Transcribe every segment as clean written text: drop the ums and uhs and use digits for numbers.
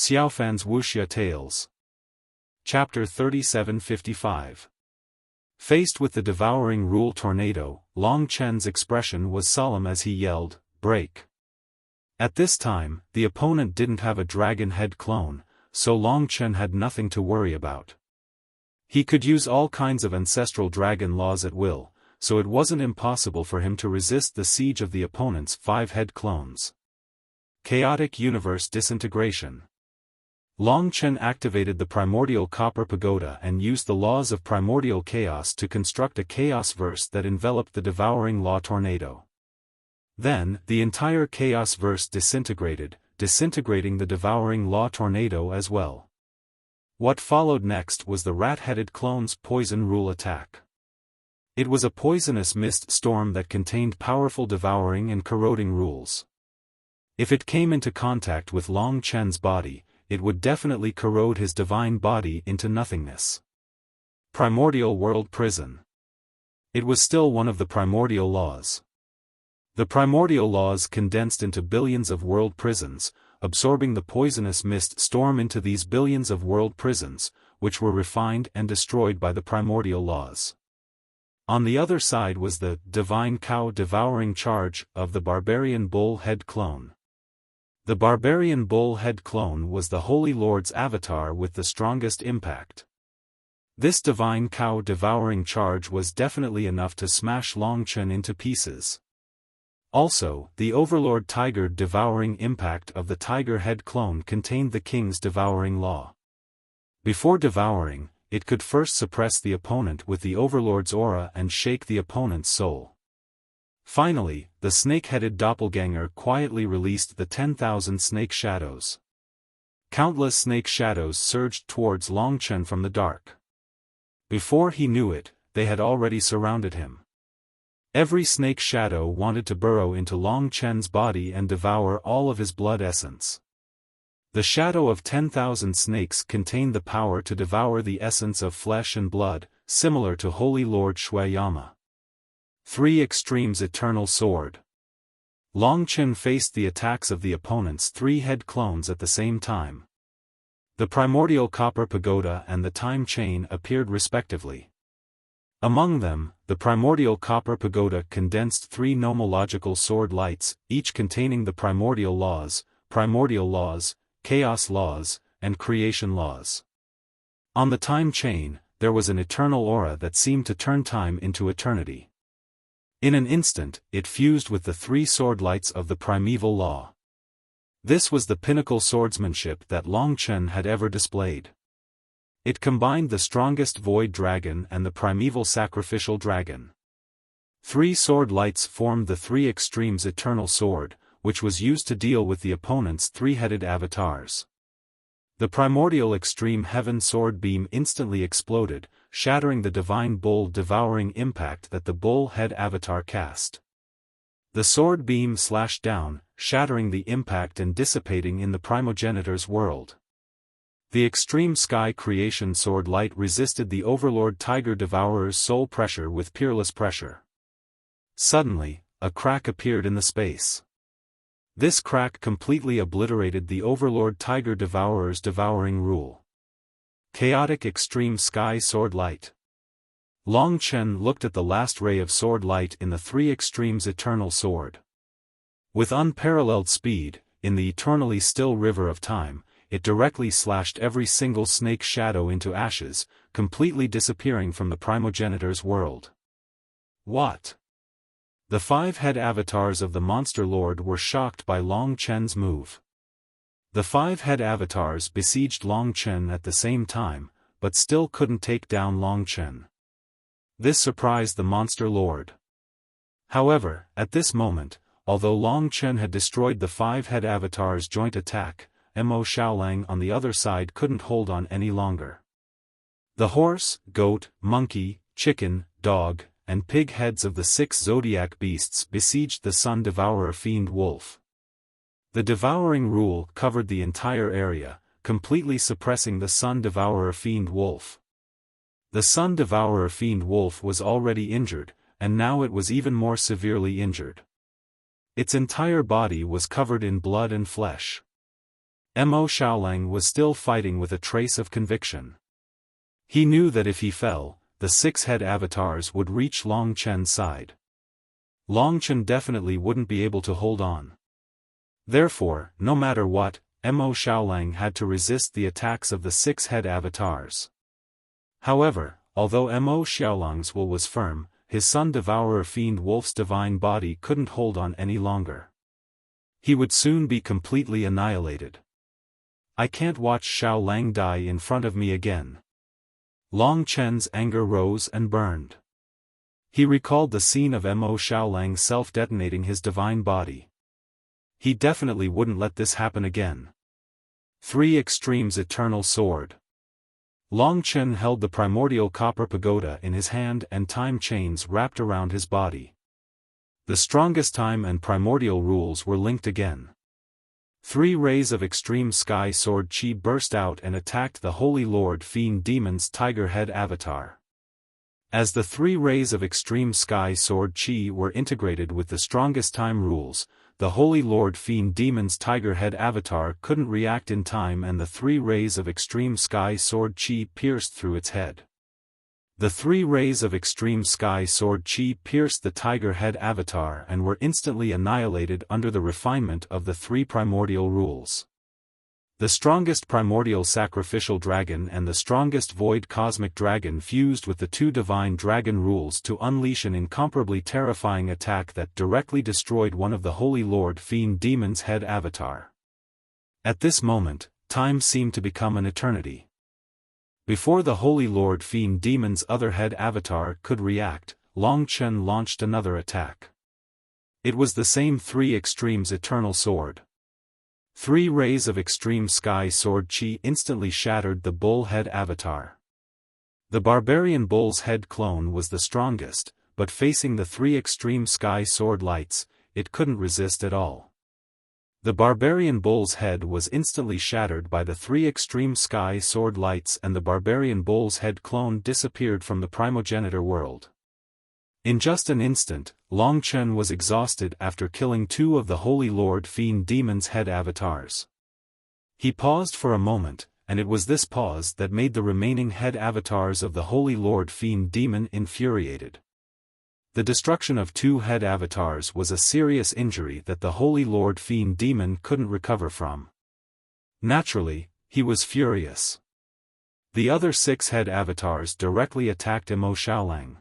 Xiaofan's Wuxia Tales. Chapter 3755. Faced with the devouring rule tornado, Long Chen's expression was solemn as he yelled, "Break!" At this time, the opponent didn't have a dragon head clone, so Long Chen had nothing to worry about. He could use all kinds of ancestral dragon laws at will, so it wasn't impossible for him to resist the siege of the opponent's 5-head clones. Chaotic Universe Disintegration. Long Chen activated the primordial copper pagoda and used the laws of primordial chaos to construct a chaos verse that enveloped the devouring law tornado. Then, the entire chaos verse disintegrated, disintegrating the devouring law tornado as well. What followed next was the rat-headed clone's poison rule attack. It was a poisonous mist storm that contained powerful devouring and corroding rules. If it came into contact with Long Chen's body, it would definitely corrode his divine body into nothingness. Primordial World Prison. It was still one of the primordial laws. The primordial laws condensed into billions of world prisons, absorbing the poisonous mist storm into these billions of world prisons, which were refined and destroyed by the primordial laws. On the other side was the divine cow devouring charge of the barbarian bull head clone. The barbarian bull head clone was the Holy Lord's avatar with the strongest impact. This divine cow devouring charge was definitely enough to smash Long Chen into pieces. Also, the Overlord Tiger devouring impact of the tiger head clone contained the king's devouring law. Before devouring, it could first suppress the opponent with the Overlord's aura and shake the opponent's soul. Finally, the snake-headed doppelganger quietly released the 10,000 snake shadows. Countless snake shadows surged towards Long Chen from the dark. Before he knew it, they had already surrounded him. Every snake shadow wanted to burrow into Long Chen's body and devour all of his blood essence. The shadow of 10,000 snakes contained the power to devour the essence of flesh and blood, similar to Holy Lord Shuiyama. 3 Extremes Eternal Sword. Long Chen faced the attacks of the opponent's 3-head clones at the same time. The primordial copper pagoda and the time chain appeared respectively. Among them, the primordial copper pagoda condensed 3 nomological sword lights, each containing the primordial laws, chaos laws, and creation laws. On the time chain, there was an eternal aura that seemed to turn time into eternity. In an instant, it fused with the 3 sword lights of the primeval law. This was the pinnacle swordsmanship that Long Chen had ever displayed. It combined the strongest void dragon and the primeval sacrificial dragon. 3 sword lights formed the 3 Extremes Eternal Sword, which was used to deal with the opponent's 3-headed avatars. The primordial extreme heaven sword beam instantly exploded, shattering the divine bull devouring impact that the bull head avatar cast. The sword beam slashed down, shattering the impact and dissipating in the primogenitor's world. The extreme sky creation sword light resisted the Overlord Tiger Devourer's soul pressure with peerless pressure. Suddenly, a crack appeared in the space. This crack completely obliterated the Overlord Tiger Devourer's devouring rule. Chaotic Extreme Sky Sword Light. Long Chen looked at the last ray of sword light in the 3 Extremes Eternal Sword. With unparalleled speed, in the eternally still river of time, it directly slashed every single snake shadow into ashes, completely disappearing from the primogenitor's world. What? The 5-head avatars of the Monster Lord were shocked by Long Chen's move. The 5-head avatars besieged Long Chen at the same time, but still couldn't take down Long Chen. This surprised the Monster Lord. However, at this moment, although Long Chen had destroyed the 5-head avatar's joint attack, Mo Xiaolang on the other side couldn't hold on any longer. The horse, goat, monkey, chicken, dog, and pig heads of the 6 zodiac beasts besieged the Sun Devourer Fiend Wolf. The devouring rule covered the entire area, completely suppressing the Sun Devourer Fiend Wolf. The Sun Devourer Fiend Wolf was already injured, and now it was even more severely injured. Its entire body was covered in blood and flesh. Mo Xiaolang was still fighting with a trace of conviction. He knew that if he fell, the 6 head avatars would reach Long Chen's side. Long Chen definitely wouldn't be able to hold on. Therefore, no matter what, Mo Xiaolang had to resist the attacks of the 6 head avatars. However, although Mo Xiaolang's will was firm, his Sun Devourer Fiend Wolf's divine body couldn't hold on any longer. He would soon be completely annihilated. I can't watch Xiaolang die in front of me again. Long Chen's anger rose and burned. He recalled the scene of Mo Xiaolang self-detonating his divine body. He definitely wouldn't let this happen again. 3 Extremes Eternal Sword. Long Chen held the primordial copper pagoda in his hand and time chains wrapped around his body. The strongest time and primordial rules were linked again. 3 rays of extreme sky sword chi burst out and attacked the Holy Lord Fiend Demon's Tiger Head avatar. As the 3 rays of extreme sky sword chi were integrated with the strongest time rules, the Holy Lord Fiend Demon's Tiger Head avatar couldn't react in time and the 3 rays of extreme sky sword chi pierced through its head. The 3 rays of extreme sky sword chi pierced the Tiger Head avatar and were instantly annihilated under the refinement of the 3 primordial rules. The strongest primordial sacrificial dragon and the strongest void cosmic dragon fused with the 2 divine dragon rules to unleash an incomparably terrifying attack that directly destroyed one of the Holy Lord Fiend Demon's head avatar. At this moment, time seemed to become an eternity. Before the Holy Lord Fiend Demon's other head avatar could react, Long Chen launched another attack. It was the same 3 Extremes Eternal Sword. 3 rays of extreme sky sword chi instantly shattered the bull head avatar. The barbarian bull's head clone was the strongest, but facing the 3 extreme sky sword lights, it couldn't resist at all. The barbarian bull's head was instantly shattered by the 3 extreme sky sword lights and the barbarian bull's head clone disappeared from the primogenitor world. In just an instant, Long Chen was exhausted after killing 2 of the Holy Lord Fiend Demon's head avatars. He paused for a moment, and it was this pause that made the remaining head avatars of the Holy Lord Fiend Demon infuriated. The destruction of 2 head avatars was a serious injury that the Holy Lord Fiend Demon couldn't recover from. Naturally, he was furious. The other 6 head avatars directly attacked Mo Xiaolang.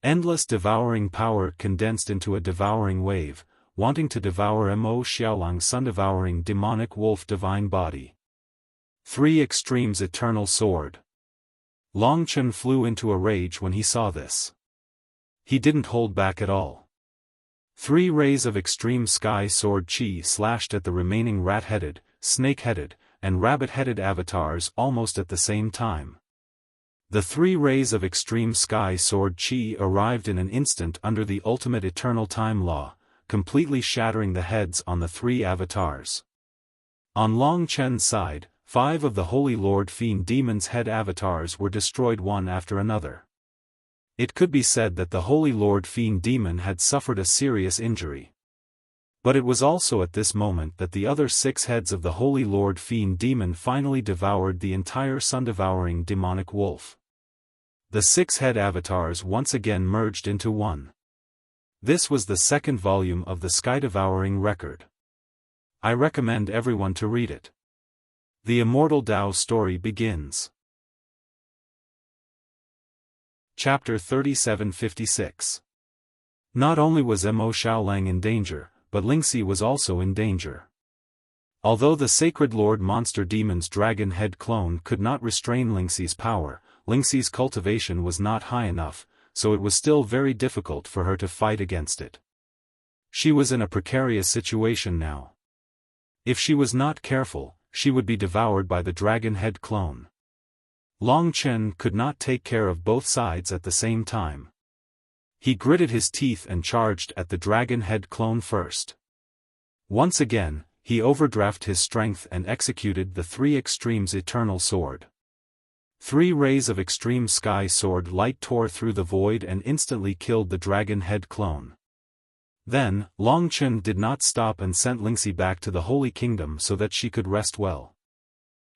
Endless devouring power condensed into a devouring wave, wanting to devour Mo Xiaolang's sun-devouring demonic wolf divine body. 3 Extremes Eternal Sword. Long Chen flew into a rage when he saw this. He didn't hold back at all. 3 rays of extreme sky sword chi slashed at the remaining rat-headed, snake-headed, and rabbit-headed avatars almost at the same time. The 3 rays of extreme sky sword chi arrived in an instant under the ultimate eternal time law, completely shattering the heads on the 3 avatars. On Long Chen's side, 5 of the Holy Lord Fiend Demon's head avatars were destroyed one after another. It could be said that the Holy Lord Fiend Demon had suffered a serious injury. But it was also at this moment that the other 6 heads of the Holy Lord Fiend Demon finally devoured the entire sun-devouring demonic wolf. The 6 head avatars once again merged into one. This was the 2nd volume of the Sky-Devouring record. I recommend everyone to read it. The Immortal Tao story begins. Chapter 3756. Not only was Mo Xiaolang in danger, but Lingxi was also in danger. Although the Sacred Lord Monster Demon's dragon head clone could not restrain Lingxi's power, Lingxi's cultivation was not high enough, so it was still very difficult for her to fight against it. She was in a precarious situation now. If she was not careful, she would be devoured by the dragon head clone. Long Chen could not take care of both sides at the same time. He gritted his teeth and charged at the dragon head clone first. Once again, he overdrafted his strength and executed the 3 Extremes Eternal Sword. 3 rays of extreme sky sword light tore through the void and instantly killed the dragon head clone. Then, Long Chen did not stop and sent Lingxi back to the Holy Kingdom so that she could rest well.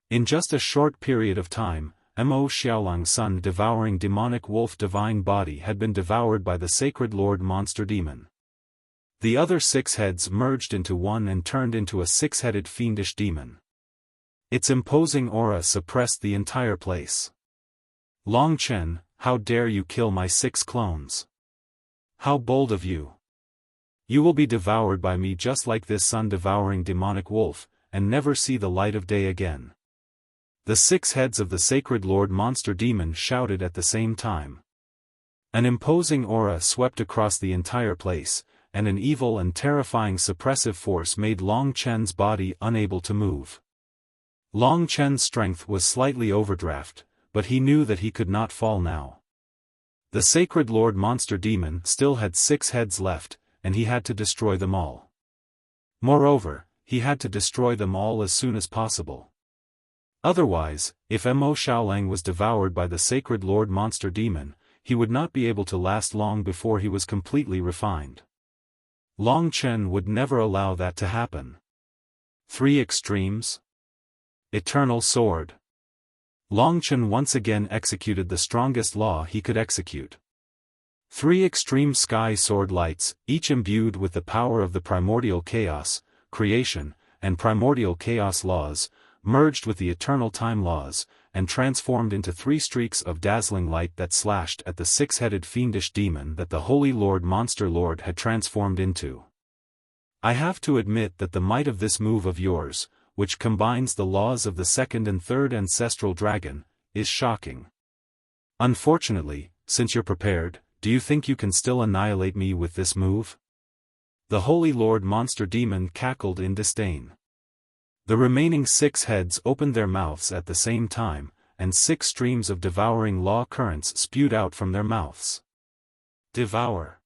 In just a short period of time, Mo Xiaolang's son devouring demonic wolf divine body had been devoured by the sacred lord monster demon. The other 6 heads merged into one and turned into a 6-headed fiendish demon. Its imposing aura suppressed the entire place. Long Chen, how dare you kill my 6 clones? How bold of you! You will be devoured by me just like this sun-devouring demonic wolf, and never see the light of day again. The 6 heads of the sacred lord monster demon shouted at the same time. An imposing aura swept across the entire place, and an evil and terrifying suppressive force made Long Chen's body unable to move. Long Chen's strength was slightly overdraft, but he knew that he could not fall now. The sacred lord monster demon still had 6 heads left, and he had to destroy them all. Moreover, he had to destroy them all as soon as possible. Otherwise, if Mo Xiaolang was devoured by the sacred lord monster demon, he would not be able to last long before he was completely refined. Long Chen would never allow that to happen. 3 extremes? Eternal sword. Long Chen once again executed the strongest law he could execute. 3 extreme sky sword lights, each imbued with the power of the primordial chaos, creation, and primordial chaos laws, merged with the eternal time laws, and transformed into 3 streaks of dazzling light that slashed at the 6-headed fiendish demon that the Holy Lord Monster Lord had transformed into. I have to admit that the might of this move of yours, which combines the laws of the 2nd and 3rd ancestral dragon, is shocking. Unfortunately, since you're prepared, do you think you can still annihilate me with this move? The Holy Lord Monster Demon cackled in disdain. The remaining 6 heads opened their mouths at the same time, and 6 streams of devouring law currents spewed out from their mouths. Devour.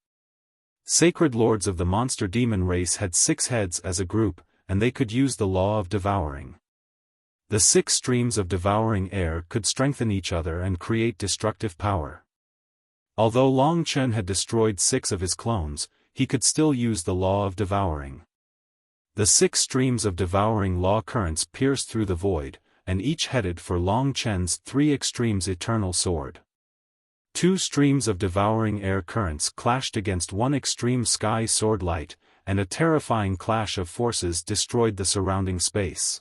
Sacred lords of the monster demon race had 6 heads as a group, and they could use the law of devouring. The 6 streams of devouring air could strengthen each other and create destructive power. Although Long Chen had destroyed 6 of his clones, he could still use the law of devouring. The 6 streams of devouring law currents pierced through the void, and each headed for Long Chen's 3 extremes eternal sword. 2 streams of devouring air currents clashed against 1 extreme sky sword light, and a terrifying clash of forces destroyed the surrounding space.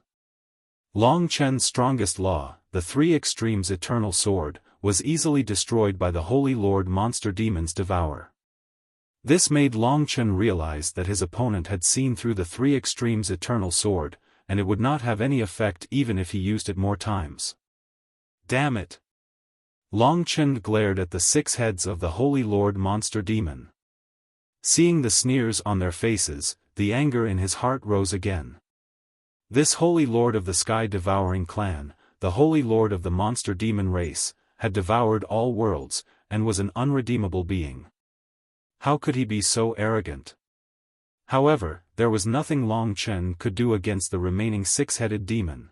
Long Chen's strongest law, the 3 extremes eternal sword, was easily destroyed by the Holy Lord Monster Demon's devour. This made Long Chen realize that his opponent had seen through the 3 extremes eternal sword, and it would not have any effect even if he used it more times. Damn it! Long Chen glared at the 6 heads of the Holy Lord Monster Demon. Seeing the sneers on their faces, the anger in his heart rose again. This Holy Lord of the Sky-devouring clan, the Holy Lord of the Monster Demon race, had devoured all worlds, and was an unredeemable being. How could he be so arrogant? However, there was nothing Long Chen could do against the remaining 6-headed demon.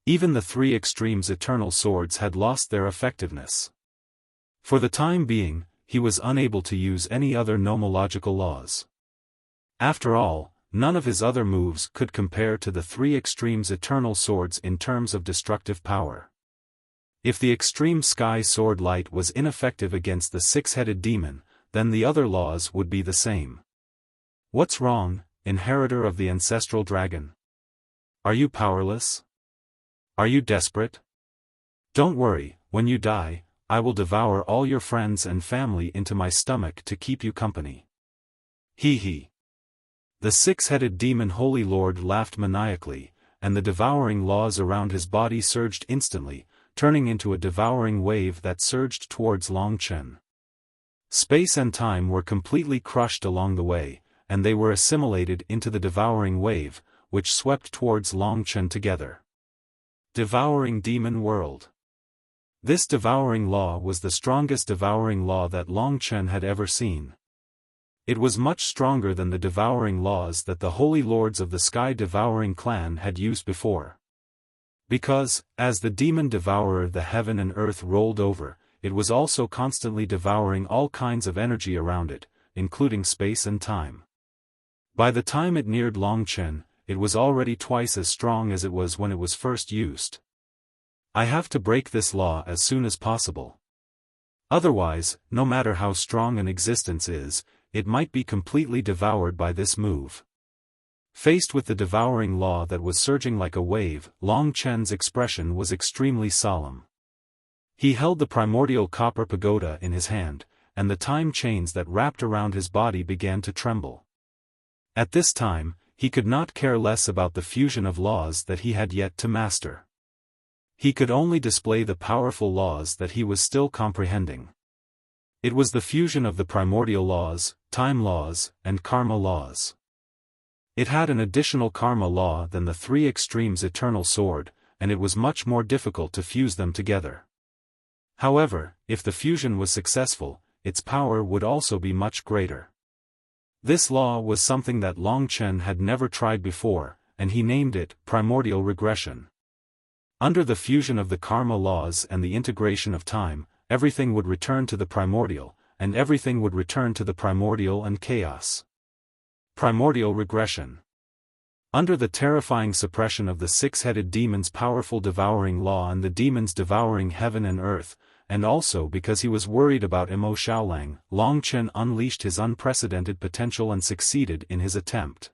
Even the 3 extremes eternal swords had lost their effectiveness. For the time being, he was unable to use any other nomological laws. After all, none of his other moves could compare to the 3 extremes eternal swords in terms of destructive power. If the extreme sky sword light was ineffective against the 6-headed demon, then the other laws would be the same. What's wrong, inheritor of the ancestral dragon? Are you powerless? Are you desperate? Don't worry, when you die, I will devour all your friends and family into my stomach to keep you company. Hee hee. The 6-headed demon Holy Lord laughed maniacally, and the devouring laws around his body surged instantly, turning into a devouring wave that surged towards Long Chen. Space and time were completely crushed along the way, and they were assimilated into the devouring wave, which swept towards Long Chen together. Devouring Demon World. This devouring law was the strongest devouring law that Long Chen had ever seen. It was much stronger than the devouring laws that the Holy Lords of the Sky-devouring clan had used before. Because, as the demon devourer the heaven and earth rolled over, it was also constantly devouring all kinds of energy around it, including space and time. By the time it neared Longchen, it was already twice as strong as it was when it was first used. I have to break this law as soon as possible. Otherwise, no matter how strong an existence is, it might be completely devoured by this move. Faced with the devouring law that was surging like a wave, Long Chen's expression was extremely solemn. He held the primordial copper pagoda in his hand, and the time chains that wrapped around his body began to tremble. At this time, he could not care less about the fusion of laws that he had yet to master. He could only display the powerful laws that he was still comprehending. It was the fusion of the primordial laws, time laws, and karma laws. It had an additional karma law than the three extremes eternal sword, and it was much more difficult to fuse them together. However, if the fusion was successful, its power would also be much greater. This law was something that Long Chen had never tried before, and he named it primordial regression. Under the fusion of the karma laws and the integration of time, everything would return to the primordial, and everything would return to the primordial and chaos. Primordial regression. Under the terrifying suppression of the six-headed demon's powerful devouring law and the demons devouring heaven and earth, and also because he was worried about Mo Xiaolang, Long Chen unleashed his unprecedented potential and succeeded in his attempt.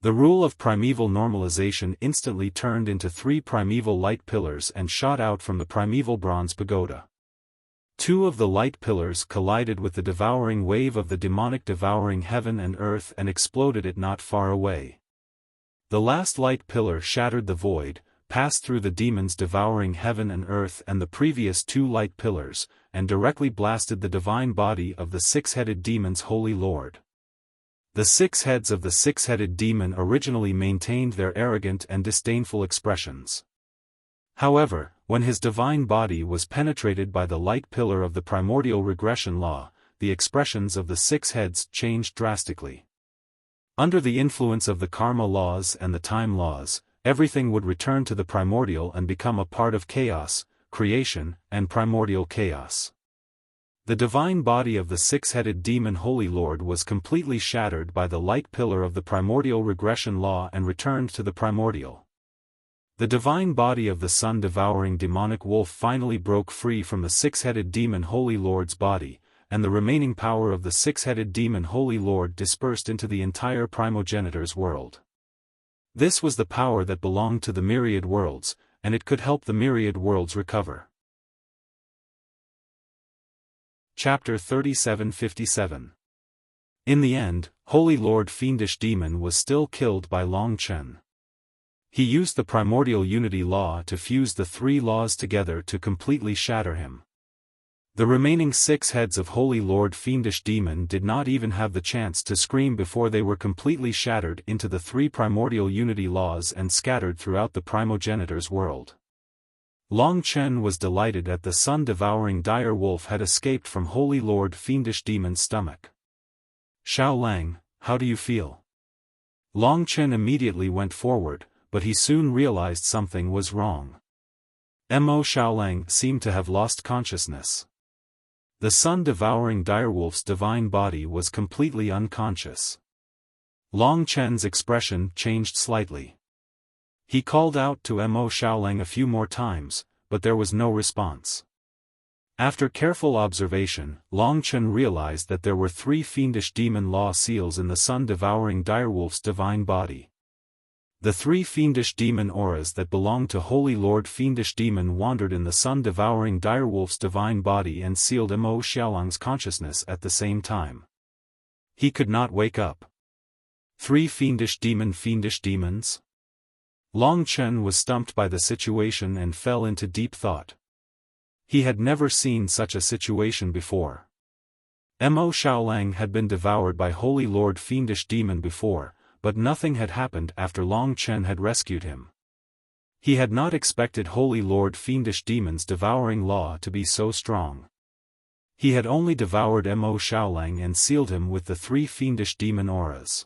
The rule of primeval normalization instantly turned into 3 primeval light pillars and shot out from the primeval bronze pagoda. 2 of the light pillars collided with the devouring wave of the demonic devouring heaven and earth and exploded it not far away. The last light pillar shattered the void, passed through the demons devouring heaven and earth and the previous 2 light pillars, and directly blasted the divine body of the six-headed demon's holy lord. The 6 heads of the six-headed demon originally maintained their arrogant and disdainful expressions. However, when his divine body was penetrated by the light pillar of the primordial regression law, the expressions of the 6 heads changed drastically. Under the influence of the karma laws and the time laws, everything would return to the primordial and become a part of chaos, creation, and primordial chaos. The divine body of the six-headed demon Holy Lord was completely shattered by the light pillar of the primordial regression law and returned to the primordial. The divine body of the sun-devouring demonic wolf finally broke free from the six-headed demon Holy Lord's body, and the remaining power of the six-headed demon Holy Lord dispersed into the entire primogenitor's world. This was the power that belonged to the myriad worlds, and it could help the myriad worlds recover. Chapter 3757. In the end, Holy Lord Fiendish Demon was still killed by Long Chen. He used the primordial unity law to fuse the 3 laws together to completely shatter him. The remaining 6 heads of Holy Lord Fiendish Demon did not even have the chance to scream before they were completely shattered into the 3 primordial unity laws and scattered throughout the primogenitor's world. Long Chen was delighted that the sun-devouring dire wolf had escaped from Holy Lord Fiendish Demon's stomach. Xiaolang, how do you feel? Long Chen immediately went forward, but he soon realized something was wrong. Mo Xiaolang seemed to have lost consciousness. The sun-devouring direwolf's divine body was completely unconscious. Long Chen's expression changed slightly. He called out to Mo Xiaolang a few more times, but there was no response. After careful observation, Long Chen realized that there were 3 fiendish demon law seals in the sun-devouring direwolf's divine body. The 3 fiendish demon auras that belonged to Holy Lord Fiendish Demon wandered in the sun-devouring direwolf's divine body and sealed Mo Xiaolang's consciousness at the same time. He could not wake up. 3 fiendish demons? Long Chen was stumped by the situation and fell into deep thought. He had never seen such a situation before. Mo Xiaolang had been devoured by Holy Lord Fiendish Demon before, but nothing had happened after Long Chen had rescued him. He had not expected Holy Lord Fiendish Demon's devouring law to be so strong. He had only devoured Mo Xiaolang and sealed him with the 3 fiendish demon auras.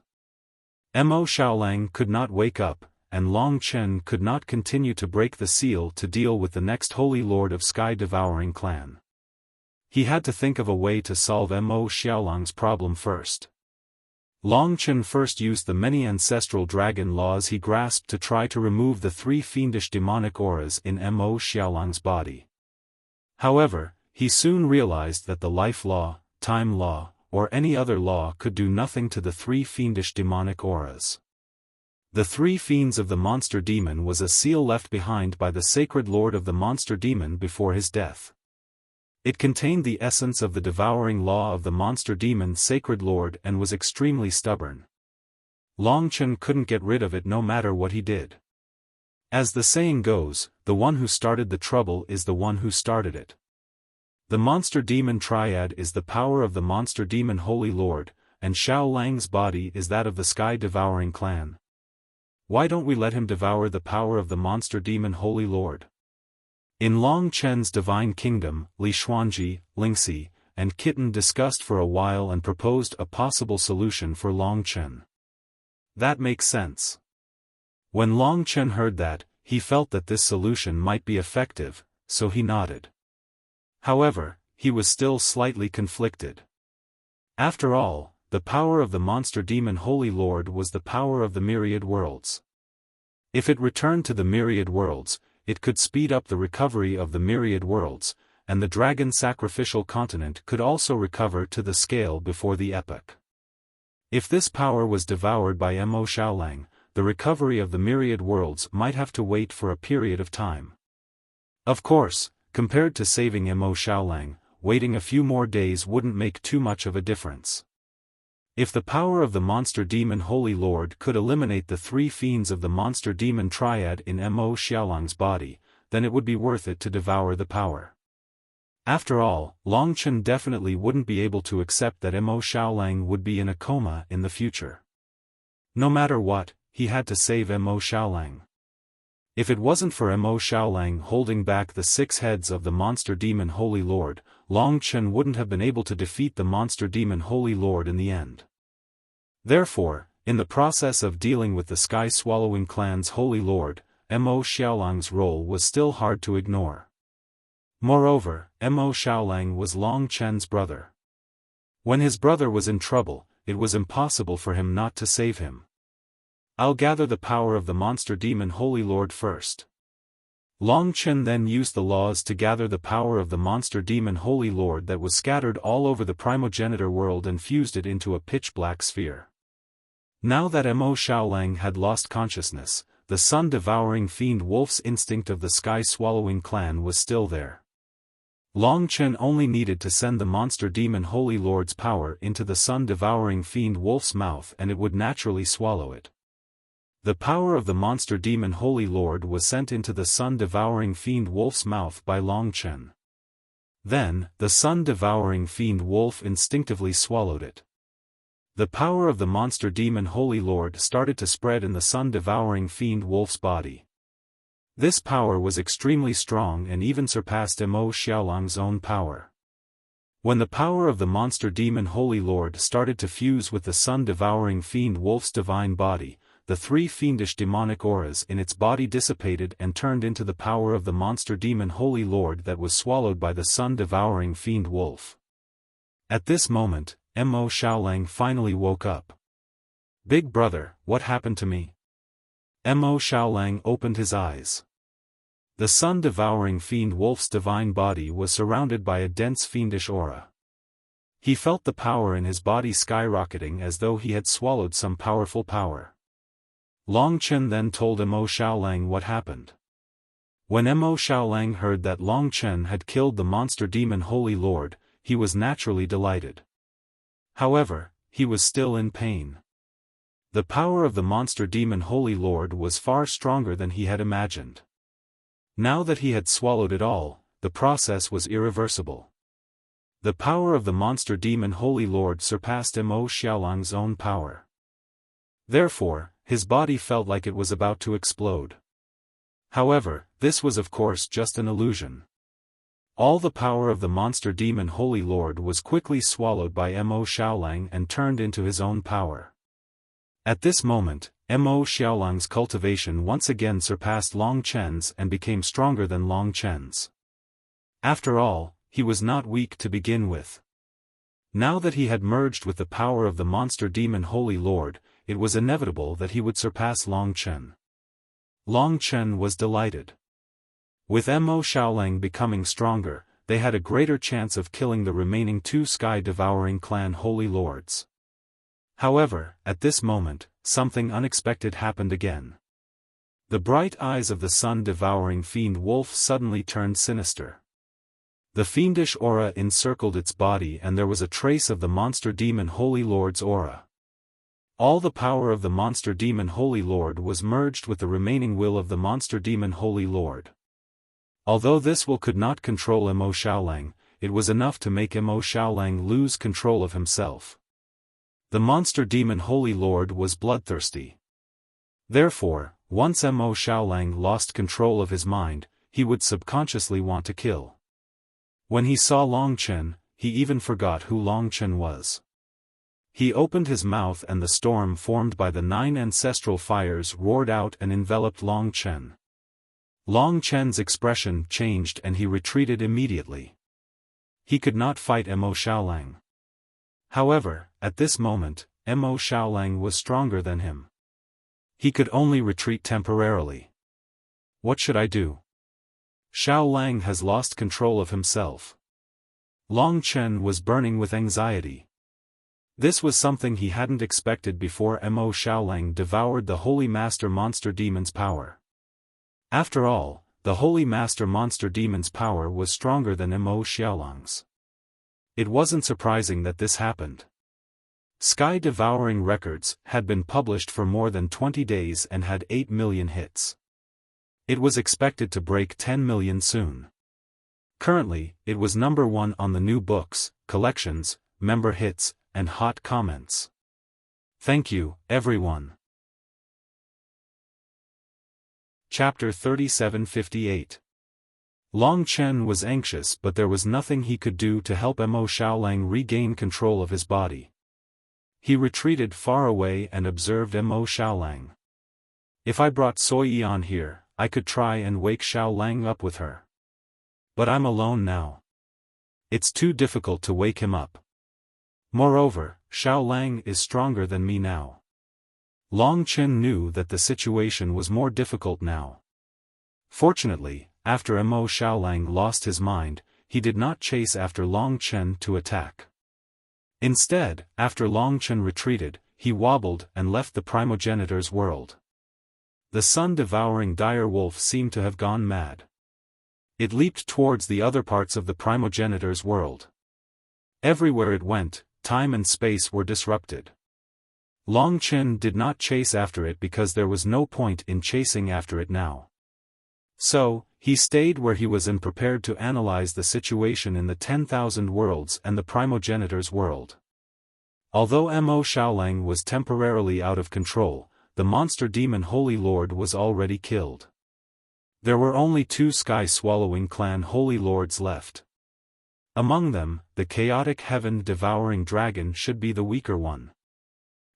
Mo Xiaolang could not wake up, and Long Chen could not continue to break the seal to deal with the next Holy Lord of Sky Devouring clan. He had to think of a way to solve Mo Xiaolang's problem first. Long Chen first used the many ancestral dragon laws he grasped to try to remove the 3 fiendish demonic auras in Mo Xiaolang's body. However, he soon realized that the life law, time law, or any other law could do nothing to the 3 fiendish demonic auras. The 3 fiends of the monster demon was a seal left behind by the sacred lord of the monster demon before his death. It contained the essence of the devouring law of the monster demon's sacred lord and was extremely stubborn. Long Chen couldn't get rid of it no matter what he did. As the saying goes, the one who started the trouble is the one who started it. The monster demon triad is the power of the monster demon holy lord, and Xiao Lang's body is that of the sky devouring clan. Why don't we let him devour the power of the monster demon holy lord? In Long Chen's divine kingdom, Li Xuanji, Lingxi, and Kitten discussed for a while and proposed a possible solution for Long Chen. That makes sense. When Long Chen heard that, he felt that this solution might be effective, so he nodded. However, he was still slightly conflicted. After all, the power of the monster demon holy lord was the power of the myriad worlds. If it returned to the myriad worlds, it could speed up the recovery of the myriad worlds, and the dragon sacrificial continent could also recover to the scale before the epoch. If this power was devoured by Mo Xiaolang, the recovery of the myriad worlds might have to wait for a period of time. Of course, compared to saving Mo Xiaolang, waiting a few more days wouldn't make too much of a difference. If the power of the monster demon holy lord could eliminate the 3 fiends of the monster demon triad in Mo Xiaolang's body, then it would be worth it to devour the power. After all, Long Chen definitely wouldn't be able to accept that Mo Xiaolang would be in a coma in the future. No matter what, he had to save Mo Xiaolang. If it wasn't for Mo Xiaolang holding back the 6 heads of the monster demon holy lord, Long Chen wouldn't have been able to defeat the monster demon holy lord in the end. Therefore, in the process of dealing with the sky-swallowing clan's holy lord, Mo Xiaolang's role was still hard to ignore. Moreover, Mo Xiaolang was Long Chen's brother. When his brother was in trouble, it was impossible for him not to save him. I'll gather the power of the monster demon holy lord first. Long Chen then used the laws to gather the power of the monster demon holy lord that was scattered all over the primogenitor world and fused it into a pitch-black sphere. Now that Mo Xiaolang had lost consciousness, the sun-devouring fiend wolf's instinct of the sky-swallowing clan was still there. Long Chen only needed to send the monster demon holy lord's power into the sun-devouring fiend wolf's mouth and it would naturally swallow it. The power of the monster demon holy lord was sent into the sun-devouring fiend wolf's mouth by Long Chen. Then, the sun-devouring fiend wolf instinctively swallowed it. The power of the monster demon holy lord started to spread in the sun-devouring fiend wolf's body. This power was extremely strong and even surpassed Mo Xiaolang's own power. When the power of the monster demon holy lord started to fuse with the sun-devouring fiend wolf's divine body, the 3 fiendish demonic auras in its body dissipated and turned into the power of the monster demon holy lord that was swallowed by the sun-devouring fiend wolf. At this moment, Mo Xiaolang finally woke up. "Big brother, what happened to me?" Mo Xiaolang opened his eyes. The sun-devouring fiend wolf's divine body was surrounded by a dense fiendish aura. He felt the power in his body skyrocketing as though he had swallowed some powerful power. Long Chen then told Mo Xiaolang what happened. When Mo Xiaolang heard that Long Chen had killed the monster demon holy lord, he was naturally delighted. However, he was still in pain. The power of the monster demon holy lord was far stronger than he had imagined. Now that he had swallowed it all, the process was irreversible. The power of the monster demon holy lord surpassed Mo Xiaolang's own power. Therefore, his body felt like it was about to explode. However, this was of course just an illusion. All the power of the monster demon holy lord was quickly swallowed by Mo Xiaolang and turned into his own power. At this moment, Mo Xiaolang's cultivation once again surpassed Long Chen's and became stronger than Long Chen's. After all, he was not weak to begin with. Now that he had merged with the power of the monster demon Holy Lord, it was inevitable that he would surpass Long Chen. Long Chen was delighted. With Mo Xiaolang becoming stronger, they had a greater chance of killing the remaining 2 sky-devouring clan Holy Lords. However, at this moment, something unexpected happened again. The bright eyes of the sun-devouring fiend wolf suddenly turned sinister. The fiendish aura encircled its body and there was a trace of the monster demon Holy Lord's aura. All the power of the monster demon Holy Lord was merged with the remaining will of the monster demon Holy Lord. Although this will could not control Mo Xiaolang, it was enough to make Mo Xiaolang lose control of himself. The monster demon Holy Lord was bloodthirsty. Therefore, once Mo Xiaolang lost control of his mind, he would subconsciously want to kill. When he saw Long Chen, he even forgot who Long Chen was. He opened his mouth and the storm formed by the 9 ancestral fires roared out and enveloped Long Chen. Long Chen's expression changed and he retreated immediately. He could not fight Mo Xiaolang. However, at this moment, Mo Xiaolang was stronger than him. He could only retreat temporarily. What should I do? Xiaolang has lost control of himself. Long Chen was burning with anxiety. This was something he hadn't expected before Mo Xiaolang devoured the Holy Master Monster Demon's power. After all, the Holy Master Monster Demon's power was stronger than Mo Xiaolang's. It wasn't surprising that this happened. Sky-devouring records had been published for more than 20 days and had 8 million hits. It was expected to break 10 million soon. Currently, it was number 1 on the new books, collections, member hits, and hot comments. Thank you, everyone. Chapter 3758. Long Chen was anxious but there was nothing he could do to help Mo Xiaolang regain control of his body. He retreated far away and observed Mo Xiaolang. If I brought Sui Yan here, I could try and wake Xiaolang up with her. But I'm alone now. It's too difficult to wake him up. Moreover, Xiaolang is stronger than me now. Long Chen knew that the situation was more difficult now. Fortunately, after Mo Xiaolang lost his mind, he did not chase after Long Chen to attack. Instead, after Long Chen retreated, he wobbled and left the primogenitor's world. The sun-devouring dire wolf seemed to have gone mad. It leaped towards the other parts of the primogenitor's world. Everywhere it went, time and space were disrupted. Long Chen did not chase after it because there was no point in chasing after it now. So, he stayed where he was and prepared to analyze the situation in the 10,000 worlds and the primogenitor's world. Although Mo Xiaolang was temporarily out of control, the monster demon Holy Lord was already killed. There were only 2 sky-swallowing clan Holy Lords left. Among them, the chaotic heaven-devouring dragon should be the weaker one.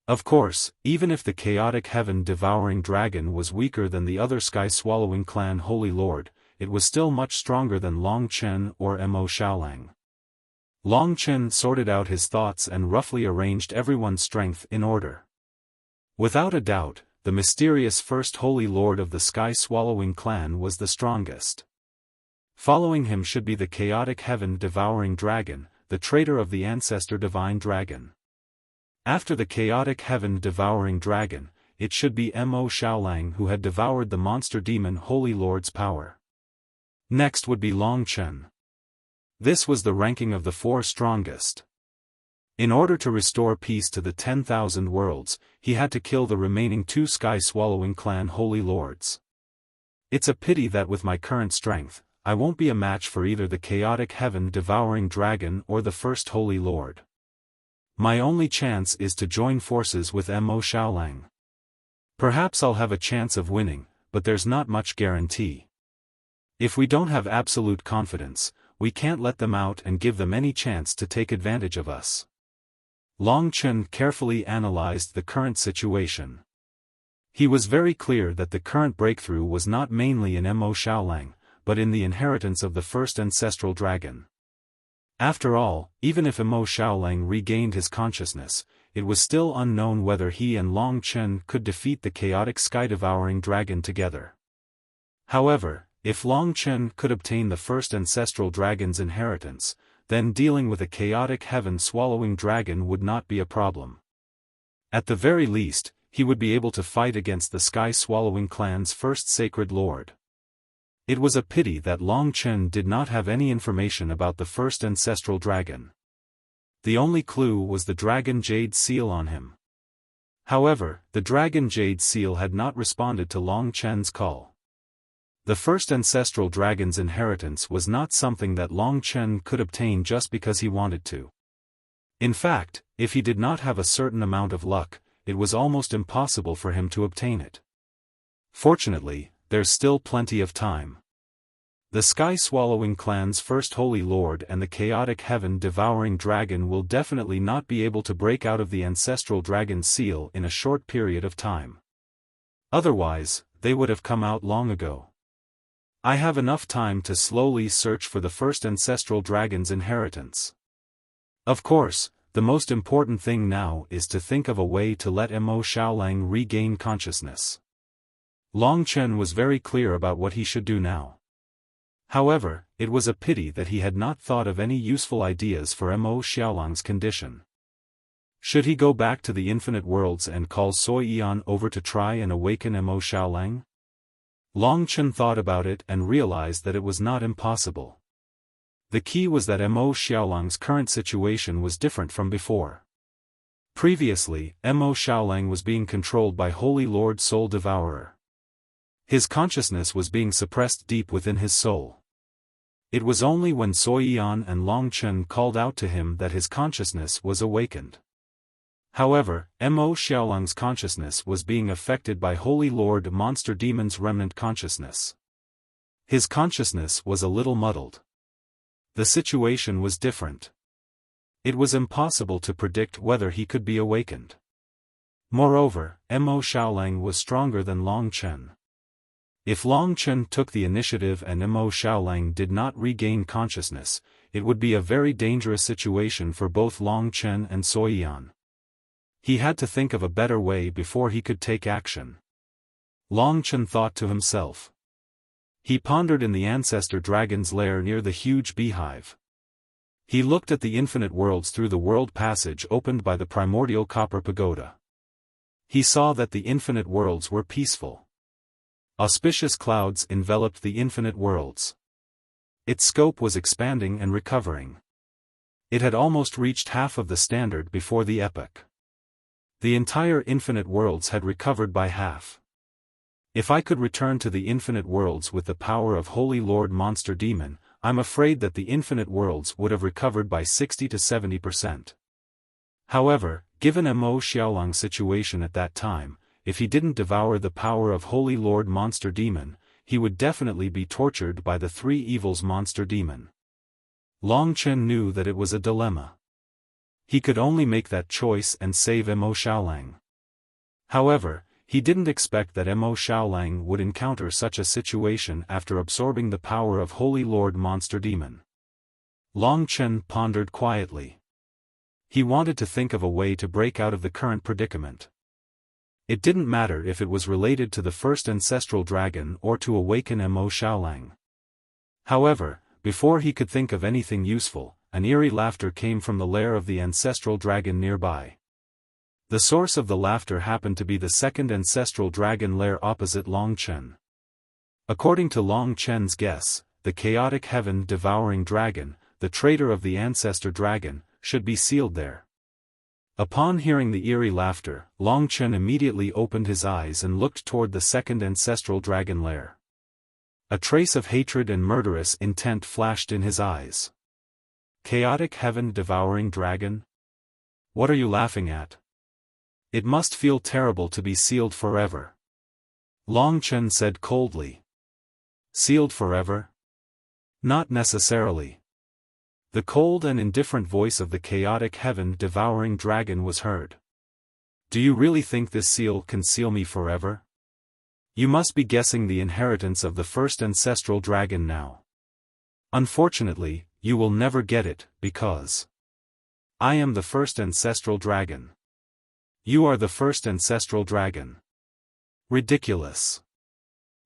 Of course, even if the chaotic heaven-devouring dragon was weaker than the other sky-swallowing clan Holy Lord, it was still much stronger than Long Chen or Mo Xiaolang. Long Chen sorted out his thoughts and roughly arranged everyone's strength in order. Without a doubt, the mysterious first Holy Lord of the sky-swallowing clan was the strongest. Following him should be the chaotic heaven-devouring dragon, the traitor of the ancestor divine dragon. After the chaotic heaven-devouring dragon, it should be Mo Xiaolang who had devoured the monster demon Holy Lord's power. Next would be Long Chen. This was the ranking of the 4 strongest. In order to restore peace to the 10,000 worlds, he had to kill the remaining 2 sky-swallowing clan Holy Lords. It's a pity that with my current strength, I won't be a match for either the chaotic heaven-devouring dragon or the first Holy Lord. My only chance is to join forces with Mo Xiaolang. Perhaps I'll have a chance of winning, but there's not much guarantee. If we don't have absolute confidence, we can't let them out and give them any chance to take advantage of us. Long Chen carefully analyzed the current situation. He was very clear that the current breakthrough was not mainly in Mo Xiaolang, but in the inheritance of the first ancestral dragon. After all, even if Emo Xiaolang regained his consciousness, it was still unknown whether he and Long Chen could defeat the chaotic sky-devouring dragon together. However, if Long Chen could obtain the first ancestral dragon's inheritance, then dealing with a chaotic heaven-swallowing dragon would not be a problem. At the very least, he would be able to fight against the sky-swallowing clan's first sacred lord. It was a pity that Long Chen did not have any information about the first ancestral dragon. The only clue was the dragon jade seal on him. However, the dragon jade seal had not responded to Long Chen's call. The first ancestral dragon's inheritance was not something that Long Chen could obtain just because he wanted to. In fact, if he did not have a certain amount of luck, it was almost impossible for him to obtain it. Fortunately, there's still plenty of time. The sky-swallowing clan's first holy lord and the chaotic heaven-devouring dragon will definitely not be able to break out of the ancestral dragon's seal in a short period of time. Otherwise, they would have come out long ago. I have enough time to slowly search for the first ancestral dragon's inheritance. Of course, the most important thing now is to think of a way to let Emo Xiaolang regain consciousness. Long Chen was very clear about what he should do now. However, it was a pity that he had not thought of any useful ideas for Emo Xiaolang's condition. Should he go back to the infinite worlds and call Sui Yan over to try and awaken Emo Xiaolang? Long Chen thought about it and realized that it was not impossible. The key was that Emo Xiaolang's current situation was different from before. Previously, Emo Xiaolang was being controlled by Holy Lord Soul Devourer. His consciousness was being suppressed deep within his soul. It was only when Sui Yan and Long Chen called out to him that his consciousness was awakened. However, Emo Xiaolang's consciousness was being affected by Holy Lord Monster Demon's remnant consciousness. His consciousness was a little muddled. The situation was different. It was impossible to predict whether he could be awakened. Moreover, Emo Xiaolang was stronger than Long Chen. If Long Chen took the initiative and Emo Xiaolang did not regain consciousness, it would be a very dangerous situation for both Long Chen and Sui Yan. He had to think of a better way before he could take action. Long Chen thought to himself. He pondered in the ancestor dragon's lair near the huge beehive. He looked at the infinite worlds through the world passage opened by the primordial copper pagoda. He saw that the infinite worlds were peaceful. Auspicious clouds enveloped the infinite worlds. Its scope was expanding and recovering. It had almost reached half of the standard before the epoch. The entire infinite worlds had recovered by half. If I could return to the infinite worlds with the power of Holy Lord Monster Demon, I'm afraid that the infinite worlds would have recovered by 60 to 70%. However, given Emo Xiaolang's situation at that time, if he didn't devour the power of Holy Lord Monster Demon, he would definitely be tortured by the three evils Monster Demon. Long Chen knew that it was a dilemma. He could only make that choice and save Emo Xiaolang. However, he didn't expect that Emo Xiaolang would encounter such a situation after absorbing the power of Holy Lord Monster Demon. Long Chen pondered quietly. He wanted to think of a way to break out of the current predicament. It didn't matter if it was related to the first ancestral dragon or to awaken Emo Xiaolang. However, before he could think of anything useful, an eerie laughter came from the lair of the ancestral dragon nearby. The source of the laughter happened to be the second ancestral dragon lair opposite Long Chen. According to Long Chen's guess, the chaotic heaven-devouring dragon, the traitor of the ancestor dragon, should be sealed there. Upon hearing the eerie laughter, Long Chen immediately opened his eyes and looked toward the second ancestral dragon lair. A trace of hatred and murderous intent flashed in his eyes. Chaotic heaven-devouring dragon? What are you laughing at? It must feel terrible to be sealed forever. Long Chen said coldly. Sealed forever? Not necessarily. The cold and indifferent voice of the chaotic heaven-devouring dragon was heard. Do you really think this seal can seal me forever? You must be guessing the inheritance of the first ancestral dragon now. Unfortunately, you will never get it, because I am the first ancestral dragon. You are the first ancestral dragon. Ridiculous.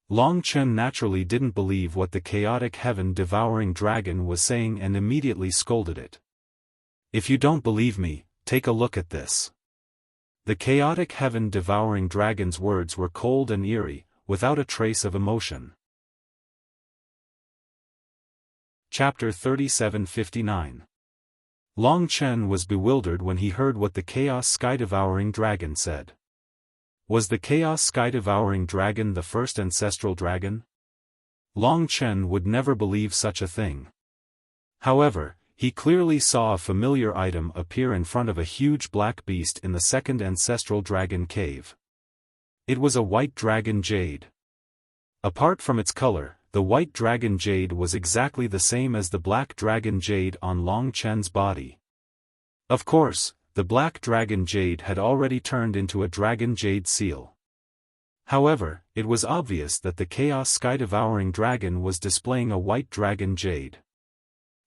Long Chen naturally didn't believe what the chaotic heaven-devouring dragon was saying and immediately scolded it. If you don't believe me, take a look at this. The chaotic heaven-devouring dragon's words were cold and eerie, without a trace of emotion. Chapter 3759. Long Chen was bewildered when he heard what the Chaos Sky-Devouring Dragon said. Was the Chaos Sky-Devouring Dragon the first ancestral dragon? Long Chen would never believe such a thing. However, he clearly saw a familiar item appear in front of a huge black beast in the second ancestral dragon cave. It was a white dragon jade. Apart from its color, the white dragon jade was exactly the same as the black dragon jade on Long Chen's body. Of course, the black dragon jade had already turned into a dragon jade seal. However, it was obvious that the Chaos Sky-Devouring Dragon was displaying a white dragon jade.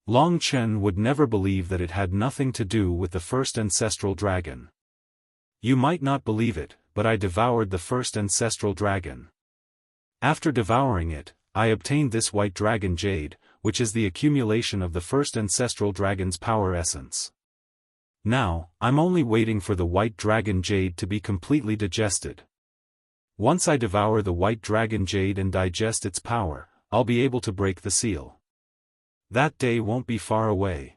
Long Chen would never believe that it had nothing to do with the first ancestral dragon. You might not believe it, but I devoured the first ancestral dragon. After devouring it, I obtained this white dragon jade, which is the accumulation of the first ancestral dragon's power essence. Now, I'm only waiting for the white dragon jade to be completely digested. Once I devour the white dragon jade and digest its power, I'll be able to break the seal. That day won't be far away.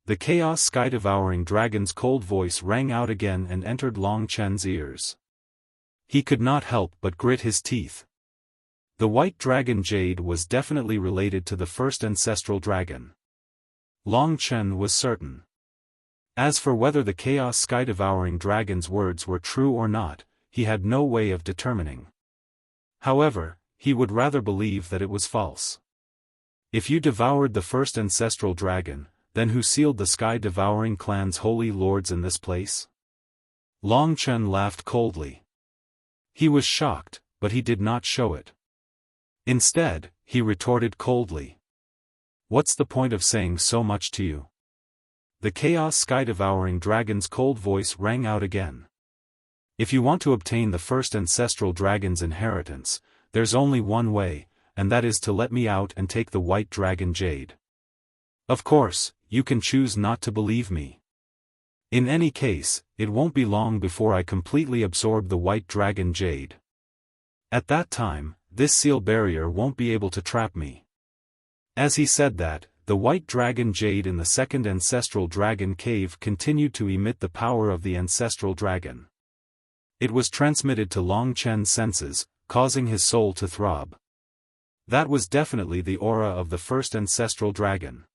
The Chaos Sky-Devouring Dragon's cold voice rang out again and entered Long Chen's ears. He could not help but grit his teeth. The white dragon jade was definitely related to the first ancestral dragon. Long Chen was certain. As for whether the Chaos Sky-Devouring Dragon's words were true or not, he had no way of determining. However, he would rather believe that it was false. If you devoured the first ancestral dragon, then who sealed the Sky-Devouring clan's holy lords in this place? Long Chen laughed coldly. He was shocked, but he did not show it. Instead, he retorted coldly. What's the point of saying so much to you? The Chaos Sky-Devouring Dragon's cold voice rang out again. If you want to obtain the first ancestral dragon's inheritance, there's only one way, and that is to let me out and take the white dragon jade. Of course, you can choose not to believe me. In any case, it won't be long before I completely absorb the white dragon jade. At that time, this seal barrier won't be able to trap me. As he said that, the white dragon jade in the second ancestral dragon cave continued to emit the power of the ancestral dragon. It was transmitted to Long Chen's senses, causing his soul to throb. That was definitely the aura of the first ancestral dragon.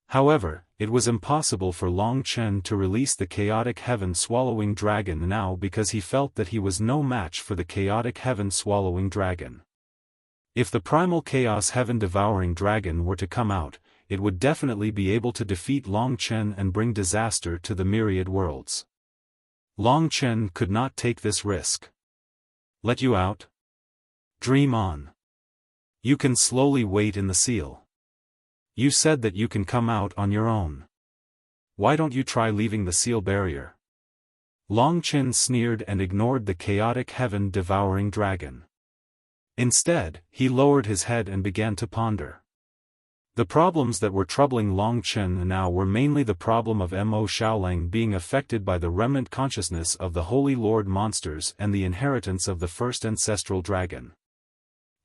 However, it was impossible for Long Chen to release the chaotic heaven-swallowing dragon now because he felt that he was no match for the chaotic heaven-swallowing dragon. If the primal chaos heaven-devouring dragon were to come out, it would definitely be able to defeat Long Chen and bring disaster to the myriad worlds. Long Chen could not take this risk. Let you out? Dream on. You can slowly wait in the seal. You said that you can come out on your own. Why don't you try leaving the seal barrier? Long Chen sneered and ignored the chaotic heaven-devouring dragon. Instead, he lowered his head and began to ponder. The problems that were troubling Long Chen now were mainly the problem of Mo Xiaolang being affected by the remnant consciousness of the Holy Lord monsters and the inheritance of the first ancestral dragon.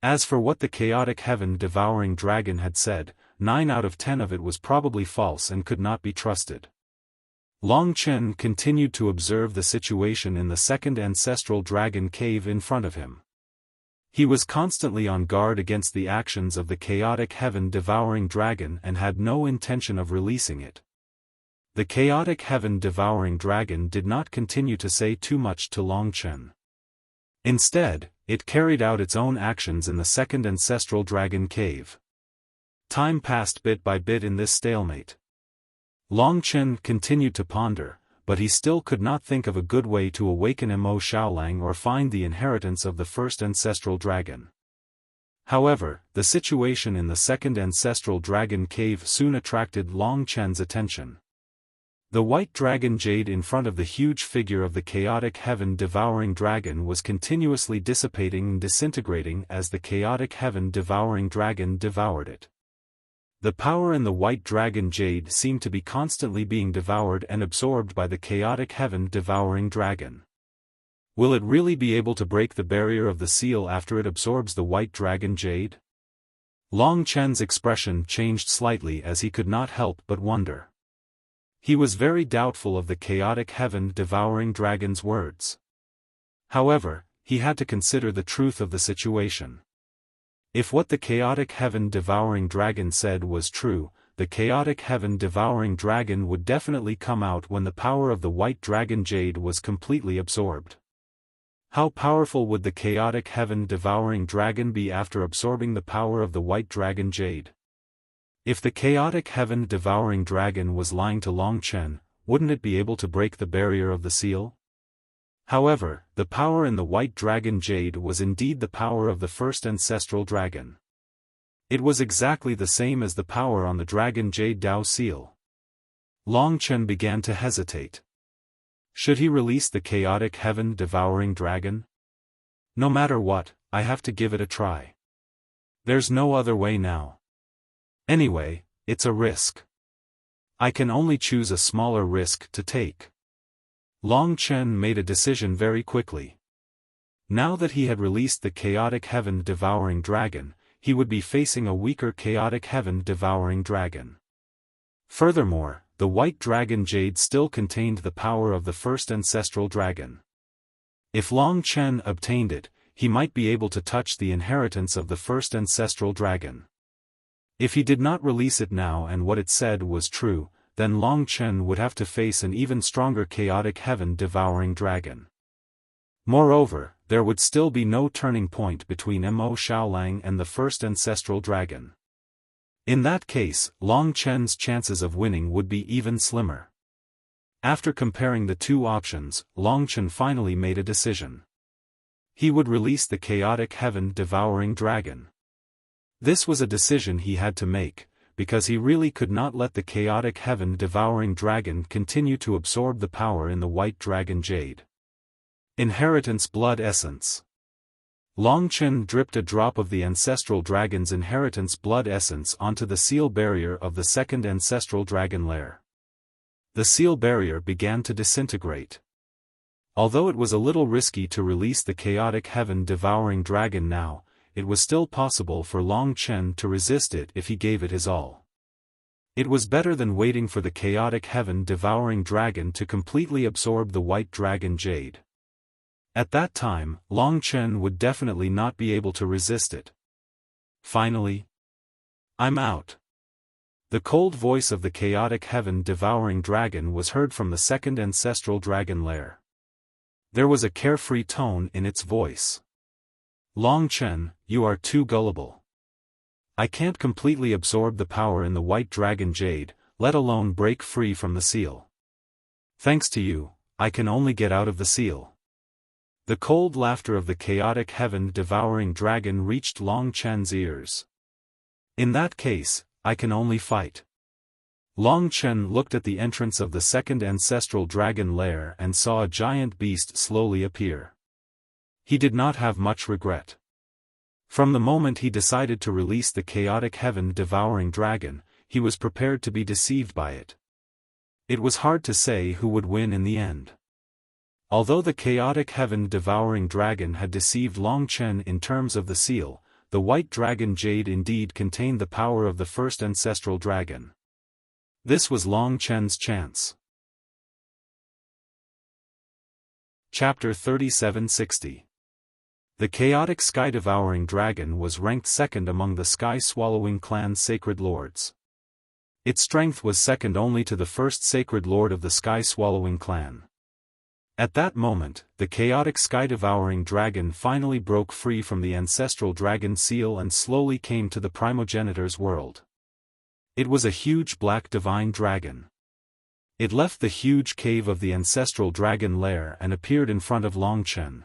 As for what the chaotic heaven-devouring dragon had said, 9 out of 10 of it was probably false and could not be trusted. Long Chen continued to observe the situation in the second ancestral dragon cave in front of him. He was constantly on guard against the actions of the chaotic heaven-devouring dragon and had no intention of releasing it. The chaotic heaven-devouring dragon did not continue to say too much to Long Chen. Instead, it carried out its own actions in the second ancestral dragon cave. Time passed bit by bit in this stalemate. Long Chen continued to ponder, but he still could not think of a good way to awaken Mo Xiaolang or find the inheritance of the first ancestral dragon. However, the situation in the second ancestral dragon cave soon attracted Long Chen's attention. The white dragon jade in front of the huge figure of the chaotic heaven-devouring dragon was continuously dissipating and disintegrating as the chaotic heaven-devouring dragon devoured it. The power in the white dragon jade seemed to be constantly being devoured and absorbed by the chaotic heaven-devouring dragon. Will it really be able to break the barrier of the seal after it absorbs the white dragon jade? Long Chen's expression changed slightly as he could not help but wonder. He was very doubtful of the chaotic heaven-devouring dragon's words. However, he had to consider the truth of the situation. If what the chaotic heaven-devouring dragon said was true, the chaotic heaven-devouring dragon would definitely come out when the power of the white dragon jade was completely absorbed. How powerful would the chaotic heaven-devouring dragon be after absorbing the power of the white dragon jade? If the chaotic heaven-devouring dragon was lying to Long Chen, wouldn't it be able to break the barrier of the seal? However, the power in the white dragon jade was indeed the power of the first ancestral dragon. It was exactly the same as the power on the dragon jade Dao seal. Long Chen began to hesitate. Should he release the chaotic heaven-devouring dragon? No matter what, I have to give it a try. There's no other way now. Anyway, it's a risk. I can only choose a smaller risk to take. Long Chen made a decision very quickly. Now that he had released the chaotic heaven-devouring dragon, he would be facing a weaker chaotic heaven-devouring dragon. Furthermore, the white dragon jade still contained the power of the first ancestral dragon. If Long Chen obtained it, he might be able to touch the inheritance of the first ancestral dragon. If he did not release it now and what it said was true, then Long Chen would have to face an even stronger chaotic heaven-devouring dragon. Moreover, there would still be no turning point between Mo Xiaolang and the first ancestral dragon. In that case, Long Chen's chances of winning would be even slimmer. After comparing the two options, Long Chen finally made a decision. He would release the chaotic heaven-devouring dragon. This was a decision he had to make, because he really could not let the chaotic heaven-devouring dragon continue to absorb the power in the white dragon jade. Inheritance blood essence. Long Chen dripped a drop of the ancestral dragon's inheritance blood essence onto the seal barrier of the second ancestral dragon lair. The seal barrier began to disintegrate. Although it was a little risky to release the chaotic heaven-devouring dragon now, it was still possible for Long Chen to resist it if he gave it his all. It was better than waiting for the chaotic heaven-devouring dragon to completely absorb the white dragon jade. At that time, Long Chen would definitely not be able to resist it. Finally, I'm out. The cold voice of the chaotic heaven-devouring dragon was heard from the second ancestral dragon lair. There was a carefree tone in its voice. Long Chen, you are too gullible. I can't completely absorb the power in the white dragon jade, let alone break free from the seal. Thanks to you, I can only get out of the seal. The cold laughter of the chaotic heaven-devouring dragon reached Long Chen's ears. In that case, I can only fight. Long Chen looked at the entrance of the second ancestral dragon lair and saw a giant beast slowly appear. He did not have much regret. From the moment he decided to release the chaotic heaven-devouring dragon, he was prepared to be deceived by it. It was hard to say who would win in the end. Although the chaotic heaven-devouring dragon had deceived Long Chen in terms of the seal, the white dragon jade indeed contained the power of the first ancestral dragon. This was Long Chen's chance. Chapter 3760. The chaotic sky-devouring dragon was ranked second among the sky-swallowing clan's sacred lords. Its strength was second only to the first sacred lord of the sky-swallowing clan. At that moment, the chaotic sky-devouring dragon finally broke free from the ancestral dragon seal and slowly came to the primogenitor's world. It was a huge black divine dragon. It left the huge cave of the ancestral dragon lair and appeared in front of Long Chen.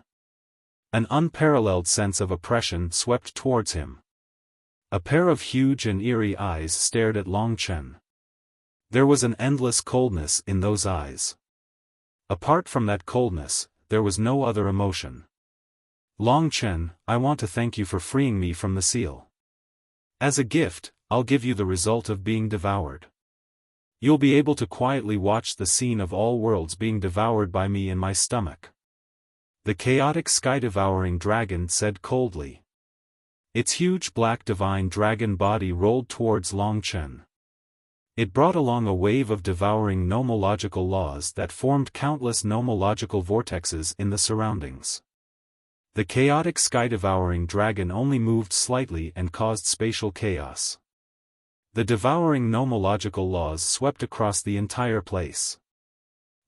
An unparalleled sense of oppression swept towards him. A pair of huge and eerie eyes stared at Long Chen. There was an endless coldness in those eyes. Apart from that coldness, there was no other emotion. Long Chen, I want to thank you for freeing me from the seal. As a gift, I'll give you the result of being devoured. You'll be able to quietly watch the scene of all worlds being devoured by me in my stomach. The chaotic sky-devouring dragon said coldly. Its huge black divine dragon body rolled towards Long Chen. It brought along a wave of devouring nomological laws that formed countless nomological vortexes in the surroundings. The chaotic sky-devouring dragon only moved slightly and caused spatial chaos. The devouring nomological laws swept across the entire place.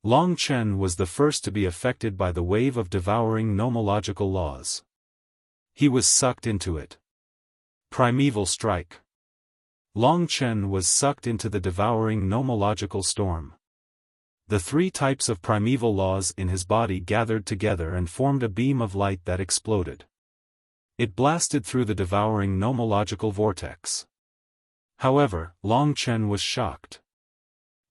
Long Chen was the first to be affected by the wave of devouring nomological laws. He was sucked into it. Primeval strike. Long Chen was sucked into the devouring nomological storm. The three types of primeval laws in his body gathered together and formed a beam of light that exploded. It blasted through the devouring nomological vortex. However, Long Chen was shocked.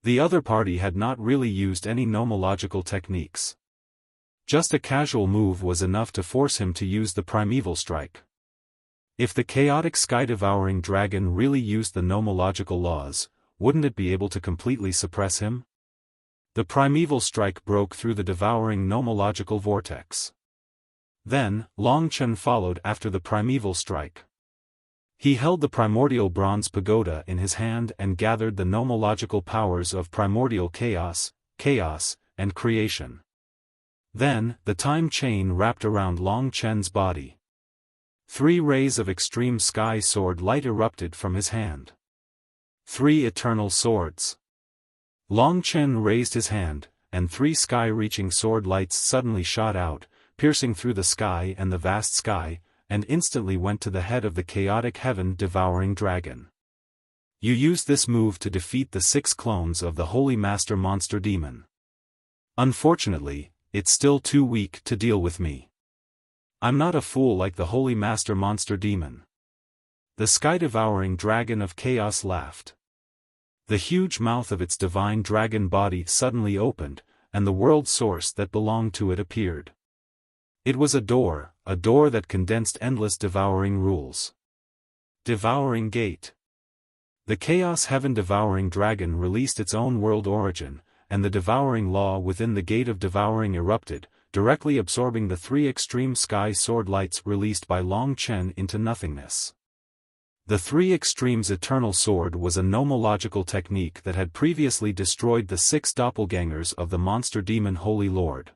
The other party had not really used any nomological techniques. Just a casual move was enough to force him to use the primeval strike. If the chaotic sky-devouring dragon really used the nomological laws, wouldn't it be able to completely suppress him? The primeval strike broke through the devouring nomological vortex. Then, Long Chen followed after the primeval strike. He held the primordial bronze pagoda in his hand and gathered the nomological powers of primordial chaos, and creation. Then, the time chain wrapped around Long Chen's body. 3 rays of extreme sky sword light erupted from his hand. 3 eternal swords. Long Chen raised his hand, and 3 sky-reaching sword lights suddenly shot out, piercing through the sky and the vast sky, and instantly went to the head of the chaotic heaven-devouring dragon. You used this move to defeat the 6 clones of the Holy Master Monster Demon. Unfortunately, it's still too weak to deal with me. I'm not a fool like the Holy Master Monster Demon. The sky-devouring dragon of chaos laughed. The huge mouth of its divine dragon body suddenly opened, and the world source that belonged to it appeared. It was a door that condensed endless devouring rules. Devouring Gate. The Chaos Heaven-devouring dragon released its own world origin, and the devouring law within the Gate of Devouring erupted, directly absorbing the 3 extreme sky sword lights released by Long Chen into nothingness. The 3 extremes eternal sword was a nomological technique that had previously destroyed the 6 doppelgangers of the monster demon Holy Lord.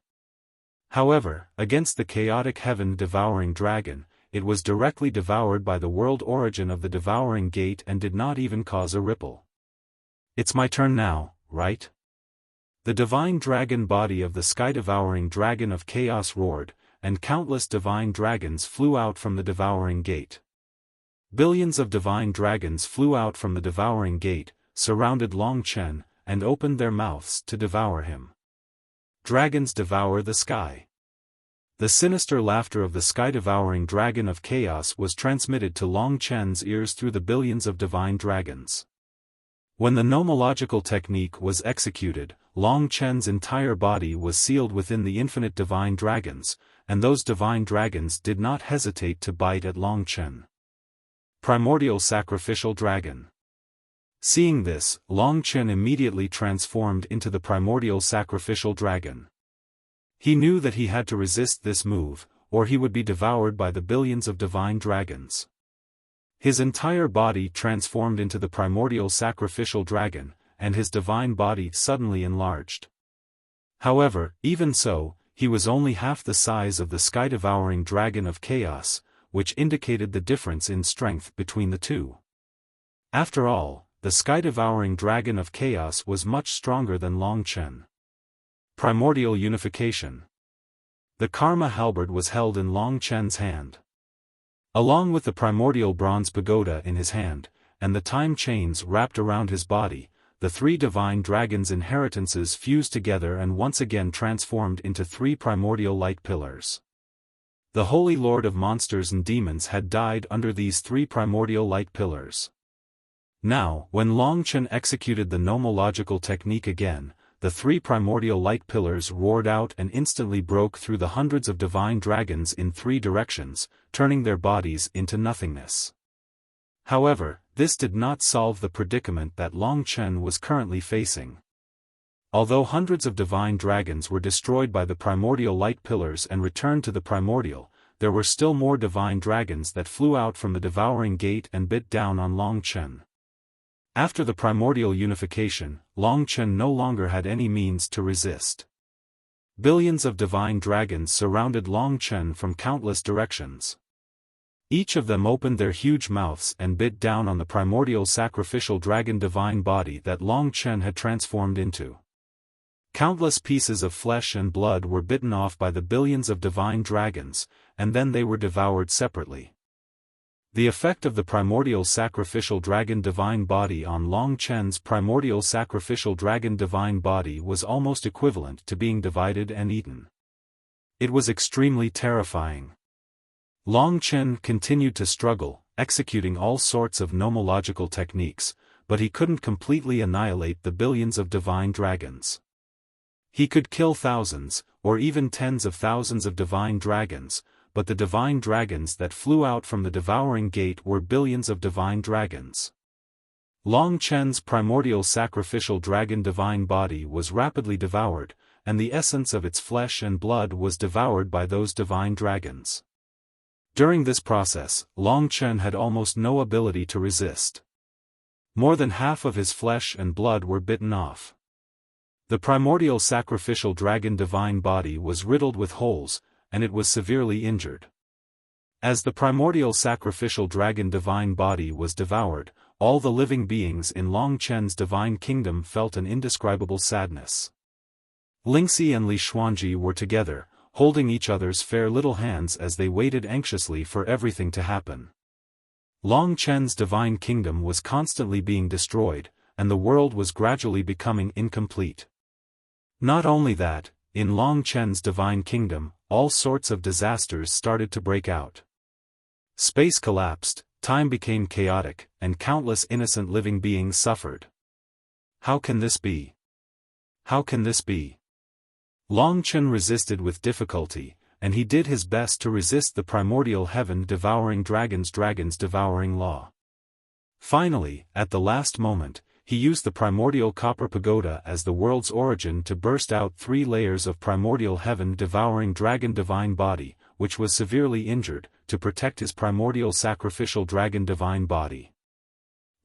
However, against the chaotic heaven-devouring dragon, it was directly devoured by the world origin of the devouring gate and did not even cause a ripple. It's my turn now, right? The divine dragon body of the sky-devouring dragon of chaos roared, and countless divine dragons flew out from the devouring gate. Billions of divine dragons flew out from the devouring gate, surrounded Long Chen, and opened their mouths to devour him. Dragons devour the sky. The sinister laughter of the sky-devouring dragon of chaos was transmitted to Long Chen's ears through the billions of divine dragons. When the nomological technique was executed, Long Chen's entire body was sealed within the infinite divine dragons, and those divine dragons did not hesitate to bite at Long Chen. Primordial Sacrificial Dragon. Seeing this, Long Chen immediately transformed into the primordial sacrificial dragon. He knew that he had to resist this move, or he would be devoured by the billions of divine dragons. His entire body transformed into the primordial sacrificial dragon, and his divine body suddenly enlarged. However, even so, he was only half the size of the sky-devouring dragon of chaos, which indicated the difference in strength between the two. After all, the sky-devouring dragon of chaos was much stronger than Long Chen. Primordial Unification. The Karma Halberd was held in Long Chen's hand. Along with the primordial bronze pagoda in his hand, and the time chains wrapped around his body, the 3 divine dragons' inheritances fused together and once again transformed into 3 primordial light pillars. The Holy Lord of monsters and demons had died under these three primordial light pillars. Now, when Long Chen executed the nomological technique again, the three primordial light pillars roared out and instantly broke through the hundreds of divine dragons in three directions, turning their bodies into nothingness. However, this did not solve the predicament that Long Chen was currently facing. Although hundreds of divine dragons were destroyed by the primordial light pillars and returned to the primordial, there were still more divine dragons that flew out from the devouring gate and bit down on Long Chen. After the primordial unification, Long Chen no longer had any means to resist. Billions of divine dragons surrounded Long Chen from countless directions. Each of them opened their huge mouths and bit down on the primordial sacrificial dragon divine body that Long Chen had transformed into. Countless pieces of flesh and blood were bitten off by the billions of divine dragons, and then they were devoured separately. The effect of the primordial sacrificial dragon divine body on Long Chen's primordial sacrificial dragon divine body was almost equivalent to being divided and eaten. It was extremely terrifying. Long Chen continued to struggle, executing all sorts of nomological techniques, but he couldn't completely annihilate the billions of divine dragons. He could kill thousands, or even tens of thousands of divine dragons, but the divine dragons that flew out from the devouring gate were billions of divine dragons. Long Chen's primordial sacrificial dragon divine body was rapidly devoured, and the essence of its flesh and blood was devoured by those divine dragons. During this process, Long Chen had almost no ability to resist. More than half of his flesh and blood were bitten off. The primordial sacrificial dragon divine body was riddled with holes, and it was severely injured. As the primordial sacrificial dragon divine body was devoured, all the living beings in Long Chen's divine kingdom felt an indescribable sadness. Lingxi and Li Xuanji were together, holding each other's fair little hands as they waited anxiously for everything to happen. Long Chen's divine kingdom was constantly being destroyed, and the world was gradually becoming incomplete. Not only that, in Long Chen's divine kingdom, all sorts of disasters started to break out. Space collapsed, time became chaotic, and countless innocent living beings suffered. How can this be? How can this be? Long Chen resisted with difficulty, and he did his best to resist the primordial heaven-devouring dragon's devouring law. Finally, at the last moment, he used the primordial copper pagoda as the world's origin to burst out 3 layers of primordial heaven-devouring dragon divine body, which was severely injured, to protect his primordial sacrificial dragon divine body.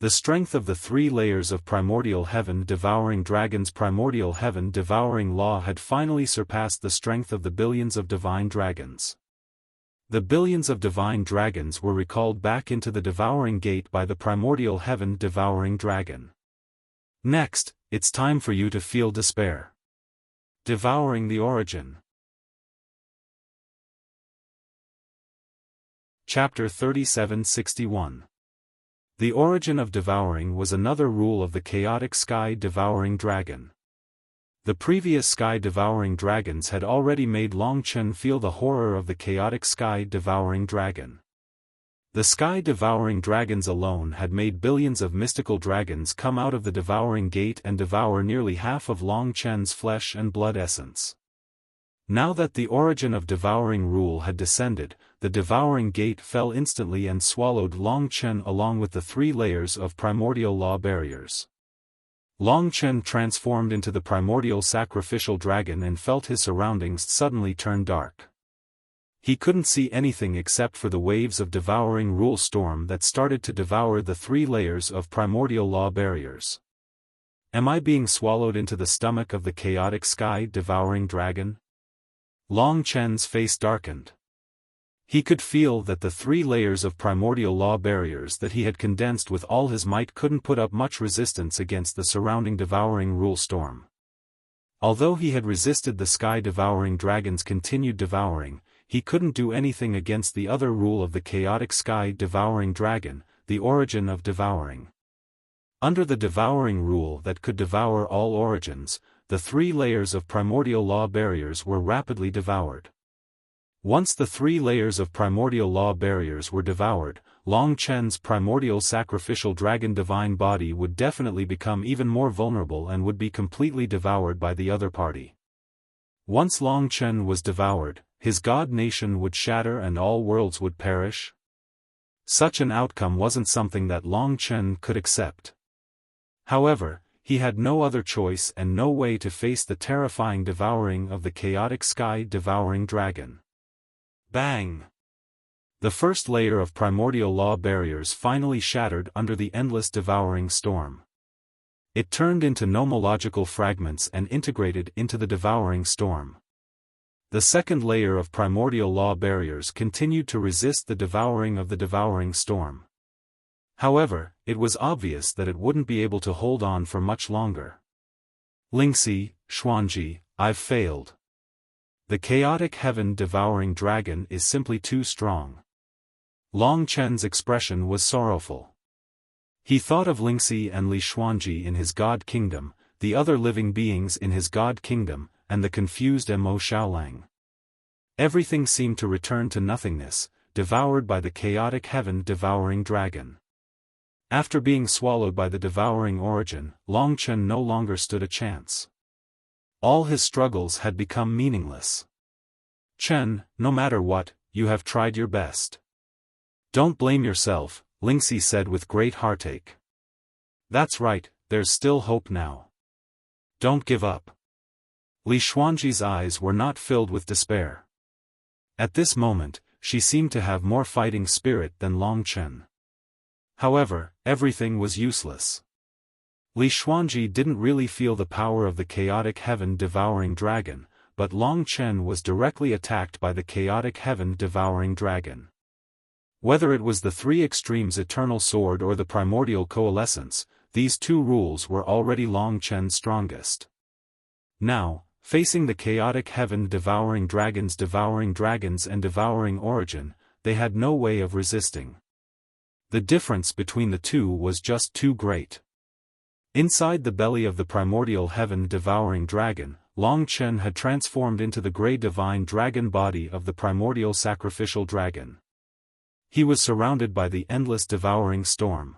The strength of the 3 layers of primordial heaven-devouring dragon's primordial heaven-devouring law had finally surpassed the strength of the billions of divine dragons. The billions of divine dragons were recalled back into the devouring gate by the primordial heaven-devouring dragon. Next, it's time for you to feel despair. Devouring the origin. Chapter 3761. The origin of devouring was another rule of the chaotic sky-devouring dragon. The previous sky-devouring dragons had already made Long Chen feel the horror of the chaotic sky-devouring dragon. The sky-devouring dragons alone had made billions of mystical dragons come out of the devouring gate and devour nearly half of Long Chen's flesh and blood essence. Now that the origin of devouring rule had descended, the devouring gate fell instantly and swallowed Long Chen along with the 3 layers of primordial law barriers. Long Chen transformed into the primordial sacrificial dragon and felt his surroundings suddenly turn dark. He couldn't see anything except for the waves of devouring rule storm that started to devour the 3 layers of primordial law barriers. Am I being swallowed into the stomach of the chaotic sky-devouring dragon? Long Chen's face darkened. He could feel that the 3 layers of primordial law barriers that he had condensed with all his might couldn't put up much resistance against the surrounding devouring rule storm. Although he had resisted the sky-devouring dragon's continued devouring, he couldn't do anything against the other rule of the chaotic sky-devouring dragon, the origin of devouring. Under the devouring rule that could devour all origins, the 3 layers of primordial law barriers were rapidly devoured. Once the 3 layers of primordial law barriers were devoured, Long Chen's primordial sacrificial dragon divine body would definitely become even more vulnerable and would be completely devoured by the other party. Once Long Chen was devoured, his god nation would shatter and all worlds would perish. Such an outcome wasn't something that Long Chen could accept. However, he had no other choice and no way to face the terrifying devouring of the chaotic sky-devouring dragon. Bang! The first layer of primordial law barriers finally shattered under the endless devouring storm. It turned into nomological fragments and integrated into the devouring storm. The second layer of primordial law barriers continued to resist the devouring of the devouring storm. However, it was obvious that it wouldn't be able to hold on for much longer. Lingxi, Xuanji, I've failed. The chaotic heaven-devouring dragon is simply too strong. Long Chen's expression was sorrowful. He thought of Lingxi and Li Xuanji in his god kingdom, the other living beings in his god kingdom, and the confused Mo Xiaolang. Everything seemed to return to nothingness, devoured by the chaotic heaven-devouring dragon. After being swallowed by the devouring origin, Long Chen no longer stood a chance. All his struggles had become meaningless. Chen, no matter what, you have tried your best. Don't blame yourself, Lingxi said with great heartache. That's right, there's still hope now. Don't give up. Li Xuanji's eyes were not filled with despair. At this moment, she seemed to have more fighting spirit than Long Chen. However, everything was useless. Li Xuanji didn't really feel the power of the chaotic heaven-devouring dragon, but Long Chen was directly attacked by the chaotic heaven-devouring dragon. Whether it was the 3 extremes eternal sword or the primordial coalescence, these 2 rules were already Long Chen's strongest. Now, facing the chaotic heaven-devouring dragons and devouring origin, they had no way of resisting. The difference between the 2 was just too great. Inside the belly of the primordial heaven-devouring dragon, Long Chen had transformed into the grey divine dragon body of the primordial sacrificial dragon. He was surrounded by the endless devouring storm.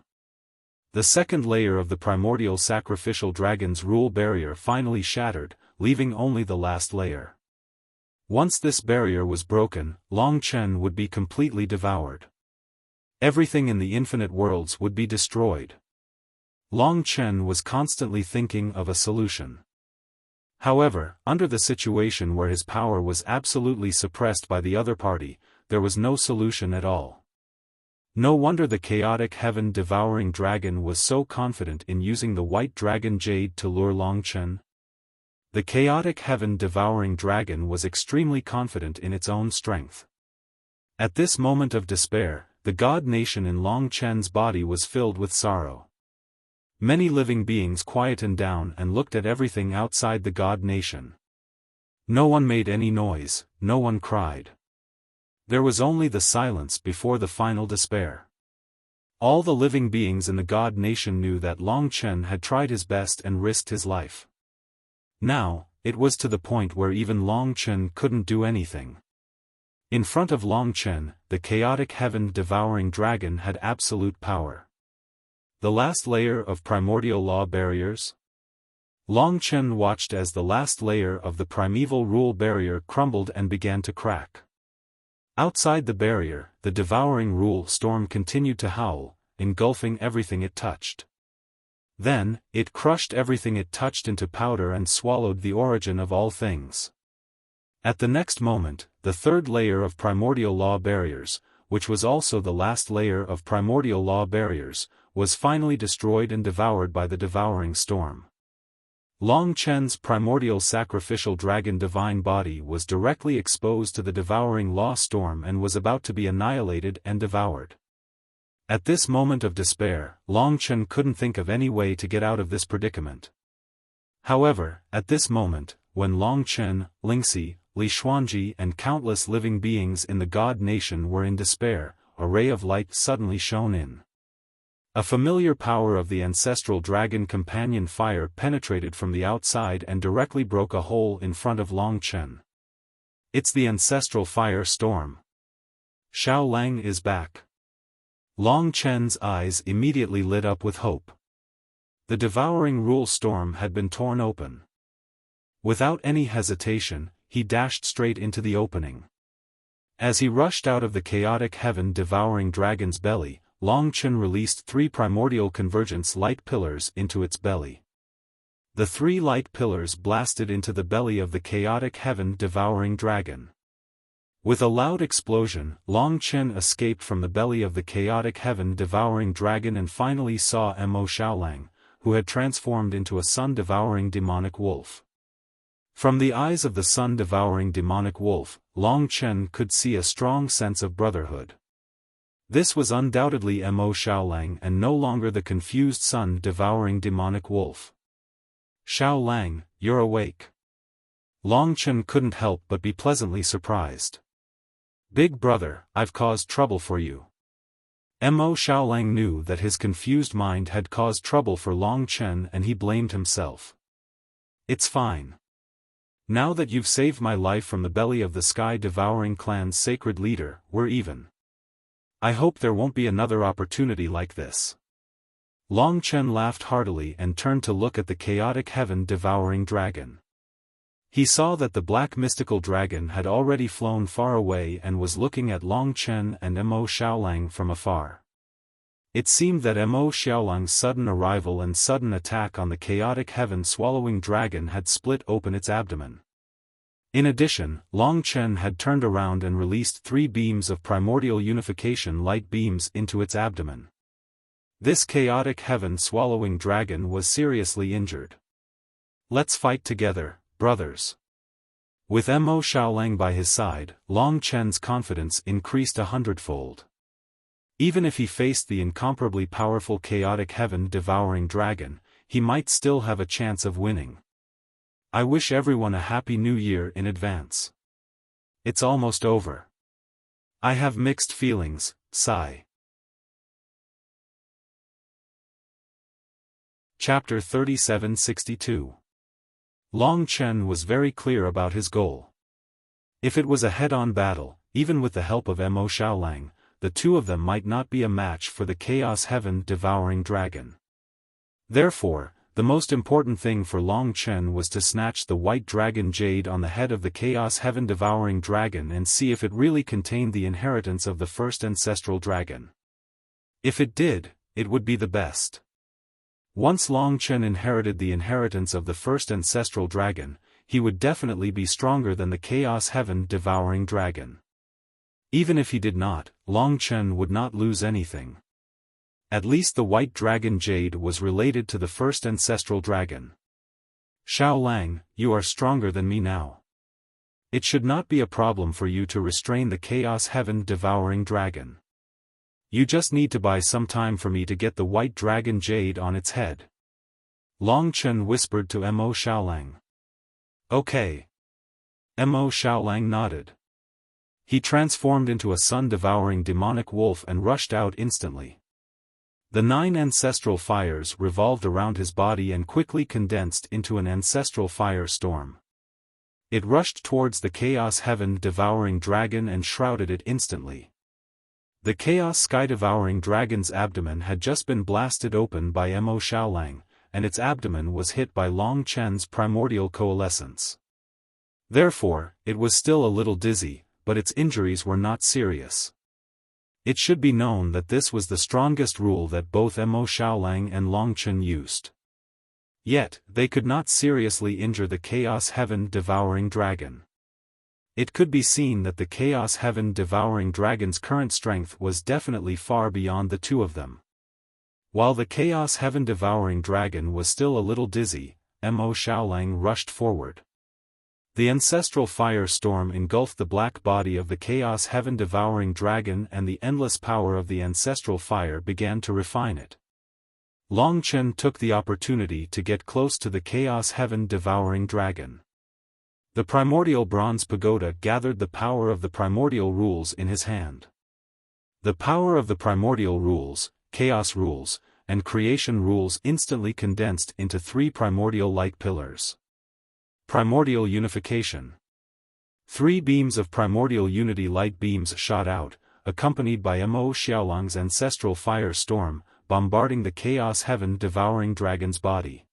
The second layer of the primordial sacrificial dragon's rule barrier finally shattered, leaving only the last layer. Once this barrier was broken, Long Chen would be completely devoured. Everything in the infinite worlds would be destroyed. Long Chen was constantly thinking of a solution. However, under the situation where his power was absolutely suppressed by the other party, there was no solution at all. No wonder the chaotic heaven-devouring dragon was so confident in using the white dragon jade to lure Long Chen. The chaotic heaven-devouring dragon was extremely confident in its own strength. At this moment of despair, the god nation in Long Chen's body was filled with sorrow. Many living beings quietened down and looked at everything outside the god nation. No one made any noise, no one cried. There was only the silence before the final despair. All the living beings in the god nation knew that Long Chen had tried his best and risked his life. Now, it was to the point where even Long Chen couldn't do anything. In front of Long Chen, the chaotic heaven-devouring dragon had absolute power. The last layer of primordial law barriers? Long Chen watched as the last layer of the primeval rule barrier crumbled and began to crack. Outside the barrier, the devouring rule storm continued to howl, engulfing everything it touched. Then, it crushed everything it touched into powder and swallowed the origin of all things. At the next moment, the third layer of primordial law barriers, which was also the last layer of primordial law barriers, was finally destroyed and devoured by the devouring storm. Long Chen's primordial sacrificial dragon divine body was directly exposed to the devouring law storm and was about to be annihilated and devoured. At this moment of despair, Long Chen couldn't think of any way to get out of this predicament. However, at this moment, when Long Chen, Lingxi, Li Xuanji and countless living beings in the god nation were in despair, a ray of light suddenly shone in. A familiar power of the ancestral dragon companion fire penetrated from the outside and directly broke a hole in front of Long Chen. It's the ancestral fire storm. Xiao Lang is back. Long Chen's eyes immediately lit up with hope. The devouring rule storm had been torn open. Without any hesitation, he dashed straight into the opening. As he rushed out of the chaotic heaven-devouring dragon's belly, Long Chen released 3 primordial convergence light pillars into its belly. The 3 light pillars blasted into the belly of the chaotic heaven-devouring dragon. With a loud explosion, Long Chen escaped from the belly of the chaotic heaven-devouring dragon and finally saw Mo Xiaolang, who had transformed into a sun-devouring demonic wolf. From the eyes of the sun-devouring demonic wolf, Long Chen could see a strong sense of brotherhood. This was undoubtedly Mo Xiaolang and no longer the confused sun-devouring demonic wolf. Xiaolang, you're awake. Long Chen couldn't help but be pleasantly surprised. Big brother, I've caused trouble for you. Mo Xiaolang knew that his confused mind had caused trouble for Long Chen and he blamed himself. It's fine. Now that you've saved my life from the belly of the sky-devouring clan's sacred leader, we're even. I hope there won't be another opportunity like this. Long Chen laughed heartily and turned to look at the chaotic heaven-devouring dragon. He saw that the black mystical dragon had already flown far away and was looking at Long Chen and Mo Xiaolang from afar. It seemed that Mo Xiaolang's sudden arrival and sudden attack on the chaotic heaven-swallowing dragon had split open its abdomen. In addition, Long Chen had turned around and released 3 beams of primordial unification light beams into its abdomen. This chaotic heaven-swallowing dragon was seriously injured. Let's fight together, brothers. With Mo Xiaolang by his side, Long Chen's confidence increased 100-fold. Even if he faced the incomparably powerful chaotic heaven-devouring dragon, he might still have a chance of winning. I wish everyone a happy new year in advance. It's almost over. I have mixed feelings, sigh. Chapter 3762. Long Chen was very clear about his goal. If it was a head-on battle, even with the help of Mo Xiaolang, the 2 of them might not be a match for the Chaos Heaven-devouring dragon. Therefore, the most important thing for Long Chen was to snatch the white dragon jade on the head of the Chaos Heaven-devouring dragon and see if it really contained the inheritance of the first ancestral dragon. If it did, it would be the best. Once Long Chen inherited the inheritance of the first ancestral dragon, he would definitely be stronger than the Chaos Heaven-devouring dragon. Even if he did not, Long Chen would not lose anything. At least the white dragon jade was related to the first ancestral dragon. Xiaolang, you are stronger than me now. It should not be a problem for you to restrain the Chaos Heaven-devouring dragon. You just need to buy some time for me to get the white dragon jade on its head. Long Chen whispered to Mo Xiaolang. Okay. Mo Xiaolang nodded. He transformed into a sun-devouring demonic wolf and rushed out instantly. The 9 ancestral fires revolved around his body and quickly condensed into an ancestral fire storm. It rushed towards the Chaos Heaven-devouring dragon and shrouded it instantly. The Chaos Sky-devouring dragon's abdomen had just been blasted open by Mo Xiaolang, and its abdomen was hit by Long Chen's primordial coalescence. Therefore, it was still a little dizzy, but its injuries were not serious. It should be known that this was the strongest rule that both Mo Xiaolang and Long Chen used. Yet, they could not seriously injure the Chaos Heaven-devouring dragon. It could be seen that the Chaos Heaven-devouring dragon's current strength was definitely far beyond the 2 of them. While the Chaos Heaven-devouring dragon was still a little dizzy, Mo Xiaolang rushed forward. The ancestral fire storm engulfed the black body of the Chaos Heaven-devouring dragon and the endless power of the ancestral fire began to refine it. Long Chen took the opportunity to get close to the Chaos Heaven-devouring dragon. The primordial bronze pagoda gathered the power of the primordial rules in his hand. The power of the primordial rules, chaos rules, and creation rules instantly condensed into 3 primordial light pillars. Primordial unification. 3 beams of primordial unity light beams shot out, accompanied by Mo Xiaolang's ancestral fire storm, bombarding the chaos heaven-devouring dragon's body.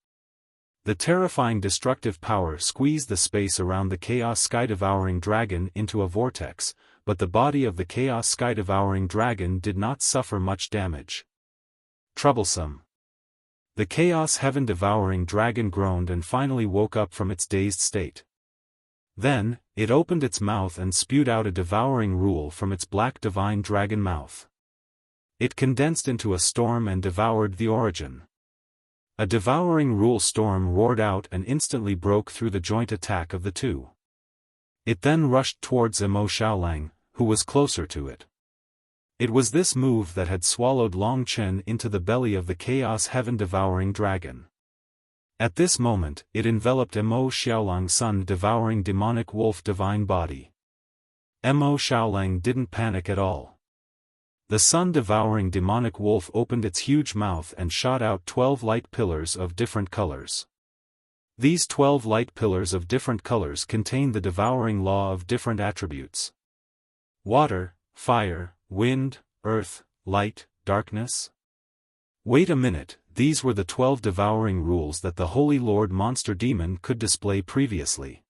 The terrifying destructive power squeezed the space around the chaos sky-devouring dragon into a vortex, but the body of the chaos sky-devouring dragon did not suffer much damage. Troublesome. The chaos heaven-devouring dragon groaned and finally woke up from its dazed state. Then, it opened its mouth and spewed out a devouring rule from its black divine dragon mouth. It condensed into a storm and devoured the origin. A devouring rule storm roared out and instantly broke through the joint attack of the two. It then rushed towards Mo Xiaolang, who was closer to it. It was this move that had swallowed Long Chen into the belly of the chaos heaven-devouring dragon. At this moment, it enveloped Mo Xiaolang's sun-devouring demonic wolf divine body. Mo Xiaolang didn't panic at all. The sun-devouring demonic wolf opened its huge mouth and shot out 12 light pillars of different colors. These 12 light pillars of different colors contain the devouring law of different attributes. Water, fire, wind, earth, light, darkness. Wait a minute, these were the 12 devouring rules that the Holy Lord Monster Demon could display previously.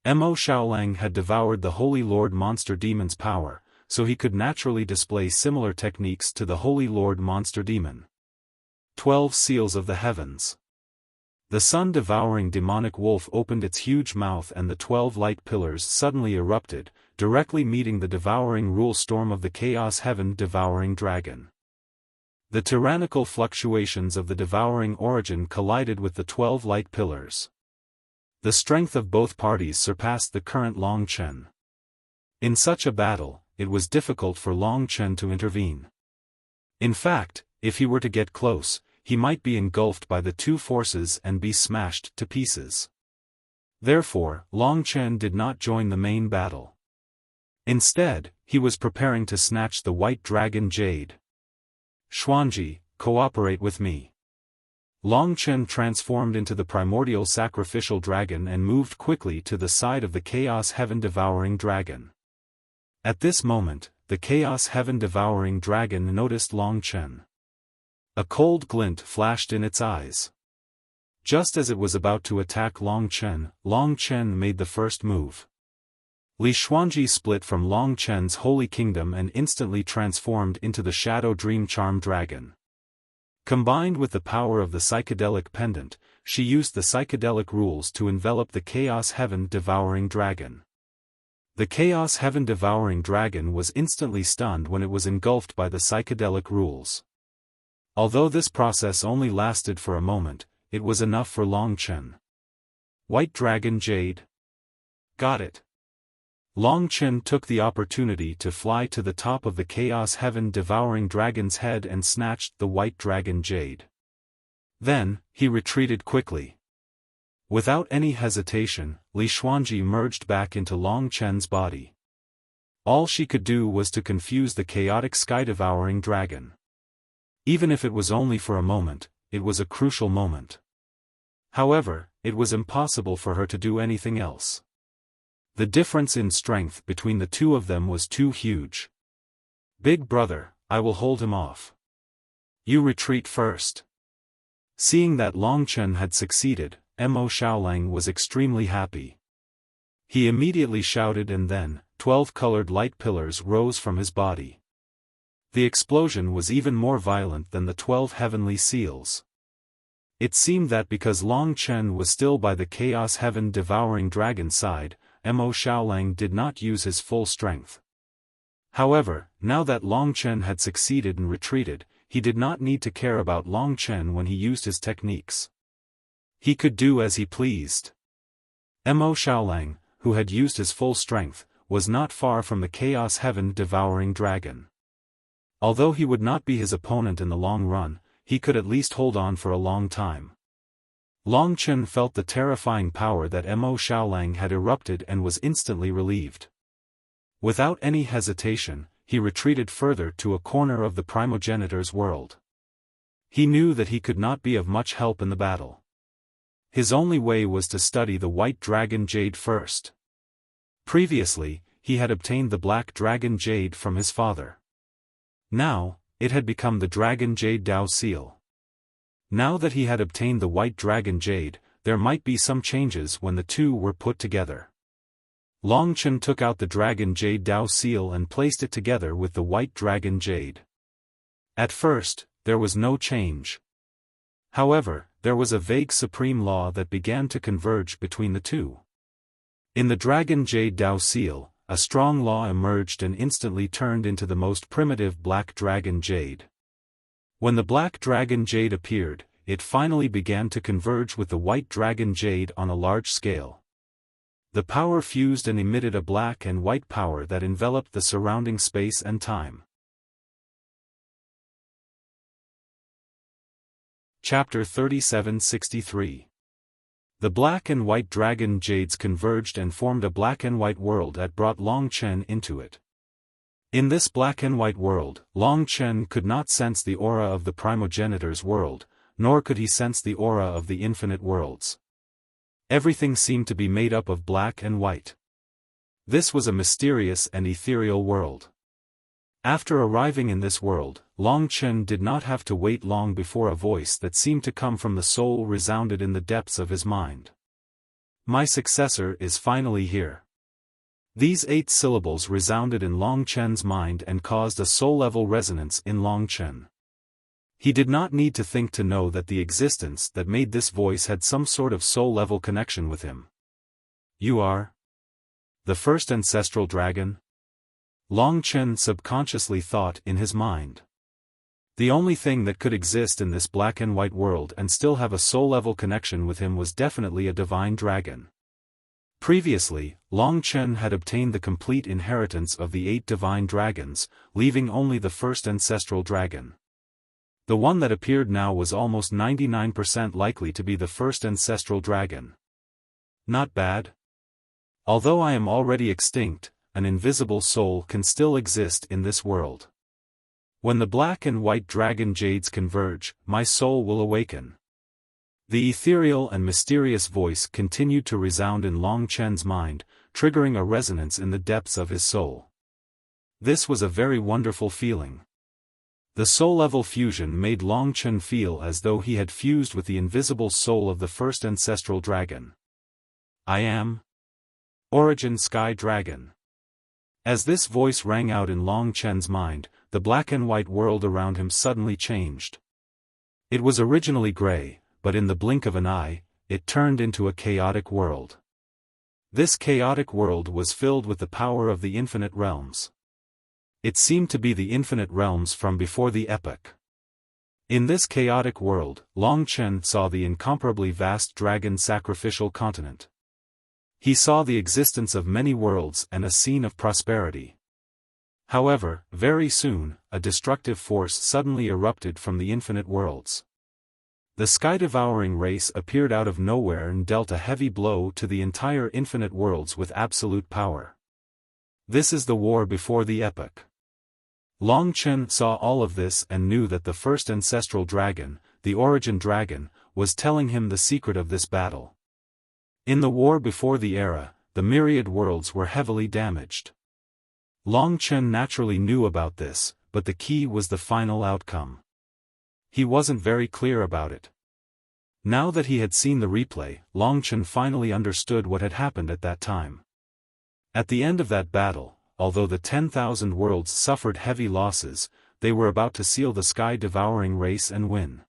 Mo Xiaolang had devoured the Holy Lord Monster Demon's power, so he could naturally display similar techniques to the Holy Lord Monster Demon. 12 Seals of the Heavens. The sun-devouring demonic wolf opened its huge mouth and the 12 light pillars suddenly erupted, directly meeting the devouring rule storm of the chaos heaven-devouring dragon. The tyrannical fluctuations of the devouring origin collided with the 12 light pillars. The strength of both parties surpassed the current Long Chen. In such a battle, it was difficult for Long Chen to intervene. In fact, if he were to get close, he might be engulfed by the two forces and be smashed to pieces. Therefore, Long Chen did not join the main battle. Instead, he was preparing to snatch the white dragon jade. Xuanji, cooperate with me. Long Chen transformed into the primordial sacrificial dragon and moved quickly to the side of the chaos heaven-devouring dragon. At this moment, the chaos heaven-devouring dragon noticed Long Chen. A cold glint flashed in its eyes. Just as it was about to attack Long Chen made the first move. Li Xuanji split from Long Chen's holy kingdom and instantly transformed into the Shadow Dream Charm Dragon. Combined with the power of the psychedelic pendant, she used the psychedelic rules to envelop the Chaos Heaven-devouring dragon. The Chaos Heaven-devouring dragon was instantly stunned when it was engulfed by the psychedelic rules. Although this process only lasted for a moment, it was enough for Long Chen. White Dragon Jade. Got it. Long Chen took the opportunity to fly to the top of the Chaos Heaven-devouring dragon's head and snatched the White Dragon Jade. Then, he retreated quickly. Without any hesitation, Li Xuanji merged back into Long Chen's body. All she could do was to confuse the chaotic sky-devouring dragon. Even if it was only for a moment, it was a crucial moment. However, it was impossible for her to do anything else. The difference in strength between the two of them was too huge. Big brother, I will hold him off. You retreat first. Seeing that Long Chen had succeeded, Mo Xiaolang was extremely happy. He immediately shouted and then, 12 colored light pillars rose from his body. The explosion was even more violent than the 12 heavenly seals. It seemed that because Long Chen was still by the Chaos Heaven-devouring dragon's side, Mo Xiaolang did not use his full strength. However, now that Long Chen had succeeded and retreated, he did not need to care about Long Chen when he used his techniques. He could do as he pleased. Mo Xiaolang, who had used his full strength, was not far from the Chaos Heaven-devouring dragon. Although he would not be his opponent in the long run, he could at least hold on for a long time. Long Chen felt the terrifying power that Mo Xiaolang had erupted and was instantly relieved. Without any hesitation, he retreated further to a corner of the primogenitor's world. He knew that he could not be of much help in the battle. His only way was to study the White Dragon Jade first. Previously, he had obtained the black dragon jade from his father. Now, it had become the dragon jade Dao seal. Now that he had obtained the white dragon jade, there might be some changes when the two were put together. Long Chen took out the dragon jade Dao seal and placed it together with the white dragon jade. At first, there was no change. However, there was a vague supreme law that began to converge between the two. In the dragon jade Dao seal, a strong law emerged and instantly turned into the most primitive black dragon jade. When the black dragon jade appeared, it finally began to converge with the white dragon jade on a large scale. The power fused and emitted a black and white power that enveloped the surrounding space and time. Chapter 3763. The black and white dragon jades converged and formed a black and white world that brought Long Chen into it. In this black and white world, Long Chen could not sense the aura of the primogenitor's world, nor could he sense the aura of the infinite worlds. Everything seemed to be made up of black and white. This was a mysterious and ethereal world. After arriving in this world, Long Chen did not have to wait long before a voice that seemed to come from the soul resounded in the depths of his mind. My successor is finally here. These 8 syllables resounded in Long Chen's mind and caused a soul-level resonance in Long Chen. He did not need to think to know that the existence that made this voice had some sort of soul-level connection with him. You are the first ancestral dragon? Long Chen subconsciously thought in his mind. The only thing that could exist in this black and white world and still have a soul-level connection with him was definitely a divine dragon. Previously, Long Chen had obtained the complete inheritance of the 8 divine dragons, leaving only the first ancestral dragon. The one that appeared now was almost 99% likely to be the first ancestral dragon. Not bad. Although I am already extinct, an invisible soul can still exist in this world. When the black and white dragon jades converge, my soul will awaken. The ethereal and mysterious voice continued to resound in Long Chen's mind, triggering a resonance in the depths of his soul. This was a very wonderful feeling. The soul-level fusion made Long Chen feel as though he had fused with the invisible soul of the first ancestral dragon. I am Origin Sky Dragon. As this voice rang out in Long Chen's mind, the black and white world around him suddenly changed. It was originally gray, but in the blink of an eye, it turned into a chaotic world. This chaotic world was filled with the power of the infinite realms. It seemed to be the infinite realms from before the epoch. In this chaotic world, Long Chen saw the incomparably vast dragon sacrificial continent. He saw the existence of many worlds and a scene of prosperity. However, very soon, a destructive force suddenly erupted from the infinite worlds. The sky-devouring race appeared out of nowhere and dealt a heavy blow to the entire infinite worlds with absolute power. This is the war before the epoch. Long Chen saw all of this and knew that the first ancestral dragon, the origin dragon, was telling him the secret of this battle. In the war before the era, the myriad worlds were heavily damaged. Long Chen naturally knew about this, but the key was the final outcome. He wasn't very clear about it. Now that he had seen the replay, Long Chen finally understood what had happened at that time. At the end of that battle, although the 10,000 worlds suffered heavy losses, they were about to seal the sky-devouring race and win.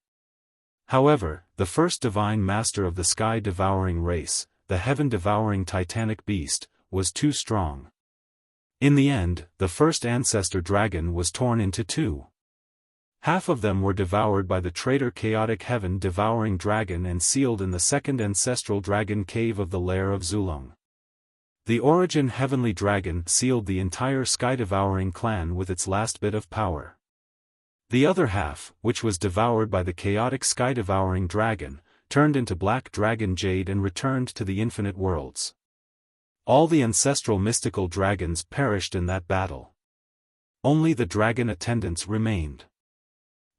However, the first divine master of the sky-devouring race, the heaven-devouring titanic beast, was too strong. In the end, the first ancestor dragon was torn into 2. Half of them were devoured by the traitor chaotic heaven-devouring dragon and sealed in the second ancestral dragon cave of the lair of Zulong. The origin heavenly dragon sealed the entire sky-devouring clan with its last bit of power. The other half, which was devoured by the chaotic sky-devouring dragon, turned into black dragon jade and returned to the infinite worlds. All the ancestral mystical dragons perished in that battle. Only the dragon attendants remained.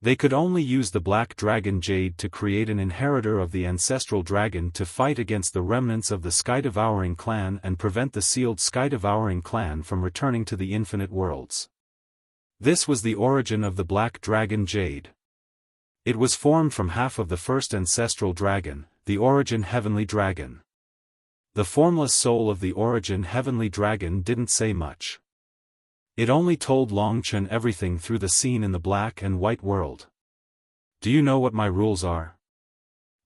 They could only use the black dragon jade to create an inheritor of the ancestral dragon to fight against the remnants of the sky-devouring clan and prevent the sealed sky-devouring clan from returning to the infinite worlds. This was the origin of the black dragon jade. It was formed from half of the first ancestral dragon, the origin heavenly dragon. The formless soul of the origin heavenly dragon didn't say much. It only told Long Chen everything through the scene in the black and white world. Do you know what my rules are?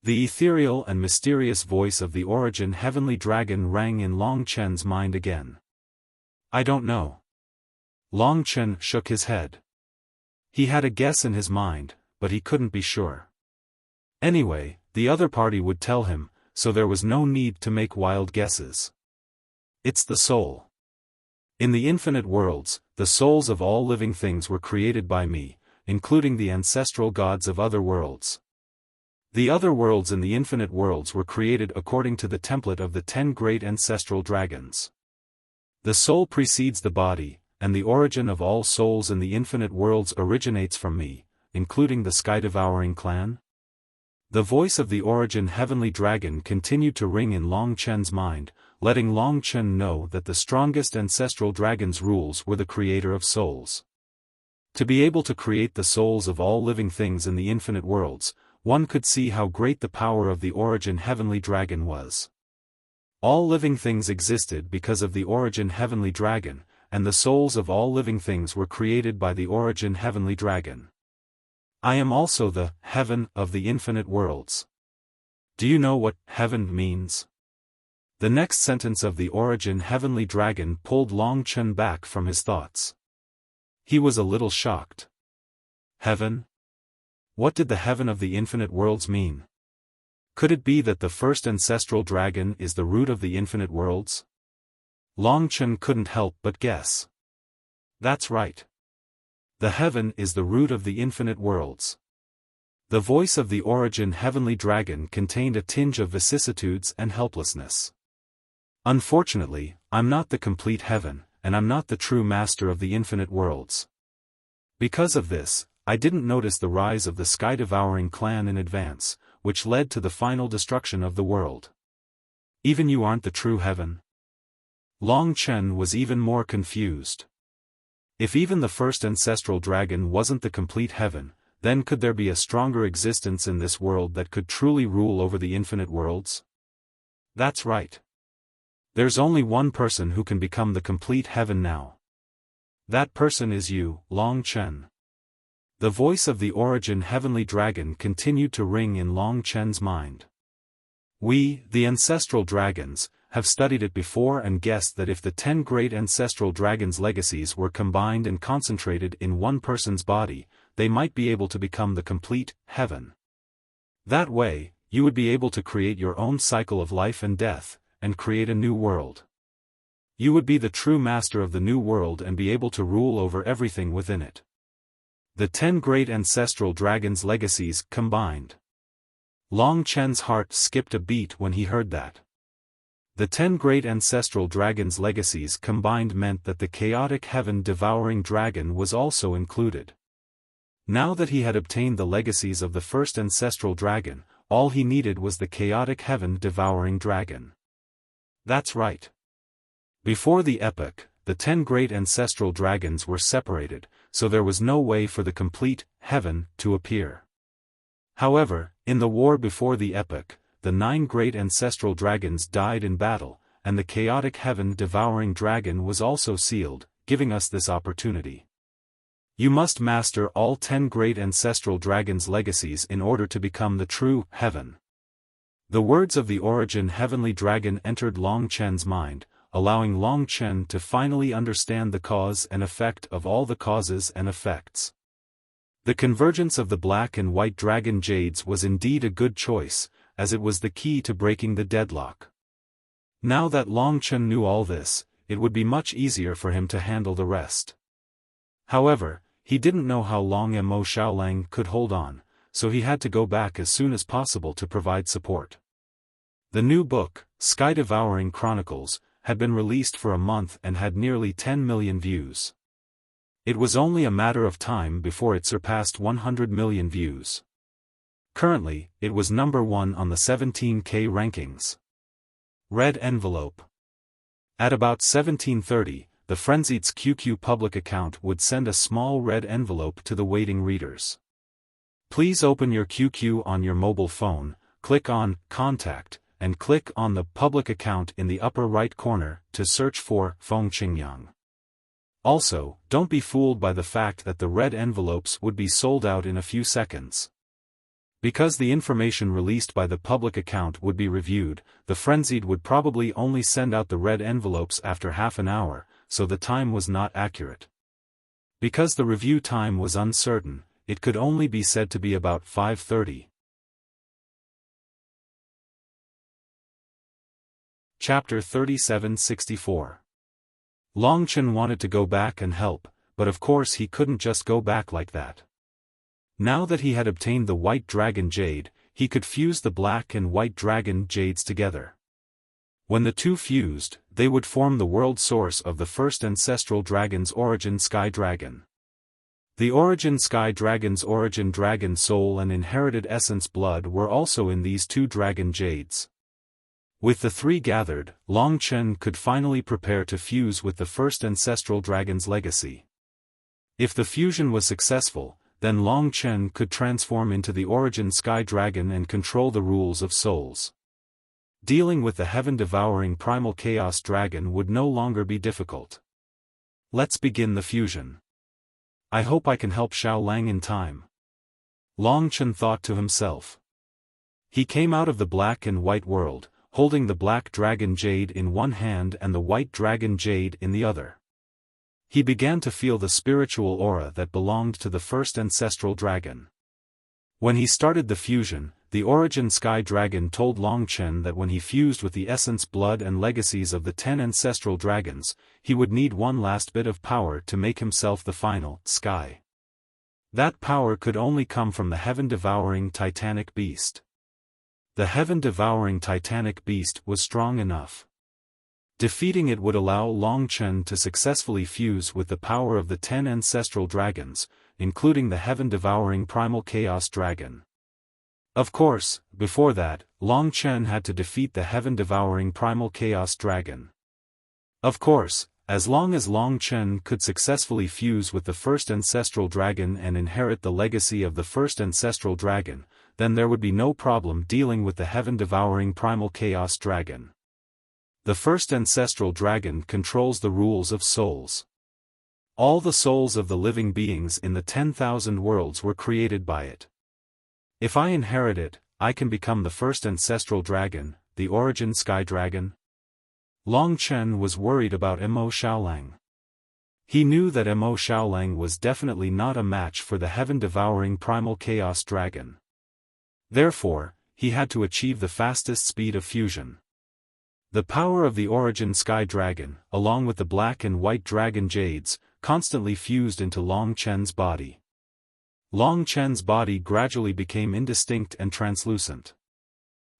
The ethereal and mysterious voice of the origin heavenly dragon rang in Long Chen's mind again. I don't know. Long Chen shook his head. He had a guess in his mind, but he couldn't be sure. Anyway, the other party would tell him, so there was no need to make wild guesses. It's the soul. In the infinite worlds, the souls of all living things were created by me, including the ancestral gods of other worlds. The other worlds in the infinite worlds were created according to the template of the 10 great ancestral dragons. The soul precedes the body, and the origin of all souls in the infinite worlds originates from me, including the sky-devouring clan. The voice of the origin heavenly dragon continued to ring in Long Chen's mind, letting Long Chen know that the strongest ancestral dragon's rules were the creator of souls. To be able to create the souls of all living things in the infinite worlds, one could see how great the power of the origin heavenly dragon was. All living things existed because of the origin heavenly dragon, and the souls of all living things were created by the origin heavenly dragon. I am also the heaven of the infinite worlds. Do you know what heaven means? The next sentence of the origin heavenly dragon pulled Long Chen back from his thoughts. He was a little shocked. Heaven? What did the heaven of the infinite worlds mean? Could it be that the first ancestral dragon is the root of the infinite worlds? Long Chen couldn't help but guess. That's right. The heaven is the root of the infinite worlds. The voice of the origin heavenly dragon contained a tinge of vicissitudes and helplessness. Unfortunately, I'm not the complete heaven, and I'm not the true master of the infinite worlds. Because of this, I didn't notice the rise of the sky-devouring clan in advance, which led to the final destruction of the world. Even you aren't the true heaven? Long Chen was even more confused. If even the first ancestral dragon wasn't the complete heaven, then could there be a stronger existence in this world that could truly rule over the infinite worlds? That's right. There's only one person who can become the complete heaven now. That person is you, Long Chen. The voice of the origin heavenly dragon continued to ring in Long Chen's mind. We, the ancestral dragons, have studied it before and guessed that if the 10 great ancestral dragons' legacies were combined and concentrated in one person's body, they might be able to become the complete heaven. That way, you would be able to create your own cycle of life and death, and create a new world. You would be the true master of the new world and be able to rule over everything within it. The 10 great ancestral dragons' legacies combined. Long Chen's heart skipped a beat when he heard that. The 10 great ancestral dragons' legacies combined meant that the chaotic heaven-devouring dragon was also included. Now that he had obtained the legacies of the first ancestral dragon, all he needed was the chaotic heaven-devouring dragon. That's right. Before the epoch, the 10 great ancestral dragons were separated, so there was no way for the complete heaven to appear. However, in the war before the epoch, the 9 great ancestral dragons died in battle, and the chaotic heaven-devouring dragon was also sealed, giving us this opportunity. You must master all 10 great ancestral dragons' legacies in order to become the true heaven. The words of the origin heavenly dragon entered Long Chen's mind, allowing Long Chen to finally understand the cause and effect of all the causes and effects. The convergence of the black and white dragon jades was indeed a good choice, as it was the key to breaking the deadlock. Now that Long Chen knew all this, it would be much easier for him to handle the rest. However, he didn't know how long Mo Xiaolang could hold on, so he had to go back as soon as possible to provide support. The new book, Sky Devouring Chronicles, had been released for a month and had nearly 10 million views. It was only a matter of time before it surpassed 100 million views. Currently, it was number 1 on the 17K rankings. Red envelope. At about 1730, the Frenzied's QQ public account would send a small red envelope to the waiting readers. Please open your QQ on your mobile phone, click on Contact, and click on the public account in the upper right corner to search for Feng Qingyang. Also, don't be fooled by the fact that the red envelopes would be sold out in a few seconds. Because the information released by the public account would be reviewed, the Frenzied would probably only send out the red envelopes after half an hour, so the time was not accurate. Because the review time was uncertain, it could only be said to be about 5:30. Chapter 3764. Longchen wanted to go back and help, but of course he couldn't just go back like that. Now that he had obtained the White Dragon Jade, he could fuse the Black and White Dragon Jades together. When the two fused, they would form the world source of the first ancestral dragon's origin Sky Dragon. The origin Sky Dragon's origin Dragon Soul and inherited essence blood were also in these two Dragon Jades. With the three gathered, Longchen could finally prepare to fuse with the first ancestral dragon's legacy. If the fusion was successful, then Longchen could transform into the origin Sky Dragon and control the rules of souls. Dealing with the heaven-devouring primal chaos dragon would no longer be difficult. Let's begin the fusion. I hope I can help Xiaolang in time. Longchen thought to himself. He came out of the black and white world, holding the Black Dragon Jade in one hand and the White Dragon Jade in the other. He began to feel the spiritual aura that belonged to the first ancestral dragon. When he started the fusion, the origin Sky Dragon told Longchen that when he fused with the essence blood and legacies of the 10 ancestral dragons, he would need one last bit of power to make himself the final Sky. That power could only come from the heaven-devouring titanic beast. The heaven-devouring titanic beast was strong enough. Defeating it would allow Longchen to successfully fuse with the power of the 10 ancestral dragons, including the heaven-devouring primal chaos dragon. Of course, before that, Longchen had to defeat the heaven-devouring primal chaos dragon. Of course, as long as Longchen could successfully fuse with the first ancestral dragon and inherit the legacy of the first ancestral dragon, then there would be no problem dealing with the heaven-devouring primal chaos dragon. The first ancestral dragon controls the rules of souls. All the souls of the living beings in the 10,000 worlds were created by it. If I inherit it, I can become the first ancestral dragon, the origin Sky Dragon. Longchen was worried about Mo Xiaolang. He knew that Mo Xiaolang was definitely not a match for the heaven-devouring primal chaos dragon. Therefore, he had to achieve the fastest speed of fusion. The power of the origin Sky Dragon, along with the Black and White Dragon Jades, constantly fused into Longchen's body. Longchen's body gradually became indistinct and translucent.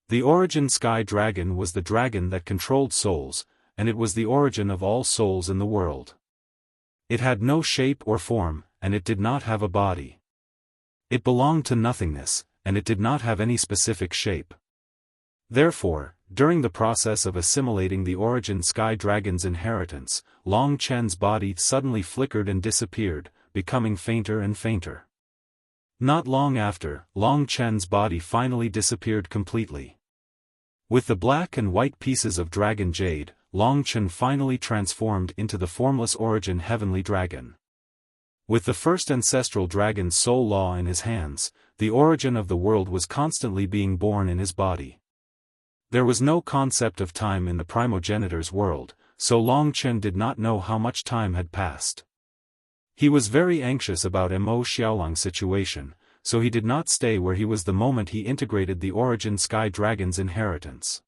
The origin Sky Dragon was the dragon that controlled souls, and it was the origin of all souls in the world. It had no shape or form, and it did not have a body. It belonged to nothingness, and it did not have any specific shape. Therefore, during the process of assimilating the origin Sky Dragon's inheritance, Longchen's body suddenly flickered and disappeared, becoming fainter and fainter. Not long after, Longchen's body finally disappeared completely. With the black and white pieces of Dragon Jade, Longchen finally transformed into the formless origin Heavenly Dragon. With the first ancestral dragon's soul law in his hands, the origin of the world was constantly being born in his body. There was no concept of time in the primogenitor's world, so Longchen did not know how much time had passed. He was very anxious about Mo Xiaolang's situation, so he did not stay where he was the moment he integrated the origin Sky Dragon's inheritance.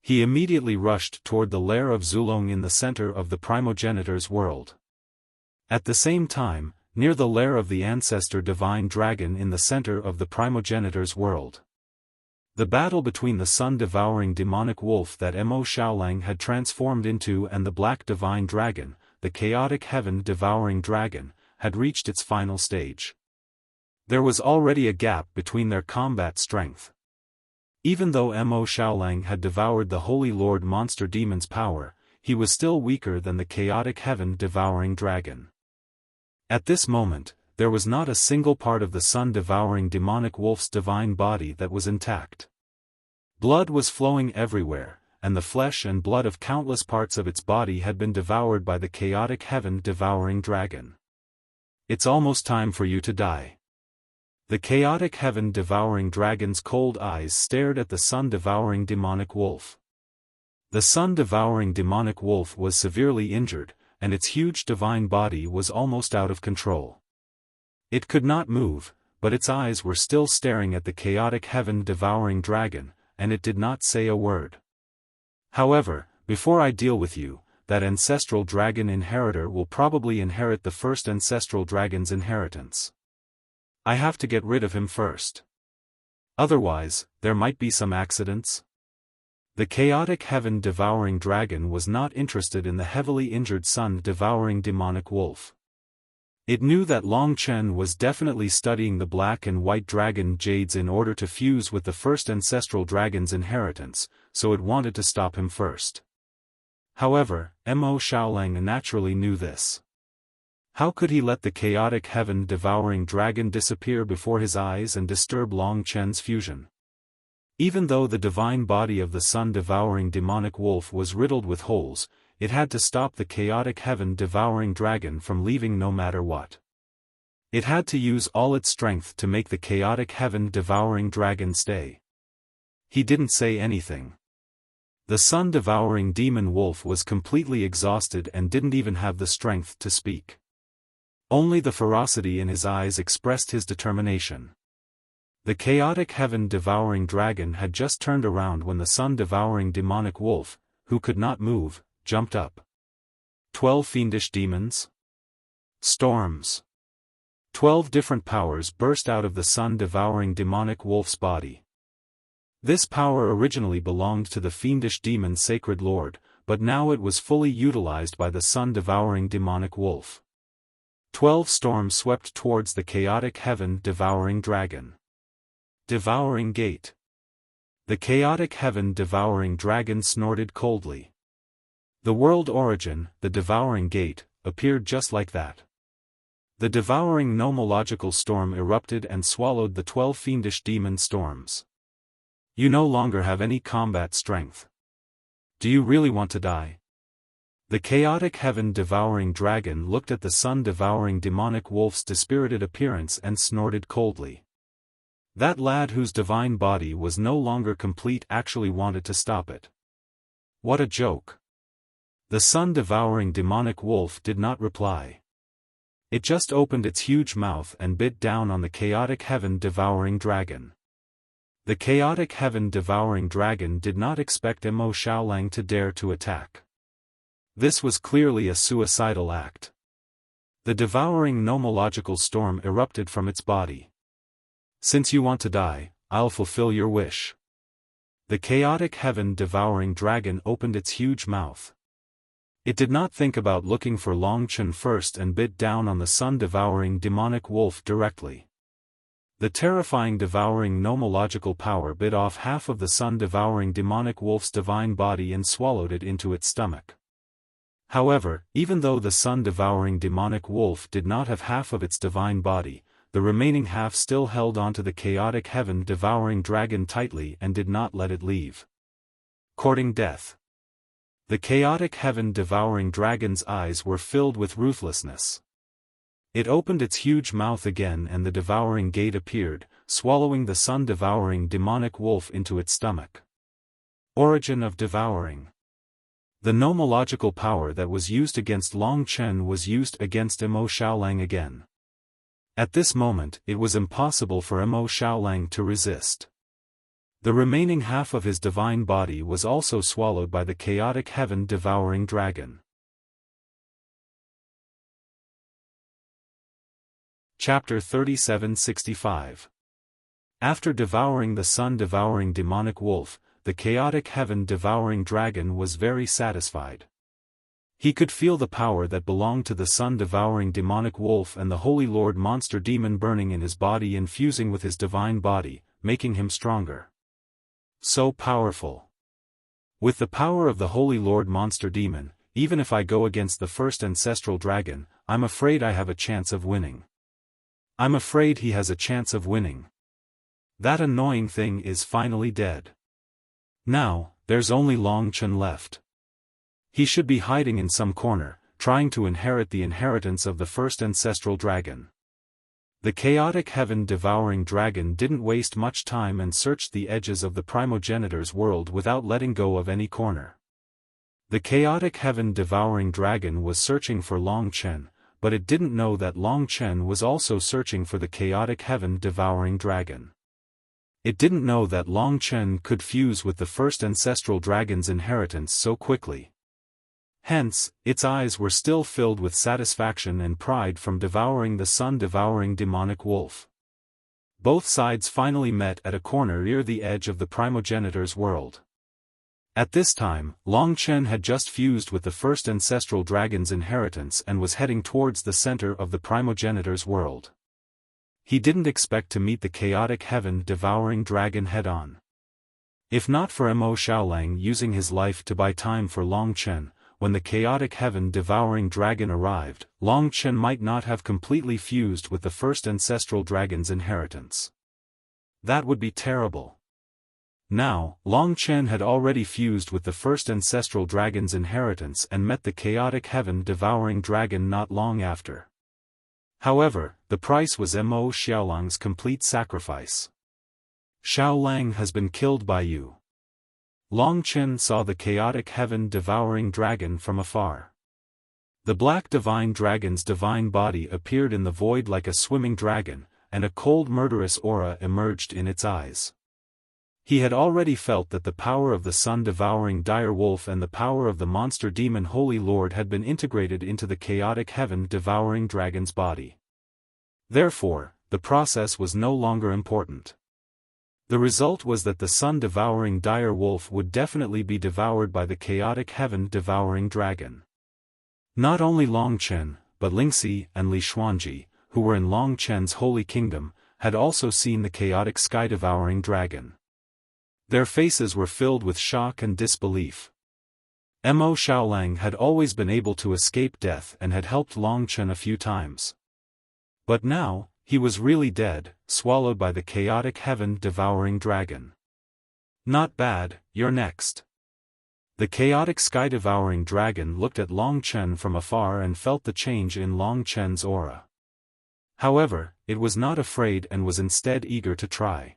He immediately rushed toward the lair of Zulong in the center of the primogenitor's world. At the same time, near the lair of the ancestor divine dragon in the center of the primogenitor's world. The battle between the sun-devouring demonic wolf that Mo Xiaolang had transformed into and the black divine dragon, the chaotic heaven-devouring dragon, had reached its final stage. There was already a gap between their combat strength. Even though Mo Xiaolang had devoured the Holy Lord Monster Demon's power, he was still weaker than the chaotic heaven-devouring dragon. At this moment, there was not a single part of the sun-devouring demonic wolf's divine body that was intact. Blood was flowing everywhere, and the flesh and blood of countless parts of its body had been devoured by the chaotic heaven-devouring dragon. It's almost time for you to die. The chaotic heaven-devouring dragon's cold eyes stared at the sun-devouring demonic wolf. The sun-devouring demonic wolf was severely injured, and its huge divine body was almost out of control. It could not move, but its eyes were still staring at the chaotic heaven-devouring dragon, and it did not say a word. However, before I deal with you, that ancestral dragon inheritor will probably inherit the first ancestral dragon's inheritance. I have to get rid of him first. Otherwise, there might be some accidents. The chaotic heaven-devouring dragon was not interested in the heavily injured sun-devouring demonic wolf. It knew that Long Chen was definitely studying the black and white dragon jades in order to fuse with the first ancestral dragon's inheritance, so it wanted to stop him first. However, Mo Xiaolang naturally knew this. How could he let the chaotic heaven-devouring dragon disappear before his eyes and disturb Long Chen's fusion? Even though the divine body of the sun-devouring demonic wolf was riddled with holes, it had to stop the chaotic heaven-devouring dragon from leaving no matter what. It had to use all its strength to make the chaotic heaven-devouring dragon stay. He didn't say anything. The sun-devouring demon wolf was completely exhausted and didn't even have the strength to speak. Only the ferocity in his eyes expressed his determination. The chaotic heaven-devouring dragon had just turned around when the sun-devouring demonic wolf, who could not move, jumped up. 12 fiendish demons? Storms. 12 different powers burst out of the sun-devouring demonic wolf's body. This power originally belonged to the fiendish demon Sacred Lord, but now it was fully utilized by the sun-devouring demonic wolf. 12 storms swept towards the chaotic heaven-devouring dragon. Devouring Gate. The chaotic heaven-devouring dragon snorted coldly. The world origin, the Devouring Gate, appeared just like that. The devouring nomological storm erupted and swallowed the 12 fiendish demon storms. You no longer have any combat strength. Do you really want to die? The chaotic heaven-devouring dragon looked at the sun-devouring demonic wolf's dispirited appearance and snorted coldly. That lad whose divine body was no longer complete actually wanted to stop it. What a joke. The sun-devouring demonic wolf did not reply. It just opened its huge mouth and bit down on the chaotic heaven-devouring dragon. The chaotic heaven-devouring dragon did not expect Mo Xiaolang to dare to attack. This was clearly a suicidal act. The devouring nomological storm erupted from its body. Since you want to die, I'll fulfill your wish. The chaotic heaven-devouring dragon opened its huge mouth. It did not think about looking for Long Chen first and bit down on the sun-devouring demonic wolf directly. The terrifying devouring nomological power bit off half of the sun-devouring demonic wolf's divine body and swallowed it into its stomach. However, even though the sun-devouring demonic wolf did not have half of its divine body, the remaining half still held onto the chaotic heaven-devouring dragon tightly and did not let it leave. Courting death. The chaotic heaven-devouring dragon's eyes were filled with ruthlessness. It opened its huge mouth again and the devouring gate appeared, swallowing the sun-devouring demonic wolf into its stomach. Origin of devouring. The nomological power that was used against Long Chen was used against Mo Xiaolang again. At this moment, it was impossible for Mo Xiaolang to resist. The remaining half of his divine body was also swallowed by the chaotic heaven-devouring dragon. Chapter 3765. After devouring the sun-devouring demonic wolf, the chaotic heaven-devouring dragon was very satisfied. He could feel the power that belonged to the sun-devouring demonic wolf and the Holy Lord monster demon burning in his body and fusing with his divine body, making him stronger. So powerful. With the power of the Holy Lord monster demon, even if I go against the first ancestral dragon, I'm afraid I have a chance of winning. I'm afraid he has a chance of winning. That annoying thing is finally dead. Now, there's only Long Chen left. He should be hiding in some corner, trying to inherit the inheritance of the first ancestral dragon. The chaotic heaven-devouring dragon didn't waste much time and searched the edges of the primogenitor's world without letting go of any corner. The chaotic heaven-devouring dragon was searching for Long Chen, but it didn't know that Long Chen was also searching for the chaotic heaven-devouring dragon. It didn't know that Long Chen could fuse with the first ancestral dragon's inheritance so quickly. Hence, its eyes were still filled with satisfaction and pride from devouring the sun-devouring demonic wolf. Both sides finally met at a corner near the edge of the primogenitor's world. At this time, Long Chen had just fused with the first ancestral dragon's inheritance and was heading towards the center of the primogenitor's world. He didn't expect to meet the chaotic heaven-devouring dragon head-on. If not for Mo Xiaolang using his life to buy time for Long Chen, when the chaotic heaven-devouring dragon arrived, Long Chen might not have completely fused with the first ancestral dragon's inheritance. That would be terrible. Now, Long Chen had already fused with the first ancestral dragon's inheritance and met the chaotic heaven-devouring dragon not long after. However, the price was Mo Xiaolang's complete sacrifice. Xiaolang has been killed by you. Long Chen saw the chaotic heaven-devouring dragon from afar. The black divine dragon's divine body appeared in the void like a swimming dragon, and a cold murderous aura emerged in its eyes. He had already felt that the power of the sun-devouring dire wolf and the power of the monster demon Holy Lord had been integrated into the chaotic heaven-devouring dragon's body. Therefore, the process was no longer important. The result was that the sun-devouring dire wolf would definitely be devoured by the chaotic heaven-devouring dragon. Not only Long Chen, but Lingxi and Li Xuanji, who were in Long Chen's holy kingdom, had also seen the chaotic sky-devouring dragon. Their faces were filled with shock and disbelief. Mo Xiaolang had always been able to escape death and had helped Long Chen a few times. But now, he was really dead, swallowed by the chaotic heaven-devouring dragon. Not bad, you're next. The chaotic sky-devouring dragon looked at Long Chen from afar and felt the change in Long Chen's aura. However, it was not afraid and was instead eager to try.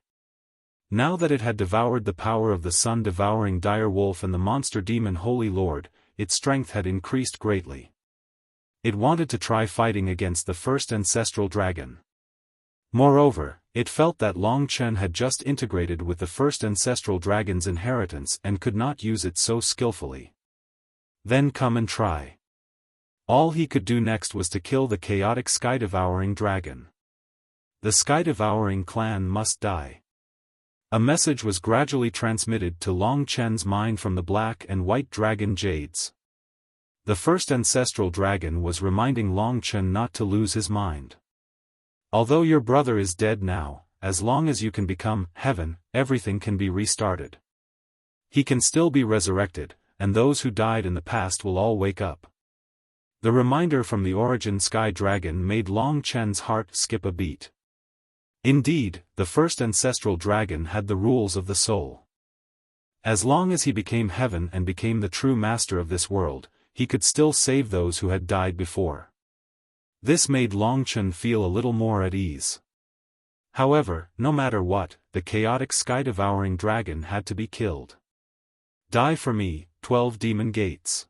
Now that it had devoured the power of the sun-devouring dire wolf and the monster demon Holy Lord, its strength had increased greatly. It wanted to try fighting against the first ancestral dragon. Moreover, it felt that Long Chen had just integrated with the first ancestral dragon's inheritance and could not use it so skillfully. Then come and try. All he could do next was to kill the chaotic sky-devouring dragon. The sky-devouring clan must die. A message was gradually transmitted to Long Chen's mind from the black and white dragon jades. The first ancestral dragon was reminding Long Chen not to lose his mind. Although your brother is dead now, as long as you can become heaven, everything can be restarted. He can still be resurrected, and those who died in the past will all wake up. The reminder from the origin sky dragon made Long Chen's heart skip a beat. Indeed, the first ancestral dragon had the rules of the soul. As long as he became heaven and became the true master of this world, he could still save those who had died before. This made Long Chen feel a little more at ease. However, no matter what, the chaotic sky-devouring dragon had to be killed. Die for me, 12 demon gates.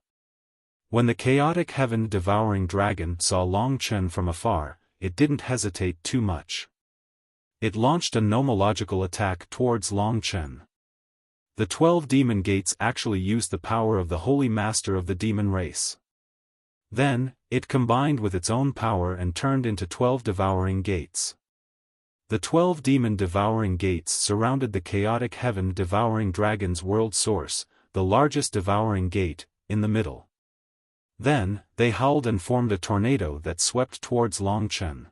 When the chaotic heaven-devouring dragon saw Long Chen from afar, it didn't hesitate too much. It launched a nomological attack towards Long Chen. The 12 demon gates actually used the power of the holy master of the demon race. Then, it combined with its own power and turned into 12 devouring gates. The 12 demon-devouring gates surrounded the chaotic heaven-devouring dragon's world source, the largest devouring gate, in the middle. Then, they howled and formed a tornado that swept towards Long Chen.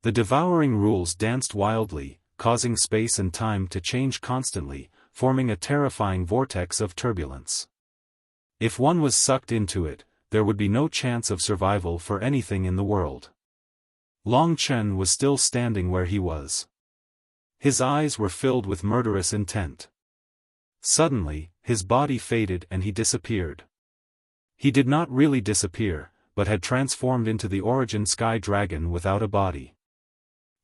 The devouring rules danced wildly, causing space and time to change constantly, forming a terrifying vortex of turbulence. If one was sucked into it, there would be no chance of survival for anything in the world. Long Chen was still standing where he was. His eyes were filled with murderous intent. Suddenly, his body faded and he disappeared. He did not really disappear, but had transformed into the origin sky dragon without a body.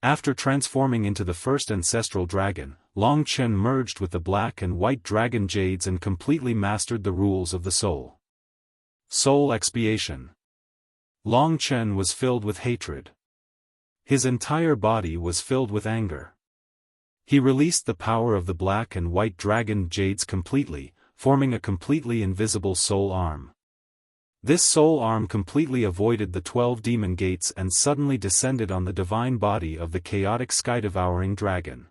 After transforming into the first ancestral dragon, Long Chen merged with the black and white dragon jades and completely mastered the rules of the soul. Soul expiation. Long Chen was filled with hatred. His entire body was filled with anger. He released the power of the black and white dragon jades completely, forming a completely invisible soul arm. This soul arm completely avoided the 12 demon gates and suddenly descended on the divine body of the chaotic sky-devouring dragon.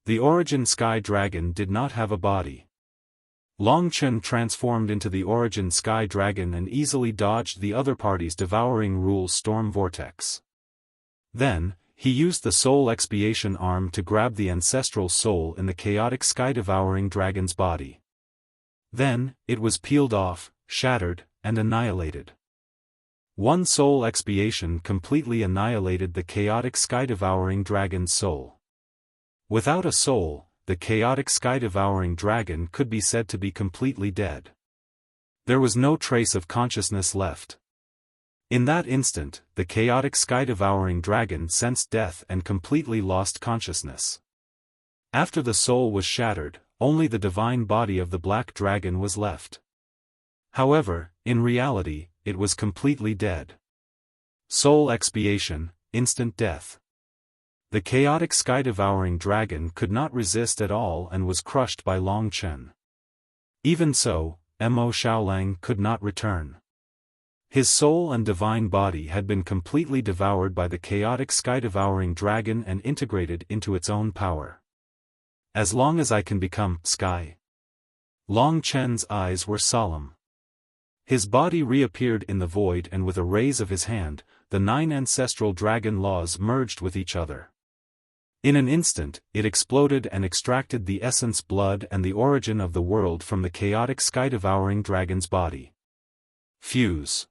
The origin sky dragon did not have a body. Long Chen transformed into the origin sky dragon and easily dodged the other party's devouring rules storm vortex. Then, he used the soul expiation arm to grab the ancestral soul in the chaotic sky-devouring dragon's body. Then, it was peeled off, shattered, and annihilated. One soul expiation completely annihilated the chaotic sky-devouring dragon's soul. Without a soul, the chaotic sky-devouring dragon could be said to be completely dead. There was no trace of consciousness left. In that instant, the chaotic sky-devouring dragon sensed death and completely lost consciousness. After the soul was shattered, only the divine body of the black dragon was left. However, in reality, it was completely dead. Soul expiation, instant death. The chaotic sky-devouring dragon could not resist at all and was crushed by Long Chen. Even so, Mo Xiaolang could not return. His soul and divine body had been completely devoured by the chaotic sky-devouring dragon and integrated into its own power. As long as I can become sky. Long Chen's eyes were solemn. His body reappeared in the void and with a raise of his hand, the 9 ancestral dragon laws merged with each other. In an instant, it exploded and extracted the essence blood and the origin of the world from the chaotic sky-devouring dragon's body. Fuse.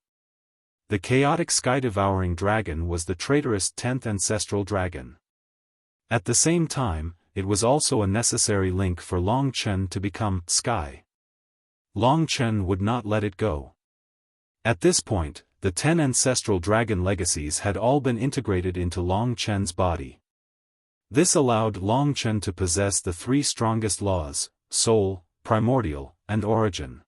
The chaotic sky-devouring dragon was the traitorous 10th ancestral dragon. At the same time, it was also a necessary link for Long Chen to become sky. Long Chen would not let it go. At this point, the 10 ancestral dragon legacies had all been integrated into Long Chen's body. This allowed Long Chen to possess the 3 strongest laws: soul, primordial, and origin.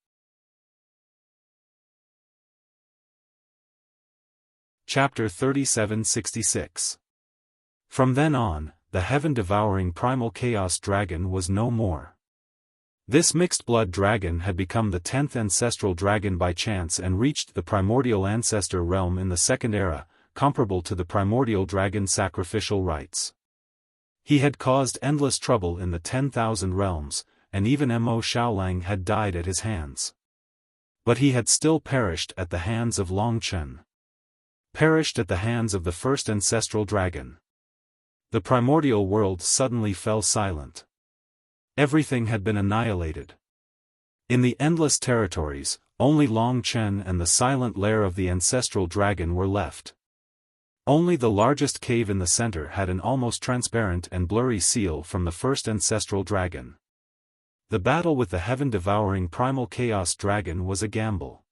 Chapter 3766. From then on, the heaven-devouring primal chaos dragon was no more. This mixed-blood dragon had become the 10th ancestral dragon by chance and reached the primordial ancestor realm in the second era, comparable to the primordial dragon's sacrificial rites. He had caused endless trouble in the 10,000 realms, and even Mo Xiaolang had died at his hands. But he had still perished at the hands of Long Chen. Perished at the hands of the first ancestral dragon. The primordial world suddenly fell silent. Everything had been annihilated. In the endless territories, only Long Chen and the silent lair of the ancestral dragon were left. Only the largest cave in the center had an almost transparent and blurry seal from the first ancestral dragon. The battle with the heaven-devouring primal chaos dragon was a gamble.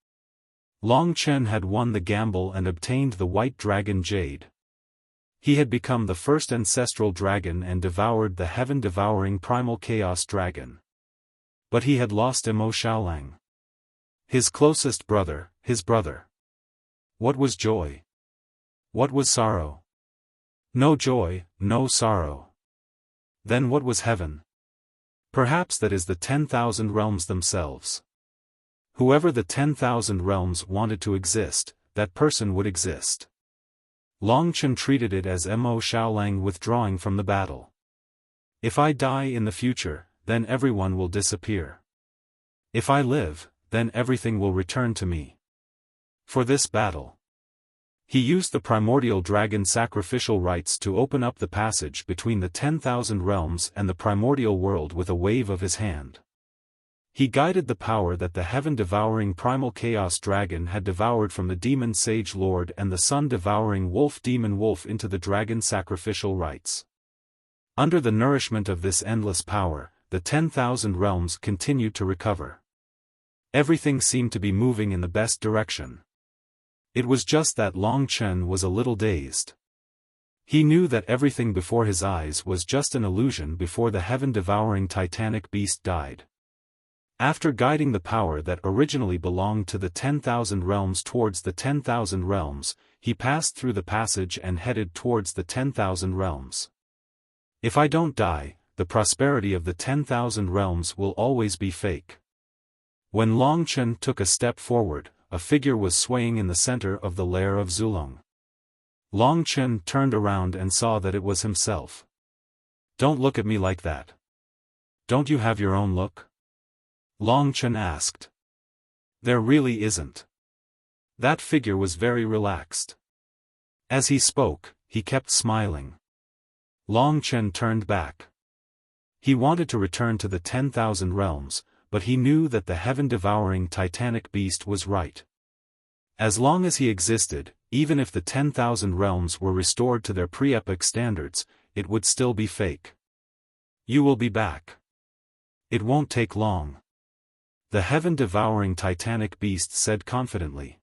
Long Chen had won the gamble and obtained the white dragon jade. He had become the first ancestral dragon and devoured the heaven-devouring primal chaos dragon. But he had lost Mo Xiaolang. His closest brother, his brother. What was joy? What was sorrow? No joy, no sorrow. Then what was heaven? Perhaps that is the 10,000 realms themselves. Whoever the 10,000 realms wanted to exist, that person would exist. Long Chen treated it as Mo Xiaolang withdrawing from the battle. If I die in the future, then everyone will disappear. If I live, then everything will return to me. For this battle, he used the primordial dragon sacrificial rites to open up the passage between the 10,000 realms and the primordial world with a wave of his hand. He guided the power that the heaven-devouring primal chaos dragon had devoured from the demon sage lord and the sun-devouring wolf demon wolf into the dragon sacrificial rites. Under the nourishment of this endless power, the 10,000 realms continued to recover. Everything seemed to be moving in the best direction. It was just that Long Chen was a little dazed. He knew that everything before his eyes was just an illusion before the heaven-devouring titanic beast died. After guiding the power that originally belonged to the 10,000 realms towards the 10,000 realms, he passed through the passage and headed towards the 10,000 realms. If I don't die, the prosperity of the 10,000 realms will always be fake. When Long Chen took a step forward, a figure was swaying in the center of the lair of Zulong. Long Chen turned around and saw that it was himself. "Don't look at me like that. Don't you have your own look?" Long Chen asked. "There really isn't." That figure was very relaxed. As he spoke, he kept smiling. Long Chen turned back. He wanted to return to the 10,000 realms, but he knew that the heaven-devouring titanic beast was right. As long as he existed, even if the 10,000 realms were restored to their pre-epic standards, it would still be fake. "You will be back. It won't take long," the heaven-devouring titanic beast said confidently.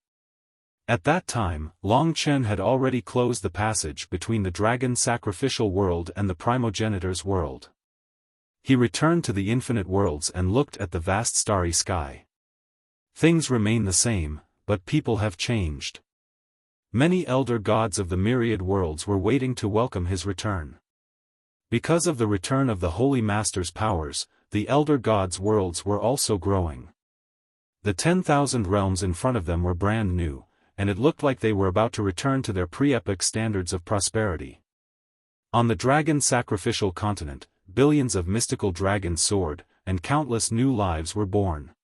At that time, Long Chen had already closed the passage between the dragon sacrificial world and the primogenitor's world. He returned to the infinite worlds and looked at the vast starry sky. Things remain the same, but people have changed. Many elder gods of the myriad worlds were waiting to welcome his return. Because of the return of the Holy Master's powers, the elder gods' worlds were also growing. The 10,000 realms in front of them were brand new, and it looked like they were about to return to their pre-epic standards of prosperity. On the dragon sacrificial continent, billions of mystical dragons soared, and countless new lives were born.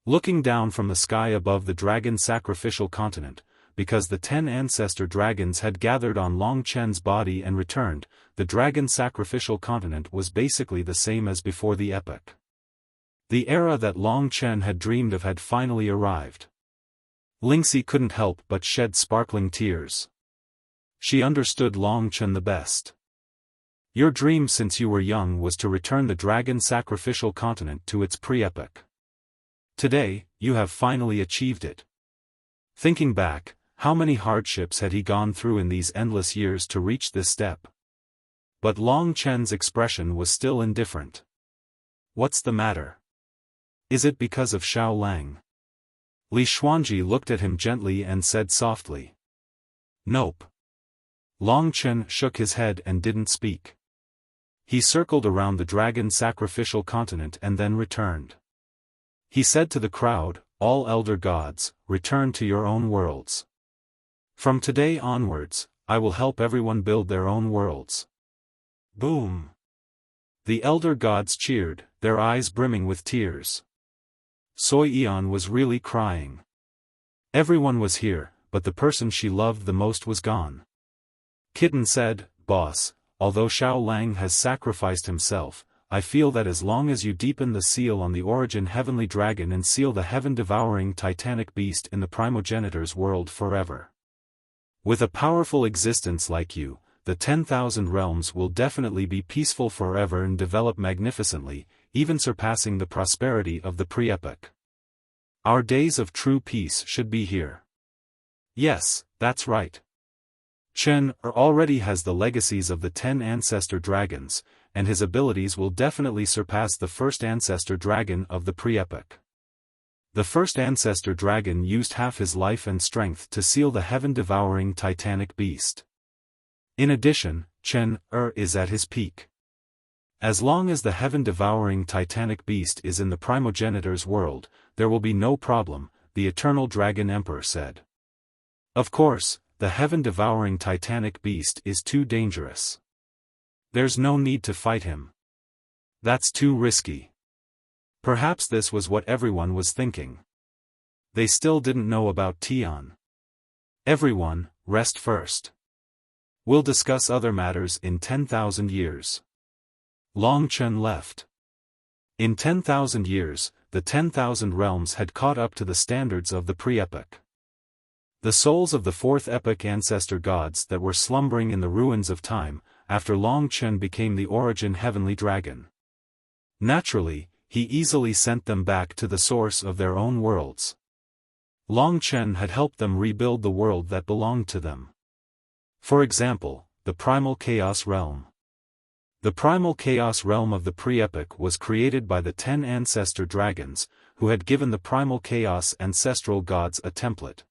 Looking down from the sky above the dragon sacrificial continent, because the 10 ancestor dragons had gathered on Long Chen's body and returned, the dragon sacrificial continent was basically the same as before the epoch. The era that Long Chen had dreamed of had finally arrived. Lingxi couldn't help but shed sparkling tears. She understood Long Chen the best. "Your dream since you were young was to return the dragon sacrificial continent to its pre-epoch. Today, you have finally achieved it." Thinking back, how many hardships had he gone through in these endless years to reach this step? But Long Chen's expression was still indifferent. "What's the matter? Is it because of Xiao Lang?" Li Xuanji looked at him gently and said softly. "Nope." Long Chen shook his head and didn't speak. He circled around the dragon sacrificial continent and then returned. He said to the crowd, "All elder gods, return to your own worlds. From today onwards, I will help everyone build their own worlds." Boom! The elder gods cheered, their eyes brimming with tears. Soi Eon was really crying. Everyone was here, but the person she loved the most was gone. Kitten said, "Boss, although Xiao Lang has sacrificed himself, I feel that as long as you deepen the seal on the origin heavenly dragon and seal the heaven-devouring titanic beast in the primogenitor's world forever. With a powerful existence like you, the 10,000 realms will definitely be peaceful forever and develop magnificently, even surpassing the prosperity of the pre-epoch. Our days of true peace should be here." Yes, that's right. Chen already has the legacies of the 10 ancestor dragons, and his abilities will definitely surpass the first ancestor dragon of the pre-epoch. The first ancestor dragon used half his life and strength to seal the heaven-devouring titanic beast. In addition, Chen is at his peak. As long as the heaven-devouring titanic beast is in the primogenitor's world, there will be no problem, the eternal dragon emperor said. Of course, the heaven-devouring titanic beast is too dangerous. There's no need to fight him. That's too risky. Perhaps this was what everyone was thinking. they still didn't know about Tian. Everyone, rest first. We'll discuss other matters in 10,000 years. Long Chen left. In 10,000 years, the 10,000 realms had caught up to the standards of the pre-epoch. The souls of the fourth epoch ancestor gods that were slumbering in the ruins of time, after Long Chen became the origin heavenly dragon. Naturally, he easily sent them back to the source of their own worlds. Long Chen had helped them rebuild the world that belonged to them. For example, the primal chaos realm. The primal chaos realm of the pre-epoch was created by the 10 ancestor dragons, who had given the primal chaos ancestral gods a template.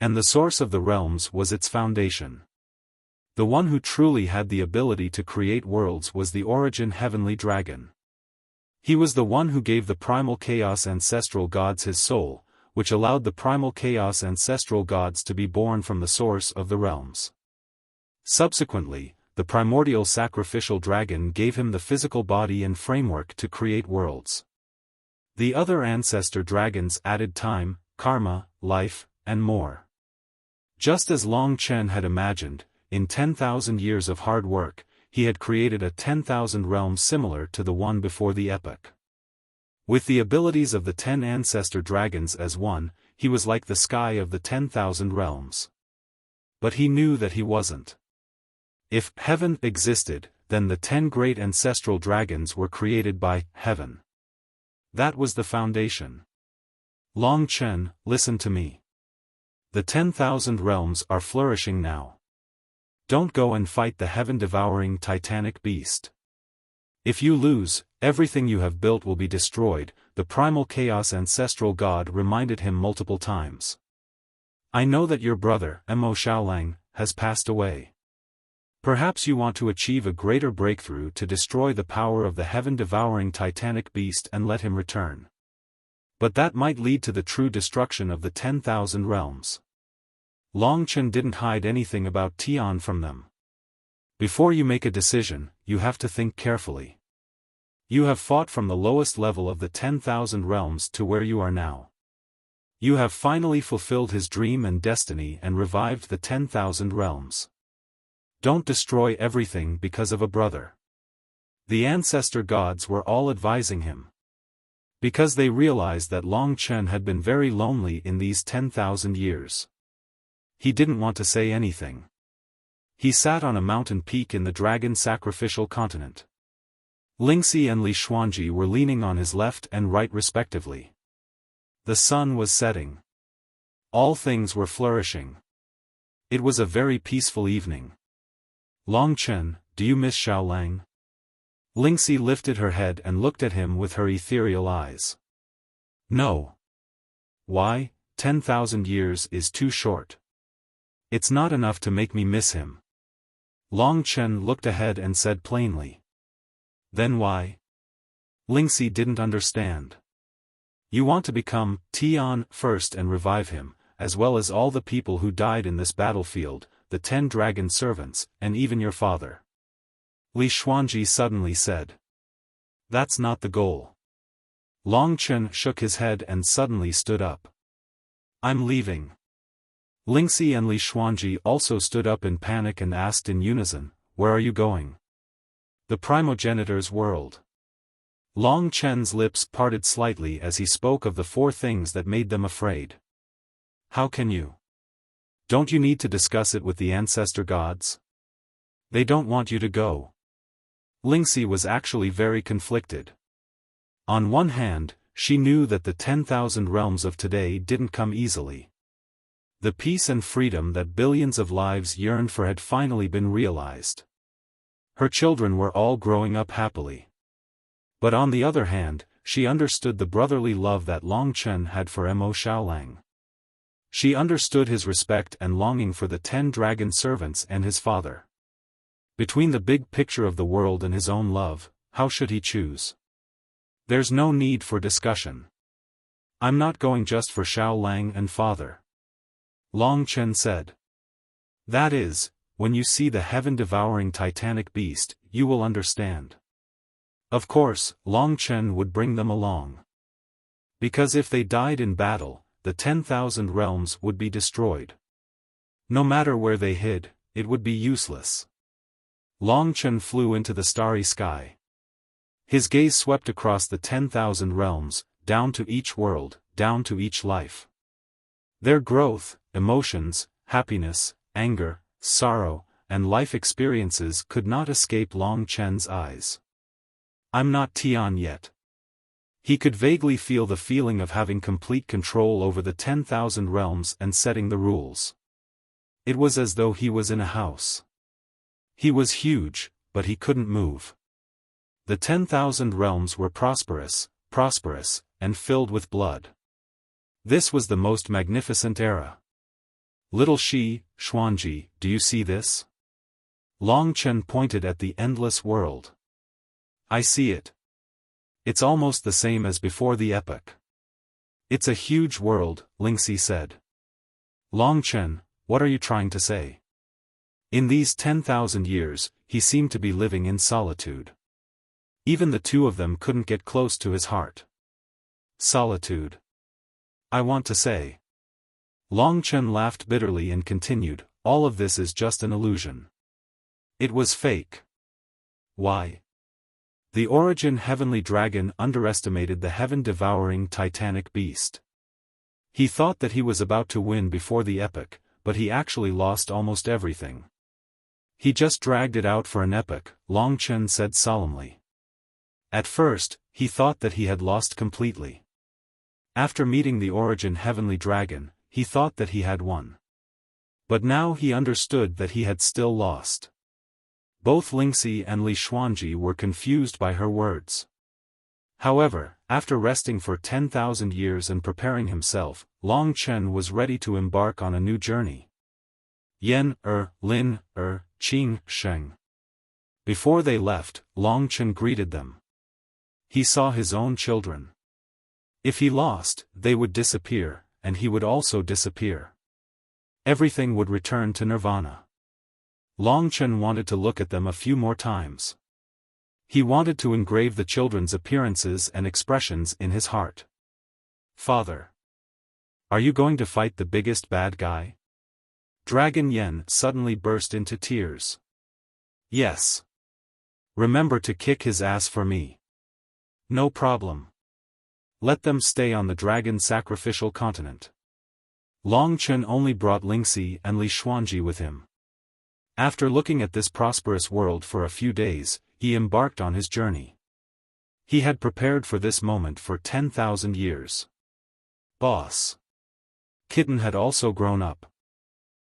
And the source of the realms was its foundation. The one who truly had the ability to create worlds was the origin heavenly dragon. He was the one who gave the primal chaos ancestral gods his soul, which allowed the primal chaos ancestral gods to be born from the source of the realms. Subsequently, the primordial sacrificial dragon gave him the physical body and framework to create worlds. The other ancestor dragons added time, karma, life, and more. Just as Long Chen had imagined, in 10,000 years of hard work, he had created a 10,000 realm similar to the one before the epoch. With the abilities of the 10 ancestor dragons as one, he was like the sky of the 10,000 realms. But he knew that he wasn't. If heaven existed, then the 10 great ancestral dragons were created by heaven. That was the foundation. Long Chen, listen to me. The 10,000 realms are flourishing now. Don't go and fight the heaven-devouring titanic beast. If you lose, everything you have built will be destroyed, the primal chaos ancestral god reminded him multiple times. I know that your brother, Mo Xiaolang, has passed away. Perhaps you want to achieve a greater breakthrough to destroy the power of the heaven-devouring titanic beast and let him return. But that might lead to the true destruction of the 10,000 realms. Long Chen didn't hide anything about Tian from them. Before you make a decision, you have to think carefully. You have fought from the lowest level of the 10,000 realms to where you are now. You have finally fulfilled his dream and destiny and revived the 10,000 realms. Don't destroy everything because of a brother. The ancestor gods were all advising him. Because they realized that Long Chen had been very lonely in these 10,000 years. He didn't want to say anything. He sat on a mountain peak in the dragon sacrificial continent. Lingxi and Li Xuanji were leaning on his left and right respectively. The sun was setting. All things were flourishing. It was a very peaceful evening. Long Chen, do you miss Xiaolang? Lingxi lifted her head and looked at him with her ethereal eyes. No. Why? 10,000 years is too short. It's not enough to make me miss him. Long Chen looked ahead and said plainly. Then why? Lingxi didn't understand. You want to become Tian first and revive him, as well as all the people who died in this battlefield, the 10 dragon servants, and even your father. Li Xuanji suddenly said. That's not the goal. Long Chen shook his head and suddenly stood up. I'm leaving. Lingxi and Li Xuanji also stood up in panic and asked in unison, where are you going? The primogenitor's world. Long Chen's lips parted slightly as he spoke of the 4 things that made them afraid. How can you? Don't you need to discuss it with the ancestor gods? They don't want you to go. Lingxi was actually very conflicted. On one hand, she knew that the 10,000 realms of today didn't come easily. The peace and freedom that billions of lives yearned for had finally been realized. Her children were all growing up happily. But on the other hand, she understood the brotherly love that Long Chen had for Mo Xiaolang. She understood his respect and longing for the 10 dragon servants and his father. Between the big picture of the world and his own love, how should he choose? There's no need for discussion. I'm not going just for Xiaolang and father. Long Chen said. That is, when you see the heaven-devouring titanic beast, you will understand. Of course, Long Chen would bring them along. Because if they died in battle, the 10,000 realms would be destroyed. No matter where they hid, it would be useless. Long Chen flew into the starry sky. His gaze swept across the 10,000 realms, down to each world, down to each life. Their growth, emotions, happiness, anger, sorrow, and life experiences could not escape Long Chen's eyes. I'm not Tian yet. He could vaguely feel the feeling of having complete control over the 10,000 realms and setting the rules. It was as though he was in a house. He was huge, but he couldn't move. The 10,000 realms were prosperous, and filled with blood. This was the most magnificent era. Little Xuanji, do you see this? Long Chen pointed at the endless world. I see it. It's almost the same as before the epoch. It's a huge world, Lingxi said. Long Chen, what are you trying to say? In these 10,000 years, he seemed to be living in solitude. Even the two of them couldn't get close to his heart. Solitude. I want to say. Long Chen laughed bitterly and continued, all of this is just an illusion. It was fake. Why? The origin heavenly dragon underestimated the heaven-devouring titanic beast. He thought that he was about to win before the epoch, but he actually lost almost everything. He just dragged it out for an epoch, Long Chen said solemnly. At first, he thought that he had lost completely. After meeting the origin heavenly dragon, he thought that he had won. But now he understood that he had still lost. Both Lingxi and Li Xuanji were confused by her words. However, after resting for 10,000 years and preparing himself, Long Chen was ready to embark on a new journey. Lin, Qing, Sheng. Before they left, Long Chen greeted them. He saw his own children. If he lost, they would disappear, and he would also disappear. Everything would return to nirvana. Long Chen wanted to look at them a few more times. He wanted to engrave the children's appearances and expressions in his heart. Father. Are you going to fight the biggest bad guy? Dragon Yen suddenly burst into tears. Yes. Remember to kick his ass for me. No problem. Let them stay on the dragon sacrificial continent. Long Chen only brought Lingxi and Li Xuanji with him. After looking at this prosperous world for a few days, he embarked on his journey. He had prepared for this moment for 10,000 years. Boss. Kitten had also grown up.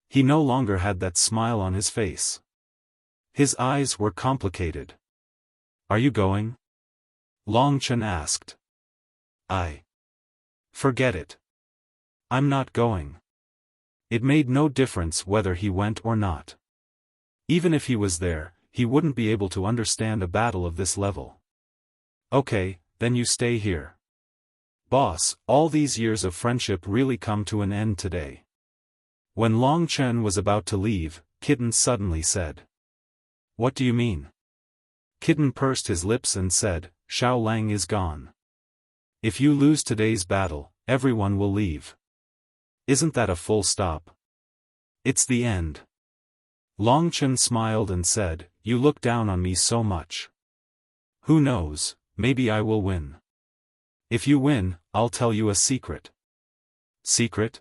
He no longer had that smile on his face. His eyes were complicated. Are you going? Long Chen asked. Forget it. I'm not going. It made no difference whether he went or not. Even if he was there, he wouldn't be able to understand a battle of this level. Okay, then you stay here. Boss, all these years of friendship really come to an end today. When Long Chen was about to leave, Kitten suddenly said. What do you mean? Kitten pursed his lips and said, Xiao Lang is gone. If you lose today's battle, everyone will leave. Isn't that a full stop? It's the end. Long Chen smiled and said, You look down on me so much. Who knows, maybe I will win. If you win, I'll tell you a secret. Secret?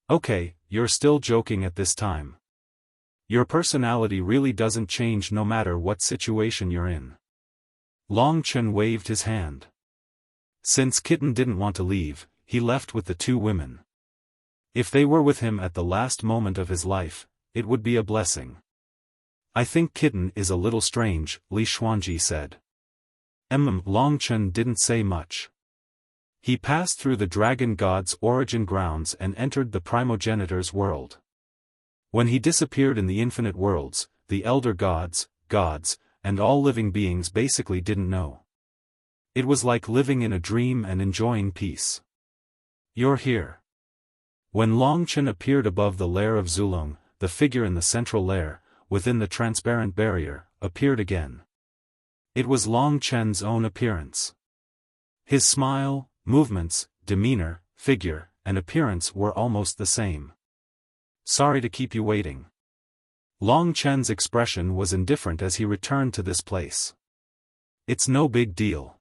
Okay, you're still joking at this time. Your personality really doesn't change no matter what situation you're in. Long Chen waved his hand. Since Kitten didn't want to leave, he left with the two women. If they were with him at the last moment of his life, it would be a blessing. I think Kitten is a little strange, Li Xuanji said. Long Chen didn't say much. He passed through the dragon god's origin grounds and entered the primogenitor's world. When he disappeared in the infinite worlds, the elder gods, and all living beings basically didn't know. It was like living in a dream and enjoying peace. You're here. When Long Chen appeared above the lair of Zulong, the figure in the central lair, within the transparent barrier, appeared again. It was Long Chen's own appearance. His smile, movements, demeanor, figure, and appearance were almost the same. Sorry to keep you waiting. Long Chen's expression was indifferent as he returned to this place. It's no big deal.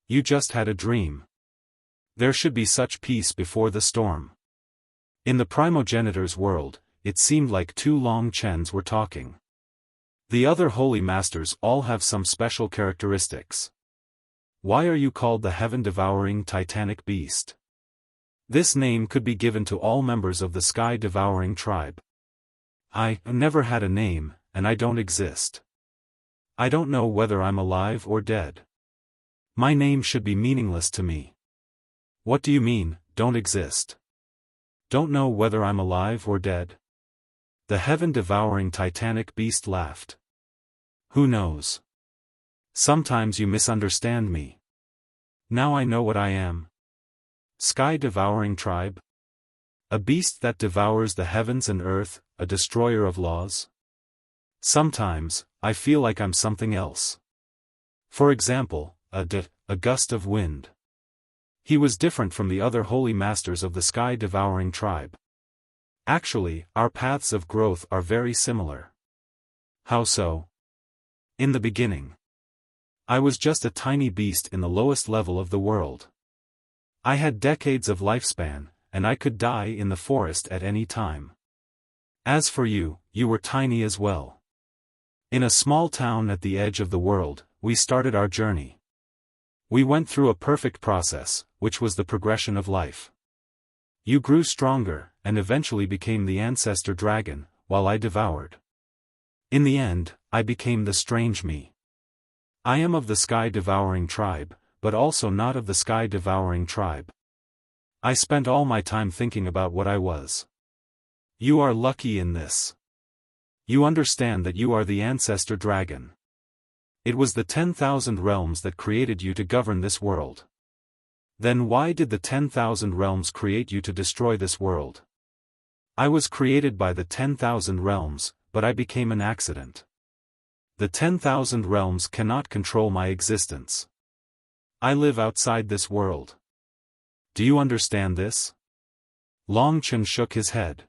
You just had a dream. There should be such peace before the storm. In the primogenitor's world, it seemed like two Long Chens were talking. The other holy masters all have some special characteristics. Why are you called the heaven-devouring titanic beast? This name could be given to all members of the sky-devouring tribe. I never had a name, and I don't exist. I don't know whether I'm alive or dead. My name should be meaningless to me. What do you mean, don't exist? Don't know whether I'm alive or dead? The heaven-devouring titanic beast laughed. Who knows? Sometimes you misunderstand me. Now I know what I am. Sky-devouring tribe? A beast that devours the heavens and earth, a destroyer of laws? Sometimes, I feel like I'm something else. For example, a gust of wind. He was different from the other holy masters of the sky-devouring tribe. Actually, our paths of growth are very similar. How so? In the beginning, I was just a tiny beast in the lowest level of the world. I had decades of lifespan, and I could die in the forest at any time. As for you, you were tiny as well. In a small town at the edge of the world, we started our journey. We went through a perfect process, which was the progression of life. You grew stronger, and eventually became the ancestor dragon, while I devoured. In the end, I became the strange me. I am of the sky-devouring tribe, but also not of the sky-devouring tribe. I spent all my time thinking about what I was. You are lucky in this. You understand that you are the ancestor dragon. It was the 10,000 realms that created you to govern this world. Then why did the 10,000 realms create you to destroy this world? I was created by the 10,000 realms, but I became an accident. The 10,000 realms cannot control my existence. I live outside this world. Do you understand this? Long Chen shook his head.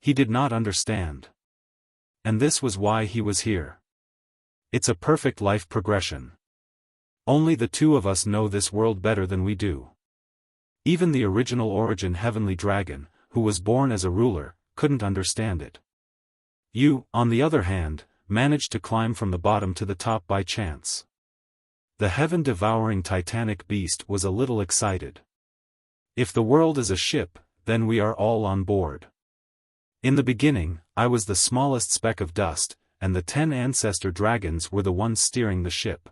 He did not understand. And this was why he was here. It's a perfect life progression. Only the two of us know this world better than we do. Even the original origin heavenly dragon, who was born as a ruler, couldn't understand it. You, on the other hand, managed to climb from the bottom to the top by chance. The heaven-devouring titanic beast was a little excited. If the world is a ship, then we are all on board. In the beginning, I was the smallest speck of dust, and the 10 ancestor dragons were the ones steering the ship.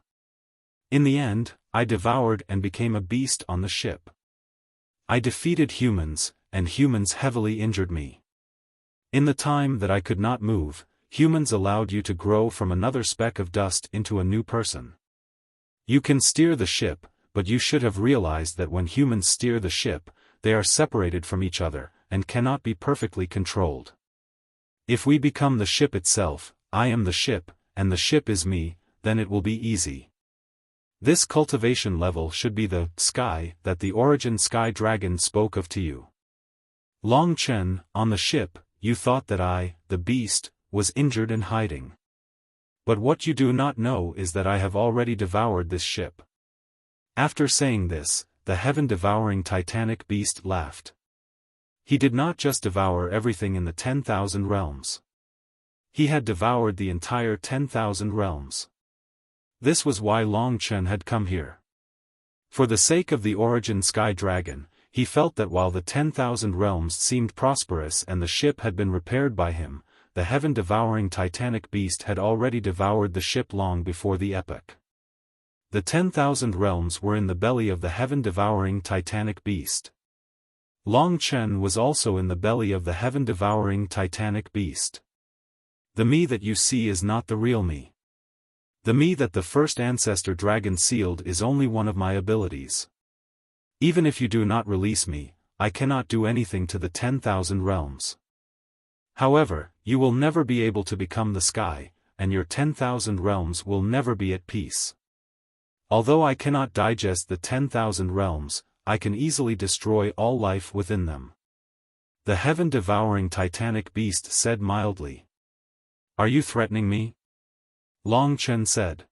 In the end, I devoured and became a beast on the ship. I defeated humans, and humans heavily injured me. In the time that I could not move, humans allowed you to grow from another speck of dust into a new person. You can steer the ship, but you should have realized that when humans steer the ship, they are separated from each other, and cannot be perfectly controlled. If we become the ship itself, I am the ship, and the ship is me, then it will be easy. This cultivation level should be the sky that the origin sky dragon spoke of to you. Long Chen, on the ship, you thought that I, the beast, was injured and hiding. But what you do not know is that I have already devoured this ship. After saying this, the heaven-devouring titanic beast laughed. He did not just devour everything in the 10,000 realms. He had devoured the entire 10,000 realms. This was why Long Chen had come here. For the sake of the origin sky dragon, he felt that while the 10,000 realms seemed prosperous and the ship had been repaired by him, the heaven-devouring titanic beast had already devoured the ship long before the epoch. The 10,000 realms were in the belly of the heaven-devouring titanic beast. Long Chen was also in the belly of the heaven-devouring titanic beast. The me that you see is not the real me. The me that the first ancestor dragon sealed is only one of my abilities. Even if you do not release me, I cannot do anything to the 10,000 realms. However, you will never be able to become the sky, and your 10,000 realms will never be at peace. Although I cannot digest the 10,000 realms, I can easily destroy all life within them. The heaven-devouring titanic beast said mildly. Are you threatening me? Long Chen said.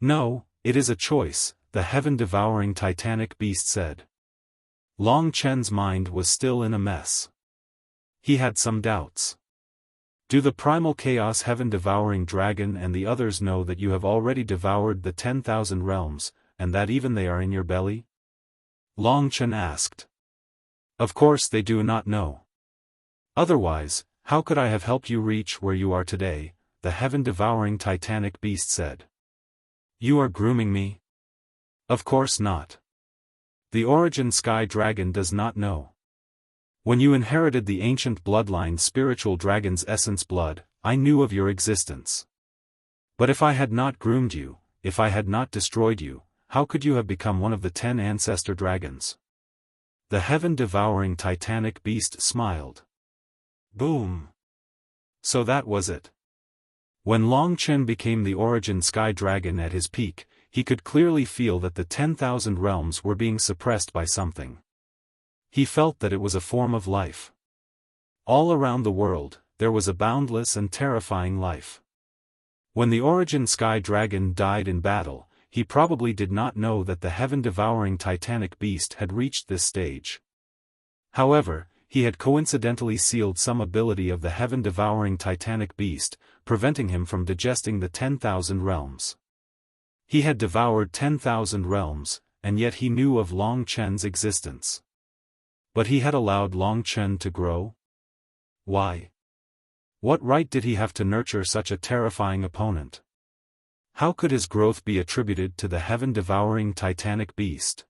No, it is a choice, the heaven-devouring titanic beast said. Long Chen's mind was still in a mess. He had some doubts. Do the primal chaos heaven-devouring dragon and the others know that you have already devoured the 10,000 realms, and that even they are in your belly? Long Chen asked. Of course they do not know. Otherwise, how could I have helped you reach where you are today? The heaven-devouring titanic beast said. You are grooming me? Of course not. The origin sky dragon does not know. When you inherited the ancient bloodline spiritual dragon's essence blood, I knew of your existence. But if I had not groomed you, if I had not destroyed you, how could you have become one of the 10 ancestor dragons? The heaven-devouring titanic beast smiled. Boom! So that was it. When Long Chen became the origin sky dragon at his peak, he could clearly feel that the 10,000 realms were being suppressed by something. He felt that it was a form of life. All around the world, there was a boundless and terrifying life. When the origin sky dragon died in battle, he probably did not know that the heaven-devouring titanic beast had reached this stage. However, he had coincidentally sealed some ability of the heaven-devouring titanic beast, preventing him from digesting the 10,000 realms. He had devoured 10,000 realms, and yet he knew of Long Chen's existence. But he had allowed Long Chen to grow? Why? What right did he have to nurture such a terrifying opponent? How could his growth be attributed to the heaven-devouring titanic beast?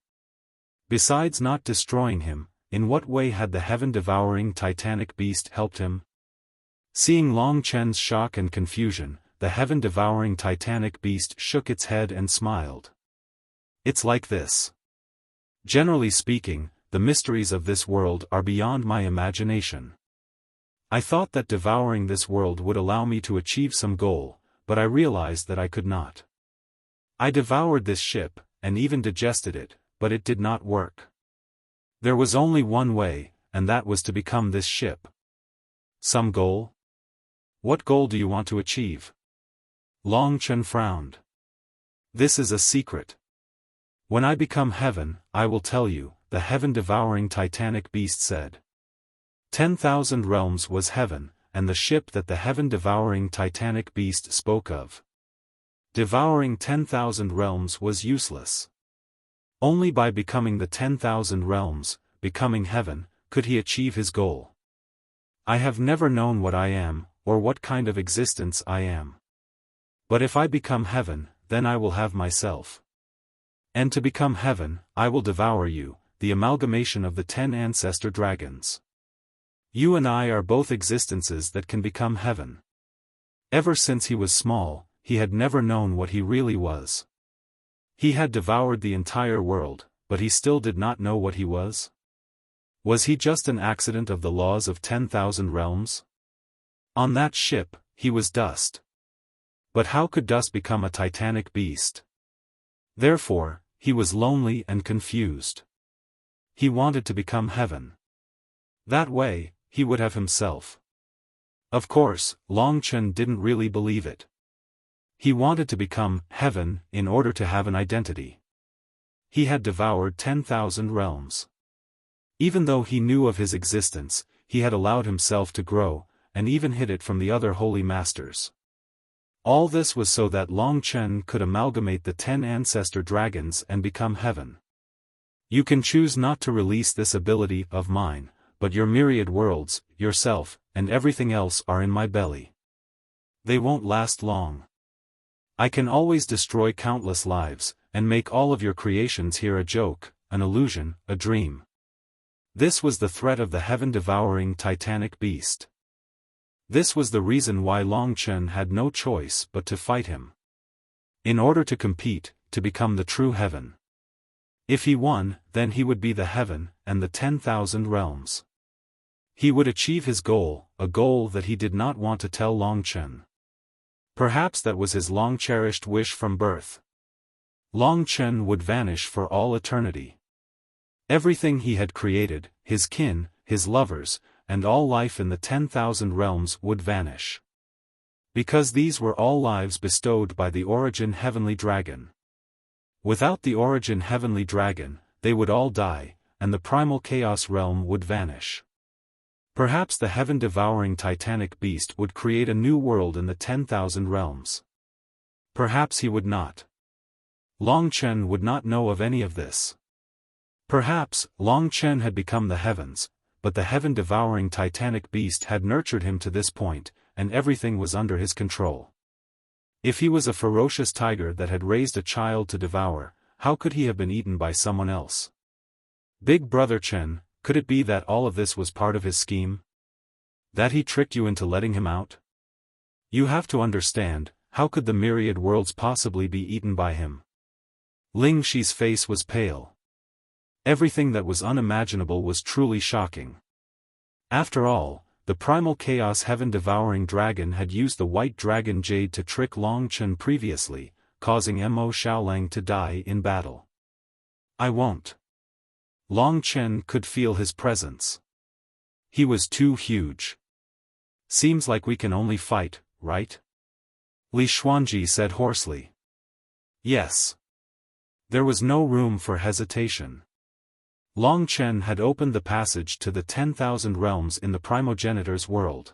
Besides not destroying him, in what way had the heaven-devouring titanic beast helped him? Seeing Long Chen's shock and confusion, the heaven-devouring titanic beast shook its head and smiled. It's like this. Generally speaking, the mysteries of this world are beyond my imagination. I thought that devouring this world would allow me to achieve some goal, but I realized that I could not. I devoured this ship, and even digested it, but it did not work. There was only one way, and that was to become this ship. Some goal? What goal do you want to achieve? Long Chen frowned. This is a secret. When I become heaven, I will tell you, the heaven-devouring titanic beast said. 10,000 realms was heaven, and the ship that the heaven-devouring titanic beast spoke of. Devouring 10,000 realms was useless. Only by becoming the 10,000 realms, becoming heaven, could he achieve his goal. I have never known what I am, or what kind of existence I am. But if I become heaven, then I will have myself. And to become heaven, I will devour you, the amalgamation of the 10 ancestor dragons. You and I are both existences that can become heaven. Ever since he was small, he had never known what he really was. He had devoured the entire world, but he still did not know what he was. Was he just an accident of the laws of 10,000 realms? On that ship, he was dust. But how could dust become a titanic beast? Therefore, he was lonely and confused. He wanted to become heaven. That way, he would have himself. Of course, Long Chen didn't really believe it. He wanted to become heaven in order to have an identity. He had devoured 10,000 realms. Even though he knew of his existence, he had allowed himself to grow, and even hid it from the other holy masters. All this was so that Long Chen could amalgamate the 10 ancestor dragons and become heaven. You can choose not to release this ability of mine, but your myriad worlds, yourself, and everything else are in my belly. They won't last long. I can always destroy countless lives, and make all of your creations here a joke, an illusion, a dream. This was the threat of the heaven-devouring titanic beast. This was the reason why Long Chen had no choice but to fight him. In order to compete, to become the true heaven. If he won, then he would be the heaven, and the 10,000 realms. He would achieve his goal, a goal that he did not want to tell Long Chen. Perhaps that was his long-cherished wish from birth. Long Chen would vanish for all eternity. Everything he had created, his kin, his lovers, and all life in the 10,000 realms would vanish. Because these were all lives bestowed by the origin heavenly dragon. Without the origin heavenly dragon, they would all die, and the primal chaos realm would vanish. Perhaps the heaven-devouring titanic beast would create a new world in the 10,000 realms. Perhaps he would not. Long Chen would not know of any of this. Perhaps, Long Chen had become the heavens, but the heaven-devouring titanic beast had nurtured him to this point, and everything was under his control. If he was a ferocious tiger that had raised a child to devour, how could he have been eaten by someone else? Big Brother Chen, could it be that all of this was part of his scheme? That he tricked you into letting him out? You have to understand, how could the myriad worlds possibly be eaten by him? Ling Shi's face was pale. Everything that was unimaginable was truly shocking. After all, the primal chaos heaven-devouring dragon had used the white dragon jade to trick Long Chen previously, causing Mo Xiaolang to die in battle. I won't. Long Chen could feel his presence. He was too huge. Seems like we can only fight, right? Li Xuanji said hoarsely. Yes. There was no room for hesitation. Long Chen had opened the passage to the 10,000 realms in the primogenitor's world.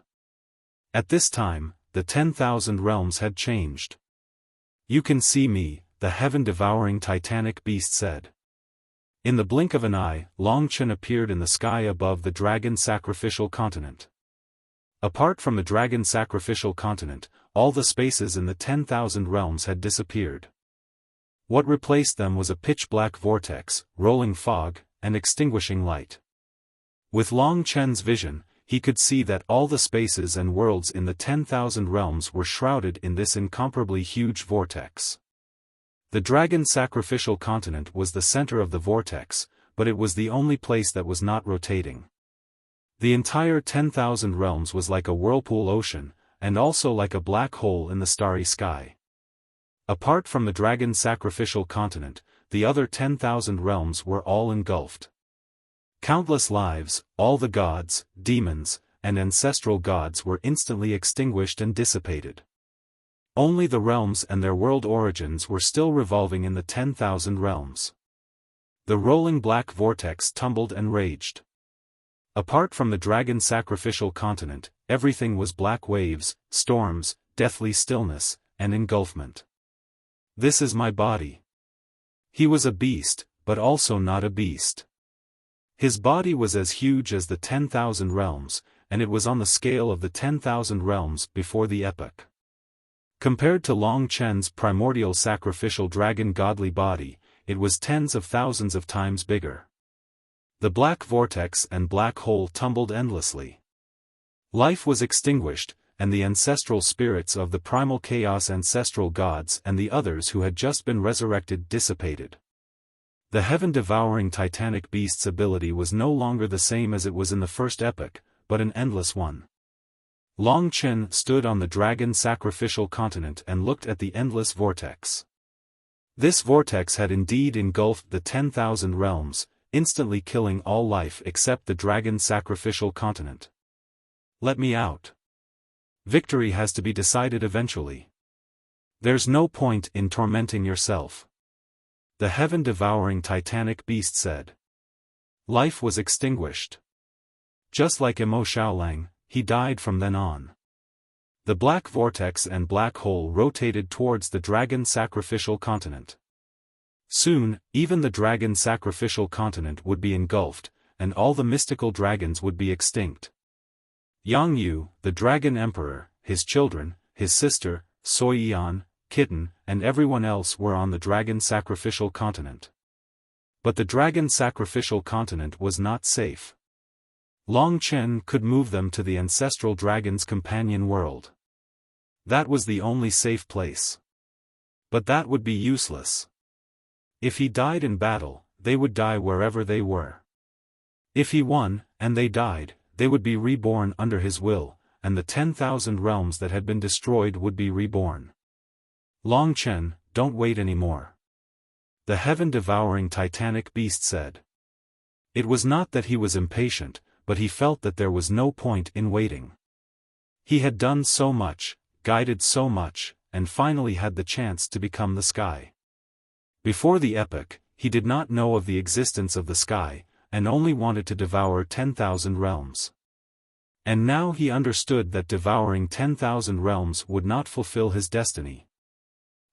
At this time, the 10,000 realms had changed. You can see me, the heaven-devouring titanic beast said. In the blink of an eye, Long Chen appeared in the sky above the dragon sacrificial continent. Apart from the dragon sacrificial continent, all the spaces in the 10,000 realms had disappeared. What replaced them was a pitch-black vortex, rolling fog, and extinguishing light. With Long Chen's vision, he could see that all the spaces and worlds in the 10,000 realms were shrouded in this incomparably huge vortex. The dragon sacrificial continent was the center of the vortex, but it was the only place that was not rotating. The entire 10,000 realms was like a whirlpool ocean, and also like a black hole in the starry sky. Apart from the dragon sacrificial continent, the other 10,000 realms were all engulfed. Countless lives, all the gods, demons, and ancestral gods were instantly extinguished and dissipated. Only the realms and their world origins were still revolving in the 10,000 realms. The rolling black vortex tumbled and raged. Apart from the dragon sacrificial continent, everything was black waves, storms, deathly stillness, and engulfment. This is my body. He was a beast, but also not a beast. His body was as huge as the 10,000 realms, and it was on the scale of the 10,000 realms before the epoch. Compared to Long Chen's primordial sacrificial dragon godly body, it was tens of thousands of times bigger. The black vortex and black hole tumbled endlessly. Life was extinguished, and the ancestral spirits of the primal chaos ancestral gods and the others who had just been resurrected dissipated. The heaven-devouring titanic beast's ability was no longer the same as it was in the first epoch, but an endless one. Long Chen stood on the dragon sacrificial continent and looked at the endless vortex. This vortex had indeed engulfed the 10,000 realms, instantly killing all life except the dragon sacrificial continent. Let me out. Victory has to be decided eventually. There's no point in tormenting yourself. The heaven-devouring titanic beast said. Life was extinguished. Just like Mo Xiaolang, he died from then on. The black vortex and black hole rotated towards the dragon sacrificial continent. Soon, even the dragon sacrificial continent would be engulfed, and all the mystical dragons would be extinct. Yang Yu, the dragon emperor, his children, his sister, Soi Yan, Kitten, and everyone else were on the dragon sacrificial continent. But the dragon sacrificial continent was not safe. Long Chen could move them to the ancestral dragon's companion world. That was the only safe place. But that would be useless. If he died in battle, they would die wherever they were. If he won, and they died, they would be reborn under his will, and the 10,000 realms that had been destroyed would be reborn. Long Chen, don't wait anymore. The heaven-devouring titanic beast said. It was not that he was impatient, but he felt that there was no point in waiting. He had done so much, guided so much, and finally had the chance to become the sky. Before the epoch, he did not know of the existence of the sky, and only wanted to devour 10,000 realms. And now he understood that devouring 10,000 realms would not fulfill his destiny.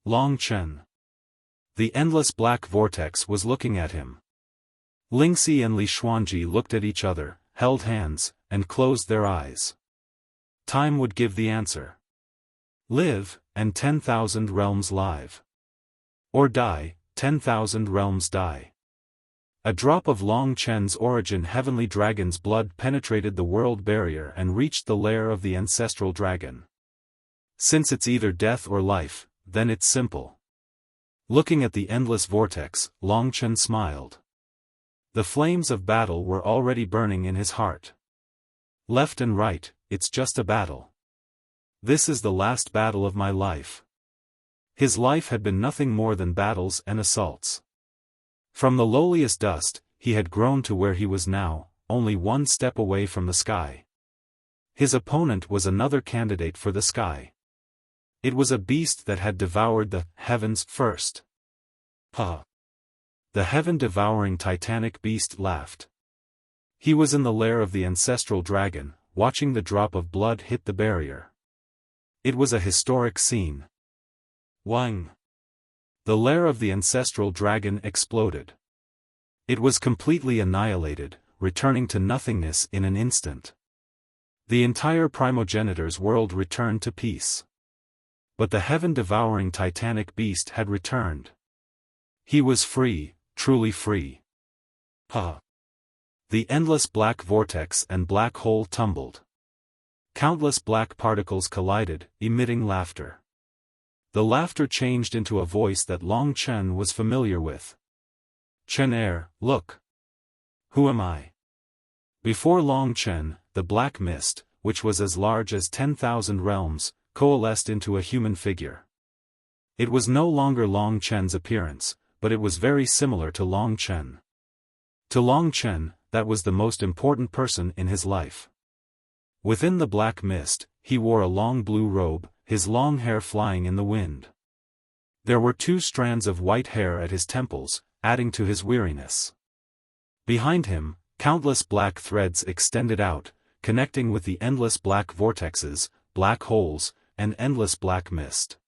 Long Chen. The endless black vortex was looking at him. Lingxi and Li Xuanji looked at each other, held hands, and closed their eyes. Time would give the answer. Live, and 10,000 realms live. Or die, 10,000 realms die. A drop of Long Chen's origin heavenly dragon's blood penetrated the world barrier and reached the lair of the ancestral dragon. Since it's either death or life, then it's simple. Looking at the endless vortex, Long Chen smiled. The flames of battle were already burning in his heart. Left and right, it's just a battle. This is the last battle of my life. His life had been nothing more than battles and assaults. From the lowliest dust, he had grown to where he was now, only one step away from the sky. His opponent was another candidate for the sky. It was a beast that had devoured the heavens first. Ha! The heaven-devouring titanic beast laughed. He was in the lair of the ancestral dragon, watching the drop of blood hit the barrier. It was a historic scene. Wang! The lair of the ancestral dragon exploded. It was completely annihilated, returning to nothingness in an instant. The entire primogenitor's world returned to peace. But the heaven-devouring titanic beast had returned. He was free, truly free. Ha! The endless black vortex and black hole tumbled. Countless black particles collided, emitting laughter. The laughter changed into a voice that Long Chen was familiar with. Chen look. Who am I? Before Long Chen, the black mist, which was as large as 10,000 realms, coalesced into a human figure. It was no longer Long Chen's appearance, but it was very similar to Long Chen. To Long Chen, that was the most important person in his life. Within the black mist, he wore a long blue robe, his long hair flying in the wind. There were 2 strands of white hair at his temples, adding to his weariness. Behind him, countless black threads extended out, connecting with the endless black vortexes, black holes, and endless black mist.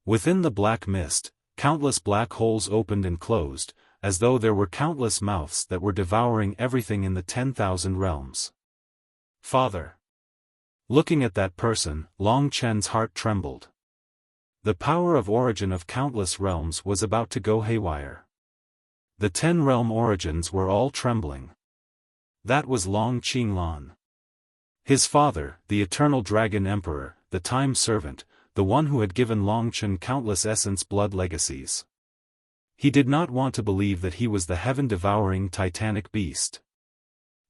Within the black mist, countless black holes opened and closed, as though there were countless mouths that were devouring everything in the 10,000 realms. Father. Looking at that person, Long Chen's heart trembled. The power of origin of countless realms was about to go haywire. The 10 realm origins were all trembling. That was Long Qinglan. His father, the eternal dragon emperor, the time servant, the one who had given Long Chen countless essence blood legacies. He did not want to believe that he was the heaven-devouring titanic beast.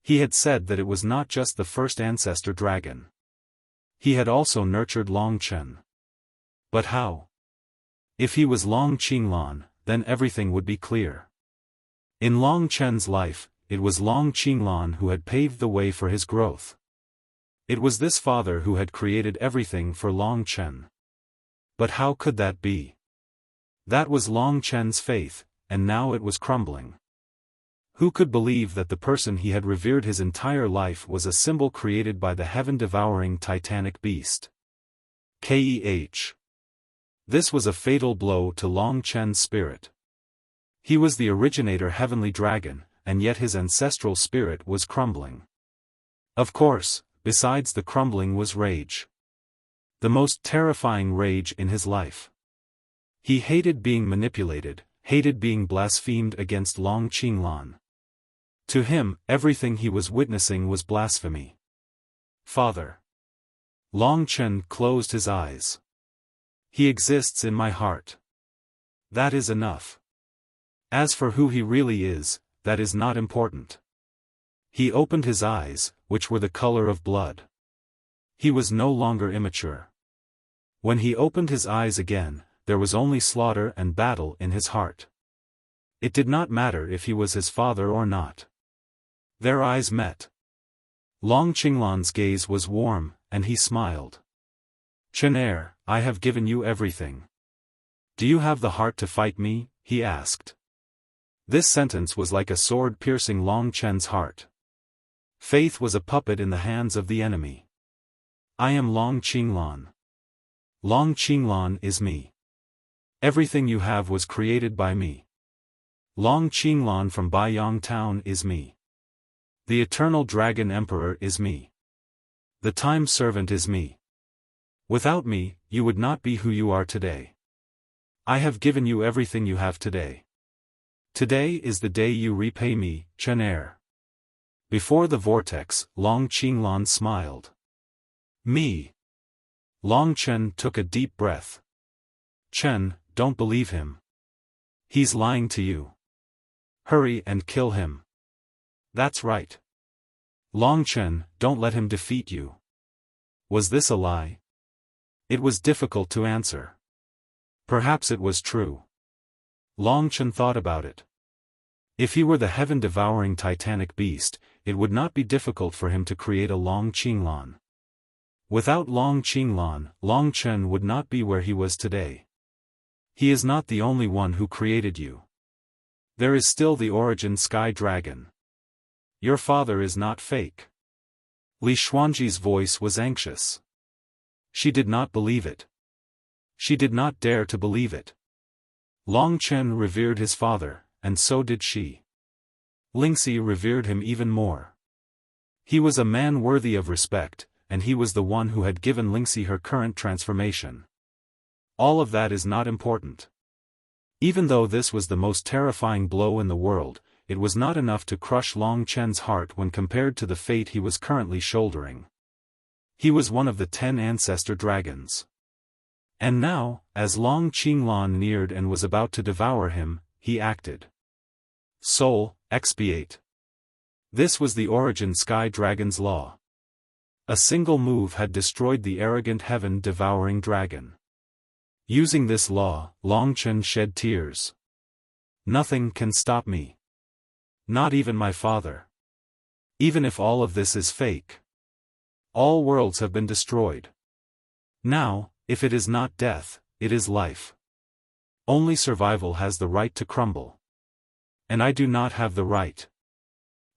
He had said that it was not just the first ancestor dragon. He had also nurtured Long Chen. But how? If he was Long Qinglan, then everything would be clear. In Long Chen's life, it was Long Qinglan who had paved the way for his growth. It was this father who had created everything for Long Chen. But how could that be? That was Long Chen's faith, and now it was crumbling. Who could believe that the person he had revered his entire life was a symbol created by the heaven-devouring titanic beast? Keh. This was a fatal blow to Long Chen's spirit. He was the originator heavenly dragon, and yet his ancestral spirit was crumbling. Of course, besides the crumbling was rage. The most terrifying rage in his life. He hated being manipulated, hated being blasphemed against Long Qinglan. To him, everything he was witnessing was blasphemy. Father. Long Chen closed his eyes. He exists in my heart. That is enough. As for who he really is, that is not important. He opened his eyes, which were the color of blood. He was no longer immature. When he opened his eyes again, there was only slaughter and battle in his heart. It did not matter if he was his father or not. Their eyes met. Long Qinglan's gaze was warm, and he smiled. "Chen, I have given you everything. Do you have the heart to fight me?" he asked. This sentence was like a sword piercing Long Chen's heart. Faith was a puppet in the hands of the enemy. "I am Long Qinglan. Long Qinglan is me. Everything you have was created by me. Long Qinglan from Baiyang Town is me. The Eternal Dragon Emperor is me. The Time Servant is me. Without me, you would not be who you are today. I have given you everything you have today. Today is the day you repay me, Chen." Before the vortex, Long Qinglan smiled. "Me." Long Chen took a deep breath. "Chen, don't believe him. He's lying to you. Hurry and kill him." "That's right. Long Chen, don't let him defeat you." Was this a lie? It was difficult to answer. Perhaps it was true. Long Chen thought about it. If he were the heaven-devouring titanic beast, it would not be difficult for him to create a Long Qinglan. Without Long Qinglan, Long Chen would not be where he was today. He is not the only one who created you. There is still the origin Sky Dragon. Your father is not fake. Li Xuanji's voice was anxious. She did not believe it. She did not dare to believe it. Long Chen revered his father, and so did she. Lingxi revered him even more. He was a man worthy of respect, and he was the one who had given Lingxi her current transformation. All of that is not important. Even though this was the most terrifying blow in the world, it was not enough to crush Long Chen's heart when compared to the fate he was currently shouldering. He was one of the 10 ancestor dragons. And now, as Long Qinglan neared and was about to devour him, he acted. Soul, expiate. This was the origin Sky Dragon's law. A single move had destroyed the arrogant heaven-devouring dragon. Using this law, Long Chen shed tears. Nothing can stop me. Not even my father. Even if all of this is fake. All worlds have been destroyed. Now, if it is not death, it is life. Only survival has the right to crumble. And I do not have the right.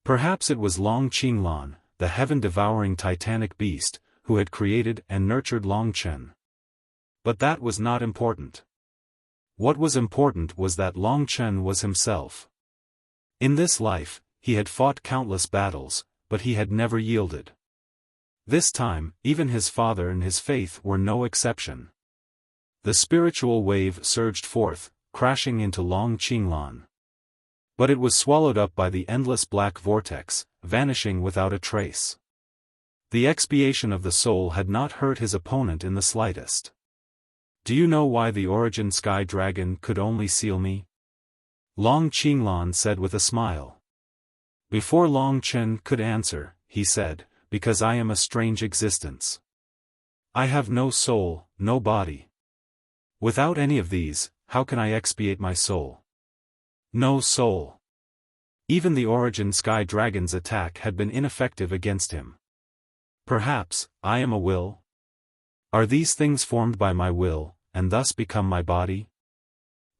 Perhaps it was Long Qinglan, the heaven-devouring titanic beast, who had created and nurtured Long Chen. But that was not important. What was important was that Long Chen was himself. In this life, he had fought countless battles, but he had never yielded. This time, even his father and his faith were no exception. The spiritual wave surged forth, crashing into Long Qinglan. But it was swallowed up by the endless black vortex, vanishing without a trace. The expiation of the soul had not hurt his opponent in the slightest. Do you know why the origin Sky Dragon could only seal me? Long Qinglan said with a smile. Before Long Chen could answer, he said, because I am a strange existence. I have no soul, no body. Without any of these, how can I expiate my soul? No soul. Even the origin Sky Dragon's attack had been ineffective against him. Perhaps, I am a will? Are these things formed by my will, and thus become my body?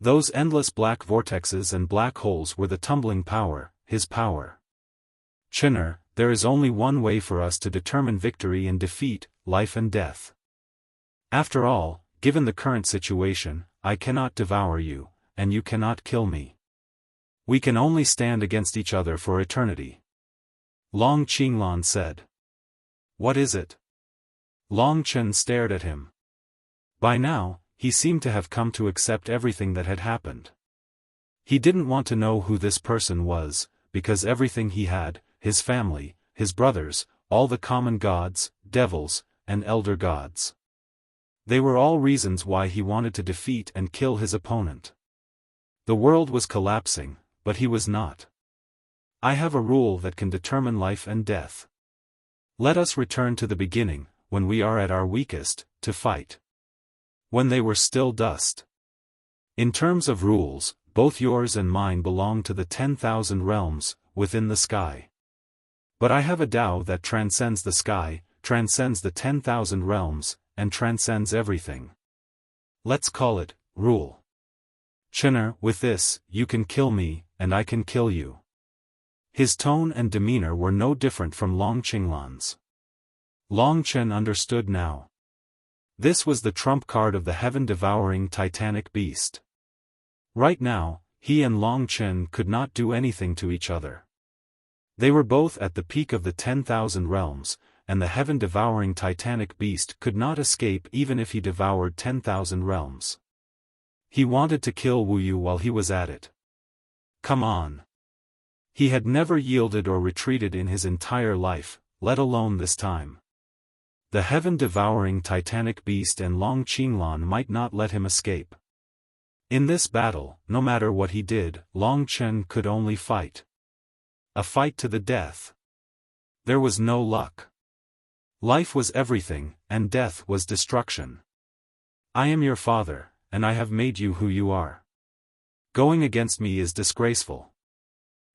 Those endless black vortexes and black holes were the tumbling power, his power. Chinner, there is only one way for us to determine victory and defeat, life and death. After all, given the current situation, I cannot devour you, and you cannot kill me. We can only stand against each other for eternity. Long Qinglan said. What is it? Long Chen stared at him. By now, he seemed to have come to accept everything that had happened. He didn't want to know who this person was, because everything he had, his family, his brothers, all the common gods, devils, and elder gods. They were all reasons why he wanted to defeat and kill his opponent. The world was collapsing, but he was not. I have a rule that can determine life and death. Let us return to the beginning, when we are at our weakest, to fight. When they were still dust. In terms of rules, both yours and mine belong to the 10,000 realms, within the sky. But I have a Tao that transcends the sky, transcends the 10,000 realms, and transcends everything. Let's call it, rule. Chener, with this, you can kill me, and I can kill you. His tone and demeanor were no different from Long Qinglan's. Long Chen understood now. This was the trump card of the heaven-devouring titanic beast. Right now, he and Long Chen could not do anything to each other. They were both at the peak of the 10,000 realms, and the heaven-devouring titanic beast could not escape even if he devoured 10,000 realms. He wanted to kill Wu Yu while he was at it. Come on. He had never yielded or retreated in his entire life, let alone this time. The heaven-devouring titanic beast and Long Qinglan might not let him escape. In this battle, no matter what he did, Long Chen could only fight. A fight to the death. There was no luck. Life was everything, and death was destruction. I am your father, and I have made you who you are. Going against me is disgraceful.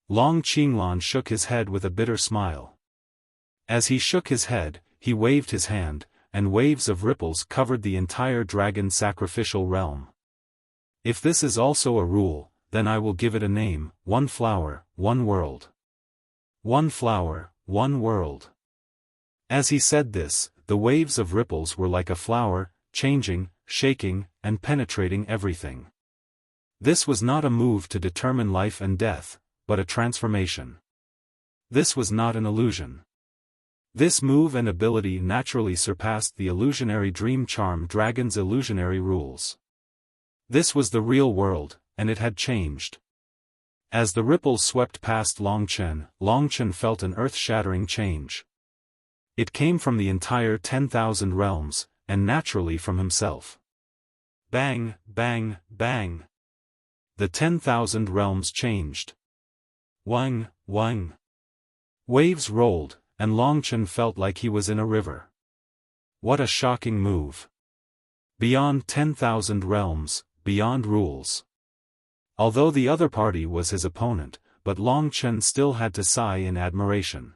Long Qinglan shook his head with a bitter smile. As he shook his head, he waved his hand, and waves of ripples covered the entire dragon sacrificial realm. If this is also a rule, then I will give it a name: one flower, one world. One flower, one world. As he said this, the waves of ripples were like a flower, changing, shaking, and penetrating everything. This was not a move to determine life and death, but a transformation. This was not an illusion. This move and ability naturally surpassed the illusionary dream charm dragon's illusionary rules. This was the real world, and it had changed. As the ripples swept past Long Chen felt an earth-shattering change. It came from the entire 10,000 realms, and naturally from himself. Bang, bang, bang. The 10,000 realms changed. Wang, wang. Waves rolled, and Long Chen felt like he was in a river. What a shocking move. Beyond 10,000 realms, beyond rules. Although the other party was his opponent, but Long Chen still had to sigh in admiration.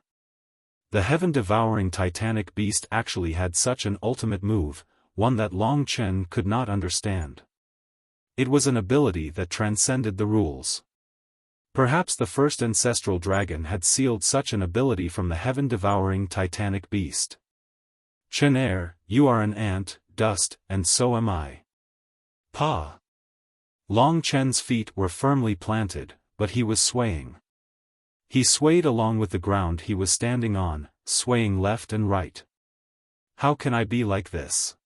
The heaven-devouring titanic beast actually had such an ultimate move, one that Long Chen could not understand. It was an ability that transcended the rules. Perhaps the first ancestral dragon had sealed such an ability from the heaven-devouring titanic beast. Chener, you are an ant, dust, and so am I. Pa. Long Chen's feet were firmly planted, but he was swaying. He swayed along with the ground he was standing on, swaying left and right. How can I be like this?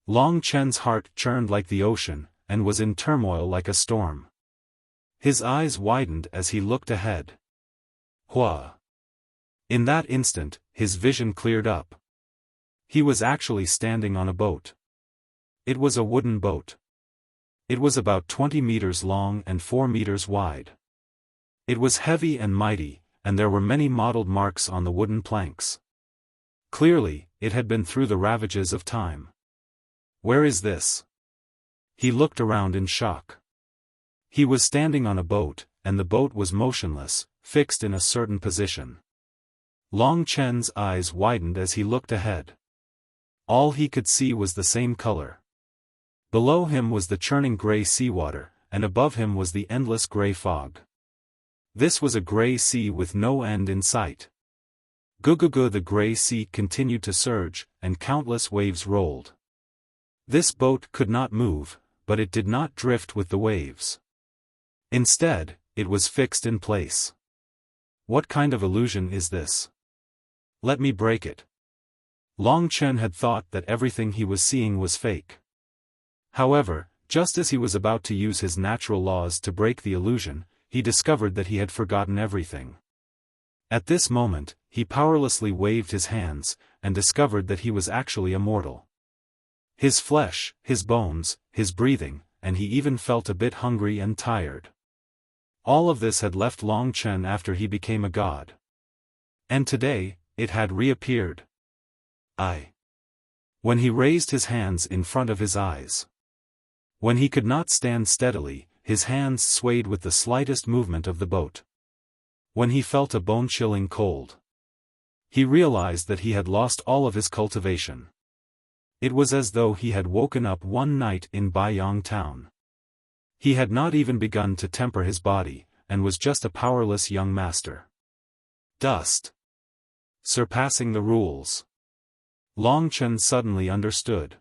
Long Chen's heart churned like the ocean, and was in turmoil like a storm. His eyes widened as he looked ahead. Hua! In that instant, his vision cleared up. He was actually standing on a boat. It was a wooden boat. It was about 20 meters long and 4 meters wide. It was heavy and mighty, and there were many mottled marks on the wooden planks. Clearly, it had been through the ravages of time. Where is this? He looked around in shock. He was standing on a boat, and the boat was motionless, fixed in a certain position. Long Chen's eyes widened as he looked ahead. All he could see was the same color. Below him was the churning gray seawater, and above him was the endless gray fog. This was a gray sea with no end in sight. Gugugu, the gray sea continued to surge, and countless waves rolled. This boat could not move, but it did not drift with the waves. Instead, it was fixed in place. What kind of illusion is this? Let me break it. Long Chen had thought that everything he was seeing was fake. However, just as he was about to use his natural laws to break the illusion, he discovered that he had forgotten everything. At this moment, he powerlessly waved his hands, and discovered that he was actually immortal. His flesh, his bones, his breathing, and he even felt a bit hungry and tired. All of this had left Long Chen after he became a god. And today, it had reappeared. When he raised his hands in front of his eyes. When he could not stand steadily, his hands swayed with the slightest movement of the boat. When he felt a bone-chilling cold. He realized that he had lost all of his cultivation. It was as though he had woken up one night in Baiyang town. He had not even begun to temper his body, and was just a powerless young master. Dust. Surpassing the rules. Long Chen suddenly understood.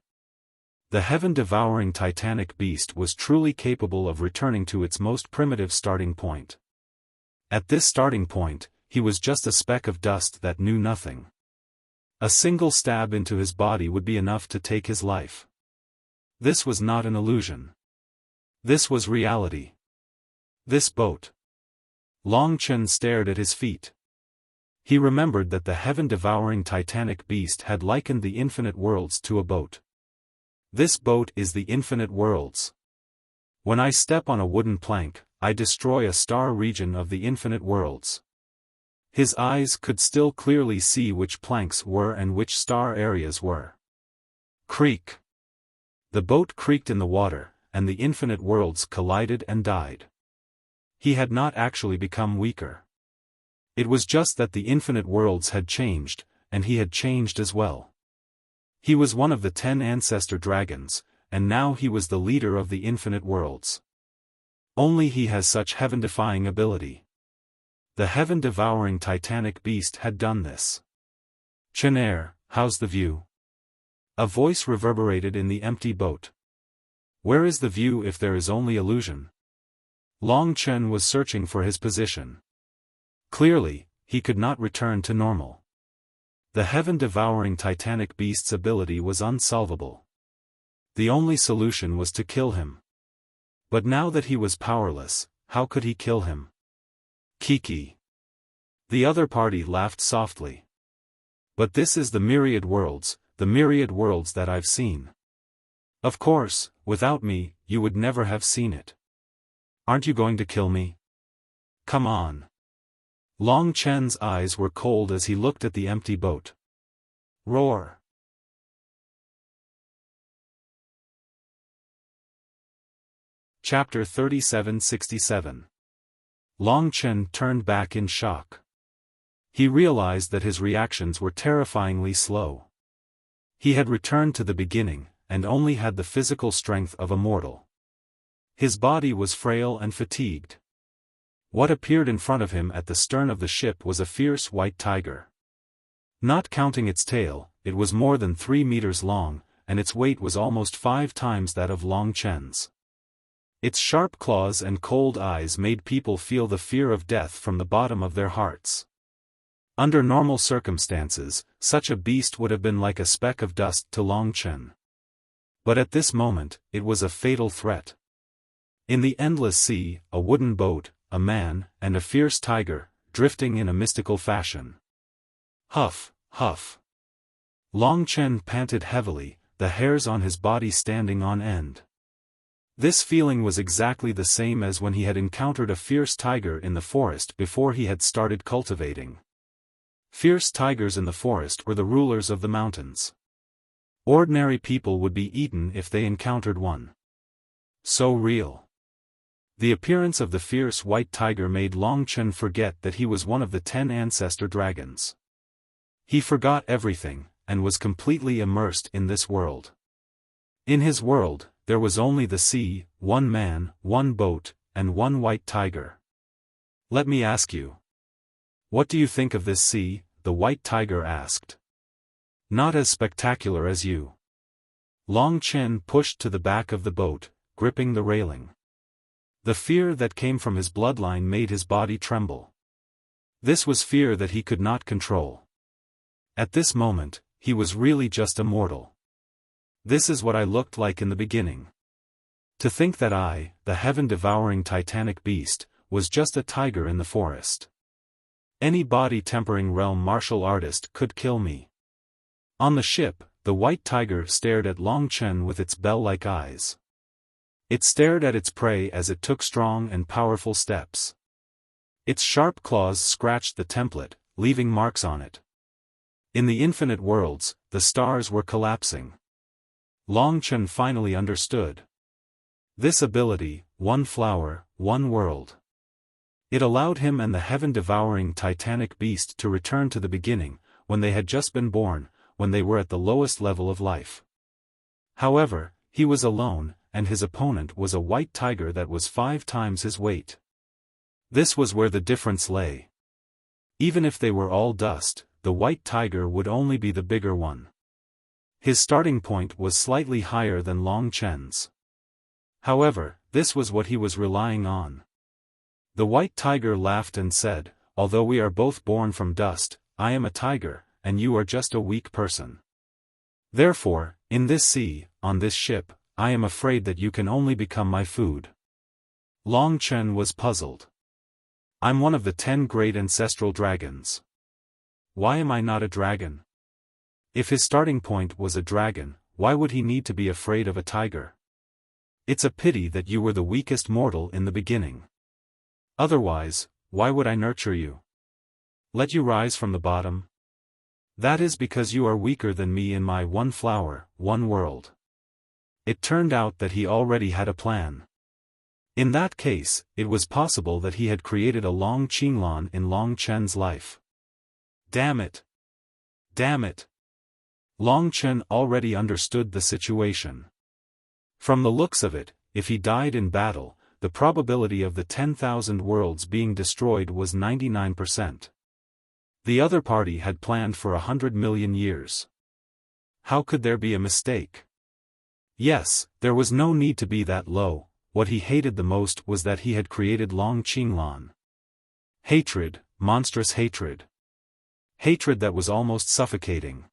The heaven-devouring titanic beast was truly capable of returning to its most primitive starting point. At this starting point, he was just a speck of dust that knew nothing. A single stab into his body would be enough to take his life. This was not an illusion. This was reality. This boat. Long Chen stared at his feet. He remembered that the heaven-devouring titanic beast had likened the infinite worlds to a boat. This boat is the infinite worlds. When I step on a wooden plank, I destroy a star region of the infinite worlds. His eyes could still clearly see which planks were and which star areas were. Creak. The boat creaked in the water, and the infinite worlds collided and died. He had not actually become weaker. It was just that the infinite worlds had changed, and he had changed as well. He was one of the 10 ancestor dragons, and now he was the leader of the infinite worlds. Only he has such heaven-defying ability. The heaven-devouring titanic beast had done this. Chenair, how's the view? A voice reverberated in the empty boat. Where is the view if there is only illusion? Long Chen was searching for his position. Clearly, he could not return to normal. The heaven-devouring titanic beast's ability was unsolvable. The only solution was to kill him. But now that he was powerless, how could he kill him? Kiki. The other party laughed softly. But this is the myriad worlds that I've seen. Of course, without me, you would never have seen it. Aren't you going to kill me? Come on. Long Chen's eyes were cold as he looked at the empty boat. Roar. Chapter 3767. Long Chen turned back in shock. He realized that his reactions were terrifyingly slow. He had returned to the beginning, and only had the physical strength of a mortal. His body was frail and fatigued. What appeared in front of him at the stern of the ship was a fierce white tiger. Not counting its tail, it was more than 3 meters long, and its weight was almost 5 times that of Long Chen's. Its sharp claws and cold eyes made people feel the fear of death from the bottom of their hearts. Under normal circumstances, such a beast would have been like a speck of dust to Long Chen. But at this moment, it was a fatal threat. In the endless sea, a wooden boat, a man, and a fierce tiger, drifting in a mystical fashion. Huff, huff. Long Chen panted heavily, the hairs on his body standing on end. This feeling was exactly the same as when he had encountered a fierce tiger in the forest before he had started cultivating. Fierce tigers in the forest were the rulers of the mountains. Ordinary people would be eaten if they encountered one. So real. The appearance of the fierce white tiger made Long Chen forget that he was one of the 10 ancestor dragons. He forgot everything, and was completely immersed in this world. In his world, there was only the sea, one man, one boat, and one white tiger. Let me ask you. What do you think of this sea? The white tiger asked. Not as spectacular as you. Long Chen pushed to the back of the boat, gripping the railing. The fear that came from his bloodline made his body tremble. This was fear that he could not control. At this moment, he was really just a mortal. This is what I looked like in the beginning. To think that I, the heaven-devouring titanic beast, was just a tiger in the forest. Any body-tempering realm martial artist could kill me. On the ship, the white tiger stared at Long Chen with its bell-like eyes. It stared at its prey as it took strong and powerful steps. Its sharp claws scratched the template, leaving marks on it. In the infinite worlds, the stars were collapsing. Long Chen finally understood. This ability, one flower, one world. It allowed him and the heaven-devouring titanic beast to return to the beginning, when they had just been born, when they were at the lowest level of life. However, he was alone, and his opponent was a white tiger that was 5 times his weight. This was where the difference lay. Even if they were all dust, the white tiger would only be the bigger one. His starting point was slightly higher than Long Chen's. However, this was what he was relying on. The white tiger laughed and said, "Although we are both born from dust, I am a tiger, and you are just a weak person. Therefore, in this sea, on this ship, I am afraid that you can only become my food." Long Chen was puzzled. "I'm one of the 10 great ancestral dragons. Why am I not a dragon?" If his starting point was a dragon, why would he need to be afraid of a tiger? It's a pity that you were the weakest mortal in the beginning. Otherwise, why would I nurture you? Let you rise from the bottom? That is because you are weaker than me in my one flower, one world. It turned out that he already had a plan. In that case, it was possible that he had created a Long Qinglan in Long Chen's life. Damn it! Damn it! Long Chen already understood the situation. From the looks of it, if he died in battle, the probability of the 10,000 worlds being destroyed was 99%. The other party had planned for 100 million years. How could there be a mistake? Yes, there was no need to be that low. What he hated the most was that he had created Long Qinglan. Hatred, monstrous hatred. Hatred that was almost suffocating.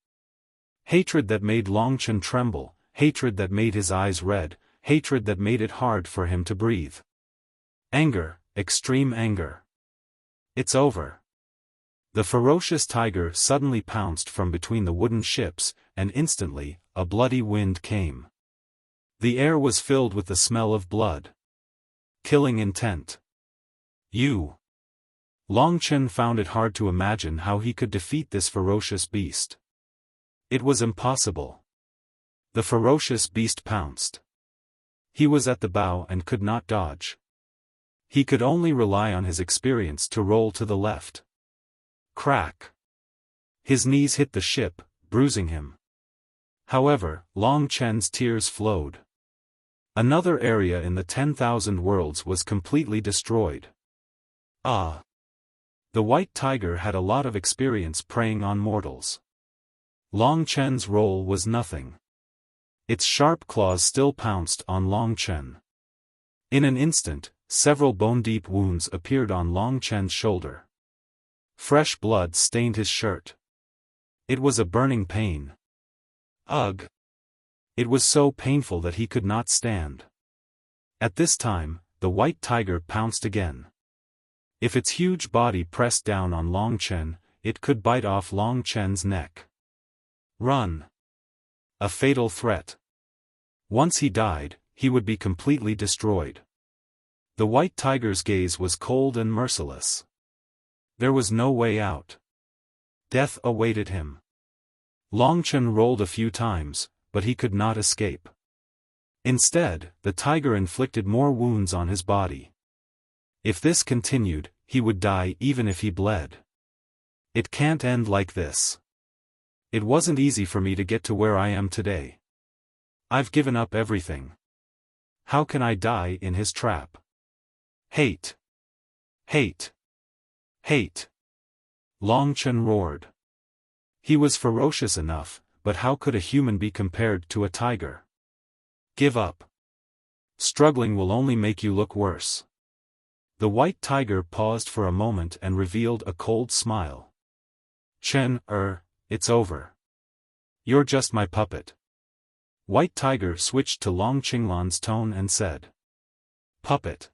Hatred that made Long Chen tremble, hatred that made his eyes red, hatred that made it hard for him to breathe. Anger, extreme anger. It's over. The ferocious tiger suddenly pounced from between the wooden ships, and instantly, a bloody wind came. The air was filled with the smell of blood. Killing intent. You. Long Chen found it hard to imagine how he could defeat this ferocious beast. It was impossible. The ferocious beast pounced. He was at the bow and could not dodge. He could only rely on his experience to roll to the left. Crack. His knees hit the ship, bruising him. However, Long Chen's tears flowed. Another area in the 10,000 worlds was completely destroyed. Ah! The white tiger had a lot of experience preying on mortals. Long Chen's roll was nothing. Its sharp claws still pounced on Long Chen. In an instant, several bone-deep wounds appeared on Long Chen's shoulder. Fresh blood stained his shirt. It was a burning pain. Ugh! It was so painful that he could not stand. At this time, the white tiger pounced again. If its huge body pressed down on Long Chen, it could bite off Long Chen's neck. Run! A fatal threat. Once he died, he would be completely destroyed. The white tiger's gaze was cold and merciless. There was no way out. Death awaited him. Long Chen rolled a few times, but he could not escape. Instead, the tiger inflicted more wounds on his body. If this continued, he would die even if he bled. It can't end like this. It wasn't easy for me to get to where I am today. I've given up everything. How can I die in his trap? Hate! Hate! Hate! Long Chen roared. He was ferocious enough, but how could a human be compared to a tiger? Give up. Struggling will only make you look worse. The white tiger paused for a moment and revealed a cold smile. Chen, it's over. You're just my puppet. White tiger switched to Long Qinglan's tone and said. Puppet.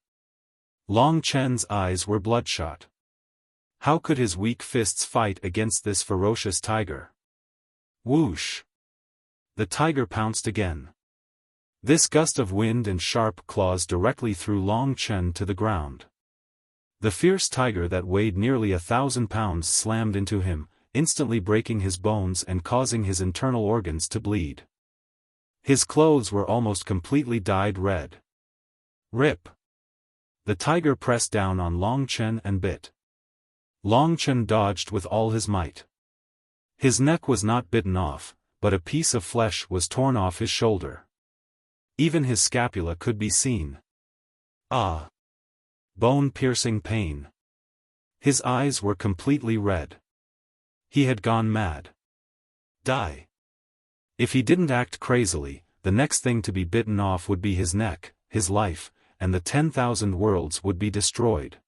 Long Chen's eyes were bloodshot. How could his weak fists fight against this ferocious tiger? Whoosh! The tiger pounced again. This gust of wind and sharp claws directly threw Long Chen to the ground. The fierce tiger that weighed nearly 1,000 pounds slammed into him, instantly breaking his bones and causing his internal organs to bleed. His clothes were almost completely dyed red. Rip! The tiger pressed down on Long Chen and bit. Long Chen dodged with all his might. His neck was not bitten off, but a piece of flesh was torn off his shoulder. Even his scapula could be seen. Ah! Bone-piercing pain. His eyes were completely red. He had gone mad. Die. If he didn't act crazily, the next thing to be bitten off would be his neck, his life, and the 10,000 worlds would be destroyed.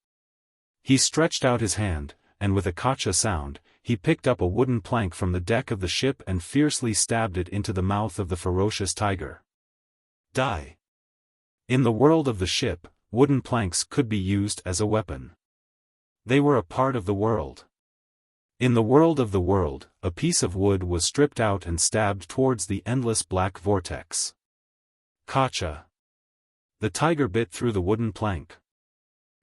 He stretched out his hand, and with a kacha sound, he picked up a wooden plank from the deck of the ship and fiercely stabbed it into the mouth of the ferocious tiger. Die. In the world of the ship, wooden planks could be used as a weapon. They were a part of the world. In the world of the world, a piece of wood was stripped out and stabbed towards the endless black vortex. Kacha. The tiger bit through the wooden plank.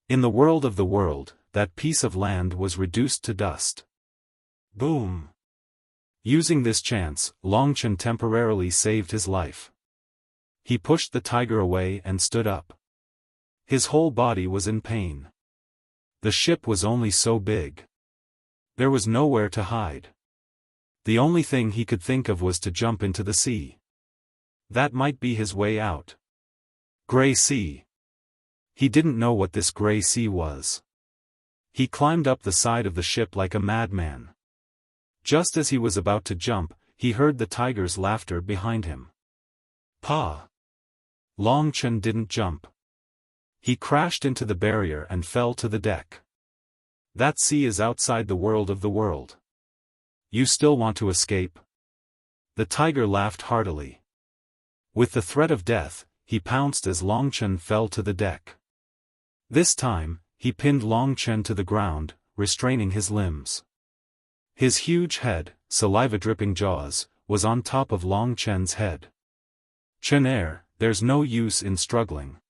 In the world of the world, that piece of land was reduced to dust. Boom! Using this chance, Longchen temporarily saved his life. He pushed the tiger away and stood up. His whole body was in pain. The ship was only so big. There was nowhere to hide. The only thing he could think of was to jump into the sea. That might be his way out. Gray Sea. He didn't know what this gray sea was. He climbed up the side of the ship like a madman. Just as he was about to jump, he heard the tiger's laughter behind him. Pa! Longchen didn't jump. He crashed into the barrier and fell to the deck. That sea is outside the world of the world. You still want to escape? The tiger laughed heartily. With the threat of death, he pounced as Longchen fell to the deck. This time, he pinned Longchen to the ground, restraining his limbs. His huge head, saliva-dripping jaws, was on top of Longchen's head. Chenair, there's no use in struggling.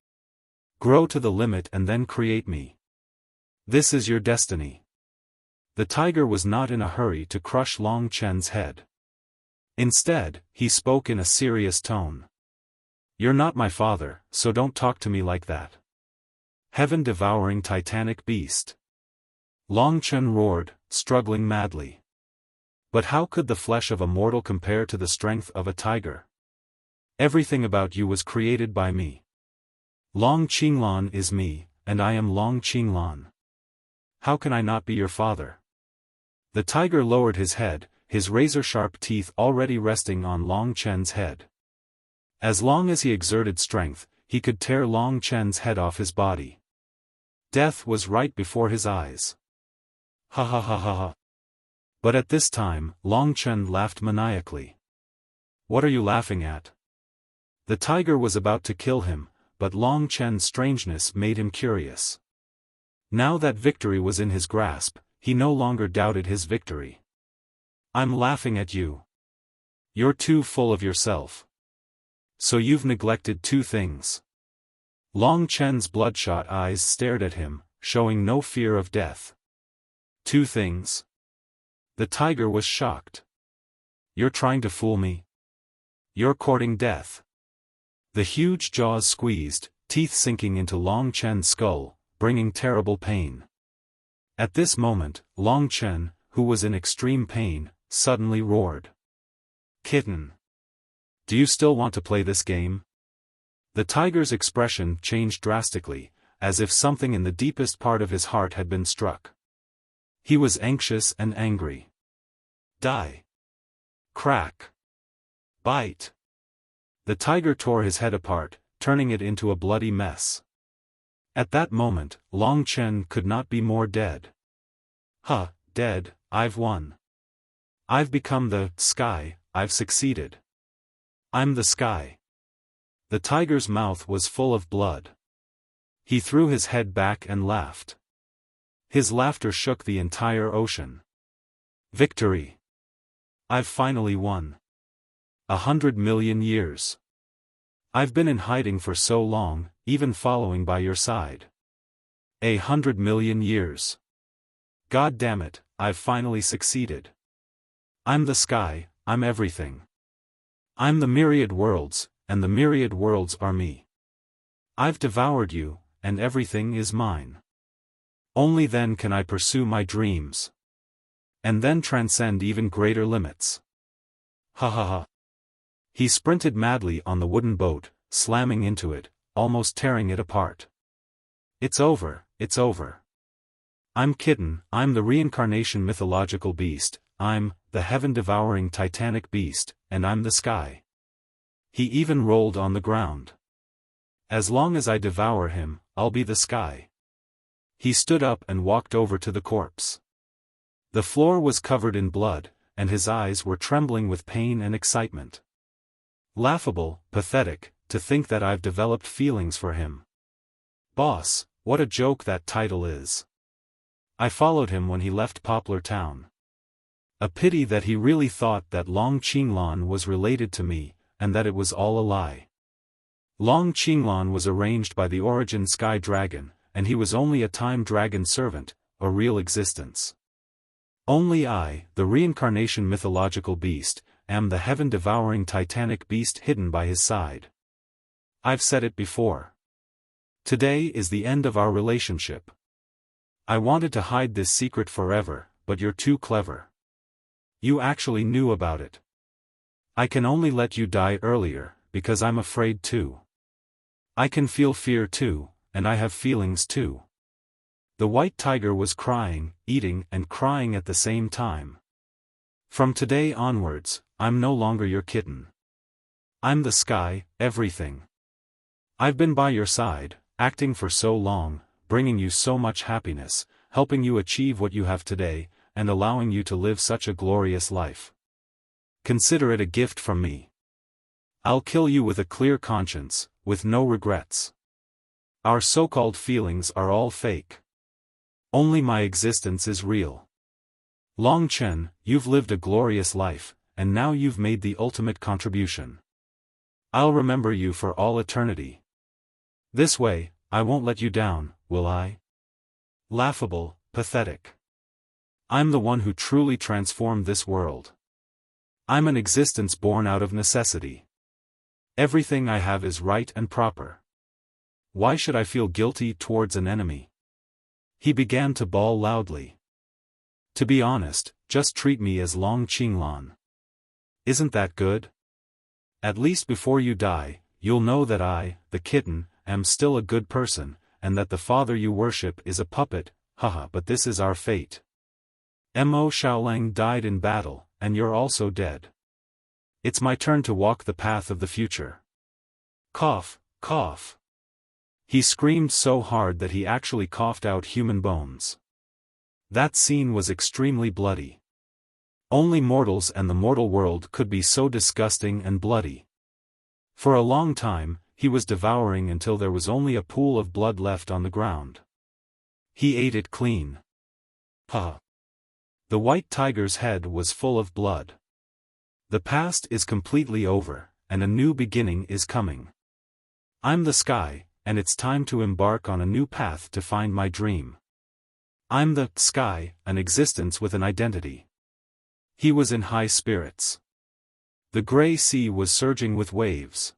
Grow to the limit and then create me. This is your destiny. The tiger was not in a hurry to crush Longchen's head. Instead, he spoke in a serious tone. You're not my father, so don't talk to me like that. Heaven-devouring titanic beast. Longchen roared, struggling madly. But how could the flesh of a mortal compare to the strength of a tiger? Everything about you was created by me. Long Qinglan is me, and I am Long Qinglan. How can I not be your father? The tiger lowered his head, his razor-sharp teeth already resting on Longchen's head. As long as he exerted strength, he could tear Longchen's head off his body. Death was right before his eyes. Ha ha ha ha ha. But at this time, Longchen laughed maniacally. What are you laughing at? The tiger was about to kill him, but Longchen's strangeness made him curious. Now that victory was in his grasp, he no longer doubted his victory. I'm laughing at you. You're too full of yourself. So you've neglected two things. Longchen's bloodshot eyes stared at him, showing no fear of death. Two things? The tiger was shocked. You're trying to fool me? You're courting death. The huge jaws squeezed, teeth sinking into Longchen's skull, bringing terrible pain. At this moment, Longchen, who was in extreme pain, suddenly roared. Kitten! Do you still want to play this game? The tiger's expression changed drastically, as if something in the deepest part of his heart had been struck. He was anxious and angry. Die! Crack! Bite! The tiger tore his head apart, turning it into a bloody mess. At that moment, Longchen could not be more dead. Huh, dead, I've won. I've become the sky, I've succeeded. I'm the sky. The tiger's mouth was full of blood. He threw his head back and laughed. His laughter shook the entire ocean. Victory! I've finally won. 100 million years. I've been in hiding for so long, even following by your side. 100 million years. God damn it, I've finally succeeded. I'm the sky, I'm everything. I'm the myriad worlds, and the myriad worlds are me. I've devoured you, and everything is mine. Only then can I pursue my dreams. And then transcend even greater limits. Ha ha ha. He sprinted madly on the wooden boat, slamming into it, almost tearing it apart. It's over, it's over. I'm Kitten, I'm the reincarnation mythological beast, I'm the heaven-devouring titanic beast, and I'm the sky. He even rolled on the ground. As long as I devour him, I'll be the sky. He stood up and walked over to the corpse. The floor was covered in blood, and his eyes were trembling with pain and excitement. Laughable, pathetic, to think that I've developed feelings for him. Boss, what a joke that title is. I followed him when he left Poplar Town. A pity that he really thought that Long Qinglan was related to me, and that it was all a lie. Long Qinglan was arranged by the origin Sky Dragon, and he was only a time dragon servant, a real existence. Only I, the reincarnation mythological beast, am the heaven-devouring titanic beast hidden by his side. I've said it before. Today is the end of our relationship. I wanted to hide this secret forever, but you're too clever. You actually knew about it. I can only let you die earlier, because I'm afraid too. I can feel fear too, and I have feelings too. The white tiger was crying, eating and crying at the same time. From today onwards, I'm no longer your kitten. I'm the sky, everything. I've been by your side, acting for so long, bringing you so much happiness, helping you achieve what you have today, and allowing you to live such a glorious life. Consider it a gift from me. I'll kill you with a clear conscience, with no regrets. Our so-called feelings are all fake. Only my existence is real. Long Chen, you've lived a glorious life, and now you've made the ultimate contribution. I'll remember you for all eternity. This way, I won't let you down, will I? Laughable, pathetic. I'm the one who truly transformed this world. I'm an existence born out of necessity. Everything I have is right and proper. Why should I feel guilty towards an enemy? He began to bawl loudly. To be honest, just treat me as Long Qinglan. Isn't that good? At least before you die, you'll know that I, the kitten, am still a good person, and that the father you worship is a puppet, haha, but this is our fate. Mo Xiaolang died in battle, and you're also dead. It's my turn to walk the path of the future. Cough, cough. He screamed so hard that he actually coughed out human bones. That scene was extremely bloody. Only mortals and the mortal world could be so disgusting and bloody. For a long time, he was devouring until there was only a pool of blood left on the ground. He ate it clean. Ha! The white tiger's head was full of blood. The past is completely over, and a new beginning is coming. I'm the sky, and it's time to embark on a new path to find my dream. I'm the sky, an existence with an identity. He was in high spirits. The gray sea was surging with waves.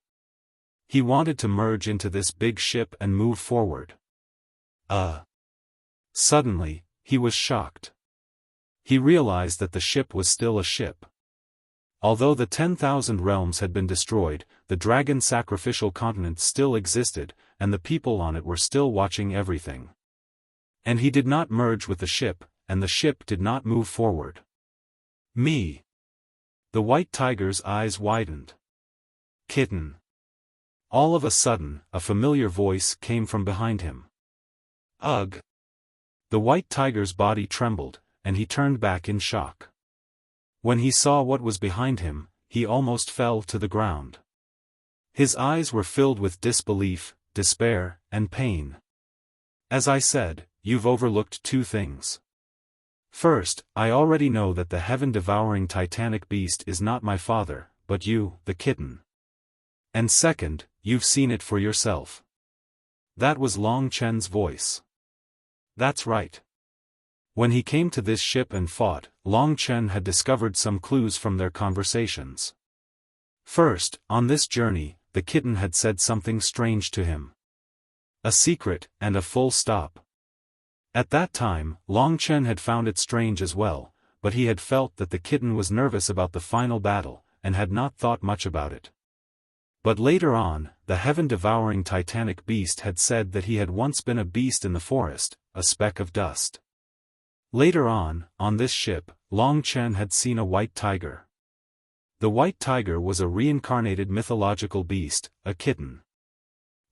He wanted to merge into this big ship and move forward. Suddenly, he was shocked. He realized that the ship was still a ship. Although the 10,000 realms had been destroyed, the dragon sacrificial continent still existed, and the people on it were still watching everything. And he did not merge with the ship, and the ship did not move forward. Me. The white tiger's eyes widened. Kitten. All of a sudden, a familiar voice came from behind him. Ugh. The white tiger's body trembled, and he turned back in shock. When he saw what was behind him, he almost fell to the ground. His eyes were filled with disbelief, despair, and pain. As I said, you've overlooked two things. First, I already know that the heaven-devouring titanic beast is not my father, but you, the kitten. And second, you've seen it for yourself. That was Long Chen's voice. That's right. When he came to this ship and fought, Long Chen had discovered some clues from their conversations. First, on this journey, the kitten had said something strange to him. A secret, and a full stop. At that time, Long Chen had found it strange as well, but he had felt that the kitten was nervous about the final battle, and had not thought much about it. But later on, the heaven-devouring titanic beast had said that he had once been a beast in the forest, a speck of dust. Later on this ship, Long Chen had seen a white tiger. The white tiger was a reincarnated mythological beast, a kitten.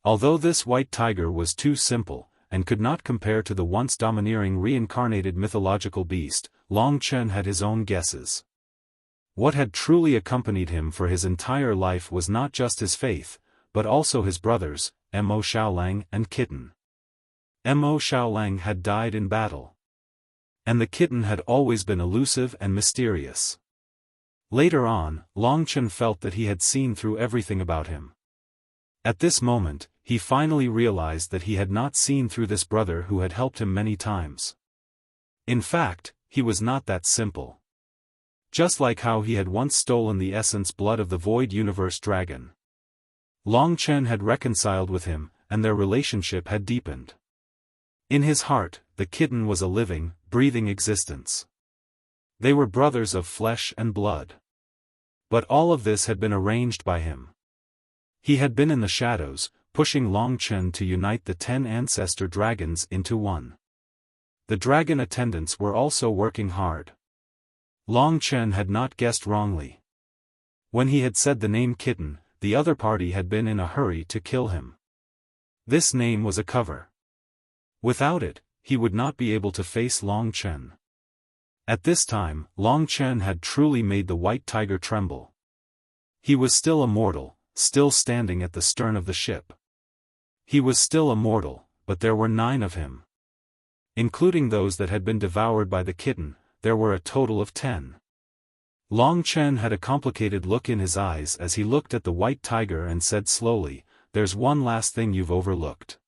Although this white tiger was too simple, and could not compare to the once domineering reincarnated mythological beast, Long Chen had his own guesses. What had truly accompanied him for his entire life was not just his faith, but also his brothers, Mo Xiaolang and Kitten. Mo Xiaolang had died in battle. And the kitten had always been elusive and mysterious. Later on, Long Chen felt that he had seen through everything about him. At this moment, he finally realized that he had not seen through this brother who had helped him many times. In fact, he was not that simple. Just like how he had once stolen the essence blood of the Void Universe dragon. Long Chen had reconciled with him, and their relationship had deepened. In his heart, the kitten was a living, breathing existence. They were brothers of flesh and blood. But all of this had been arranged by him. He had been in the shadows, pushing Long Chen to unite the 10 ancestor dragons into one. The dragon attendants were also working hard. Long Chen had not guessed wrongly. When he had said the name Kitten, the other party had been in a hurry to kill him. This name was a cover. Without it, he would not be able to face Long Chen. At this time, Long Chen had truly made the white tiger tremble. He was still a mortal, still standing at the stern of the ship. He was still a mortal, but there were 9 of him. Including those that had been devoured by the kitten, there were a total of 10. Long Chen had a complicated look in his eyes as he looked at the white tiger and said slowly, "There's one last thing you've overlooked.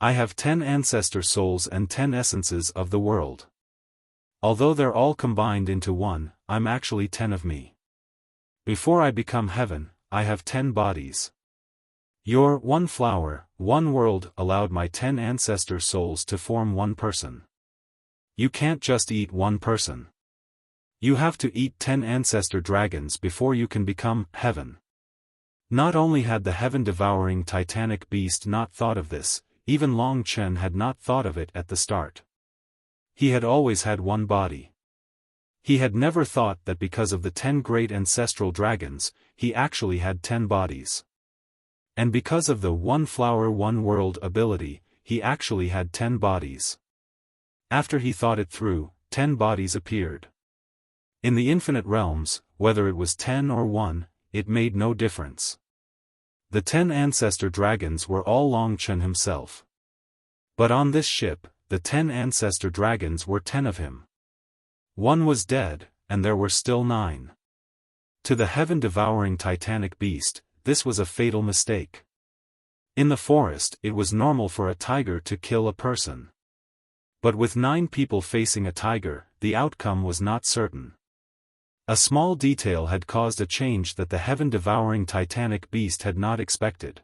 I have 10 ancestor souls and 10 essences of the world. Although they're all combined into one, I'm actually 10 of me. Before I become heaven, I have 10 bodies. Your one flower, one world allowed my 10 ancestor souls to form one person. You can't just eat one person. You have to eat 10 ancestor dragons before you can become heaven." Not only had the heaven-devouring titanic beast not thought of this, even Long Chen had not thought of it at the start. He had always had one body. He had never thought that because of the 10 great ancestral dragons, he actually had 10 bodies. And because of the one flower one world ability, he actually had 10 bodies. After he thought it through, 10 bodies appeared. In the infinite realms, whether it was 10 or 1, it made no difference. The 10 ancestor dragons were all Long Chen himself. But on this ship, the 10 ancestor dragons were 10 of him. One was dead, and there were still 9. To the heaven-devouring titanic beast, this was a fatal mistake. In the forest, it was normal for a tiger to kill a person. But with 9 people facing a tiger, the outcome was not certain. A small detail had caused a change that the heaven-devouring titanic beast had not expected.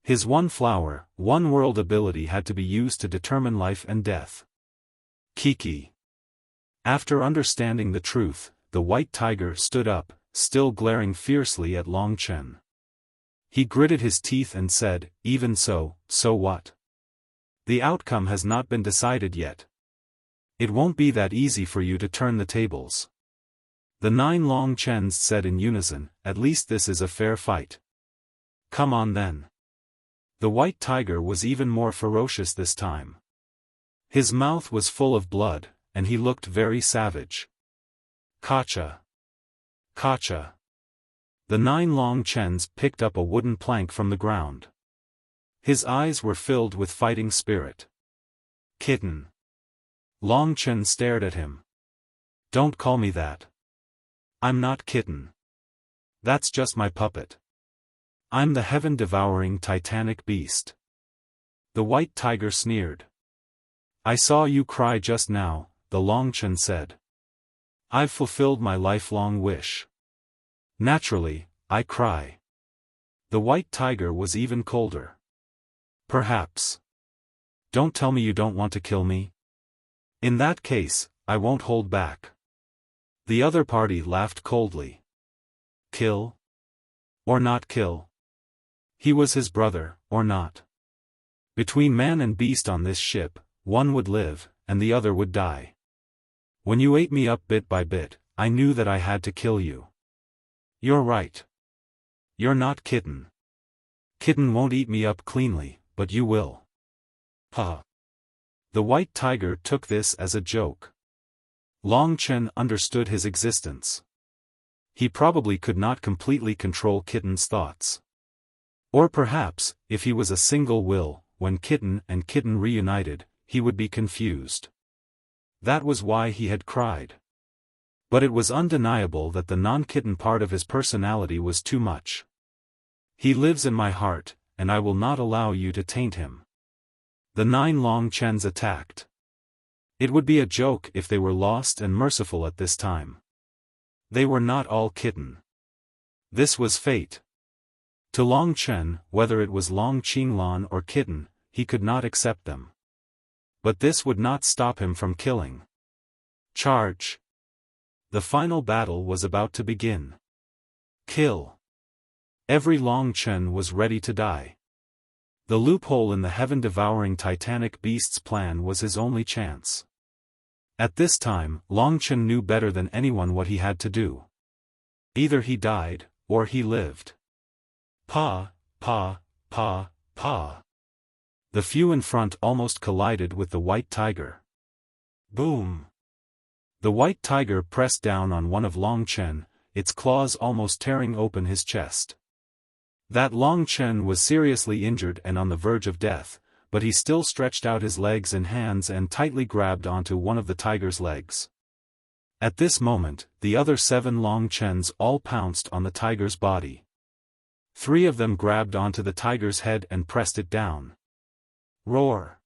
His one flower, one world ability had to be used to determine life and death. Kiki. After understanding the truth, the white tiger stood up, still glaring fiercely at Long Chen. He gritted his teeth and said, "Even so, so what? The outcome has not been decided yet. It won't be that easy for you to turn the tables." The 9 Long Chens said in unison, "At least this is a fair fight. Come on then." The white tiger was even more ferocious this time. His mouth was full of blood, and he looked very savage. "Kacha! Kacha!" The 9 Long Chens picked up a wooden plank from the ground. His eyes were filled with fighting spirit. "Kitten." Long Chen stared at him. "Don't call me that. I'm not Kitten. That's just my puppet. I'm the heaven-devouring titanic beast." The white tiger sneered. "I saw you cry just now," the Long Chen said. "I've fulfilled my lifelong wish. Naturally, I cry." The white tiger was even colder. "Perhaps. Don't tell me you don't want to kill me. In that case, I won't hold back." The other party laughed coldly. Kill? Or not kill? He was his brother, or not? Between man and beast on this ship, one would live, and the other would die. When you ate me up bit by bit, I knew that I had to kill you. You're right. You're not Kitten. Kitten won't eat me up cleanly, but you will. Ha! The white tiger took this as a joke. Long Chen understood his existence. He probably could not completely control Kitten's thoughts. Or perhaps, if he was a single will, when Kitten and Kitten reunited, he would be confused. That was why he had cried. But it was undeniable that the non-Kitten part of his personality was too much. He lives in my heart, and I will not allow you to taint him. The 9 Long Chens attacked. It would be a joke if they were lost and merciful at this time. They were not all Kitten. This was fate. To Long Chen, whether it was Long Qinglan or Kitten, he could not accept them. But this would not stop him from killing. Charge! The final battle was about to begin. Kill! Every Long Chen was ready to die. The loophole in the heaven-devouring titanic beast's plan was his only chance. At this time, Long Chen knew better than anyone what he had to do. Either he died, or he lived. Pa, pa, pa, pa. The few in front almost collided with the white tiger. Boom! The white tiger pressed down on one of Long Chen, its claws almost tearing open his chest. That Long Chen was seriously injured and on the verge of death, but he still stretched out his legs and hands and tightly grabbed onto one of the tiger's legs. At this moment, the other 7 Long Chens all pounced on the tiger's body. 3 of them grabbed onto the tiger's head and pressed it down. Roar!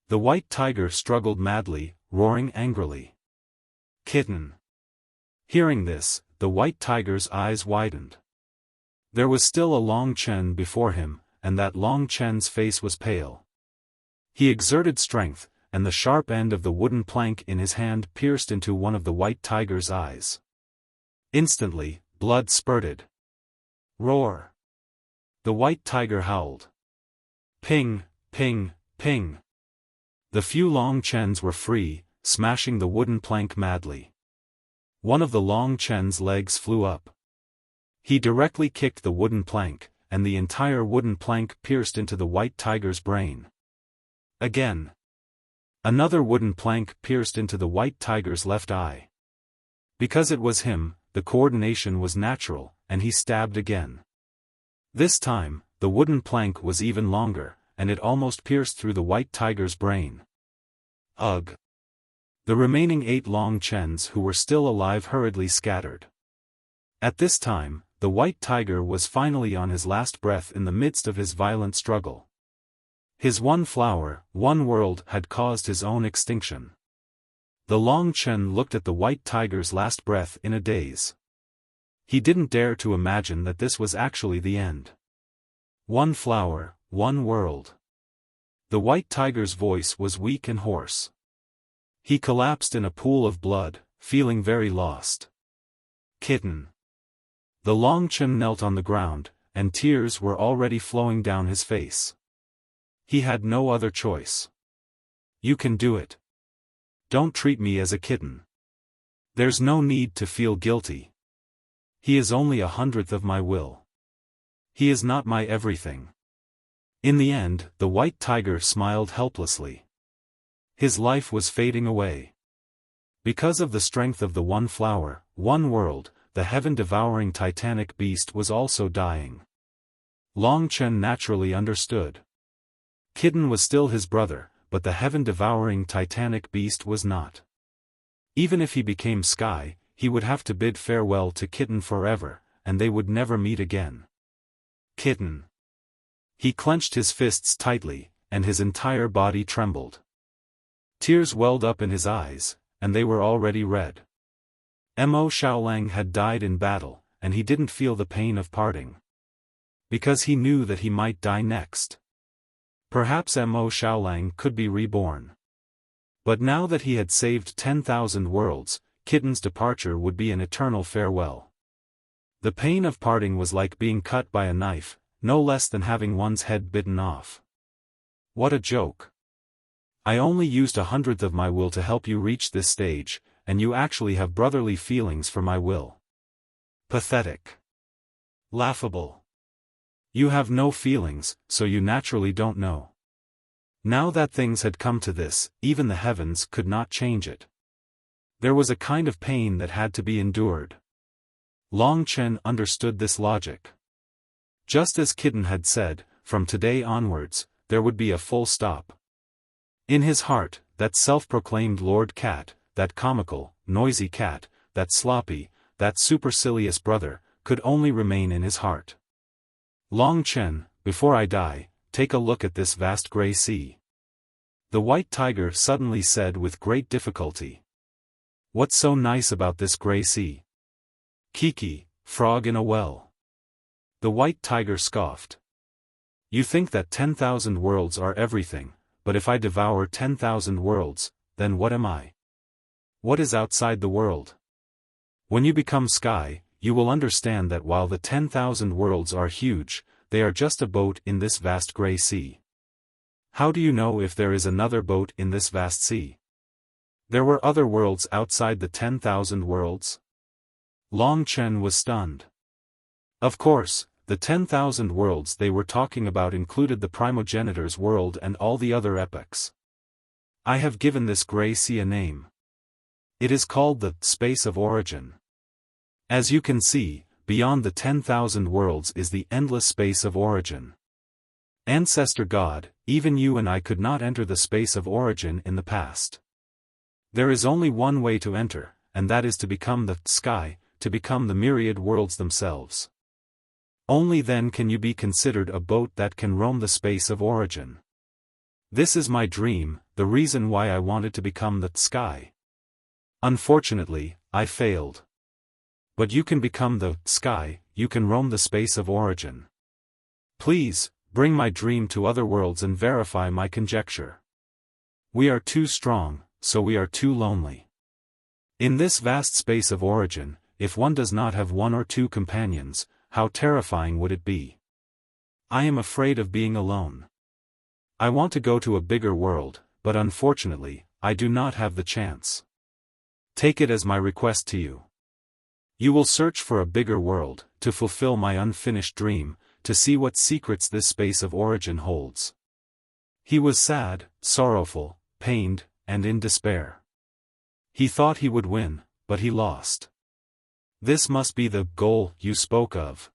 The white tiger struggled madly, roaring angrily. Kitten! Hearing this, the white tiger's eyes widened. There was still a Long Chen before him, and that Long Chen's face was pale. He exerted strength, and the sharp end of the wooden plank in his hand pierced into one of the white tiger's eyes. Instantly, blood spurted. Roar! The white tiger howled. Ping, ping, ping. The few Long Chens were free, smashing the wooden plank madly. One of the Long Chen's legs flew up. He directly kicked the wooden plank, and the entire wooden plank pierced into the white tiger's brain. Again. Another wooden plank pierced into the white tiger's left eye. Because it was him, the coordination was natural, and he stabbed again. This time, the wooden plank was even longer, and it almost pierced through the white tiger's brain. Ugh! The remaining 8 Long Chens who were still alive hurriedly scattered. At this time, the white tiger was finally on his last breath in the midst of his violent struggle. His one flower, one world had caused his own extinction. The Long Chen looked at the white tiger's last breath in a daze. He didn't dare to imagine that this was actually the end. One flower, one world. The white tiger's voice was weak and hoarse. He collapsed in a pool of blood, feeling very lost. Kitten. The Long Chen knelt on the ground, and tears were already flowing down his face. He had no other choice. You can do it. Don't treat me as a kitten. There's no need to feel guilty. He is only 1/100th of my will. He is not my everything. In the end, the white tiger smiled helplessly. His life was fading away. Because of the strength of the one flower, one world, the heaven-devouring titanic beast was also dying. Long Chen naturally understood. Kitten was still his brother, but the heaven-devouring titanic beast was not. Even if he became Sky, he would have to bid farewell to Kitten forever, and they would never meet again. Kitten. He clenched his fists tightly, and his entire body trembled. Tears welled up in his eyes, and they were already red. Mo Xiaolang had died in battle, and he didn't feel the pain of parting. Because he knew that he might die next. Perhaps Mo Xiaolang could be reborn. But now that he had saved 10,000 worlds, Kitten's departure would be an eternal farewell. The pain of parting was like being cut by a knife, no less than having one's head bitten off. What a joke. I only used 1/100th of my will to help you reach this stage, and you actually have brotherly feelings for my will. Pathetic. Laughable. You have no feelings, so you naturally don't know. Now that things had come to this, even the heavens could not change it. There was a kind of pain that had to be endured. Long Chen understood this logic. Just as Kitten had said, from today onwards, there would be a full stop. In his heart, that self-proclaimed Lord Cat, that comical, noisy cat, that sloppy, that supercilious brother, could only remain in his heart. Long Chen, before I die, take a look at this vast gray sea. The white tiger suddenly said with great difficulty. What's so nice about this gray sea? Kiki, frog in a well. The white tiger scoffed. You think that 10,000 worlds are everything, but if I devour 10,000 worlds, then what am I? What is outside the world? When you become sky, you will understand that while the 10,000 worlds are huge, they are just a boat in this vast gray sea. How do you know if there is another boat in this vast sea? There were other worlds outside the 10,000 worlds? Long Chen was stunned. Of course, the 10,000 worlds they were talking about included the primogenitor's world and all the other epochs. I have given this gray sea a name. It is called the space of origin. As you can see, beyond the 10,000 worlds is the endless space of origin. Ancestor God, even you and I could not enter the space of origin in the past. There is only one way to enter, and that is to become the sky, to become the myriad worlds themselves. Only then can you be considered a boat that can roam the space of origin. This is my dream, the reason why I wanted to become the sky. Unfortunately, I failed. But you can become the sky, you can roam the space of origin. Please, bring my dream to other worlds and verify my conjecture. We are too strong, so we are too lonely. In this vast space of origin, if one does not have one or two companions, how terrifying would it be? I am afraid of being alone. I want to go to a bigger world, but unfortunately, I do not have the chance. Take it as my request to you. You will search for a bigger world, to fulfill my unfinished dream, to see what secrets this space of origin holds. He was sad, sorrowful, pained, and in despair. He thought he would win, but he lost. This must be the goal you spoke of.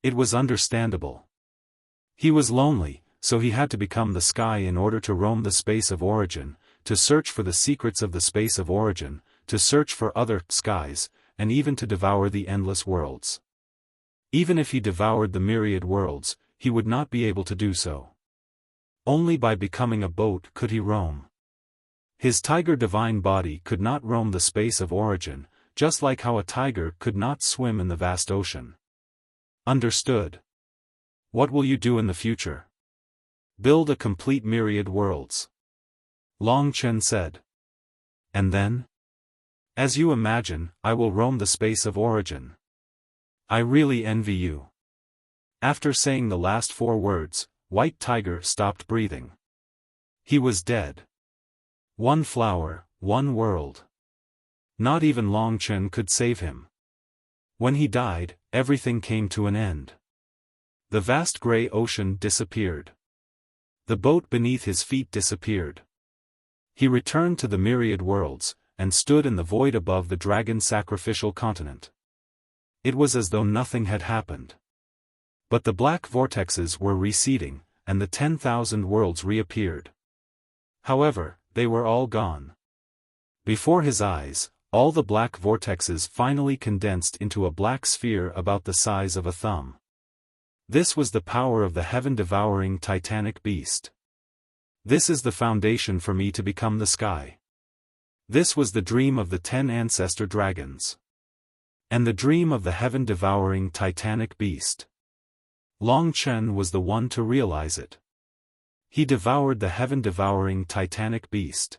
It was understandable. He was lonely, so he had to become the sky in order to roam the space of origin, to search for the secrets of the space of origin, to search for other skies, and even to devour the endless worlds. Even if he devoured the myriad worlds, he would not be able to do so. Only by becoming a boat could he roam. His tiger divine body could not roam the space of origin, just like how a tiger could not swim in the vast ocean. Understood. What will you do in the future? Build a complete myriad worlds. Long Chen said. And then? As you imagine, I will roam the space of origin. I really envy you. After saying the last 4 words, White Tiger stopped breathing. He was dead. One flower, one world. Not even Long Chen could save him. When he died, everything came to an end. The vast gray ocean disappeared. The boat beneath his feet disappeared. He returned to the myriad worlds, and stood in the void above the dragon sacrificial continent. It was as though nothing had happened. But the black vortexes were receding, and the 10,000 worlds reappeared. However, they were all gone. Before his eyes, all the black vortexes finally condensed into a black sphere about the size of a thumb. This was the power of the heaven-devouring titanic beast. This is the foundation for me to become the sky. This was the dream of the 10 ancestor dragons. And the dream of the heaven-devouring titanic beast. Long Chen was the one to realize it. He devoured the heaven-devouring titanic beast.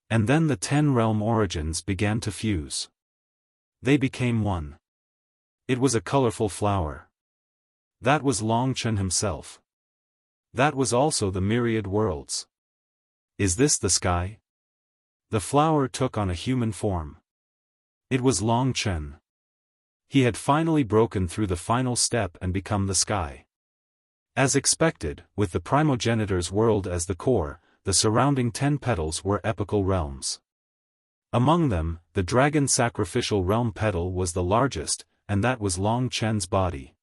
And then the 10 realm origins began to fuse. They became one. It was a colorful flower. That was Longchen himself. That was also the myriad worlds. Is this the sky? The flower took on a human form. It was Longchen. He had finally broken through the final step and become the sky. As expected, with the primogenitor's world as the core, the surrounding 10 petals were epical realms. Among them, the dragon sacrificial realm petal was the largest, and that was Longchen's body.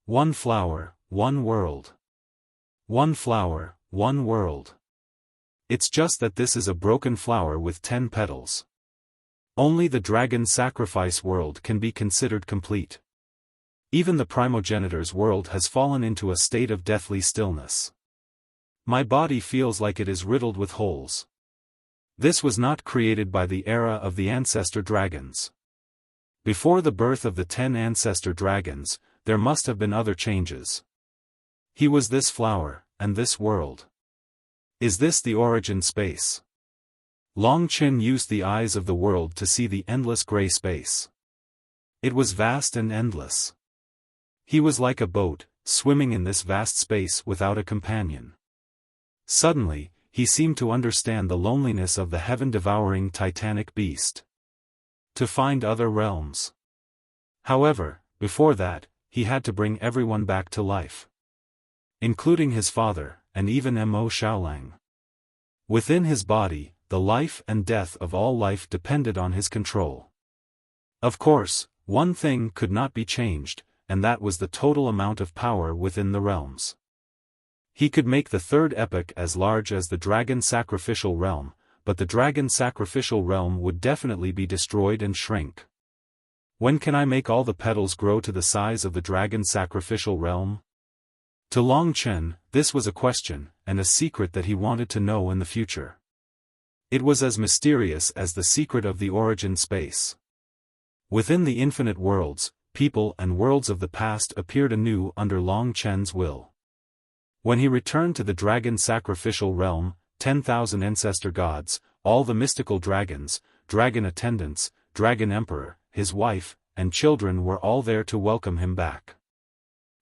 One flower, one world. One flower, one world. It's just that this is a broken flower with 10 petals. Only the dragon sacrifice world can be considered complete. Even the primogenitor's world has fallen into a state of deathly stillness. My body feels like it is riddled with holes. This was not created by the era of the ancestor dragons. Before the birth of the 10 ancestor dragons, there must have been other changes. He was this flower, and this world. Is this the origin space? Longchen used the eyes of the world to see the endless gray space. It was vast and endless. He was like a boat, swimming in this vast space without a companion. Suddenly, he seemed to understand the loneliness of the heaven-devouring titanic beast. To find other realms. However, before that, he had to bring everyone back to life. Including his father, and even Mo Xiaolang. Within his body, the life and death of all life depended on his control. Of course, one thing could not be changed, and that was the total amount of power within the realms. He could make the third epoch as large as the dragon sacrificial realm, but the dragon sacrificial realm would definitely be destroyed and shrink. When can I make all the petals grow to the size of the dragon sacrificial realm? To Longchen, this was a question, and a secret that he wanted to know in the future. It was as mysterious as the secret of the origin space. Within the infinite worlds, people and worlds of the past appeared anew under Longchen's will. When he returned to the dragon sacrificial realm, 10,000 ancestor gods, all the mystical dragons, dragon attendants, dragon emperor, his wife, and children were all there to welcome him back.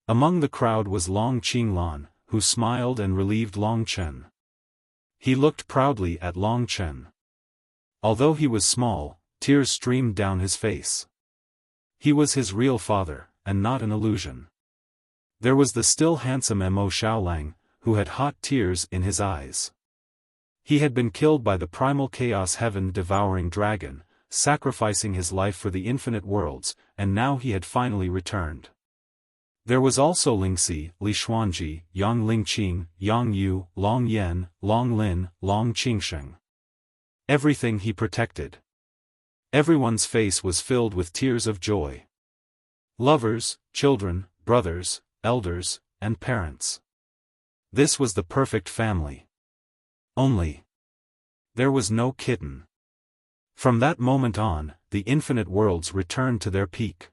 Among the crowd was Long Qinglan, who smiled and relieved Longchen. He looked proudly at Longchen. Although he was small, tears streamed down his face. He was his real father, and not an illusion. There was the still handsome Mo Xiaolang, who had hot tears in his eyes. He had been killed by the primal chaos heaven-devouring dragon, sacrificing his life for the infinite worlds, and now he had finally returned. There was also Lingxi, Li Xuanji, Yang Lingqing, Yang Yu, Long Yan, Long Lin, Long Qingsheng. Everything he protected. Everyone's face was filled with tears of joy. Lovers, children, brothers, elders, and parents. This was the perfect family. Only. There was no kitten. From that moment on, the infinite worlds returned to their peak.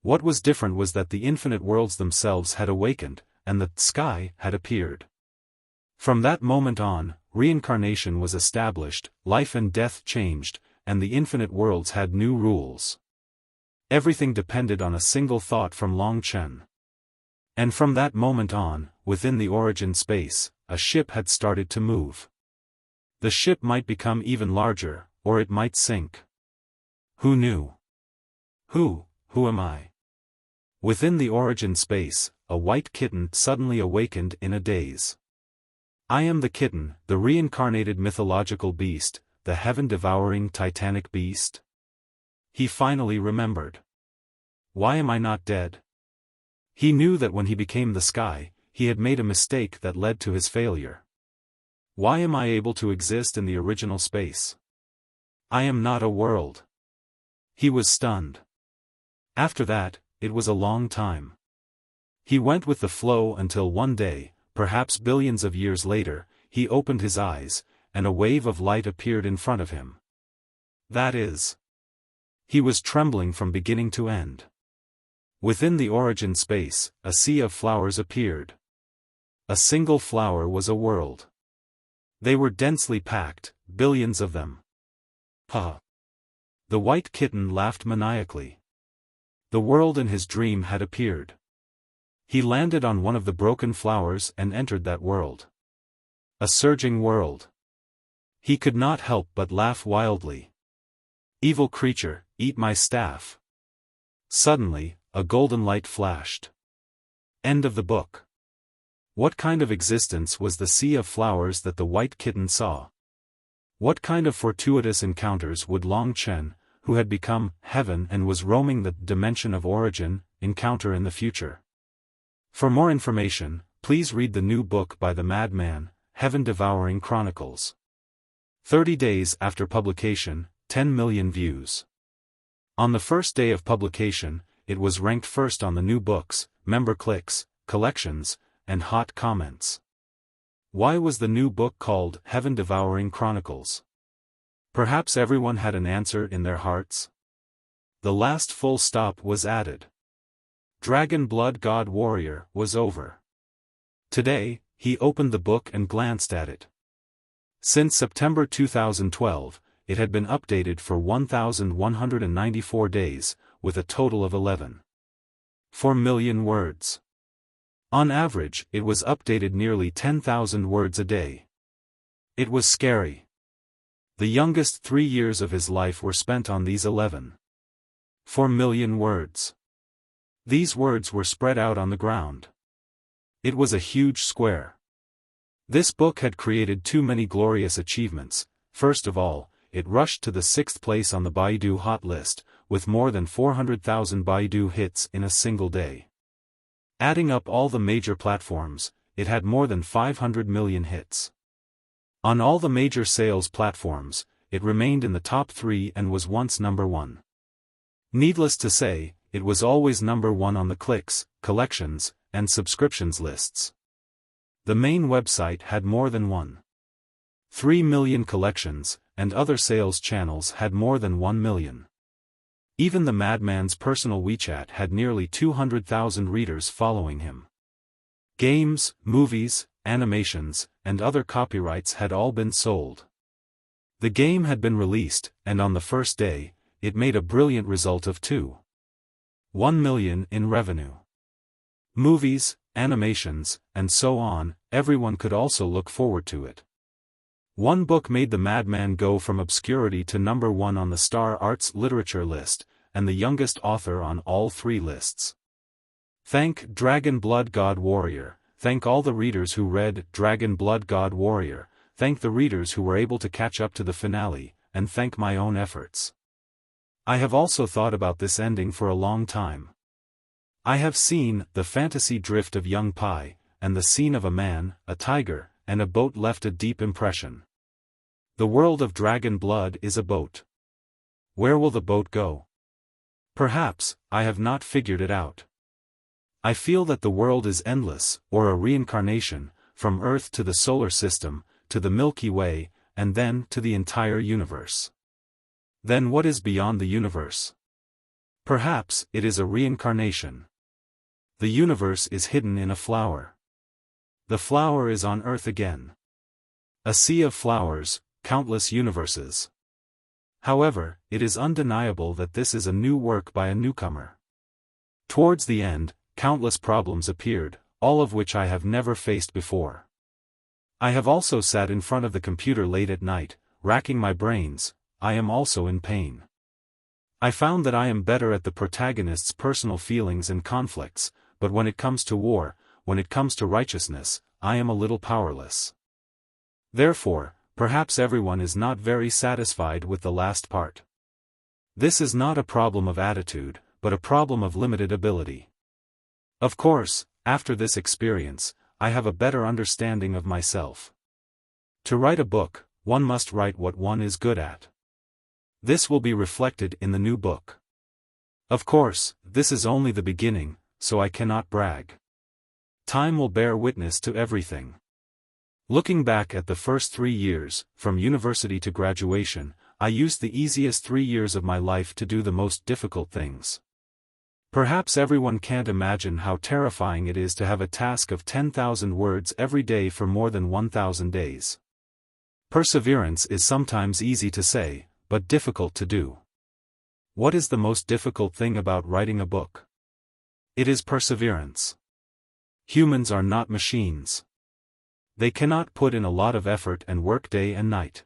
What was different was that the infinite worlds themselves had awakened, and the sky had appeared. From that moment on, reincarnation was established, life and death changed, and the infinite worlds had new rules. Everything depended on a single thought from Longchen. And from that moment on, within the origin space, a ship had started to move. The ship might become even larger, or it might sink. Who knew? Who am I? Within the origin space, a white kitten suddenly awakened in a daze. I am the kitten, the reincarnated mythological beast, the heaven-devouring titanic beast. He finally remembered. Why am I not dead? He knew that when he became the sky, he had made a mistake that led to his failure. Why am I able to exist in the original space? I am not a world. He was stunned. After that, it was a long time. He went with the flow until one day, perhaps billions of years later, he opened his eyes, and a wave of light appeared in front of him. That is. He was trembling from beginning to end. Within the origin space, a sea of flowers appeared. A single flower was a world. They were densely packed, billions of them. Ha! The white kitten laughed maniacally. The world in his dream had appeared. He landed on one of the broken flowers and entered that world. A surging world. He could not help but laugh wildly. Evil creature, eat my staff. Suddenly, a golden light flashed. End of the book. What kind of existence was the sea of flowers that the white kitten saw? What kind of fortuitous encounters would Long Chen, who had become heaven and was roaming the dimension of origin, encounter in the future? For more information, please read the new book by the madman, Heaven Devouring Chronicles. 30 days after publication, 10 million views. On the first day of publication, it was ranked first on the new books, member clicks, collections, and hot comments. Why was the new book called Heaven Devouring Chronicles? Perhaps everyone had an answer in their hearts? The last full stop was added. Dragon Blood God Warrior was over. Today, he opened the book and glanced at it. Since September 2012, it had been updated for 1,194 days, with a total of 11.4 million words. On average, it was updated nearly 10,000 words a day. It was scary. The youngest 3 years of his life were spent on these 11.4 million words. These words were spread out on the ground. It was a huge square. This book had created too many glorious achievements. First of all, it rushed to the 6th place on the Baidu Hot List, with more than 400,000 Baidu hits in a single day. Adding up all the major platforms, it had more than 500 million hits. On all the major sales platforms, it remained in the top 3 and was once number 1. Needless to say, it was always number 1 on the clicks, collections, and subscriptions lists. The main website had more than 1.3 million collections, and other sales channels had more than 1 million. Even the madman's personal WeChat had nearly 200,000 readers following him. Games, movies, animations, and other copyrights had all been sold. The game had been released, and on the first day, it made a brilliant result of 2.1 million in revenue. Movies, animations, and so on, everyone could also look forward to it. One book made the madman go from obscurity to number 1 on the Star Arts literature list, and the youngest author on all 3 lists. Thank Dragon Blood God Warrior, thank all the readers who read Dragon Blood God Warrior, thank the readers who were able to catch up to the finale, and thank my own efforts. I have also thought about this ending for a long time. I have seen the fantasy drift of young Pai, and the scene of a man, a tiger, and a boat left a deep impression. The world of Dragon Blood is a boat. Where will the boat go? Perhaps, I have not figured it out. I feel that the world is endless, or a reincarnation, from Earth to the solar system, to the Milky Way, and then to the entire universe. Then what is beyond the universe? Perhaps it is a reincarnation. The universe is hidden in a flower. The flower is on Earth again. A sea of flowers, countless universes. However, it is undeniable that this is a new work by a newcomer. Towards the end, countless problems appeared, all of which I have never faced before. I have also sat in front of the computer late at night, racking my brains. I am also in pain. I found that I am better at the protagonist's personal feelings and conflicts, but when it comes to war, when it comes to righteousness, I am a little powerless. Therefore, perhaps everyone is not very satisfied with the last part. This is not a problem of attitude, but a problem of limited ability. Of course, after this experience, I have a better understanding of myself. To write a book, one must write what one is good at. This will be reflected in the new book. Of course, this is only the beginning, so I cannot brag. Time will bear witness to everything. Looking back at the first 3 years, from university to graduation, I used the easiest 3 years of my life to do the most difficult things. Perhaps everyone can't imagine how terrifying it is to have a task of 10,000 words every day for more than 1,000 days. Perseverance is sometimes easy to say, but difficult to do. What is the most difficult thing about writing a book? It is perseverance. Humans are not machines. They cannot put in a lot of effort and work day and night.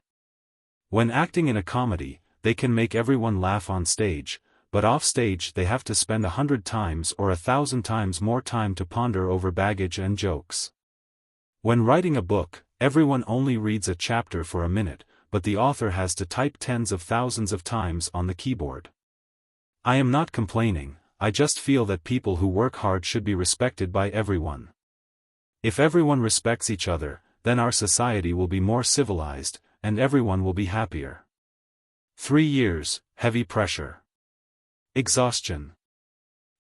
When acting in a comedy, they can make everyone laugh on stage, but off stage they have to spend 100 times or 1,000 times more time to ponder over baggage and jokes. When writing a book, everyone only reads a chapter for a minute, but the author has to type tens of thousands of times on the keyboard. I am not complaining, I just feel that people who work hard should be respected by everyone. If everyone respects each other, then our society will be more civilized, and everyone will be happier. 3 years, heavy pressure. Exhaustion.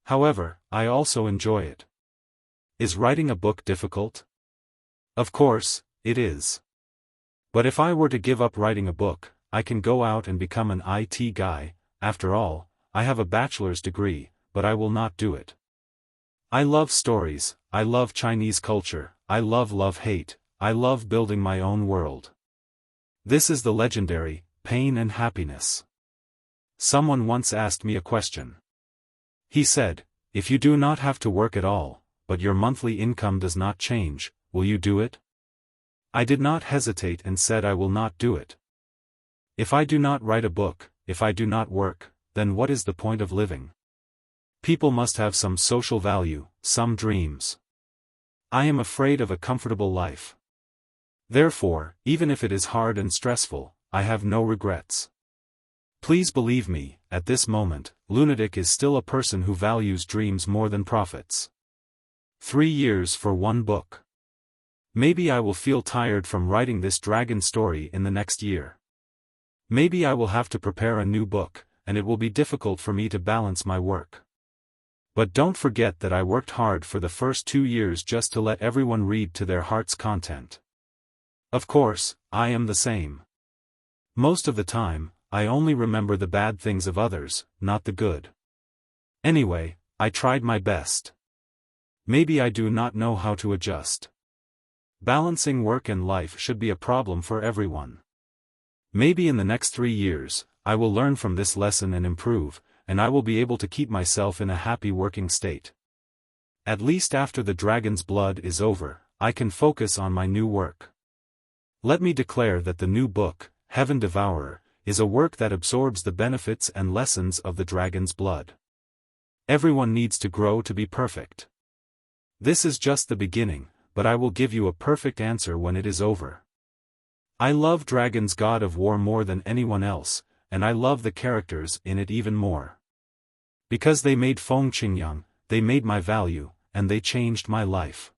However, I also enjoy it. Is writing a book difficult? Of course, it is. But if I were to give up writing a book, I can go out and become an IT guy. After all, I have a bachelor's degree, but I will not do it. I love stories, I love Chinese culture, I love hate, I love building my own world. This is the legendary, pain and happiness. Someone once asked me a question. He said, if you do not have to work at all, but your monthly income does not change, will you do it? I did not hesitate and said I will not do it. If I do not write a book, if I do not work, then what is the point of living? People must have some social value, some dreams. I am afraid of a comfortable life. Therefore, even if it is hard and stressful, I have no regrets. Please believe me, at this moment, Lunatic is still a person who values dreams more than profits. 3 years for one book. Maybe I will feel tired from writing this dragon story in the next year. Maybe I will have to prepare a new book, and it will be difficult for me to balance my work. But don't forget that I worked hard for the first 2 years just to let everyone read to their heart's content. Of course, I am the same. Most of the time, I only remember the bad things of others, not the good. Anyway, I tried my best. Maybe I do not know how to adjust. Balancing work and life should be a problem for everyone. Maybe in the next 3 years, I will learn from this lesson and improve, and I will be able to keep myself in a happy working state. At least after the dragon's blood is over, I can focus on my new work. Let me declare that the new book, Heaven Devourer, is a work that absorbs the benefits and lessons of the dragon's blood. Everyone needs to grow to be perfect. This is just the beginning, but I will give you a perfect answer when it is over. I love Dragon's God of War more than anyone else, and I love the characters in it even more. Because they made Feng Qingyang, they made my value, and they changed my life.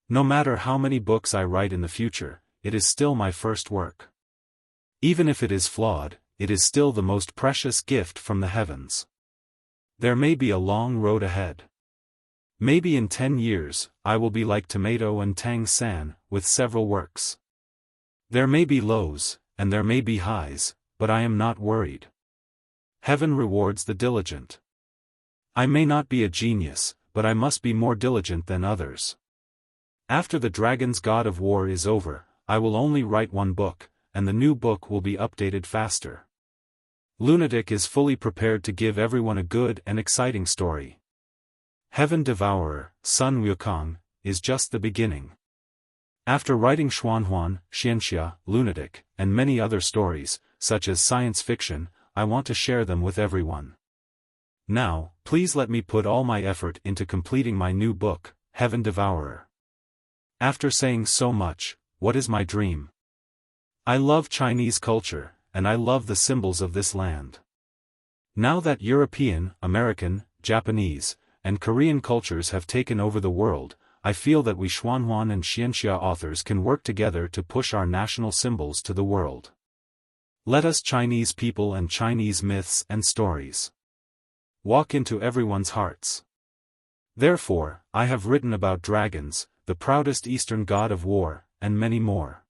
No matter how many books I write in the future, it is still my first work. Even if it is flawed, it is still the most precious gift from the heavens. There may be a long road ahead. Maybe in 10 years, I will be like Tomato and Tang San, with several works. There may be lows, and there may be highs, but I am not worried. Heaven rewards the diligent. I may not be a genius, but I must be more diligent than others. After the Dragon's God of War is over, I will only write one book, and the new book will be updated faster. Lunatic is fully prepared to give everyone a good and exciting story. Heaven Devourer, Sun Wukong, is just the beginning. After writing Xuanhuan, Xianxia, Lunatic, and many other stories, such as science fiction, I want to share them with everyone. Now, please let me put all my effort into completing my new book, Heaven Devourer. After saying so much, what is my dream? I love Chinese culture, and I love the symbols of this land. Now that European, American, Japanese, and Korean cultures have taken over the world, I feel that we Xuanhuan and Xianxia authors can work together to push our national symbols to the world. Let us Chinese people and Chinese myths and stories walk into everyone's hearts. Therefore, I have written about dragons, the proudest Eastern god of war, and many more.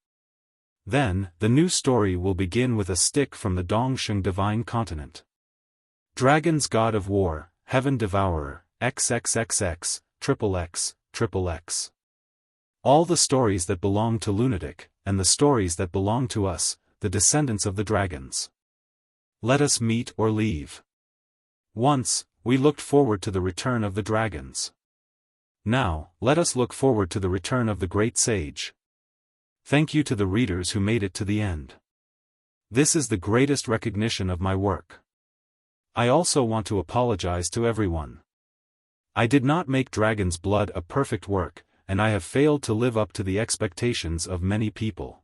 Then, the new story will begin with a stick from the Dongsheng divine continent. Dragon's God of War, Heaven Devourer, XXXX, XXX. All the stories that belong to Lunatic, and the stories that belong to us, the descendants of the dragons. Let us meet or leave. Once, we looked forward to the return of the dragons. Now, let us look forward to the return of the great sage. Thank you to the readers who made it to the end. This is the greatest recognition of my work. I also want to apologize to everyone. I did not make Dragon's Blood a perfect work, and I have failed to live up to the expectations of many people.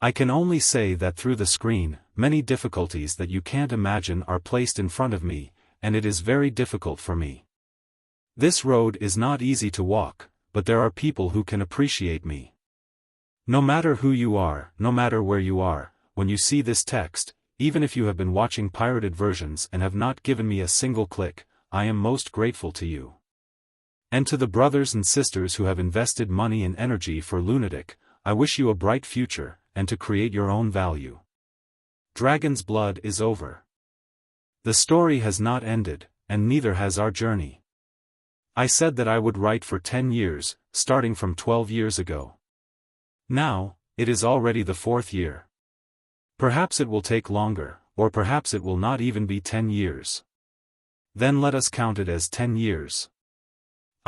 I can only say that through the screen, many difficulties that you can't imagine are placed in front of me, and it is very difficult for me. This road is not easy to walk, but there are people who can appreciate me. No matter who you are, no matter where you are, when you see this text, even if you have been watching pirated versions and have not given me a single click, I am most grateful to you. And to the brothers and sisters who have invested money and energy for Lunatic, I wish you a bright future, and to create your own value. Dragon's Blood is over. The story has not ended, and neither has our journey. I said that I would write for 10 years, starting from 12 years ago. Now, it is already the 4th year. Perhaps it will take longer, or perhaps it will not even be 10 years. Then let us count it as 10 years.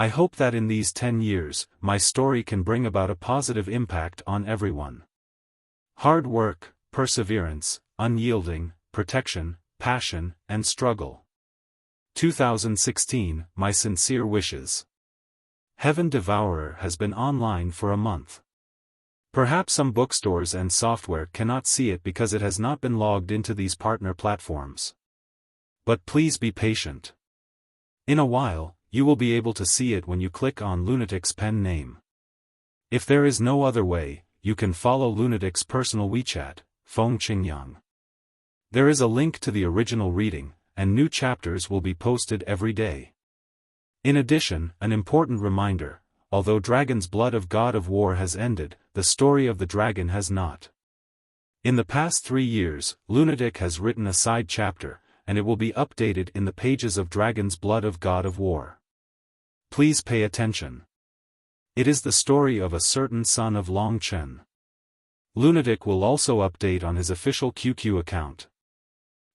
I hope that in these 10 years, my story can bring about a positive impact on everyone. Hard work, perseverance, unyielding, protection, passion, and struggle. 2016, my sincere wishes. Heaven Devourer has been online for a month. Perhaps some bookstores and software cannot see it because it has not been logged into these partner platforms. But please be patient. In a while, you will be able to see it when you click on Lunatic's pen name. If there is no other way, you can follow Lunatic's personal WeChat, Feng Qingyang. There is a link to the original reading, and new chapters will be posted every day. In addition, an important reminder, although Dragon's Blood of God of War has ended, the story of the dragon has not. In the past 3 years, Lunatic has written a side chapter, and it will be updated in the pages of Dragon's Blood of God of War. Please pay attention. It is the story of a certain son of Long Chen. Lunatic will also update on his official QQ account.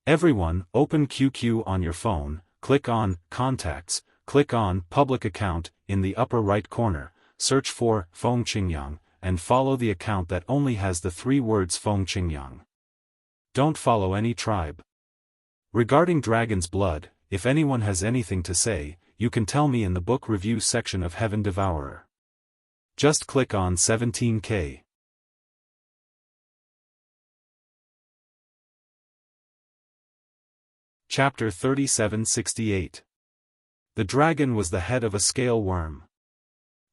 Everyone, open QQ on your phone, click on Contacts, click on Public Account, in the upper right corner, search for Feng Qingyang, and follow the account that only has the 3 words Feng Qingyang. Don't follow any tribe. Regarding Dragon's Blood, if anyone has anything to say, you can tell me in the book review section of Heaven Devourer. Just click on 17K. Chapter 3768. The dragon was the head of a scale worm.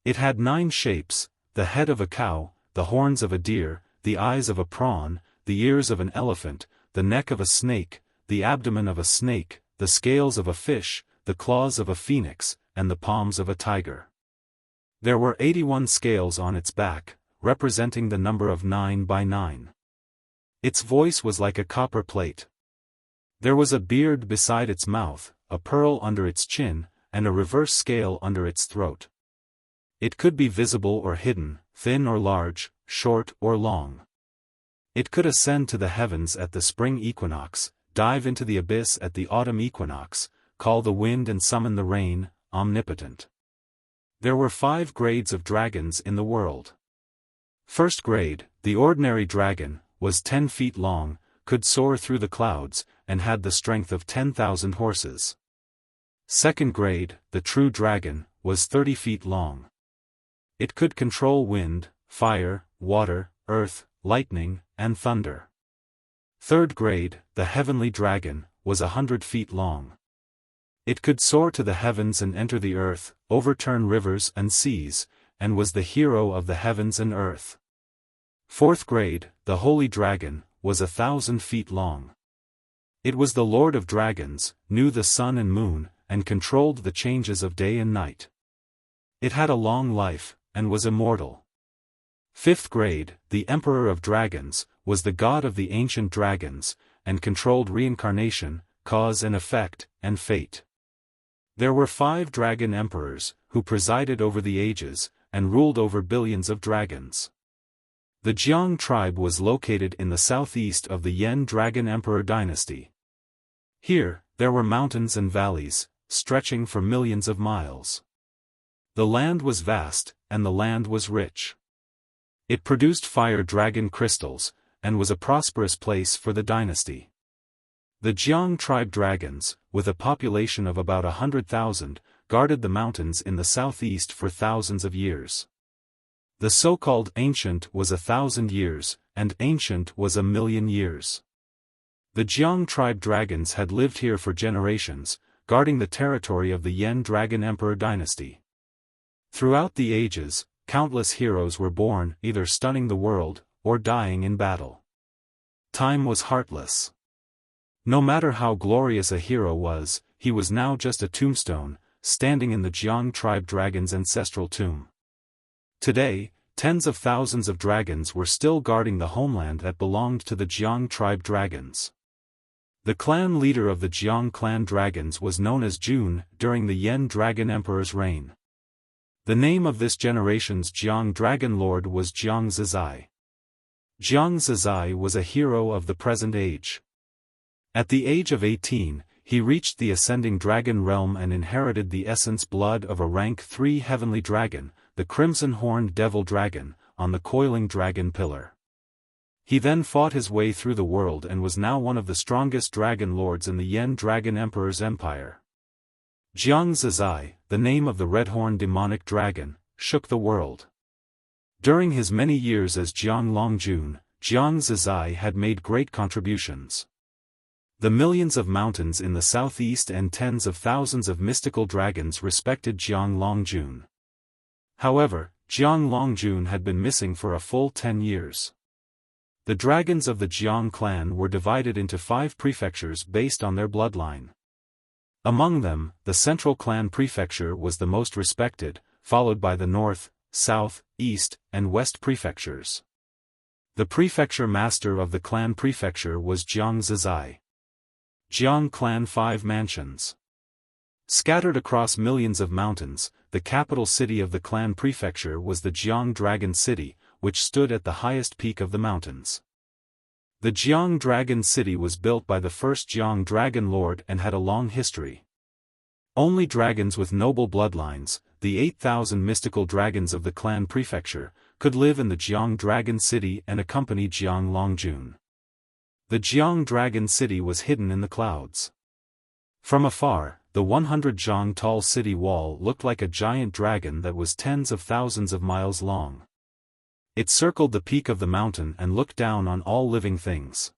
It had 9 shapes: the head of a cow, the horns of a deer, the eyes of a prawn, the ears of an elephant, the neck of a snake, the abdomen of a snake, the scales of a fish, the claws of a phoenix, and the palms of a tiger. There were 81 scales on its back, representing the number of 9 by 9. Its voice was like a copper plate. There was a beard beside its mouth, a pearl under its chin, and a reverse scale under its throat. It could be visible or hidden, thin or large, short or long. It could ascend to the heavens at the spring equinox, dive into the abyss at the autumn equinox, call the wind and summon the rain, omnipotent. There were 5 grades of dragons in the world. First grade, the ordinary dragon, was 10 feet long, could soar through the clouds, and had the strength of 10,000 horses. Second grade, the true dragon, was 30 feet long. It could control wind, fire, water, earth, lightning, and thunder. Third grade, the heavenly dragon, was 100 feet long. It could soar to the heavens and enter the earth, overturn rivers and seas, and was the hero of the heavens and earth. Fourth grade, the holy dragon, was 1,000 feet long. It was the lord of dragons, knew the sun and moon, and controlled the changes of day and night. It had a long life, and was immortal. Fifth grade, the emperor of dragons, was the god of the ancient dragons, and controlled reincarnation, cause and effect, and fate. There were 5 dragon emperors, who presided over the ages, and ruled over billions of dragons. The Jiang tribe was located in the southeast of the Yan Dragon Emperor dynasty. Here, there were mountains and valleys, stretching for millions of miles. The land was vast, and the land was rich. It produced fire dragon crystals, and was a prosperous place for the dynasty. The Jiang tribe dragons, with a population of about 100,000, guarded the mountains in the southeast for thousands of years. The so-called ancient was 1,000 years, and ancient was 1,000,000 years. The Jiang tribe dragons had lived here for generations, guarding the territory of the Yan Dragon Emperor dynasty. Throughout the ages, countless heroes were born, either stunning the world, or dying in battle. Time was heartless. No matter how glorious a hero was, he was now just a tombstone, standing in the Jiang tribe dragon's ancestral tomb. Today, tens of thousands of dragons were still guarding the homeland that belonged to the Jiang tribe dragons. The clan leader of the Jiang clan dragons was known as Jun during the Yan Dragon Emperor's reign. The name of this generation's Jiang Dragon Lord was Jiang Zizai. Jiang Zizai was a hero of the present age. At the age of 18, he reached the ascending dragon realm and inherited the essence blood of a rank 3 heavenly dragon, the crimson-horned devil dragon, on the coiling dragon pillar. He then fought his way through the world and was now one of the strongest dragon lords in the Yan Dragon Emperor's empire. Jiang Zizai, the name of the red-horned demonic dragon, shook the world. During his many years as Jiang Longjun, Jiang Zizai had made great contributions. The millions of mountains in the southeast and tens of thousands of mystical dragons respected Jiang Longjun. However, Jiang Longjun had been missing for a full 10 years. The dragons of the Jiang clan were divided into 5 prefectures based on their bloodline. Among them, the central clan prefecture was the most respected, followed by the north, south, east, and west prefectures. The prefecture master of the clan prefecture was Jiang Zizai. Jiang clan 5 mansions. Scattered across millions of mountains, the capital city of the clan prefecture was the Jiang Dragon City, which stood at the highest peak of the mountains. The Jiang Dragon City was built by the first Jiang Dragon Lord and had a long history. Only dragons with noble bloodlines, the 8,000 mystical dragons of the clan prefecture, could live in the Jiang Dragon City and accompany Jiang Longjun. The Jiang Dragon City was hidden in the clouds. From afar, the 100 tall city wall looked like a giant dragon that was tens of thousands of miles long. It circled the peak of the mountain and looked down on all living things.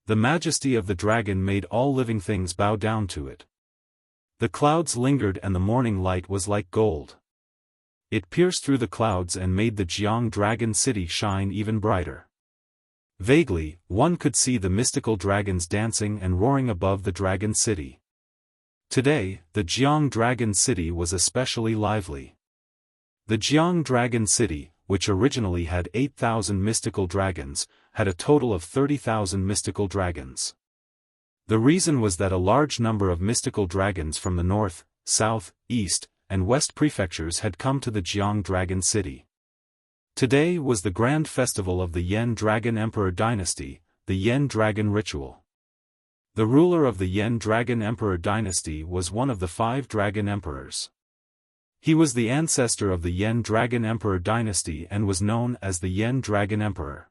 The majesty of the dragon made all living things bow down to it. The clouds lingered and the morning light was like gold. It pierced through the clouds and made the Jiang Dragon City shine even brighter. Vaguely, one could see the mystical dragons dancing and roaring above the Dragon City. Today, the Jiang Dragon City was especially lively. The Jiang Dragon City, which originally had 8,000 mystical dragons, had a total of 30,000 mystical dragons. The reason was that a large number of mystical dragons from the north, south, east, and west prefectures had come to the Jiang Dragon City. Today was the grand festival of the Yan Dragon Emperor dynasty, the Yan Dragon Ritual. The ruler of the Yan Dragon Emperor dynasty was one of the 5 dragon emperors. He was the ancestor of the Yan Dragon Emperor dynasty and was known as the Yan Dragon Emperor.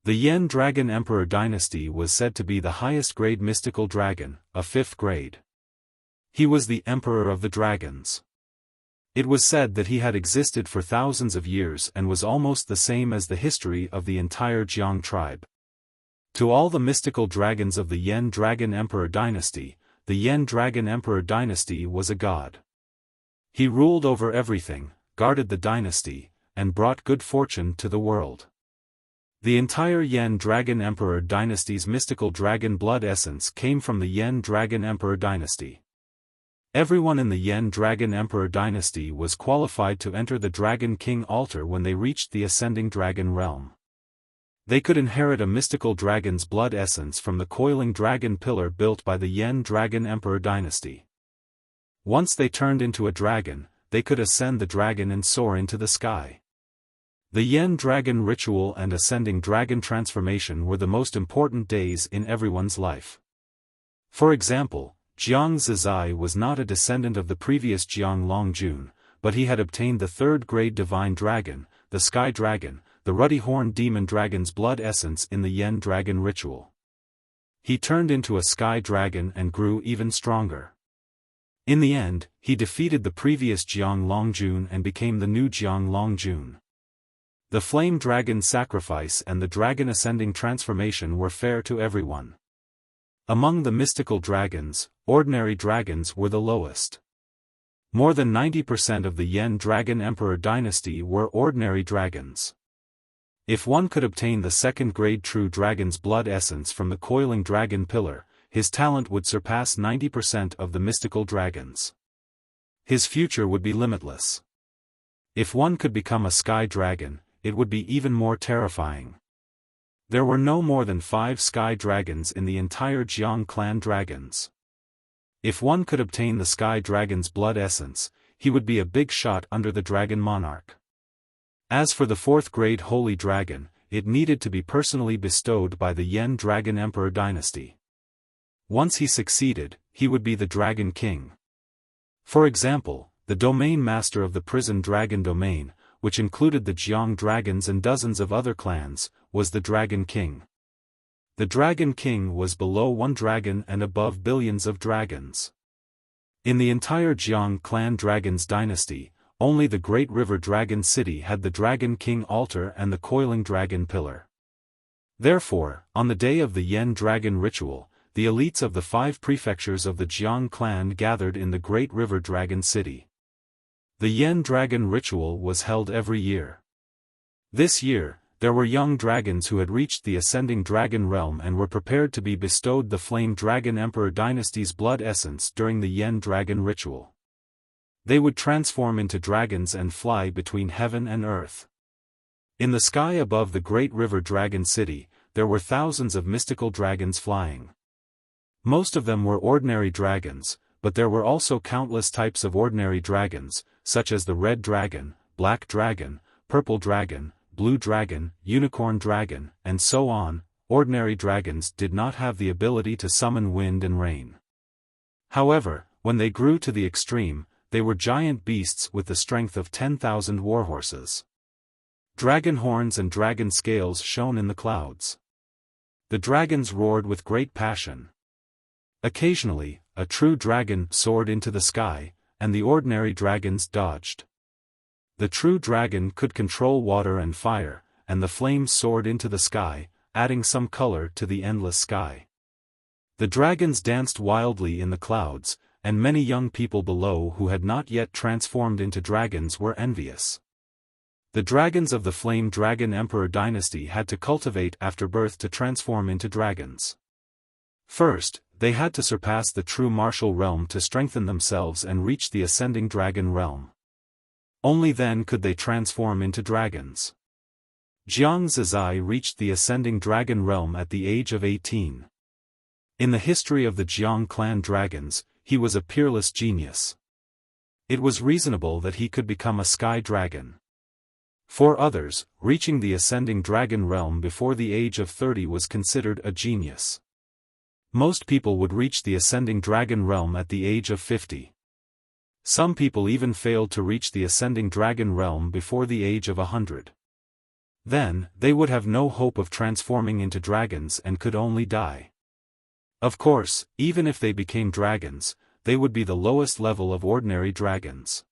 The Yan Dragon Emperor dynasty was said to be the highest grade mystical dragon, a 5th grade. He was the Emperor of the Dragons. It was said that he had existed for thousands of years and was almost the same as the history of the entire Jiang tribe. To all the mystical dragons of the Yan Dragon Emperor dynasty, the Yan Dragon Emperor dynasty was a god. He ruled over everything, guarded the dynasty, and brought good fortune to the world. The entire Yan Dragon Emperor dynasty's mystical dragon blood essence came from the Yan Dragon Emperor dynasty. Everyone in the Yan Dragon Emperor dynasty was qualified to enter the Dragon King altar when they reached the ascending dragon realm. They could inherit a mystical dragon's blood essence from the coiling dragon pillar built by the Yan Dragon Emperor dynasty. Once they turned into a dragon, they could ascend the dragon and soar into the sky. The Yen Dragon ritual and ascending dragon transformation were the most important days in everyone's life. For example, Jiang Zizai was not a descendant of the previous Jiang Longjun, but he had obtained the third-grade divine dragon, the Sky Dragon, the ruddy-horned demon dragon's blood essence in the Yen Dragon ritual. He turned into a sky dragon and grew even stronger. In the end, he defeated the previous Jiang Longjun and became the new Jiang Longjun. The flame dragon sacrifice and the dragon ascending transformation were fair to everyone. Among the mystical dragons, ordinary dragons were the lowest. More than 90% of the Yen Dragon Emperor dynasty were ordinary dragons. If one could obtain the second-grade true dragon's blood essence from the coiling dragon pillar, his talent would surpass 90% of the mystical dragons. His future would be limitless. If one could become a sky dragon, it would be even more terrifying. There were no more than 5 sky dragons in the entire Jiang clan dragons. If one could obtain the sky dragon's blood essence, he would be a big shot under the dragon monarch. As for the 4th-grade holy dragon, it needed to be personally bestowed by the Yen Dragon Emperor dynasty. Once he succeeded, he would be the Dragon King. For example, the domain master of the prison dragon domain, which included the Jiang dragons and dozens of other clans, was the Dragon King. The Dragon King was below 1 dragon and above billions of dragons. In the entire Jiang clan dragons dynasty, only the Great River Dragon City had the Dragon King altar and the coiling dragon pillar. Therefore, on the day of the Yen Dragon ritual, the elites of the 5 prefectures of the Jiang clan gathered in the Great River Dragon City. The Yen Dragon ritual was held every year. This year, there were young dragons who had reached the ascending dragon realm and were prepared to be bestowed the Flame Dragon Emperor dynasty's blood essence during the Yen Dragon ritual. They would transform into dragons and fly between heaven and earth. In the sky above the Great River Dragon City, there were thousands of mystical dragons flying. Most of them were ordinary dragons, but there were also countless types of ordinary dragons, such as the red dragon, black dragon, purple dragon, blue dragon, unicorn dragon, and so on. Ordinary dragons did not have the ability to summon wind and rain. However, when they grew to the extreme, they were giant beasts with the strength of 10,000 warhorses. Dragon horns and dragon scales shone in the clouds. The dragons roared with great passion. Occasionally, a true dragon soared into the sky, and the ordinary dragons dodged. The true dragon could control water and fire, and the flames soared into the sky, adding some color to the endless sky. The dragons danced wildly in the clouds, and many young people below who had not yet transformed into dragons were envious. The dragons of the Flame Dragon Emperor dynasty had to cultivate after birth to transform into dragons. First, they had to surpass the true martial realm to strengthen themselves and reach the ascending dragon realm. Only then could they transform into dragons. Jiang Zizai reached the ascending dragon realm at the age of 18. In the history of the Jiang clan dragons, he was a peerless genius. It was reasonable that he could become a sky dragon. For others, reaching the ascending dragon realm before the age of 30 was considered a genius. Most people would reach the ascending dragon realm at the age of 50. Some people even failed to reach the ascending dragon realm before the age of 100. Then, they would have no hope of transforming into dragons and could only die. Of course, even if they became dragons, they would be the lowest level of ordinary dragons.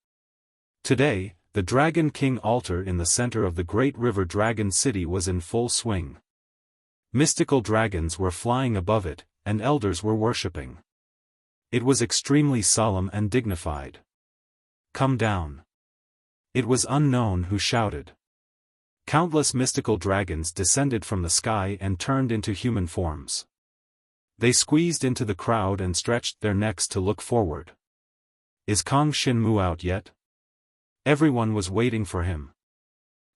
Today, the Dragon King altar in the center of the Great River Dragon City was in full swing. Mystical dragons were flying above it, and elders were worshipping. It was extremely solemn and dignified. "Come down." It was unknown who shouted. Countless mystical dragons descended from the sky and turned into human forms. They squeezed into the crowd and stretched their necks to look forward. "Is Kong Shinmu out yet?" Everyone was waiting for him.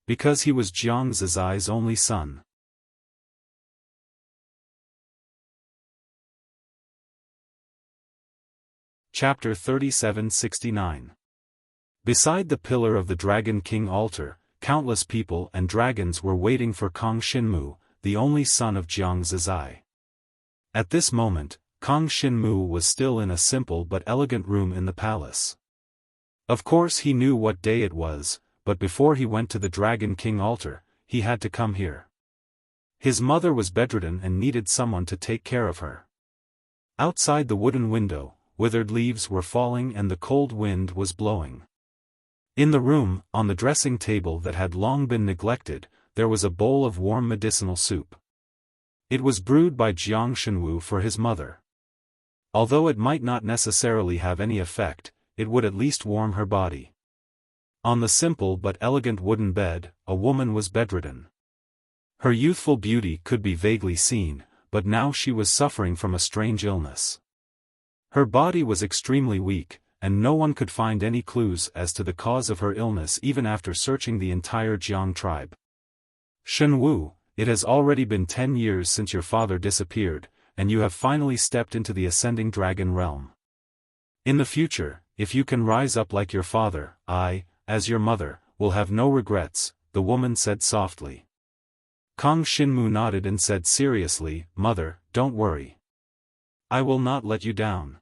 Because he was Jiang Zizai's only son. Chapter 3769. Beside the pillar of the Dragon King altar, countless people and dragons were waiting for Kong Shinmu, the only son of Jiang Zizai. At this moment, Kong Shinmu was still in a simple but elegant room in the palace. Of course he knew what day it was, but before he went to the Dragon King altar, he had to come here. His mother was bedridden and needed someone to take care of her. Outside the wooden window, withered leaves were falling and the cold wind was blowing. In the room, on the dressing table that had long been neglected, there was a bowl of warm medicinal soup. It was brewed by Jiang Shenwu for his mother. Although it might not necessarily have any effect, it would at least warm her body. On the simple but elegant wooden bed, a woman was bedridden. Her youthful beauty could be vaguely seen, but now she was suffering from a strange illness. Her body was extremely weak, and no one could find any clues as to the cause of her illness even after searching the entire Jiang tribe. Shenwu, it has already been 10 years since your father disappeared, and you have finally stepped into the ascending dragon realm. In the future, if you can rise up like your father, I, as your mother, will have no regrets, the woman said softly. Kong Shinmu nodded and said seriously, Mother, don't worry. I will not let you down.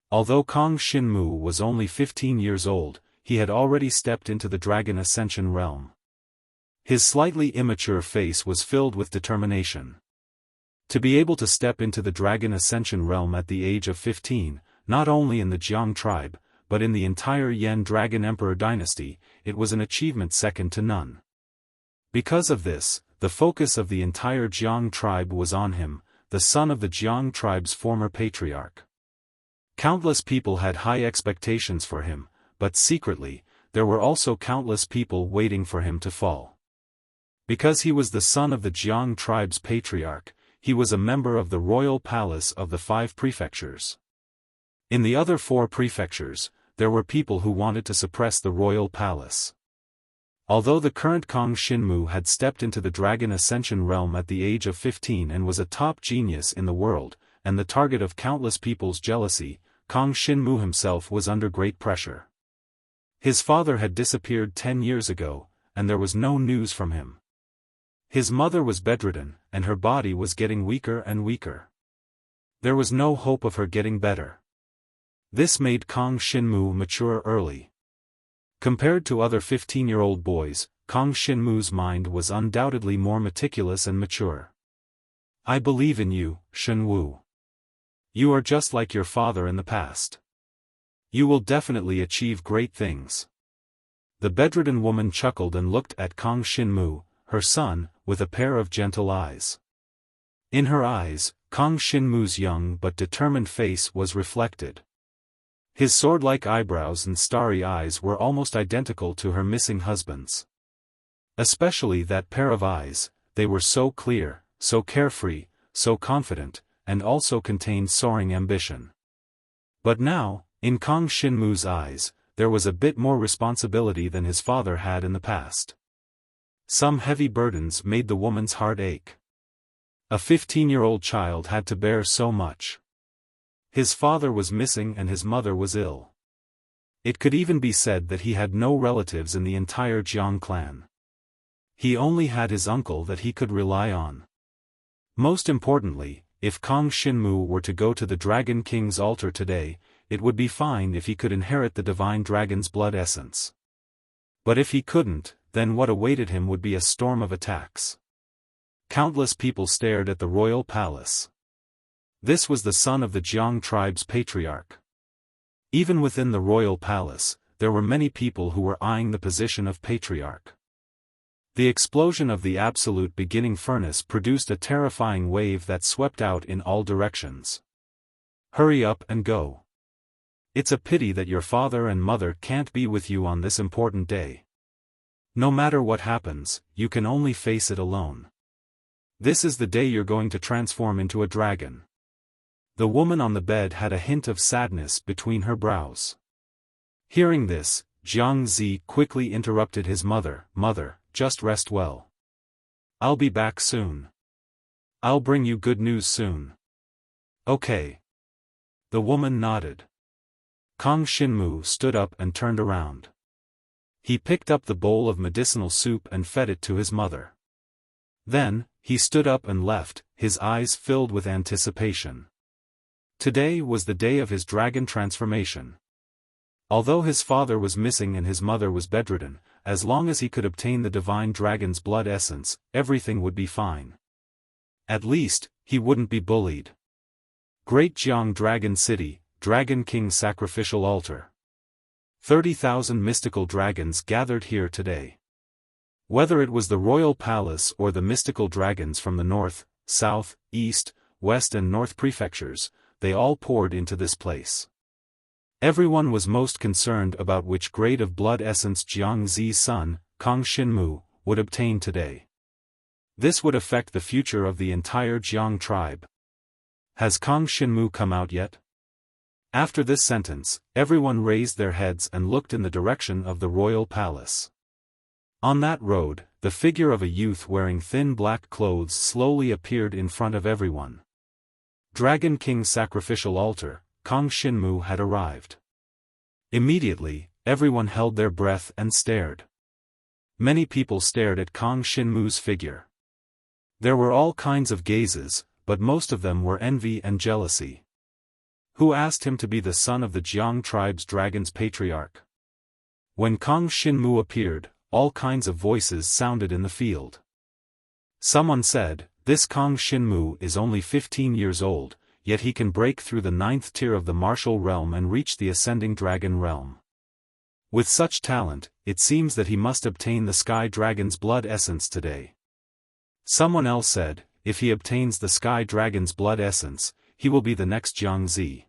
Although Kong Shinmu was only 15 years old, he had already stepped into the Dragon Ascension realm. His slightly immature face was filled with determination. To be able to step into the Dragon Ascension realm at the age of 15, not only in the Jiang tribe, but in the entire Yan Dragon Emperor dynasty, it was an achievement second to none. Because of this, the focus of the entire Jiang tribe was on him, the son of the Jiang tribe's former patriarch. Countless people had high expectations for him, but secretly, there were also countless people waiting for him to fall. Because he was the son of the Jiang tribe's patriarch, he was a member of the royal palace of the 5 prefectures. In the other 4 prefectures, there were people who wanted to suppress the royal palace. Although the current Kong Shinmu had stepped into the Dragon Ascension realm at the age of 15 and was a top genius in the world, and the target of countless people's jealousy, Kong Shinmu himself was under great pressure. His father had disappeared 10 years ago, and there was no news from him. His mother was bedridden, and her body was getting weaker and weaker. There was no hope of her getting better. This made Kong Shinmu mature early. Compared to other 15-year-old boys, Kong Shinmu's mind was undoubtedly more meticulous and mature. I believe in you, Shenwu. You are just like your father in the past. You will definitely achieve great things. The bedridden woman chuckled and looked at Kong Shinmu, her son, with a pair of gentle eyes. In her eyes, Kong Shinmu's young but determined face was reflected. His sword-like eyebrows and starry eyes were almost identical to her missing husband's. Especially that pair of eyes, they were so clear, so carefree, so confident, and also contained soaring ambition. But now, in Kong Shinmu's eyes, there was a bit more responsibility than his father had in the past. Some heavy burdens made the woman's heart ache. A 15-year-old child had to bear so much. His father was missing and his mother was ill. It could even be said that he had no relatives in the entire Jiang clan. He only had his uncle that he could rely on. Most importantly, if Kong Shinmu were to go to the Dragon King's altar today, it would be fine if he could inherit the divine dragon's blood essence. But if he couldn't, then what awaited him would be a storm of attacks. Countless people stared at the royal palace. This was the son of the Jiang tribe's patriarch. Even within the royal palace, there were many people who were eyeing the position of patriarch. The explosion of the absolute beginning furnace produced a terrifying wave that swept out in all directions. Hurry up and go. It's a pity that your father and mother can't be with you on this important day. No matter what happens, you can only face it alone. This is the day you're going to transform into a dragon. The woman on the bed had a hint of sadness between her brows. Hearing this, Jiang Zi quickly interrupted his mother. Mother, just rest well. I'll be back soon. I'll bring you good news soon. Okay. The woman nodded. Kong Shinmu stood up and turned around. He picked up the bowl of medicinal soup and fed it to his mother. Then, he stood up and left, his eyes filled with anticipation. Today was the day of his dragon transformation. Although his father was missing and his mother was bedridden, as long as he could obtain the divine dragon's blood essence, everything would be fine. At least, he wouldn't be bullied. Great Jiang Dragon City, Dragon King's sacrificial altar. 30,000 mystical dragons gathered here today. Whether it was the royal palace or the mystical dragons from the north, south, east, west and north prefectures, they all poured into this place. Everyone was most concerned about which grade of blood essence Jiang Zi's son, Kang Xinmu, would obtain today. This would affect the future of the entire Jiang tribe. Has Kang Xinmu come out yet? After this sentence, everyone raised their heads and looked in the direction of the royal palace. On that road, the figure of a youth wearing thin black clothes slowly appeared in front of everyone. Dragon King's sacrificial altar, Kang Xinmu had arrived. Immediately, everyone held their breath and stared. Many people stared at Kang Xinmu's figure. There were all kinds of gazes, but most of them were envy and jealousy. Who asked him to be the son of the Jiang tribe's dragon's patriarch? When Kang Xinmu appeared, all kinds of voices sounded in the field. Someone said, "This Kang Xinmu is only 15 years old, yet he can break through the 9th tier of the martial realm and reach the ascending dragon realm. With such talent, it seems that he must obtain the sky dragon's blood essence today." Someone else said, "If he obtains the sky dragon's blood essence, he will be the next Jiang Zi."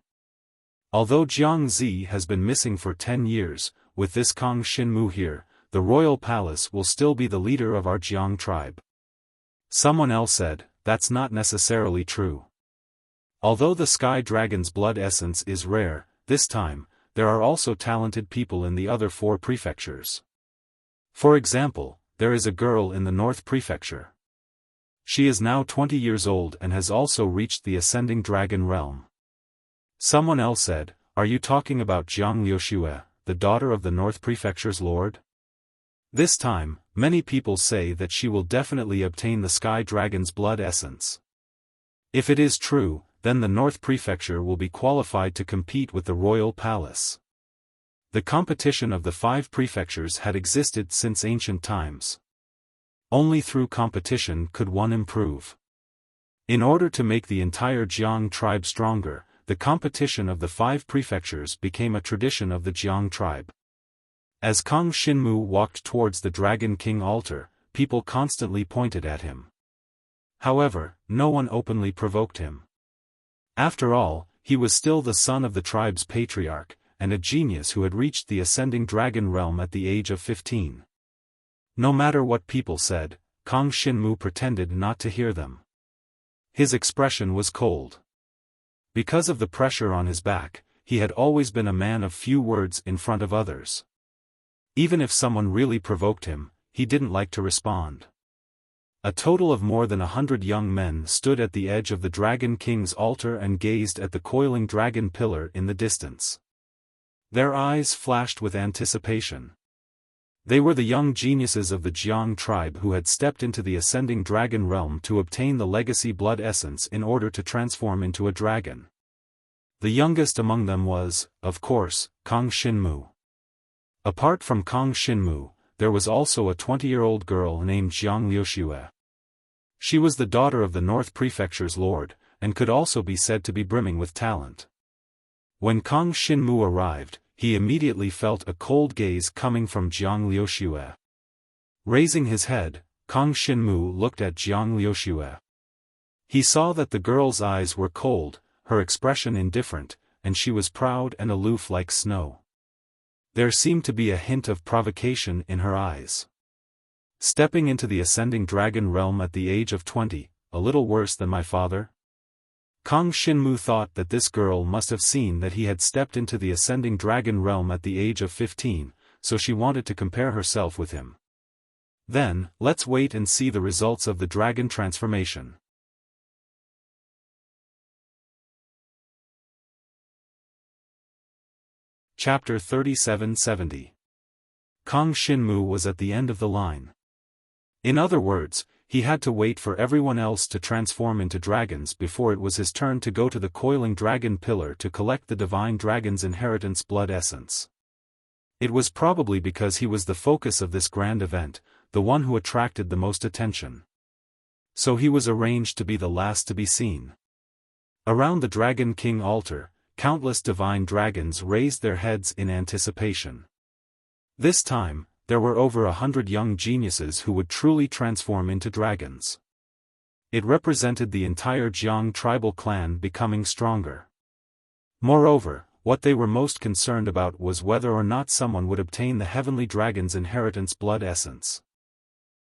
Although Jiang Zi has been missing for 10 years, with this Kang Xinmu here, the royal palace will still be the leader of our Jiang tribe. Someone else said, "That's not necessarily true. Although the sky dragon's blood essence is rare, this time, there are also talented people in the other 4 prefectures. For example, there is a girl in the north prefecture. She is now 20 years old and has also reached the ascending dragon realm." Someone else said, "Are you talking about Jiang Liuxue, the daughter of the North Prefecture's lord? This time, many people say that she will definitely obtain the Sky Dragon's blood essence. If it is true, then the North Prefecture will be qualified to compete with the Royal Palace." The competition of the 5 prefectures had existed since ancient times. Only through competition could one improve. In order to make the entire Jiang tribe stronger, the competition of the 5 prefectures became a tradition of the Jiang tribe. As Kang Xinmu walked towards the Dragon King altar, people constantly pointed at him. However, no one openly provoked him. After all, he was still the son of the tribe's patriarch, and a genius who had reached the ascending dragon realm at the age of 15. No matter what people said, Kang Xinmu pretended not to hear them. His expression was cold. Because of the pressure on his back, he had always been a man of few words in front of others. Even if someone really provoked him, he didn't like to respond. A total of more than 100 young men stood at the edge of the Dragon King's altar and gazed at the coiling dragon pillar in the distance. Their eyes flashed with anticipation. They were the young geniuses of the Jiang tribe who had stepped into the ascending dragon realm to obtain the legacy blood essence in order to transform into a dragon. The youngest among them was, of course, Kang Xinmu. Apart from Kang Xinmu, there was also a 20-year-old girl named Jiang Liuxue. She was the daughter of the North Prefecture's lord, and could also be said to be brimming with talent. When Kang Xinmu arrived, he immediately felt a cold gaze coming from Jiang Liuxue. Raising his head, Kang Xinmu looked at Jiang Liuxue. He saw that the girl's eyes were cold, her expression indifferent, and she was proud and aloof like snow. There seemed to be a hint of provocation in her eyes. Stepping into the ascending dragon realm at the age of 20, a little worse than my father? Kang Xinmu thought that this girl must have seen that he had stepped into the ascending dragon realm at the age of 15, so she wanted to compare herself with him. Then, let's wait and see the results of the dragon transformation. Chapter 3770. Kang Xinmu was at the end of the line. In other words, he had to wait for everyone else to transform into dragons before it was his turn to go to the coiling dragon pillar to collect the divine dragon's inheritance blood essence. It was probably because he was the focus of this grand event, the one who attracted the most attention. So he was arranged to be the last to be seen. Around the Dragon King altar, countless divine dragons raised their heads in anticipation. This time, there were over 100 young geniuses who would truly transform into dragons. It represented the entire Jiang tribal clan becoming stronger. Moreover, what they were most concerned about was whether or not someone would obtain the heavenly dragon's inheritance blood essence.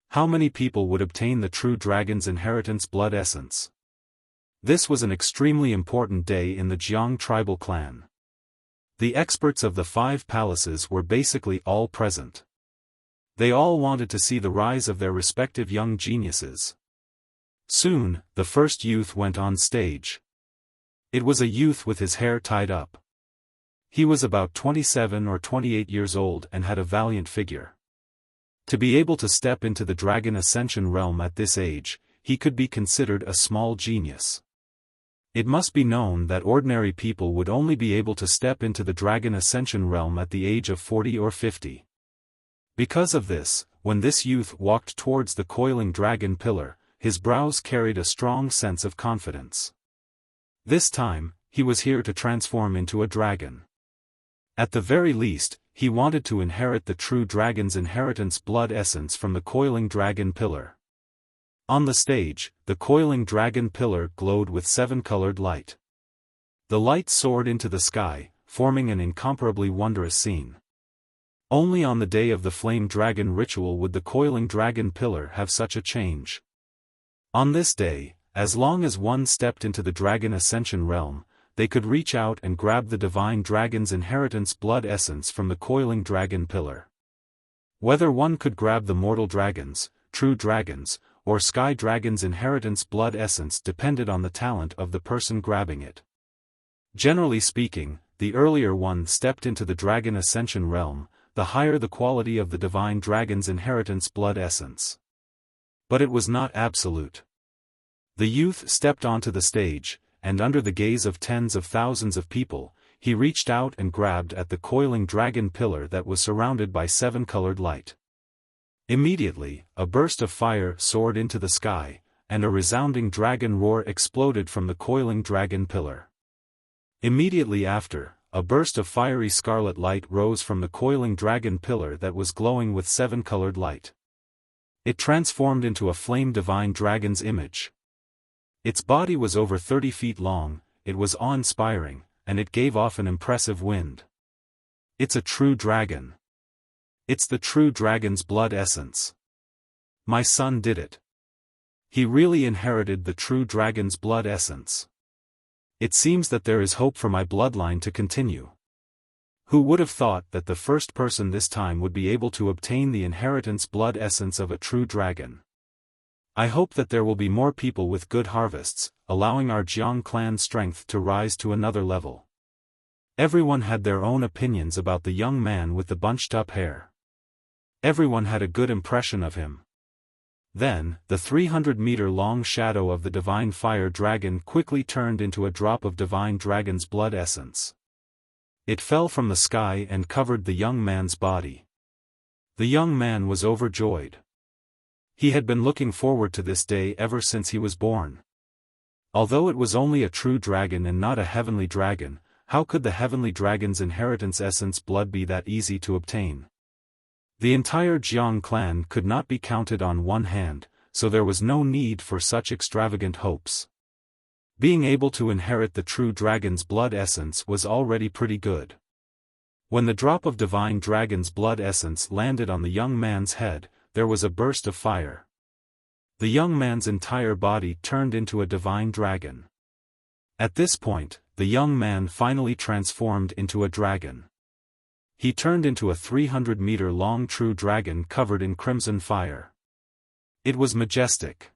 How many people would obtain the true dragon's inheritance blood essence? This was an extremely important day in the Jiang tribal clan. The experts of the 5 palaces were basically all present. They all wanted to see the rise of their respective young geniuses. Soon, the first youth went on stage. It was a youth with his hair tied up. He was about 27 or 28 years old and had a valiant figure. To be able to step into the Dragon Ascension realm at this age, he could be considered a small genius. It must be known that ordinary people would only be able to step into the Dragon Ascension realm at the age of 40 or 50. Because of this, when this youth walked towards the coiling dragon pillar, his brows carried a strong sense of confidence. This time, he was here to transform into a dragon. At the very least, he wanted to inherit the true dragon's inheritance blood essence from the coiling dragon pillar. On the stage, the coiling dragon pillar glowed with 7-colored light. The light soared into the sky, forming an incomparably wondrous scene. Only on the day of the flame dragon ritual would the coiling dragon pillar have such a change. On this day, as long as one stepped into the Dragon Ascension realm, they could reach out and grab the divine dragon's inheritance blood essence from the coiling dragon pillar. Whether one could grab the mortal dragons, true dragons, or sky dragon's inheritance blood essence depended on the talent of the person grabbing it. Generally speaking, the earlier one stepped into the Dragon Ascension realm, the higher the quality of the divine dragon's inheritance blood essence. But it was not absolute. The youth stepped onto the stage, and under the gaze of tens of thousands of people, he reached out and grabbed at the coiling dragon pillar that was surrounded by 7-colored light. Immediately, a burst of fire soared into the sky, and a resounding dragon roar exploded from the coiling dragon pillar. Immediately after, a burst of fiery scarlet light rose from the coiling dragon pillar that was glowing with 7-colored light. It transformed into a flame divine dragon's image. Its body was over 30 feet long, it was awe-inspiring, and it gave off an impressive wind. It's a true dragon. It's the true dragon's blood essence. My son did it. He really inherited the true dragon's blood essence. It seems that there is hope for my bloodline to continue. Who would have thought that the first person this time would be able to obtain the inheritance blood essence of a true dragon? I hope that there will be more people with good harvests, allowing our Jiang clan strength to rise to another level. Everyone had their own opinions about the young man with the bunched-up hair. Everyone had a good impression of him. Then, the 300-meter-long shadow of the divine fire dragon quickly turned into a drop of divine dragon's blood essence. It fell from the sky and covered the young man's body. The young man was overjoyed. He had been looking forward to this day ever since he was born. Although it was only a true dragon and not a heavenly dragon, how could the heavenly dragon's inheritance essence blood be that easy to obtain? The entire Jiang clan could not be counted on one hand, so there was no need for such extravagant hopes. Being able to inherit the true dragon's blood essence was already pretty good. When the drop of divine dragon's blood essence landed on the young man's head, there was a burst of fire. The young man's entire body turned into a divine dragon. At this point, the young man finally transformed into a dragon. He turned into a 300-meter-long true dragon covered in crimson fire. It was majestic.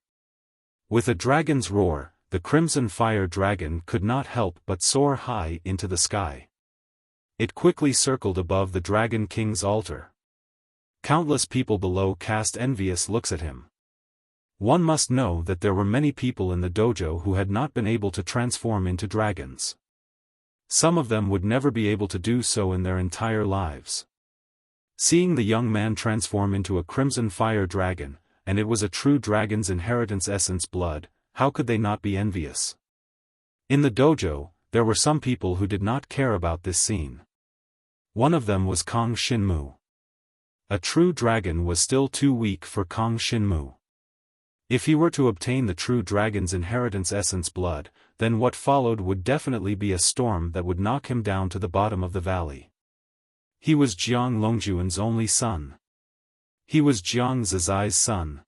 With a dragon's roar, the crimson fire dragon could not help but soar high into the sky. It quickly circled above the Dragon King's altar. Countless people below cast envious looks at him. One must know that there were many people in the dojo who had not been able to transform into dragons. Some of them would never be able to do so in their entire lives. Seeing the young man transform into a crimson fire dragon, and it was a true dragon's inheritance essence blood, how could they not be envious? In the dojo, there were some people who did not care about this scene. One of them was Kong Shinmu. A true dragon was still too weak for Kong Shinmu. If he were to obtain the true dragon's inheritance essence blood, then what followed would definitely be a storm that would knock him down to the bottom of the valley. He was Jiang Longjuan's only son. He was Jiang Zizai's son.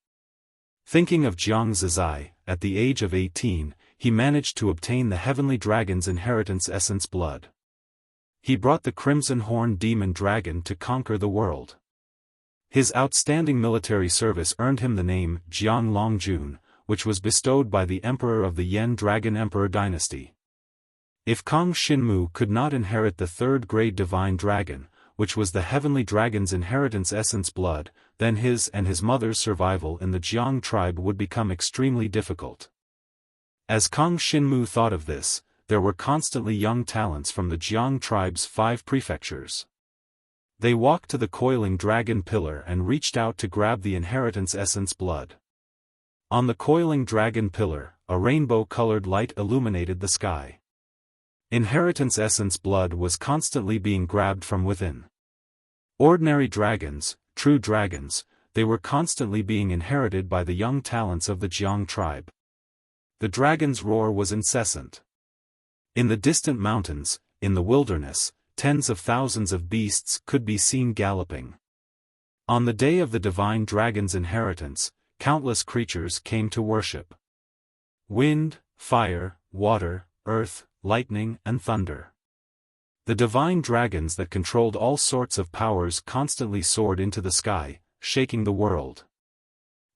Thinking of Jiang Zizai, at the age of 18, he managed to obtain the heavenly dragon's inheritance essence blood. He brought the Crimson Horn Demon Dragon to conquer the world. His outstanding military service earned him the name Jiang Longjun, which was bestowed by the emperor of the Yen Dragon Emperor dynasty. If Kong Shinmu could not inherit the third-grade divine dragon, which was the heavenly dragon's inheritance essence blood, then his and his mother's survival in the Jiang tribe would become extremely difficult. As Kong Shinmu thought of this, there were constantly young talents from the Jiang tribe's 5 prefectures. They walked to the coiling dragon pillar and reached out to grab the inheritance essence blood. On the coiling dragon pillar, a rainbow-colored light illuminated the sky. Inheritance essence blood was constantly being grabbed from within. Ordinary dragons, true dragons, they were constantly being inherited by the young talents of the Jiang tribe. The dragon's roar was incessant. In the distant mountains, in the wilderness, tens of thousands of beasts could be seen galloping. On the day of the divine dragon's inheritance, countless creatures came to worship. Wind, fire, water, earth, lightning and thunder. The divine dragons that controlled all sorts of powers constantly soared into the sky, shaking the world.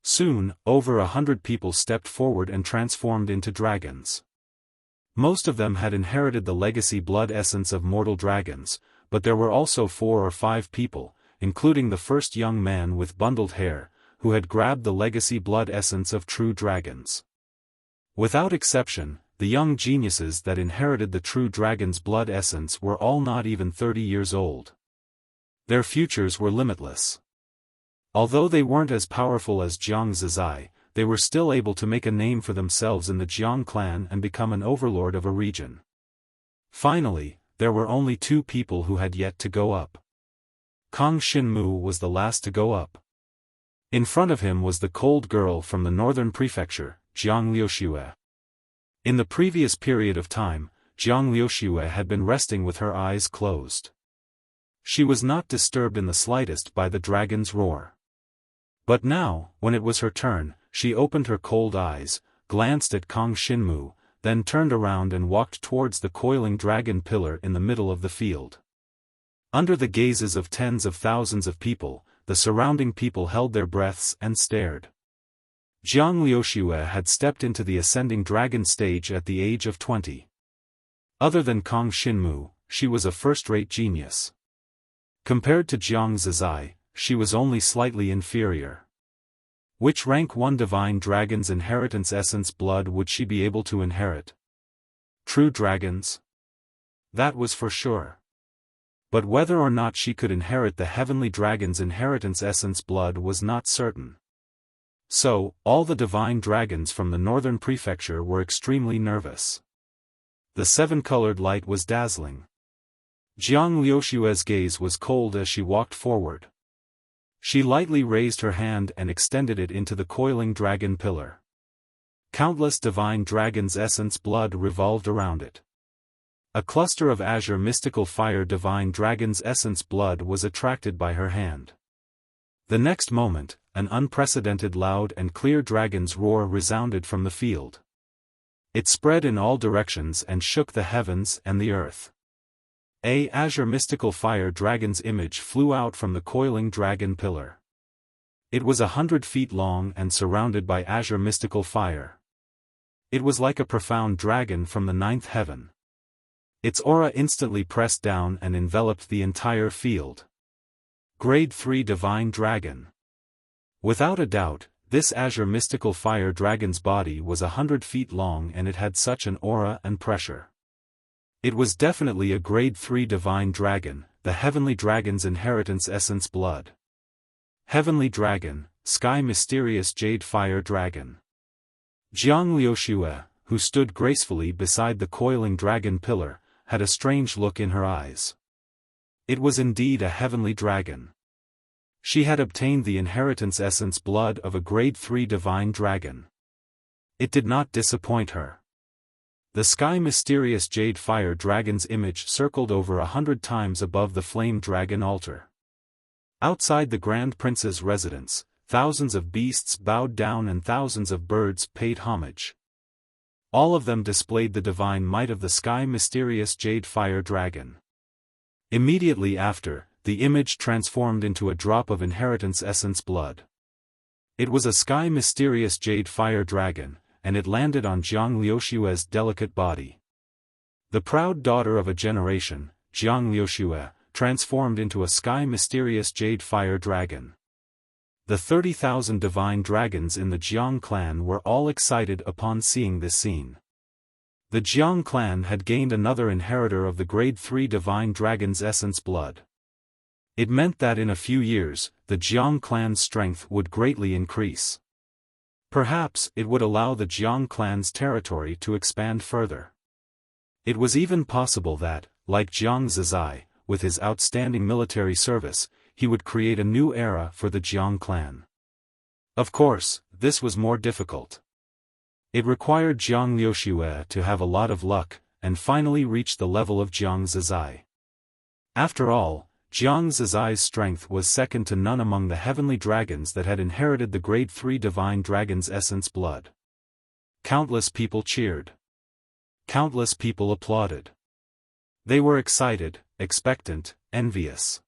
Soon, over 100 people stepped forward and transformed into dragons. Most of them had inherited the legacy blood essence of mortal dragons, but there were also 4 or 5 people, including the first young man with bundled hair, who had grabbed the legacy blood essence of true dragons. Without exception, the young geniuses that inherited the true dragon's blood essence were all not even 30 years old. Their futures were limitless. Although they weren't as powerful as Jiang Zizai, they were still able to make a name for themselves in the Jiang clan and become an overlord of a region. Finally, there were only 2 people who had yet to go up. Kong Shinmu was the last to go up. In front of him was the cold girl from the northern prefecture, Jiang Liuxue. In the previous period of time, Jiang Liuxue had been resting with her eyes closed. She was not disturbed in the slightest by the dragon's roar. But now, when it was her turn, she opened her cold eyes, glanced at Kong Shinmu, then turned around and walked towards the coiling dragon pillar in the middle of the field. Under the gazes of tens of thousands of people, the surrounding people held their breaths and stared. Jiang Liuxue had stepped into the ascending dragon stage at the age of 20. Other than Kong Shinmu, she was a first-rate genius. Compared to Jiang Zizai, she was only slightly inferior. Which rank 1 divine dragon's inheritance essence blood would she be able to inherit? True dragons? That was for sure. But whether or not she could inherit the heavenly dragon's inheritance essence blood was not certain. So, all the divine dragons from the northern prefecture were extremely nervous. The 7-colored light was dazzling. Jiang Liuxue's gaze was cold as she walked forward. She lightly raised her hand and extended it into the coiling dragon pillar. Countless divine dragon's essence blood revolved around it. A cluster of azure mystical fire divine dragon's essence blood was attracted by her hand. The next moment, an unprecedented loud and clear dragon's roar resounded from the field. It spread in all directions and shook the heavens and the earth. A azure mystical fire dragon's image flew out from the coiling dragon pillar. It was 100 feet long and surrounded by azure mystical fire. It was like a profound dragon from the 9th heaven. Its aura instantly pressed down and enveloped the entire field. Grade 3 Divine Dragon. Without a doubt, this azure mystical fire dragon's body was 100 feet long and it had such an aura and pressure. It was definitely a Grade 3 Divine Dragon, the Heavenly Dragon's inheritance essence blood. Heavenly Dragon, Sky Mysterious Jade Fire Dragon. Jiang Liuxue, who stood gracefully beside the coiling dragon pillar, had a strange look in her eyes. It was indeed a heavenly dragon. She had obtained the inheritance essence blood of a Grade 3 Divine Dragon. It did not disappoint her. The Sky Mysterious Jade Fire Dragon's image circled over 100 times above the Flame Dragon altar. Outside the Grand Prince's residence, thousands of beasts bowed down and thousands of birds paid homage. All of them displayed the divine might of the Sky Mysterious Jade Fire Dragon. Immediately after, the image transformed into a drop of inheritance essence blood. It was a Sky Mysterious Jade Fire Dragon, and it landed on Jiang Liuxue's delicate body. The proud daughter of a generation, Jiang Liuxue, transformed into a Sky Mysterious Jade Fire Dragon. The 30,000 divine dragons in the Jiang clan were all excited upon seeing this scene. The Jiang clan had gained another inheritor of the Grade 3 Divine Dragon's essence blood. It meant that in a few years, the Jiang clan's strength would greatly increase. Perhaps it would allow the Jiang clan's territory to expand further. It was even possible that, like Jiang Zizai, with his outstanding military service, he would create a new era for the Jiang clan. Of course, this was more difficult. It required Jiang Liuxue to have a lot of luck, and finally reach the level of Jiang Zizai. After all, Jiang Zizai's strength was second to none among the heavenly dragons that had inherited the Grade 3 Divine Dragon's essence blood. Countless people cheered. Countless people applauded. They were excited, expectant, envious.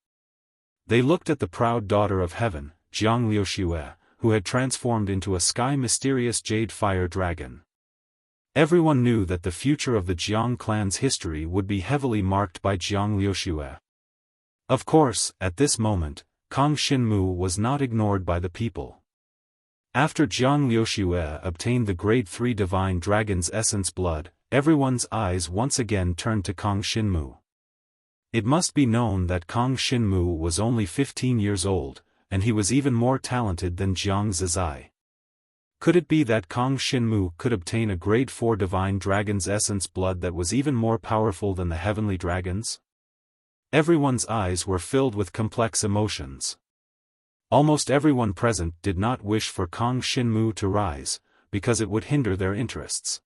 They looked at the proud daughter of heaven, Jiang Liuxue, who had transformed into a Sky Mysterious Jade Fire Dragon. Everyone knew that the future of the Jiang clan's history would be heavily marked by Jiang Liuxue. Of course, at this moment, Kang Xinmu was not ignored by the people. After Jiang Liuxue obtained the Grade 3 Divine Dragon's essence blood, everyone's eyes once again turned to Kang Xinmu. It must be known that Kang Xinmu was only 15 years old, and he was even more talented than Jiang Zizai. Could it be that Kang Xinmu could obtain a Grade 4 Divine Dragon's essence blood that was even more powerful than the heavenly dragons? Everyone's eyes were filled with complex emotions. Almost everyone present did not wish for Kang Xinmu to rise, because it would hinder their interests.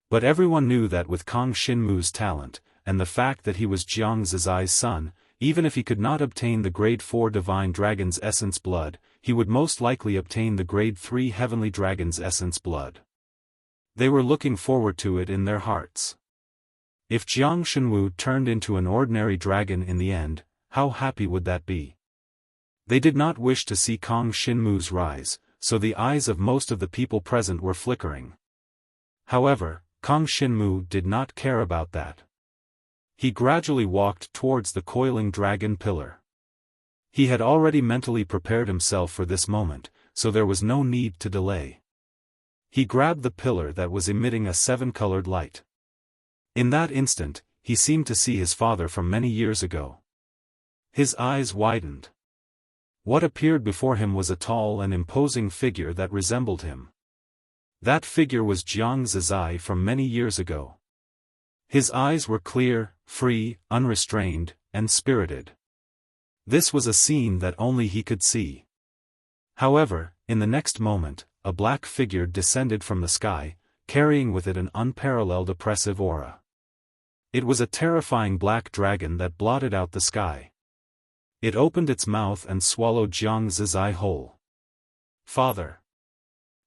But everyone knew that with Kang Xinmu's talent, and the fact that he was Jiang Zizai's son, even if he could not obtain the Grade 4 Divine Dragon's essence blood, he would most likely obtain the Grade 3 Heavenly Dragon's essence blood. They were looking forward to it in their hearts. If Jiang Xinmu turned into an ordinary dragon in the end, how happy would that be? They did not wish to see Kang Xinmu's rise, so the eyes of most of the people present were flickering. However, Kang Xinmu did not care about that. He gradually walked towards the coiling dragon pillar. He had already mentally prepared himself for this moment, so there was no need to delay. He grabbed the pillar that was emitting a 7-colored light. In that instant, he seemed to see his father from many years ago. His eyes widened. What appeared before him was a tall and imposing figure that resembled him. That figure was Jiang Zizai from many years ago. His eyes were clear, free, unrestrained, and spirited. This was a scene that only he could see. However, in the next moment, a black figure descended from the sky, carrying with it an unparalleled oppressive aura. It was a terrifying black dragon that blotted out the sky. It opened its mouth and swallowed Jiang Zizai whole. Father!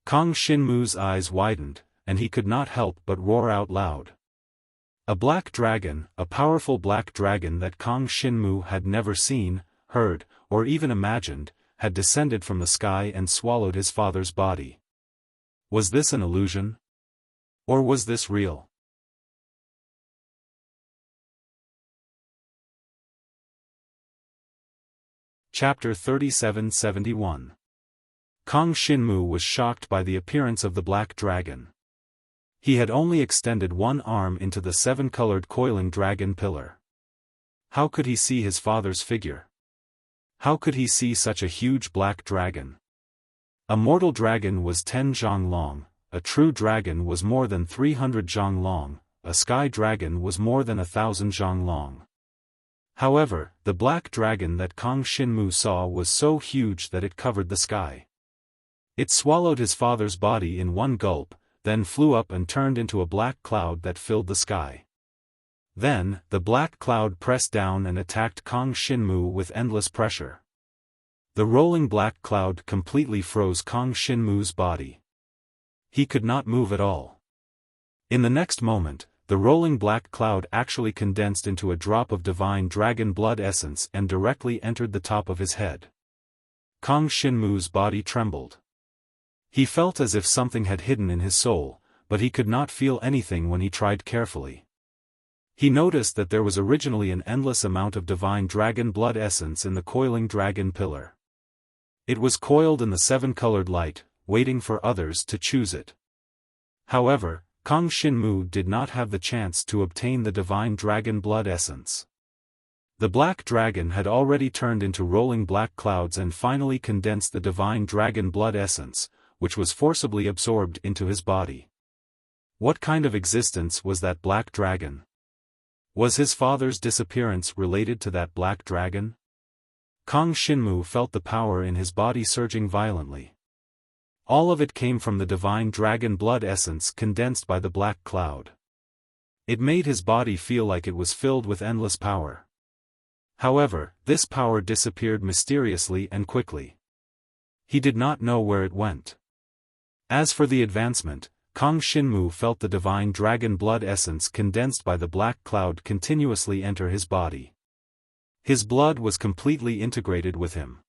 Kang Xinmu's eyes widened, and he could not help but roar out loud. A black dragon, a powerful black dragon that Kang Xinmu had never seen, heard, or even imagined, had descended from the sky and swallowed his father's body. Was this an illusion? Or was this real? Chapter 3771. Kang Xinmu was shocked by the appearance of the black dragon. He had only extended one arm into the seven-colored coiling dragon pillar. How could he see his father's figure? How could he see such a huge black dragon? A mortal dragon was 10 zhang long, a true dragon was more than 300 zhang long, a sky dragon was more than 1,000 zhang long. However, the black dragon that Kang Xinmu saw was so huge that it covered the sky. It swallowed his father's body in one gulp, then flew up and turned into a black cloud that filled the sky. Then, the black cloud pressed down and attacked Kang Xinmu with endless pressure. The rolling black cloud completely froze Kang Xinmu's body. He could not move at all. In the next moment, the rolling black cloud actually condensed into a drop of divine dragon blood essence and directly entered the top of his head. Kang Xinmu's body trembled. He felt as if something had hidden in his soul, but he could not feel anything when he tried carefully. He noticed that there was originally an endless amount of divine dragon blood essence in the coiling dragon pillar. It was coiled in the seven-colored light, waiting for others to choose it. However, Kang Xinmu did not have the chance to obtain the divine dragon blood essence. The black dragon had already turned into rolling black clouds and finally condensed the divine dragon blood essence, which was forcibly absorbed into his body. What kind of existence was that black dragon? Was his father's disappearance related to that black dragon? Kang Xinmu felt the power in his body surging violently. All of it came from the divine dragon blood essence condensed by the black cloud. It made his body feel like it was filled with endless power. However, this power disappeared mysteriously and quickly. He did not know where it went. As for the advancement, Kang Xinmu felt the divine dragon blood essence condensed by the black cloud continuously enter his body. His blood was completely integrated with him.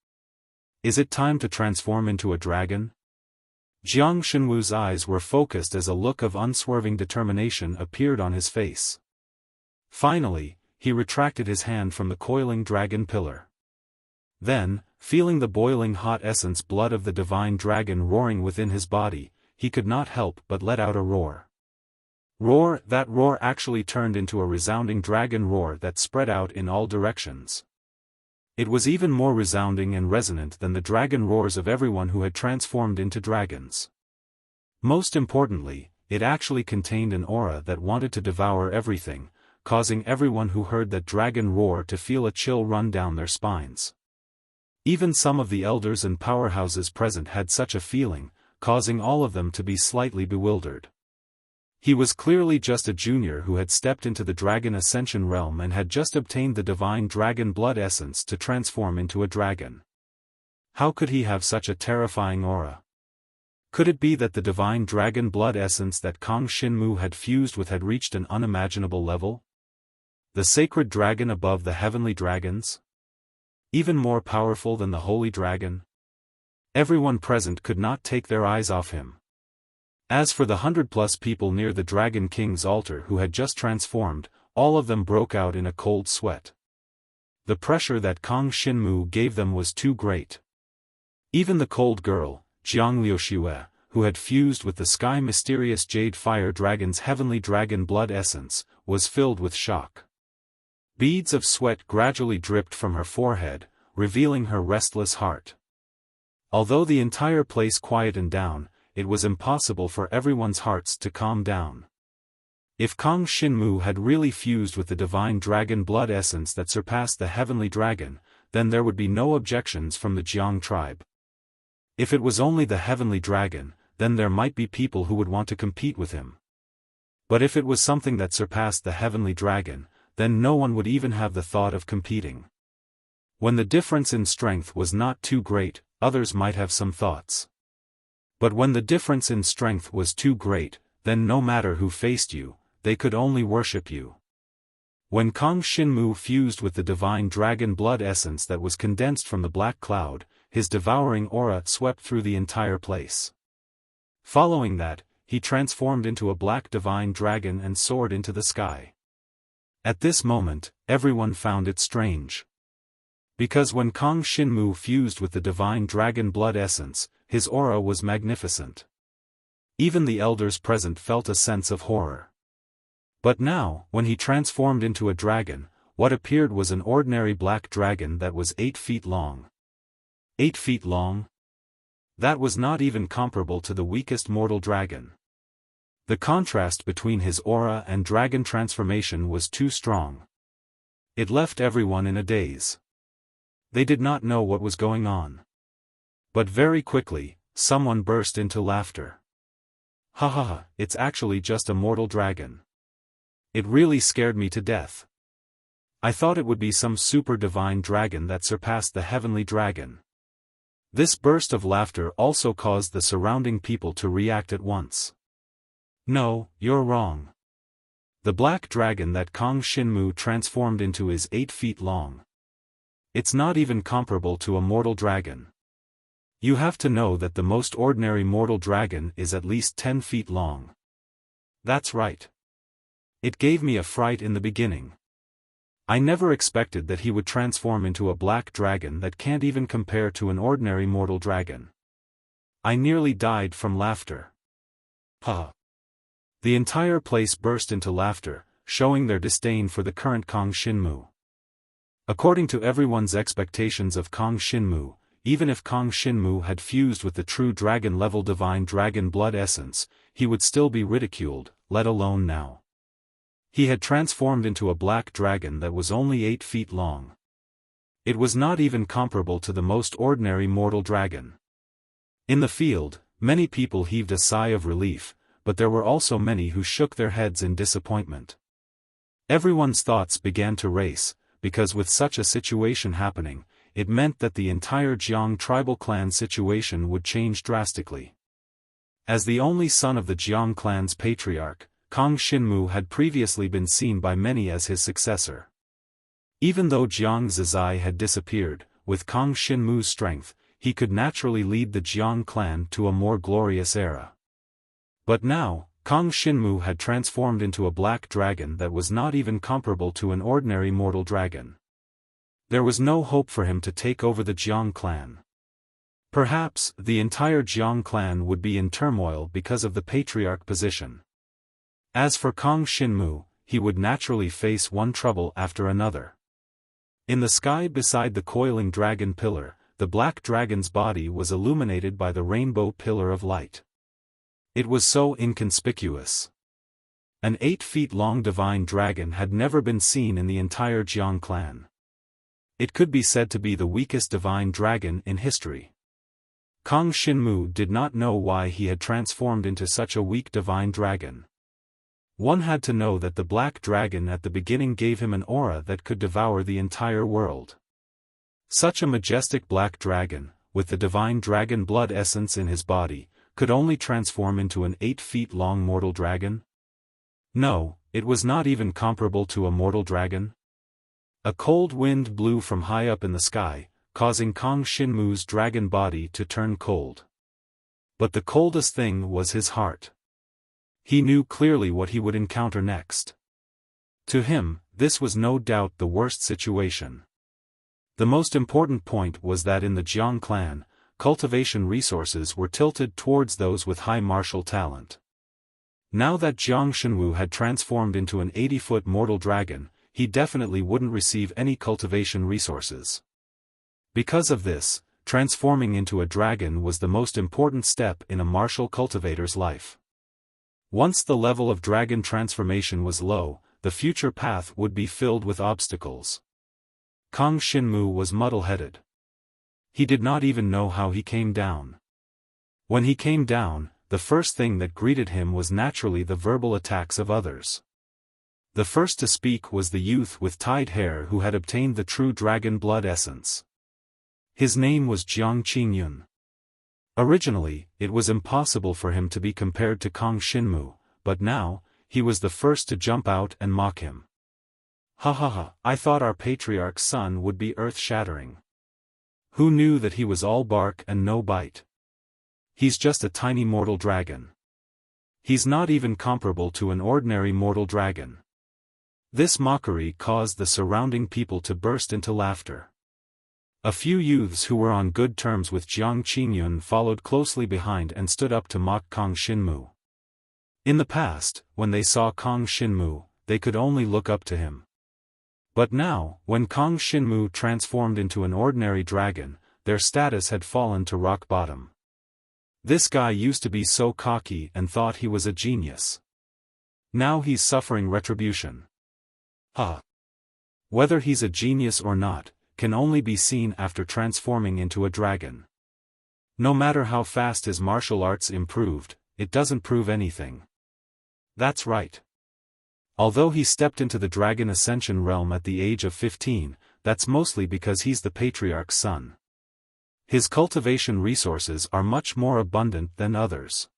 Is it time to transform into a dragon? Jiang Xinwu's eyes were focused as a look of unswerving determination appeared on his face. Finally, he retracted his hand from the coiling dragon pillar. Then, feeling the boiling hot essence blood of the divine dragon roaring within his body, he could not help but let out a roar. That roar actually turned into a resounding dragon roar that spread out in all directions. It was even more resounding and resonant than the dragon roars of everyone who had transformed into dragons. Most importantly, it actually contained an aura that wanted to devour everything, causing everyone who heard that dragon roar to feel a chill run down their spines. Even some of the elders and powerhouses present had such a feeling, causing all of them to be slightly bewildered. He was clearly just a junior who had stepped into the Dragon Ascension realm and had just obtained the divine dragon blood essence to transform into a dragon. How could he have such a terrifying aura? Could it be that the divine dragon blood essence that Kang Xinmu had fused with had reached an unimaginable level? The sacred dragon above the heavenly dragons? Even more powerful than the holy dragon? Everyone present could not take their eyes off him. As for the 100+ people near the Dragon King's altar who had just transformed, all of them broke out in a cold sweat. The pressure that Kang Xinmu gave them was too great. Even the cold girl, Jiang Liuxue, who had fused with the sky mysterious Jade Fire Dragon's heavenly dragon blood essence, was filled with shock. Beads of sweat gradually dripped from her forehead, revealing her restless heart. Although the entire place quieted down, it was impossible for everyone's hearts to calm down. If Kang Xinmu had really fused with the divine dragon blood essence that surpassed the heavenly dragon, then there would be no objections from the Jiang tribe. If it was only the heavenly dragon, then there might be people who would want to compete with him. But if it was something that surpassed the heavenly dragon, then no one would even have the thought of competing. When the difference in strength was not too great, others might have some thoughts. But when the difference in strength was too great, then no matter who faced you, they could only worship you. When Kang Xinmu fused with the divine dragon blood essence that was condensed from the black cloud, his devouring aura swept through the entire place. Following that, he transformed into a black divine dragon and soared into the sky. At this moment, everyone found it strange. Because when Kang Shinmu fused with the divine dragon blood essence, his aura was magnificent. Even the elders present felt a sense of horror. But now, when he transformed into a dragon, what appeared was an ordinary black dragon that was 8 feet long. 8 feet long? That was not even comparable to the weakest mortal dragon. The contrast between his aura and dragon transformation was too strong. It left everyone in a daze. They did not know what was going on. But very quickly, someone burst into laughter. Ha ha ha, it's actually just a mortal dragon. It really scared me to death. I thought it would be some super divine dragon that surpassed the heavenly dragon. This burst of laughter also caused the surrounding people to react at once. No, you're wrong. The black dragon that Kang Shinmu transformed into is 8 feet long. It's not even comparable to a mortal dragon. You have to know that the most ordinary mortal dragon is at least 10 feet long. That's right. It gave me a fright in the beginning. I never expected that he would transform into a black dragon that can't even compare to an ordinary mortal dragon. I nearly died from laughter. Ha! The entire place burst into laughter, showing their disdain for the current Kang Shinmu. According to everyone's expectations of Kang Shinmu, even if Kang Shinmu had fused with the true dragon-level divine dragon blood essence, he would still be ridiculed, let alone now. He had transformed into a black dragon that was only 8 feet long. It was not even comparable to the most ordinary mortal dragon. In the field, many people heaved a sigh of relief, but there were also many who shook their heads in disappointment. Everyone's thoughts began to race, because with such a situation happening, it meant that the entire Jiang tribal clan situation would change drastically. As the only son of the Jiang clan's patriarch, Kang Shinmu had previously been seen by many as his successor. Even though Jiang Zizai had disappeared, with Kang Shinmu's strength, he could naturally lead the Jiang clan to a more glorious era. But now, Kang Shinmu had transformed into a black dragon that was not even comparable to an ordinary mortal dragon. There was no hope for him to take over the Jiang clan. Perhaps, the entire Jiang clan would be in turmoil because of the patriarch position. As for Kang Shinmu, he would naturally face one trouble after another. In the sky beside the coiling dragon pillar, the black dragon's body was illuminated by the rainbow pillar of light. It was so inconspicuous. An 8 feet long divine dragon had never been seen in the entire Jiang clan. It could be said to be the weakest divine dragon in history. Kang Shinmu did not know why he had transformed into such a weak divine dragon. One had to know that the black dragon at the beginning gave him an aura that could devour the entire world. Such a majestic black dragon, with the divine dragon blood essence in his body, could only transform into an 8 feet long mortal dragon? No, it was not even comparable to a mortal dragon. A cold wind blew from high up in the sky, causing Kang Shinmu's dragon body to turn cold. But the coldest thing was his heart. He knew clearly what he would encounter next. To him, this was no doubt the worst situation. The most important point was that in the Jiang clan, cultivation resources were tilted towards those with high martial talent. Now that Jiang Shenwu had transformed into an 80-foot mortal dragon, he definitely wouldn't receive any cultivation resources. Because of this, transforming into a dragon was the most important step in a martial cultivator's life. Once the level of dragon transformation was low, the future path would be filled with obstacles. Kang Shinmu was muddle-headed. He did not even know how he came down. When he came down, the first thing that greeted him was naturally the verbal attacks of others. The first to speak was the youth with tied hair who had obtained the true dragon blood essence. His name was Jiang Qingyun. Originally, it was impossible for him to be compared to Kang Shinmu, but now, he was the first to jump out and mock him. Ha ha ha, I thought our patriarch's son would be earth-shattering. Who knew that he was all bark and no bite? He's just a tiny mortal dragon. He's not even comparable to an ordinary mortal dragon. This mockery caused the surrounding people to burst into laughter. A few youths who were on good terms with Jiang Qingyun followed closely behind and stood up to mock Kang Xinmu. In the past, when they saw Kang Xinmu, they could only look up to him. But now, when Kang Xinmu transformed into an ordinary dragon, their status had fallen to rock bottom. This guy used to be so cocky and thought he was a genius. Now he's suffering retribution. Whether he's a genius or not, can only be seen after transforming into a dragon. No matter how fast his martial arts improved, it doesn't prove anything. That's right. Although he stepped into the dragon ascension realm at the age of 15, that's mostly because he's the patriarch's son. His cultivation resources are much more abundant than others.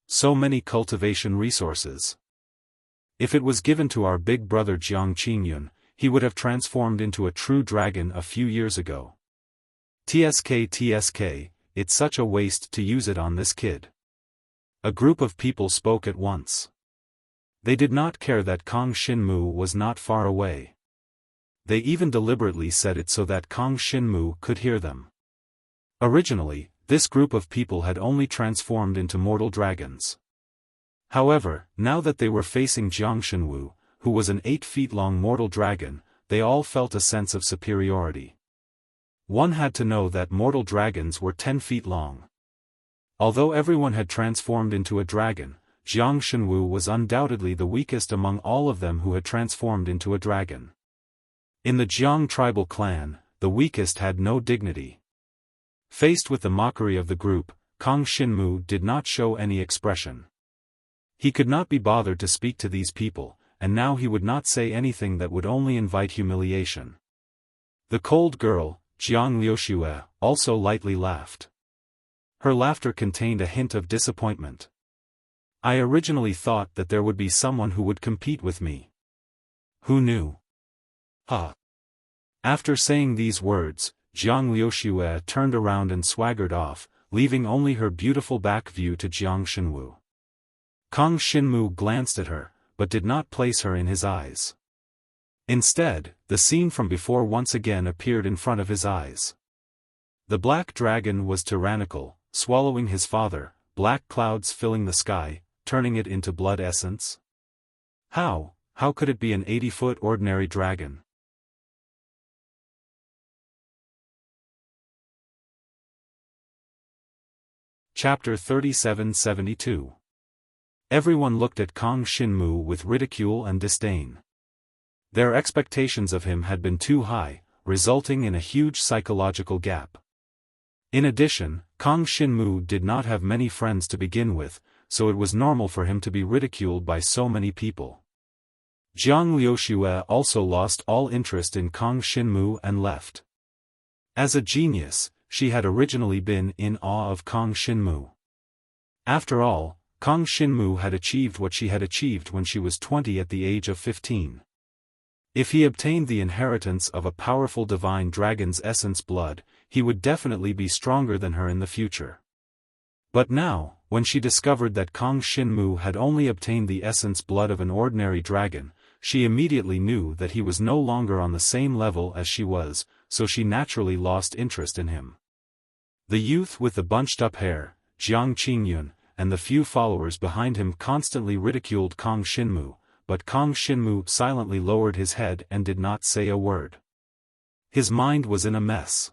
So many cultivation resources. If it was given to our big brother Jiang Qingyun, he would have transformed into a true dragon a few years ago. TSK, it's such a waste to use it on this kid. A group of people spoke at once. They did not care that Kang Xinmu was not far away. They even deliberately said it so that Kang Xinmu could hear them. Originally, this group of people had only transformed into mortal dragons. However, now that they were facing Jiang Xinwu, who was an 8-feet-long mortal dragon, they all felt a sense of superiority. One had to know that mortal dragons were 10 feet long. Although everyone had transformed into a dragon, Jiang Xinwu was undoubtedly the weakest among all of them who had transformed into a dragon. In the Jiang tribal clan, the weakest had no dignity. Faced with the mockery of the group, Kang Xinmu did not show any expression. He could not be bothered to speak to these people, and now he would not say anything that would only invite humiliation. The cold girl, Jiang Liuxue, also lightly laughed. Her laughter contained a hint of disappointment. I originally thought that there would be someone who would compete with me. Who knew? After saying these words, Jiang Liuxue turned around and swaggered off, leaving only her beautiful back view to Jiang Xinwu. Kang Xinmu glanced at her, but did not place her in his eyes. Instead, the scene from before once again appeared in front of his eyes. The black dragon was tyrannical, swallowing his father, black clouds filling the sky, turning it into blood essence. How could it be an 80-foot ordinary dragon? Chapter 3772. Everyone looked at Kang Xinmu with ridicule and disdain. Their expectations of him had been too high, resulting in a huge psychological gap. In addition, Kang Xinmu did not have many friends to begin with, so it was normal for him to be ridiculed by so many people. Jiang Liuxue also lost all interest in Kang Xinmu and left. As a genius, she had originally been in awe of Kang Xinmu. After all, Kang Xinmu had achieved what she had achieved when she was 20 at the age of 15. If he obtained the inheritance of a powerful divine dragon's essence blood, he would definitely be stronger than her in the future. But now, when she discovered that Kang Xinmu had only obtained the essence blood of an ordinary dragon, she immediately knew that he was no longer on the same level as she was, so she naturally lost interest in him. The youth with the bunched-up hair, Jiang Qingyun, and the few followers behind him constantly ridiculed Kang Xinmu, but Kang Xinmu silently lowered his head and did not say a word. His mind was in a mess.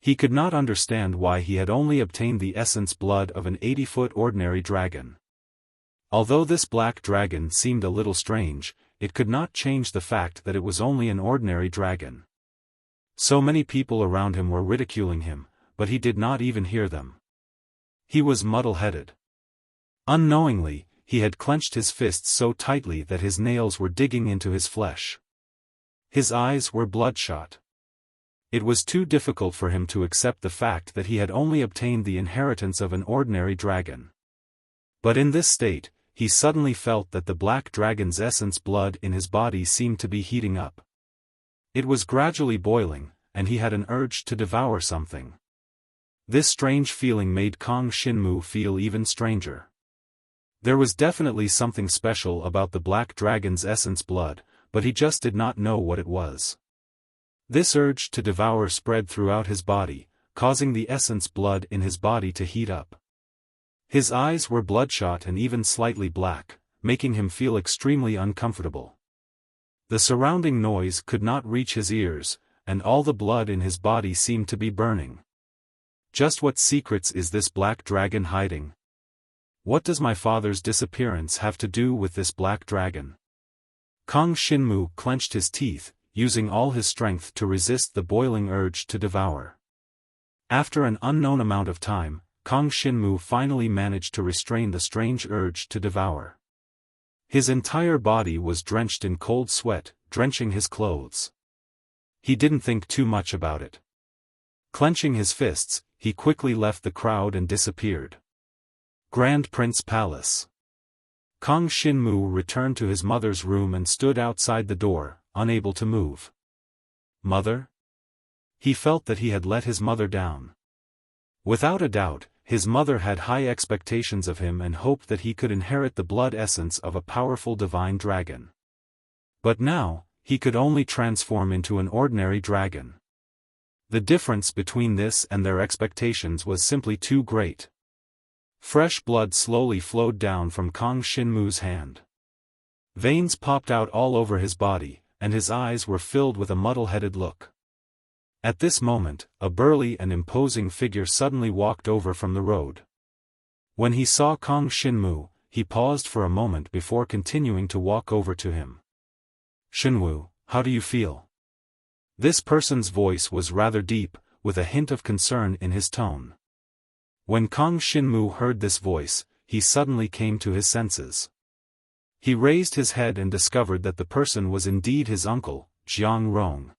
He could not understand why he had only obtained the essence blood of an 80-foot ordinary dragon. Although this black dragon seemed a little strange, it could not change the fact that it was only an ordinary dragon. So many people around him were ridiculing him, but he did not even hear them. He was muddle-headed. Unknowingly, he had clenched his fists so tightly that his nails were digging into his flesh. His eyes were bloodshot. It was too difficult for him to accept the fact that he had only obtained the inheritance of an ordinary dragon. But in this state, he suddenly felt that the black dragon's essence blood in his body seemed to be heating up. It was gradually boiling, and he had an urge to devour something. This strange feeling made Kang Xinmu feel even stranger. There was definitely something special about the black dragon's essence blood, but he just did not know what it was. This urge to devour spread throughout his body, causing the essence blood in his body to heat up. His eyes were bloodshot and even slightly black, making him feel extremely uncomfortable. The surrounding noise could not reach his ears, and all the blood in his body seemed to be burning. Just what secrets is this black dragon hiding? What does my father's disappearance have to do with this black dragon? Kang Xinmu clenched his teeth, using all his strength to resist the boiling urge to devour. After an unknown amount of time, Kang Xinmu finally managed to restrain the strange urge to devour. His entire body was drenched in cold sweat, drenching his clothes. He didn't think too much about it. Clenching his fists, he quickly left the crowd and disappeared. Grand Prince Palace. Kang Xinmu returned to his mother's room and stood outside the door, unable to move. Mother? He felt that he had let his mother down. Without a doubt, his mother had high expectations of him and hoped that he could inherit the blood essence of a powerful divine dragon. But now, he could only transform into an ordinary dragon. The difference between this and their expectations was simply too great. Fresh blood slowly flowed down from Kang Xinmu's hand. Veins popped out all over his body, and his eyes were filled with a muddle-headed look. At this moment, a burly and imposing figure suddenly walked over from the road. When he saw Kang Xinmu, he paused for a moment before continuing to walk over to him. Xinwu, how do you feel? This person's voice was rather deep, with a hint of concern in his tone. When Kang Xinmu heard this voice, he suddenly came to his senses. He raised his head and discovered that the person was indeed his uncle, Jiang Rong.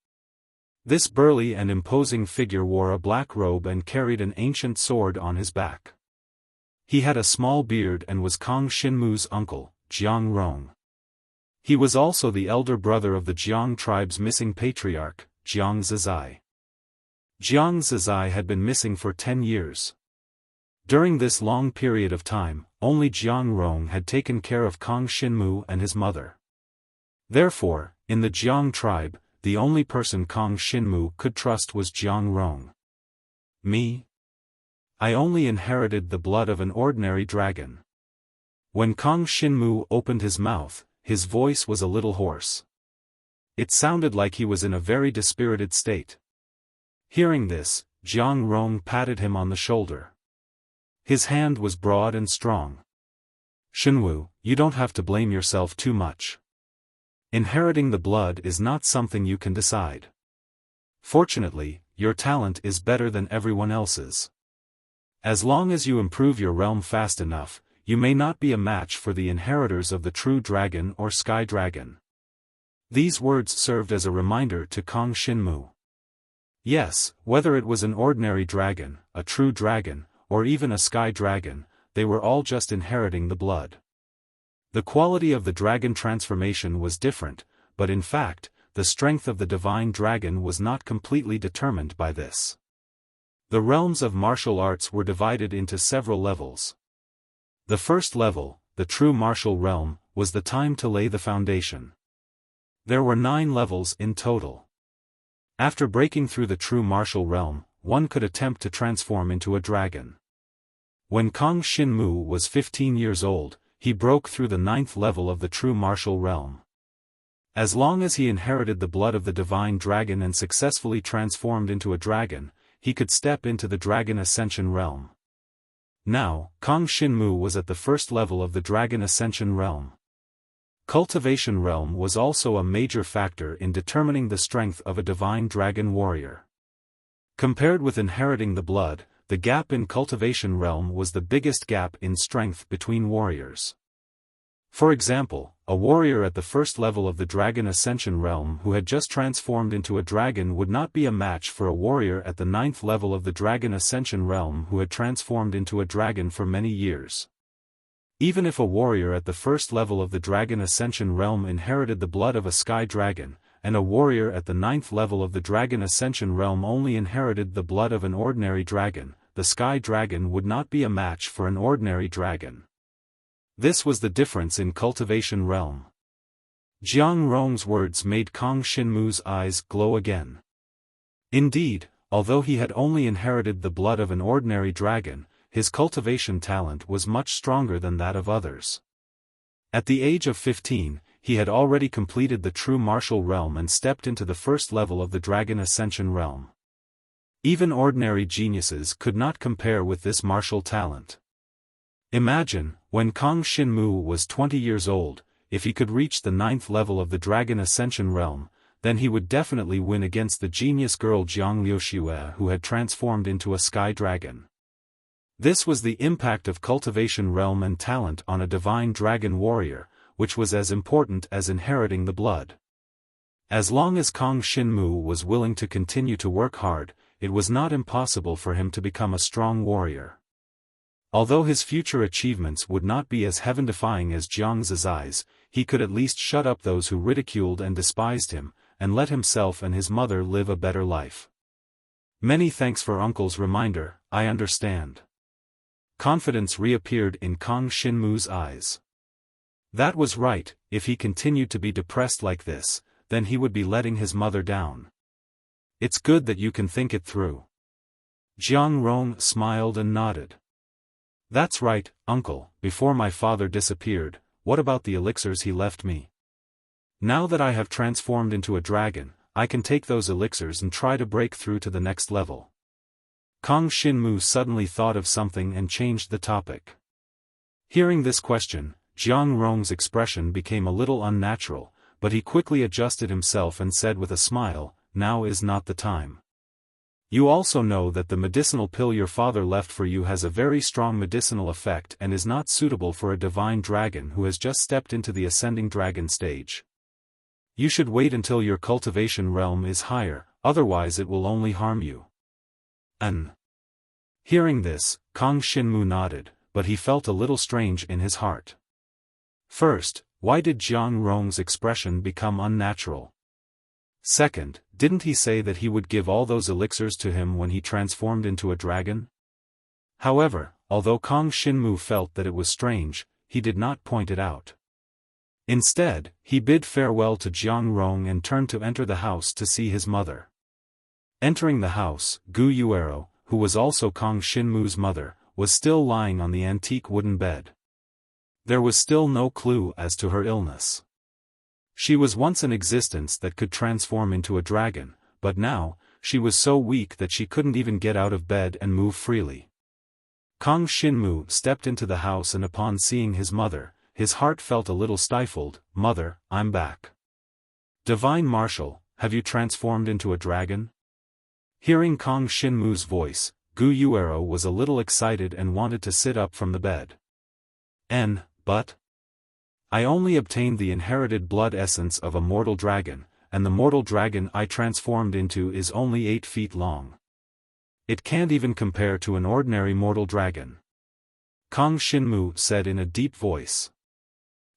This burly and imposing figure wore a black robe and carried an ancient sword on his back. He had a small beard and was Kang Xinmu's uncle, Jiang Rong. He was also the elder brother of the Jiang tribe's missing patriarch, Jiang Zizai. Jiang Zizai had been missing for 10 years. During this long period of time, only Jiang Rong had taken care of Kang Xinmu and his mother. Therefore, in the Jiang tribe, the only person Kang Xinmu could trust was Jiang Rong. Me? I only inherited the blood of an ordinary dragon. When Kang Xinmu opened his mouth, his voice was a little hoarse. It sounded like he was in a very dispirited state. Hearing this, Jiang Rong patted him on the shoulder. His hand was broad and strong. Xinwu, you don't have to blame yourself too much. Inheriting the blood is not something you can decide. Fortunately, your talent is better than everyone else's. As long as you improve your realm fast enough, you may not be a match for the inheritors of the true dragon or sky dragon. These words served as a reminder to Kang Xinmu. Yes, whether it was an ordinary dragon, a true dragon, or even a sky dragon, they were all just inheriting the blood. The quality of the dragon transformation was different, but in fact, the strength of the divine dragon was not completely determined by this. The realms of martial arts were divided into several levels. The first level, the true martial realm, was the time to lay the foundation. There were 9 levels in total. After breaking through the true martial realm, one could attempt to transform into a dragon. When Kang Xinmu was 15 years old, he broke through the 9th level of the true martial realm. As long as he inherited the blood of the divine dragon and successfully transformed into a dragon, he could step into the dragon ascension realm. Now, Kang Xinmu was at the 1st level of the dragon ascension realm. Cultivation realm was also a major factor in determining the strength of a divine dragon warrior. Compared with inheriting the blood, the gap in cultivation realm was the biggest gap in strength between warriors. For example, a warrior at the 1st level of the dragon ascension realm who had just transformed into a dragon would not be a match for a warrior at the 9th level of the dragon ascension realm who had transformed into a dragon for many years. Even if a warrior at the 1st level of the dragon ascension realm inherited the blood of a sky dragon, and a warrior at the 9th level of the dragon ascension realm only inherited the blood of an ordinary dragon, the sky dragon would not be a match for an ordinary dragon. This was the difference in cultivation realm. Jiang Rong's words made Kang Xinmu's eyes glow again. Indeed, although he had only inherited the blood of an ordinary dragon, his cultivation talent was much stronger than that of others. At the age of 15, he had already completed the true martial realm and stepped into the first level of the Dragon Ascension realm. Even ordinary geniuses could not compare with this martial talent. Imagine, when Kang Xinmu was 20 years old, if he could reach the 9th level of the Dragon Ascension realm, then he would definitely win against the genius girl Jiang Liuxue who had transformed into a sky dragon. This was the impact of cultivation realm and talent on a divine dragon warrior, which was as important as inheriting the blood. As long as Kang Xinmu was willing to continue to work hard, it was not impossible for him to become a strong warrior. Although his future achievements would not be as heaven-defying as Jiang Zizai's, he could at least shut up those who ridiculed and despised him, and let himself and his mother live a better life. Many thanks for Uncle's reminder, I understand. Confidence reappeared in Kang Xinmu's eyes. That was right, if he continued to be depressed like this, then he would be letting his mother down. It's good that you can think it through. Jiang Rong smiled and nodded. That's right, Uncle, before my father disappeared, what about the elixirs he left me? Now that I have transformed into a dragon, I can take those elixirs and try to break through to the next level. Kang Xinmu suddenly thought of something and changed the topic. Hearing this question, Jiang Rong's expression became a little unnatural, but he quickly adjusted himself and said with a smile, now is not the time. You also know that the medicinal pill your father left for you has a very strong medicinal effect and is not suitable for a divine dragon who has just stepped into the ascending dragon stage. You should wait until your cultivation realm is higher, otherwise it will only harm you. Hearing this, Kang Xinmu nodded, but he felt a little strange in his heart. First, why did Jiang Rong's expression become unnatural? Second, didn't he say that he would give all those elixirs to him when he transformed into a dragon? However, although Kang Xinmu felt that it was strange, he did not point it out. Instead, he bid farewell to Jiang Rong and turned to enter the house to see his mother. Entering the house, Gu Yuero, who was also Kang Xinmu's mother, was still lying on the antique wooden bed. There was still no clue as to her illness. She was once an existence that could transform into a dragon, but now, she was so weak that she couldn't even get out of bed and move freely. Kang Xinmu stepped into the house and upon seeing his mother, his heart felt a little stifled. Mother, I'm back. Divine Marshal, have you transformed into a dragon? Hearing Kang Xinmu's voice, Gu Yuero was a little excited and wanted to sit up from the bed. But I only obtained the inherited blood essence of a mortal dragon, and the mortal dragon I transformed into is only 8 feet long. It can't even compare to an ordinary mortal dragon. Kang Xinmu said in a deep voice.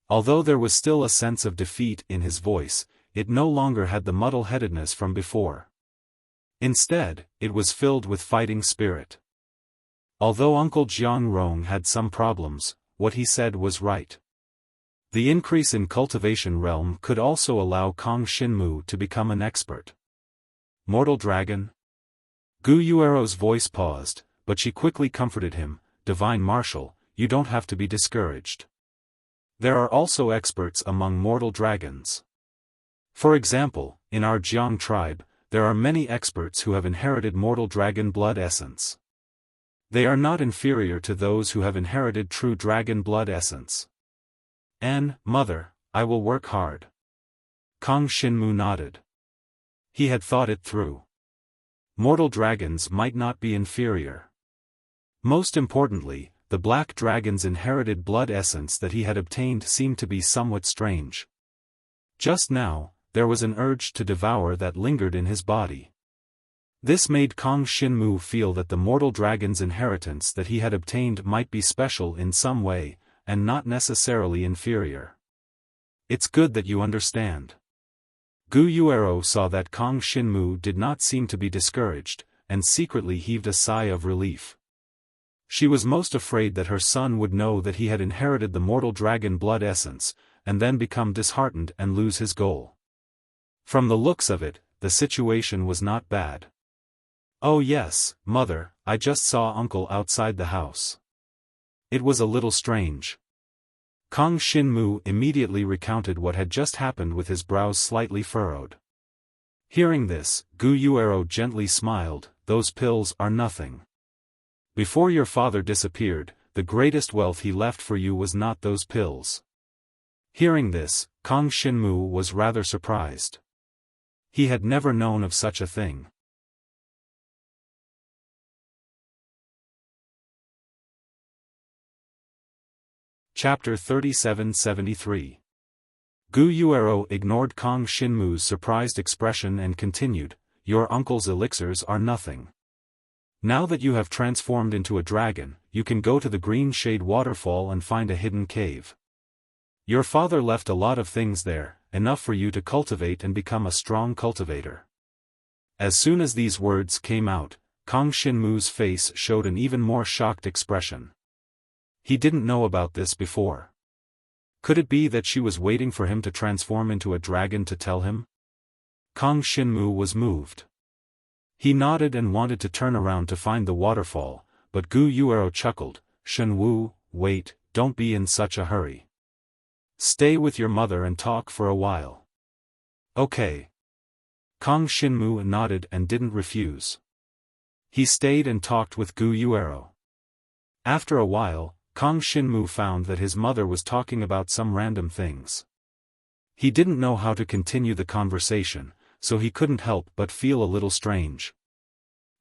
Although there was still a sense of defeat in his voice, it no longer had the muddle-headedness from before. Instead, it was filled with fighting spirit. Although Uncle Jiang Rong had some problems, what he said was right. The increase in cultivation realm could also allow Kang Xinmu to become an expert. Mortal dragon? Gu Yuero's voice paused, but she quickly comforted him. Divine Marshal, you don't have to be discouraged. There are also experts among mortal dragons. For example, in our Jiang tribe, there are many experts who have inherited mortal dragon blood essence. They are not inferior to those who have inherited true dragon blood essence. Mother, I will work hard. Kang Xinmu nodded. He had thought it through. Mortal dragons might not be inferior. Most importantly, the black dragon's inherited blood essence that he had obtained seemed to be somewhat strange. Just now, there was an urge to devour that lingered in his body. This made Kang Xinmu feel that the mortal dragon's inheritance that he had obtained might be special in some way, and not necessarily inferior. It's good that you understand. Gu Yuero saw that Kang Xinmu did not seem to be discouraged, and secretly heaved a sigh of relief. She was most afraid that her son would know that he had inherited the mortal dragon blood essence, and then become disheartened and lose his goal. From the looks of it, the situation was not bad. Oh yes, mother, I just saw uncle outside the house. It was a little strange. Kang Shinmu immediately recounted what had just happened with his brows slightly furrowed. Hearing this, Gu Yuero gently smiled, those pills are nothing. Before your father disappeared, the greatest wealth he left for you was not those pills. Hearing this, Kang Shinmu was rather surprised. He had never known of such a thing. Chapter 3773. Gu Yuero ignored Kang Shinmu's surprised expression and continued, your uncle's elixirs are nothing. Now that you have transformed into a dragon, you can go to the Green Shade Waterfall and find a hidden cave. Your father left a lot of things there, enough for you to cultivate and become a strong cultivator. As soon as these words came out, Kang Shinmu's face showed an even more shocked expression. He didn't know about this before. Could it be that she was waiting for him to transform into a dragon to tell him? Kang Shinmu was moved. He nodded and wanted to turn around to find the waterfall, but Gu Yuero chuckled, Shenwu, wait, don't be in such a hurry. Stay with your mother and talk for a while. Okay. Kang Shinmu nodded and didn't refuse. He stayed and talked with Gu Yuero. After a while, Kang Shinmu found that his mother was talking about some random things. He didn't know how to continue the conversation, so he couldn't help but feel a little strange.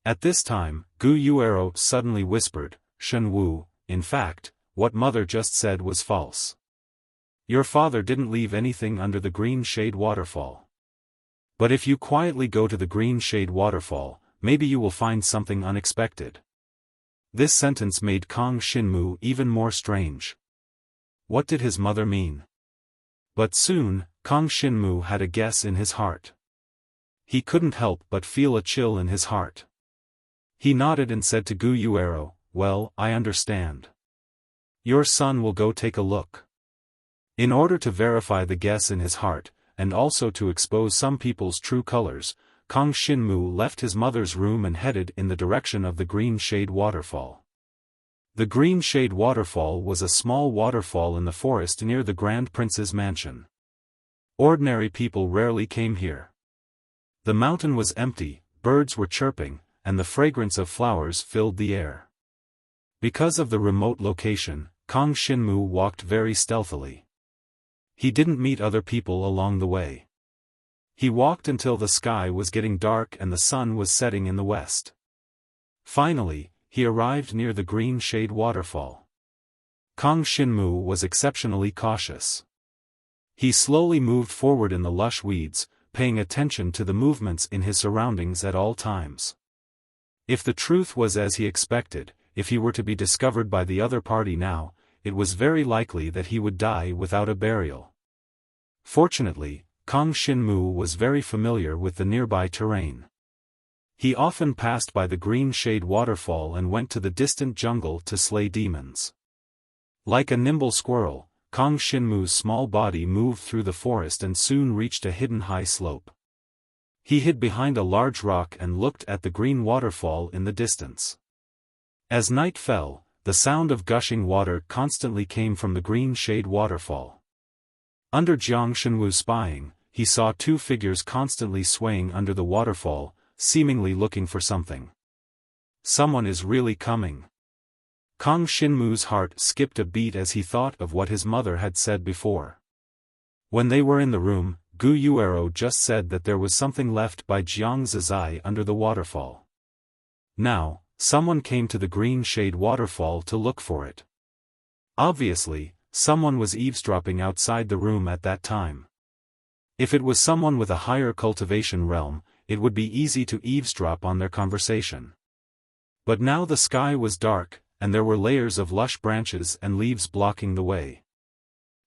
At this time, Gu Yuero suddenly whispered, Shenwu, in fact, what mother just said was false. Your father didn't leave anything under the Green Shade Waterfall. But if you quietly go to the Green Shade Waterfall, maybe you will find something unexpected. This sentence made Kang Shinmu even more strange. What did his mother mean? But soon, Kang Shinmu had a guess in his heart. He couldn't help but feel a chill in his heart. He nodded and said to Gu Yuero, well, I understand. Your son will go take a look. In order to verify the guess in his heart, and also to expose some people's true colors, Kang Shinmu left his mother's room and headed in the direction of the Green Shade Waterfall. The Green Shade Waterfall was a small waterfall in the forest near the Grand Prince's mansion. Ordinary people rarely came here. The mountain was empty, birds were chirping, and the fragrance of flowers filled the air. Because of the remote location, Kang Shinmu walked very stealthily. He didn't meet other people along the way. He walked until the sky was getting dark and the sun was setting in the west. Finally, he arrived near the Green Shade Waterfall. Kang Shinmu was exceptionally cautious. He slowly moved forward in the lush weeds, paying attention to the movements in his surroundings at all times. If the truth was as he expected, if he were to be discovered by the other party now, it was very likely that he would die without a burial. Fortunately, Kang Shinmu was very familiar with the nearby terrain. He often passed by the Green Shade Waterfall and went to the distant jungle to slay demons. Like a nimble squirrel, Kang Shinmu's small body moved through the forest and soon reached a hidden high slope. He hid behind a large rock and looked at the green waterfall in the distance. As night fell, the sound of gushing water constantly came from the Green Shade Waterfall. Under Jiang Shenwu's spying, he saw two figures constantly swaying under the waterfall, seemingly looking for something. Someone is really coming. Kang Shinmu's heart skipped a beat as he thought of what his mother had said before. When they were in the room, Gu Yuero just said that there was something left by Jiang Zizai under the waterfall. Now, someone came to the Green Shade Waterfall to look for it. Obviously, someone was eavesdropping outside the room at that time. If it was someone with a higher cultivation realm, it would be easy to eavesdrop on their conversation. But now the sky was dark, and there were layers of lush branches and leaves blocking the way.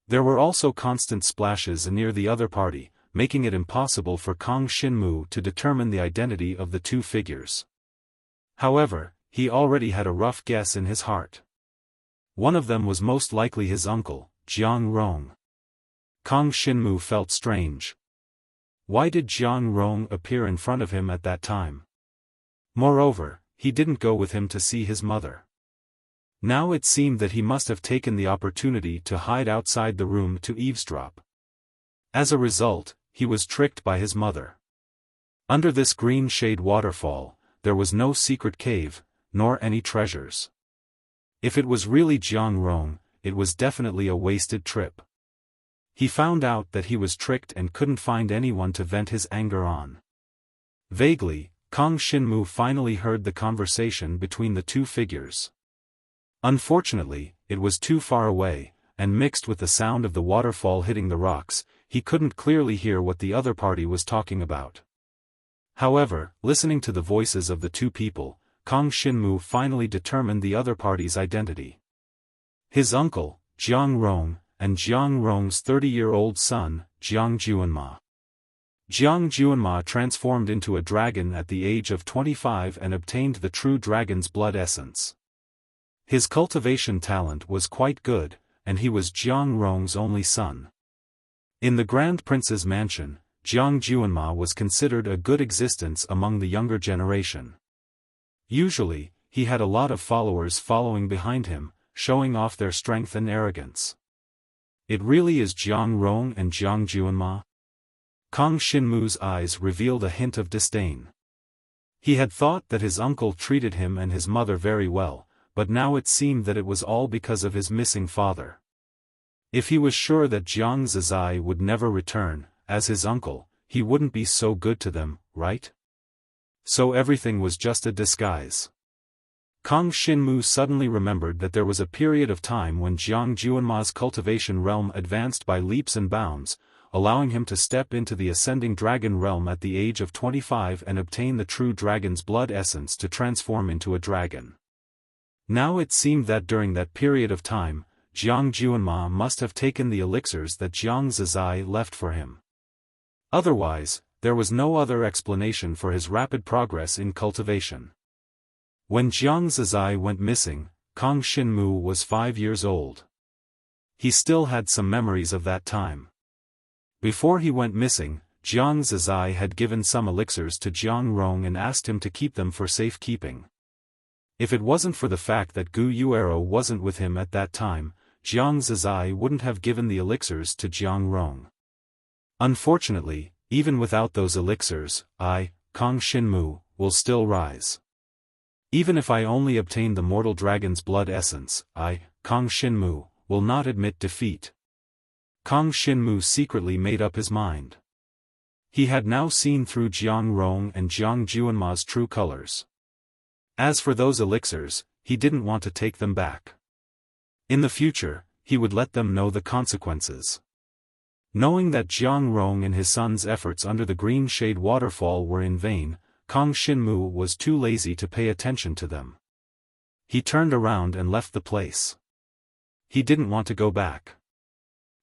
There were also constant splashes near the other party, making it impossible for Kang Shinmu to determine the identity of the two figures. However, he already had a rough guess in his heart. One of them was most likely his uncle, Jiang Rong. Kang Shinmu felt strange. Why did Jiang Rong appear in front of him at that time? Moreover, he didn't go with him to see his mother. Now it seemed that he must have taken the opportunity to hide outside the room to eavesdrop. As a result, he was tricked by his mother. Under this green shade waterfall, there was no secret cave, nor any treasures. If it was really Jiang Rong, it was definitely a wasted trip. He found out that he was tricked and couldn't find anyone to vent his anger on. Vaguely, Kang Xinmu finally heard the conversation between the two figures. Unfortunately, it was too far away, and mixed with the sound of the waterfall hitting the rocks, he couldn't clearly hear what the other party was talking about. However, listening to the voices of the two people, Kang Xinmu finally determined the other party's identity. His uncle, Jiang Rong, and Jiang Rong's 30-year-old son, Jiang Juanma. Jiang Juanma transformed into a dragon at the age of 25 and obtained the true dragon's blood essence. His cultivation talent was quite good, and he was Jiang Rong's only son. In the Grand Prince's mansion, Jiang Juanma was considered a good existence among the younger generation. Usually, he had a lot of followers following behind him, showing off their strength and arrogance. It really is Jiang Rong and Jiang Juanma? Kang Xinmu's eyes revealed a hint of disdain. He had thought that his uncle treated him and his mother very well, but now it seemed that it was all because of his missing father. If he was sure that Jiang Zizai would never return, as his uncle, he wouldn't be so good to them, right? So everything was just a disguise. Kang Xinmu suddenly remembered that there was a period of time when Jiang Juanma's cultivation realm advanced by leaps and bounds, allowing him to step into the ascending dragon realm at the age of 25 and obtain the true dragon's blood essence to transform into a dragon. Now it seemed that during that period of time, Jiang Juanma must have taken the elixirs that Jiang Zizai left for him. Otherwise, there was no other explanation for his rapid progress in cultivation. When Jiang Zizai went missing, Kang Xinmu was 5 years old. He still had some memories of that time. Before he went missing, Jiang Zizai had given some elixirs to Jiang Rong and asked him to keep them for safekeeping. If it wasn't for the fact that Gu Yuero wasn't with him at that time, Jiang Zizai wouldn't have given the elixirs to Jiang Rong. Unfortunately, even without those elixirs, I, Kang Xinmu, will still rise. Even if I only obtain the mortal dragon's blood essence, I, Kang Xinmu, will not admit defeat. Kang Xinmu secretly made up his mind. He had now seen through Jiang Rong and Jiang Juanma's true colors. As for those elixirs, he didn't want to take them back. In the future, he would let them know the consequences. Knowing that Jiang Rong and his son's efforts under the green shade waterfall were in vain, Kang Xinmu was too lazy to pay attention to them. He turned around and left the place. He didn't want to go back.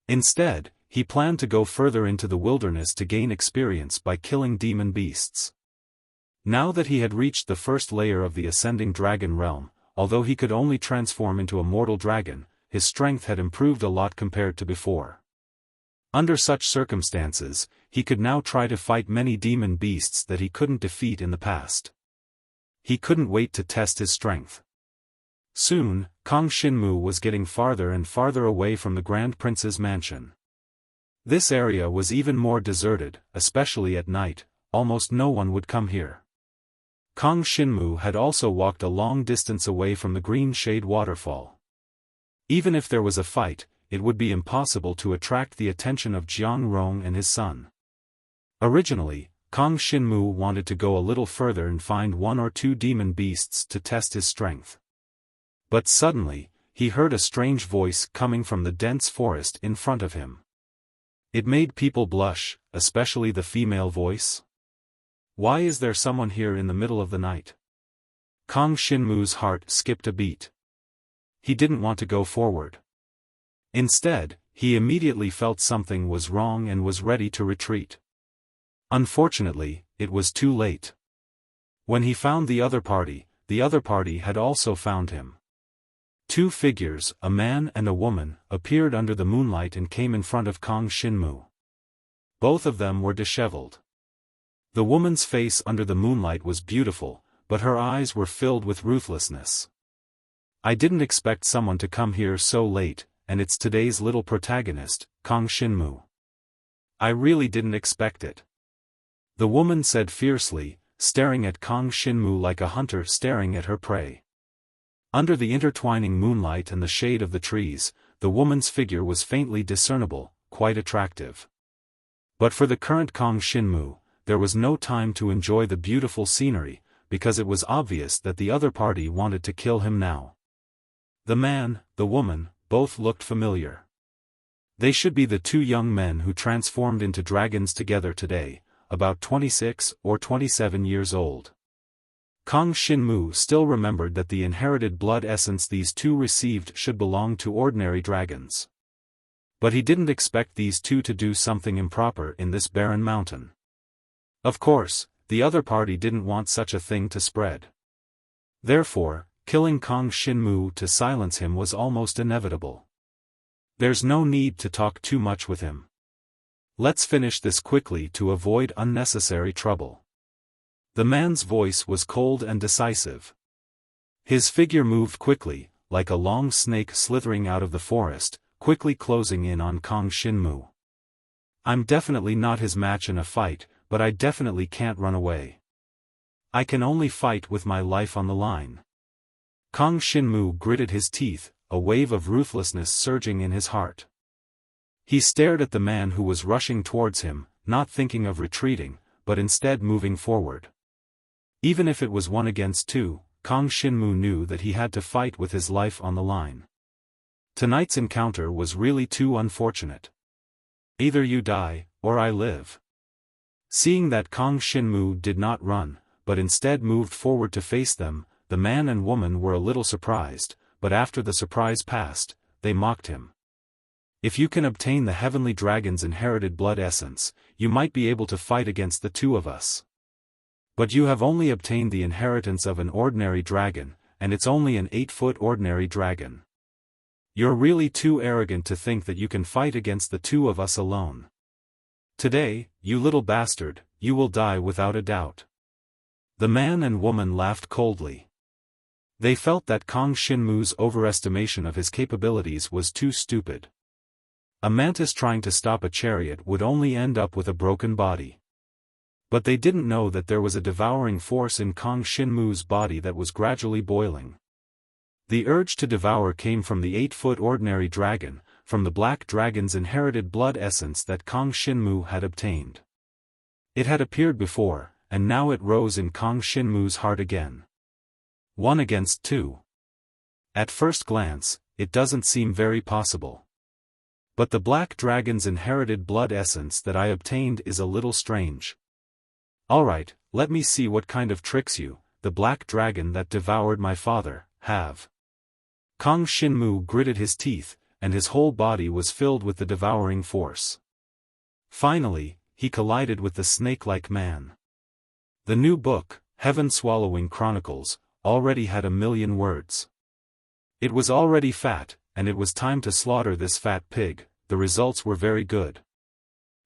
Instead, he planned to go further into the wilderness to gain experience by killing demon beasts. Now that he had reached the first layer of the ascending dragon realm, although he could only transform into a mortal dragon, his strength had improved a lot compared to before. Under such circumstances, he could now try to fight many demon beasts that he couldn't defeat in the past. He couldn't wait to test his strength. Soon, Kang Xinmu was getting farther and farther away from the Grand Prince's mansion. This area was even more deserted, especially at night, almost no one would come here. Kang Xinmu had also walked a long distance away from the green shade waterfall. Even if there was a fight, it would be impossible to attract the attention of Jiang Rong and his son. Originally, Kang Xinmu wanted to go a little further and find 1 or 2 demon beasts to test his strength. But suddenly, he heard a strange voice coming from the dense forest in front of him. It made people blush, especially the female voice. Why is there someone here in the middle of the night? Kang Xinmu's heart skipped a beat. He didn't want to go forward. Instead, he immediately felt something was wrong and was ready to retreat. Unfortunately, it was too late. When he found the other party had also found him. 2 figures, a man and a woman, appeared under the moonlight and came in front of Kang Xinmu. Both of them were disheveled. The woman's face under the moonlight was beautiful, but her eyes were filled with ruthlessness. I didn't expect someone to come here so late, and it's today's little protagonist, Kang Shinmu. I really didn't expect it. The woman said fiercely, staring at Kang Shinmu like a hunter staring at her prey. Under the intertwining moonlight and the shade of the trees, the woman's figure was faintly discernible, quite attractive. But for the current Kang Shinmu, there was no time to enjoy the beautiful scenery, because it was obvious that the other party wanted to kill him now. The man, the woman, both looked familiar. They should be the two young men who transformed into dragons together today, about 26 or 27 years old. Kang Shinmu still remembered that the inherited blood essence these two received should belong to ordinary dragons. But he didn't expect these two to do something improper in this barren mountain. Of course, the other party didn't want such a thing to spread. Therefore, killing Kang Shinmu to silence him was almost inevitable. There's no need to talk too much with him. Let's finish this quickly to avoid unnecessary trouble. The man's voice was cold and decisive. His figure moved quickly, like a long snake slithering out of the forest, quickly closing in on Kang Shinmu. I'm definitely not his match in a fight, but I definitely can't run away. I can only fight with my life on the line. Kang Shinmu gritted his teeth, a wave of ruthlessness surging in his heart. He stared at the man who was rushing towards him, not thinking of retreating, but instead moving forward. Even if it was 1 against 2, Kang Shinmu knew that he had to fight with his life on the line. Tonight's encounter was really too unfortunate. Either you die, or I live. Seeing that Kang Shinmu did not run, but instead moved forward to face them, the man and woman were a little surprised, but after the surprise passed, they mocked him. If you can obtain the heavenly dragon's inherited blood essence, you might be able to fight against the two of us. But you have only obtained the inheritance of an ordinary dragon, and it's only an 8-foot ordinary dragon. You're really too arrogant to think that you can fight against the two of us alone. Today, you little bastard, you will die without a doubt. The man and woman laughed coldly. They felt that Kang Shinmu's overestimation of his capabilities was too stupid. A mantis trying to stop a chariot would only end up with a broken body. But they didn't know that there was a devouring force in Kang Shinmu's body that was gradually boiling. The urge to devour came from the 8-foot ordinary dragon, from the black dragon's inherited blood essence that Kang Shinmu had obtained. It had appeared before, and now it rose in Kang Shinmu's heart again. 1 against 2. At first glance, it doesn't seem very possible. But the black dragon's inherited blood essence that I obtained is a little strange. Alright, let me see what kind of tricks you, the black dragon that devoured my father, have. Kang Shinmu gritted his teeth, and his whole body was filled with the devouring force. Finally, he collided with the snake-like man. The new book, Heaven-Swallowing Chronicles, already had 1,000,000 words. It was already fat, and it was time to slaughter this fat pig. The results were very good.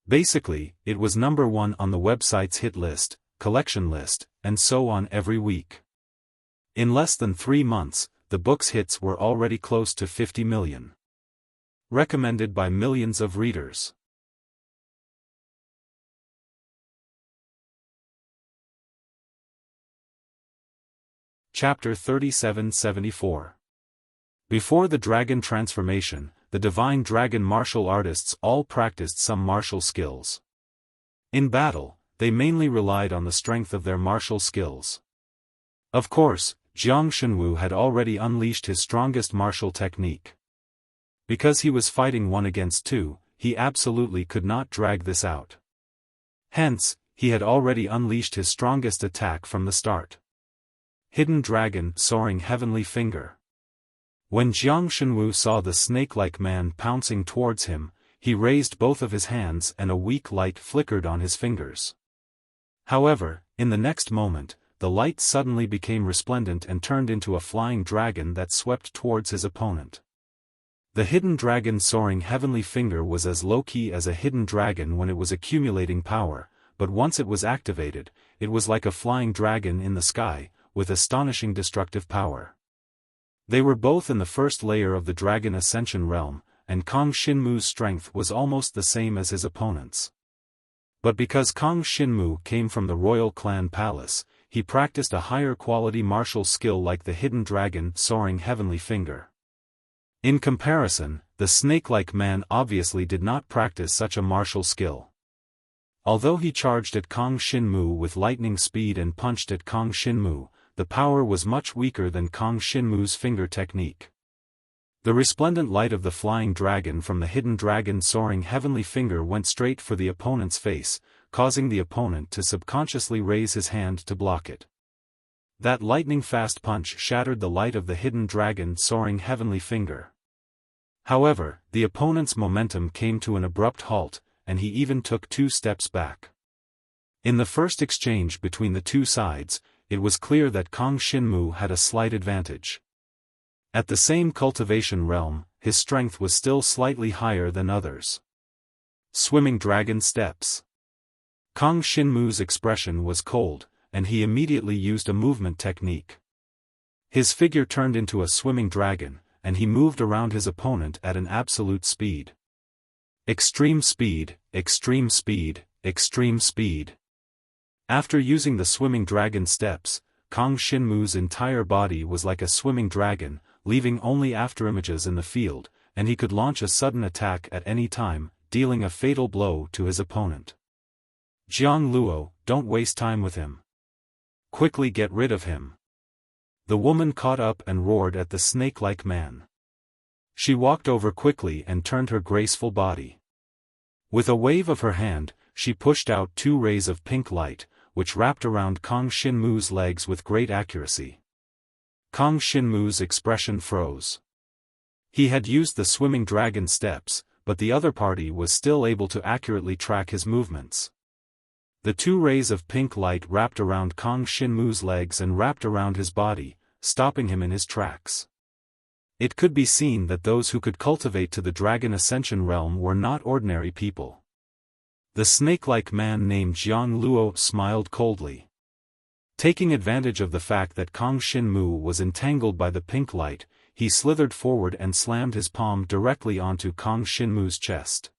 Basically, it was number 1 on the website's hit list, collection list, and so on every week. In less than 3 months, the book's hits were already close to 50 million. Recommended by millions of readers. Chapter 3774. Before the dragon transformation, the divine dragon martial artists all practiced some martial skills. In battle, they mainly relied on the strength of their martial skills. Of course, Jiang Shenwu had already unleashed his strongest martial technique. Because he was fighting 1 against 2, he absolutely could not drag this out. Hence, he had already unleashed his strongest attack from the start. Hidden Dragon Soaring Heavenly Finger. When Jiang Shenwu saw the snake-like man pouncing towards him, he raised both of his hands and a weak light flickered on his fingers. However, in the next moment, the light suddenly became resplendent and turned into a flying dragon that swept towards his opponent. The Hidden Dragon Soaring Heavenly Finger was as low-key as a hidden dragon when it was accumulating power, but once it was activated, it was like a flying dragon in the sky, with astonishing destructive power. They were both in the first layer of the Dragon Ascension realm, and Kang Shinmu's strength was almost the same as his opponent's. But because Kang Shinmu came from the royal clan palace, he practiced a higher quality martial skill like the hidden dragon soaring heavenly finger. In comparison, the snake-like man obviously did not practice such a martial skill. Although he charged at Kang Shinmu with lightning speed and punched at Kang Shinmu, the power was much weaker than Kang Shinmu's finger technique. The resplendent light of the flying dragon from the hidden dragon soaring heavenly finger went straight for the opponent's face, causing the opponent to subconsciously raise his hand to block it. That lightning-fast punch shattered the light of the hidden dragon soaring heavenly finger. However, the opponent's momentum came to an abrupt halt, and he even took 2 steps back. In the first exchange between the two sides, it was clear that Kang Shinmu had a slight advantage. At the same cultivation realm, his strength was still slightly higher than others. Swimming Dragon Steps. Kang Shinmu's expression was cold, and he immediately used a movement technique. His figure turned into a swimming dragon, and he moved around his opponent at an absolute speed. Extreme speed, extreme speed, extreme speed. After using the swimming dragon steps, Kang Shinmu's entire body was like a swimming dragon, leaving only afterimages in the field, and he could launch a sudden attack at any time, dealing a fatal blow to his opponent. Jiang Luo, don't waste time with him. Quickly get rid of him. The woman caught up and roared at the snake-like man. She walked over quickly and turned her graceful body. With a wave of her hand, she pushed out 2 rays of pink light, which wrapped around Kang Shinmu's legs with great accuracy. Kang Shinmu's expression froze. He had used the swimming dragon steps, but the other party was still able to accurately track his movements. The 2 rays of pink light wrapped around Kang Shinmu's legs and wrapped around his body, stopping him in his tracks. It could be seen that those who could cultivate to the Dragon Ascension realm were not ordinary people. The snake-like man named Jiang Luo smiled coldly. Taking advantage of the fact that Kang Shinmu was entangled by the pink light, he slithered forward and slammed his palm directly onto Kang Shinmu's chest.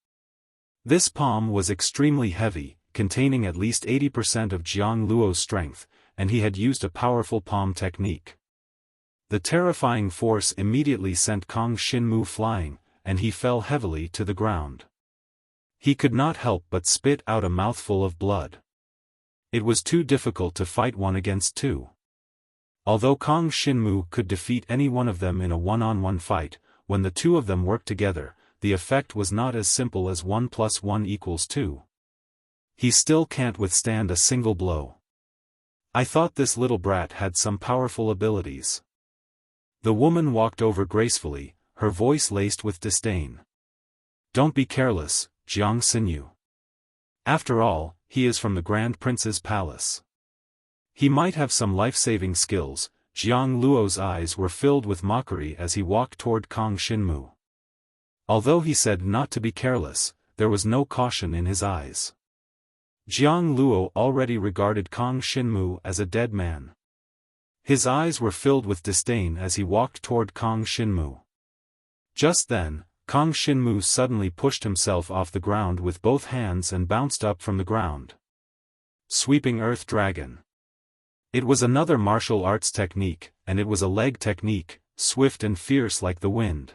This palm was extremely heavy, containing at least 80% of Jiang Luo's strength, and he had used a powerful palm technique. The terrifying force immediately sent Kang Shinmu flying, and he fell heavily to the ground. He could not help but spit out a mouthful of blood. It was too difficult to fight 1 against 2. Although Kang Shinmu could defeat any one of them in a one-on-one fight, when the 2 of them worked together, the effect was not as simple as 1 + 1 = 2. He still can't withstand a single blow. I thought this little brat had some powerful abilities. The woman walked over gracefully, her voice laced with disdain. Don't be careless, Jiang Xinyu. After all, he is from the Grand Prince's palace. He might have some life-saving skills. Jiang Luo's eyes were filled with mockery as he walked toward Kang Shinmu. Although he said not to be careless, there was no caution in his eyes. Jiang Luo already regarded Kang Shinmu as a dead man. His eyes were filled with disdain as he walked toward Kang Shinmu. Just then, Kang Shinmu suddenly pushed himself off the ground with both hands and bounced up from the ground. Sweeping Earth Dragon. It was another martial arts technique, and it was a leg technique, swift and fierce like the wind.